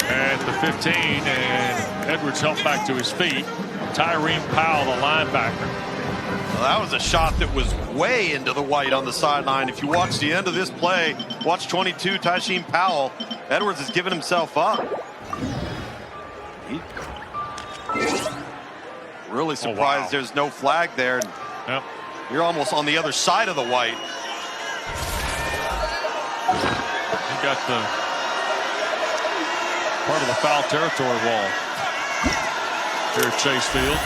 At the 15, and Edwards helped back to his feet. Tyreen Powell, the linebacker. Well, that was a shot that was way into the white on the sideline. If you watch the end of this play, watch 22, Tyreen Powell. Edwards has given himself up. Really surprised there's no flag there. Yep. You're almost on the other side of the white. He got the part of the foul territory wall here at Chase Field.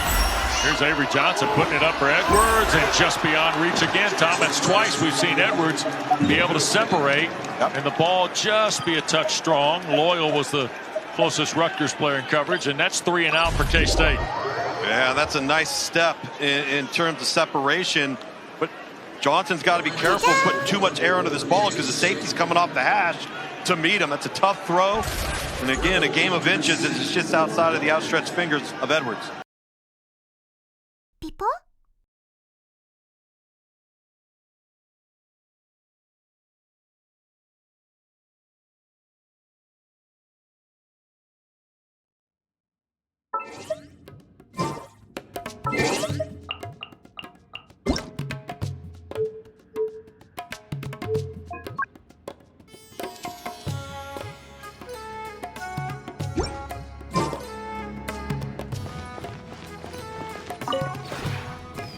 Here's Avery Johnson putting it up for Edwards, and just beyond reach again. Tom, that's twice we've seen Edwards be able to separate, and the ball just be a touch strong. Loyal was the closest Rutgers player in coverage, and that's 3 and out for K-State. Yeah, that's a nice step in terms of separation, but Johnson's got to be careful putting too much air under this ball because the safety's coming off the hash to meet him. That's a tough throw. And again, a game of inches is just outside of the outstretched fingers of Edwards. People?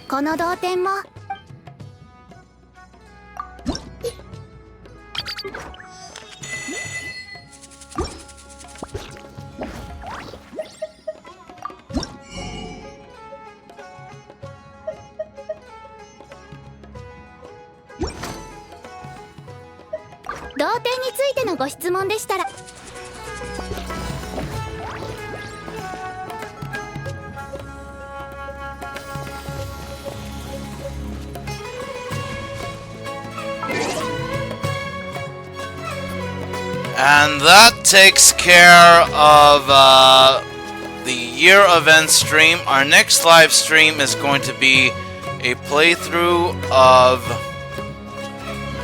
この同点も同点についてのご質問でしたらAnd that takes care of the year event stream. Our next live stream is going to be a playthrough of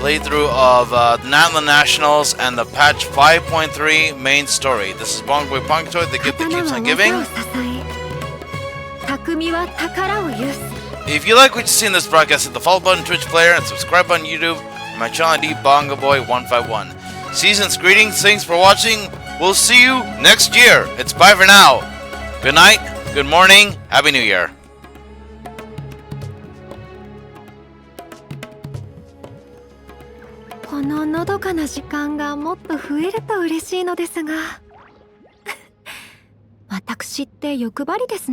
the Natlan Nationals and the patch 5.3 main story. This is Bongboy Punctoid, the gift that keeps on giving. If you like what you see in this broadcast, hit the follow button, Twitch player, and subscribe on YouTube. My channel ID, BongoBoy151. Season's greetings, thanks for watching. We'll see you next year. It's bye for now. Good night, good morning, Happy New Year. こののどかな時間がもっと増えると嬉しいのですが私って欲張りですね。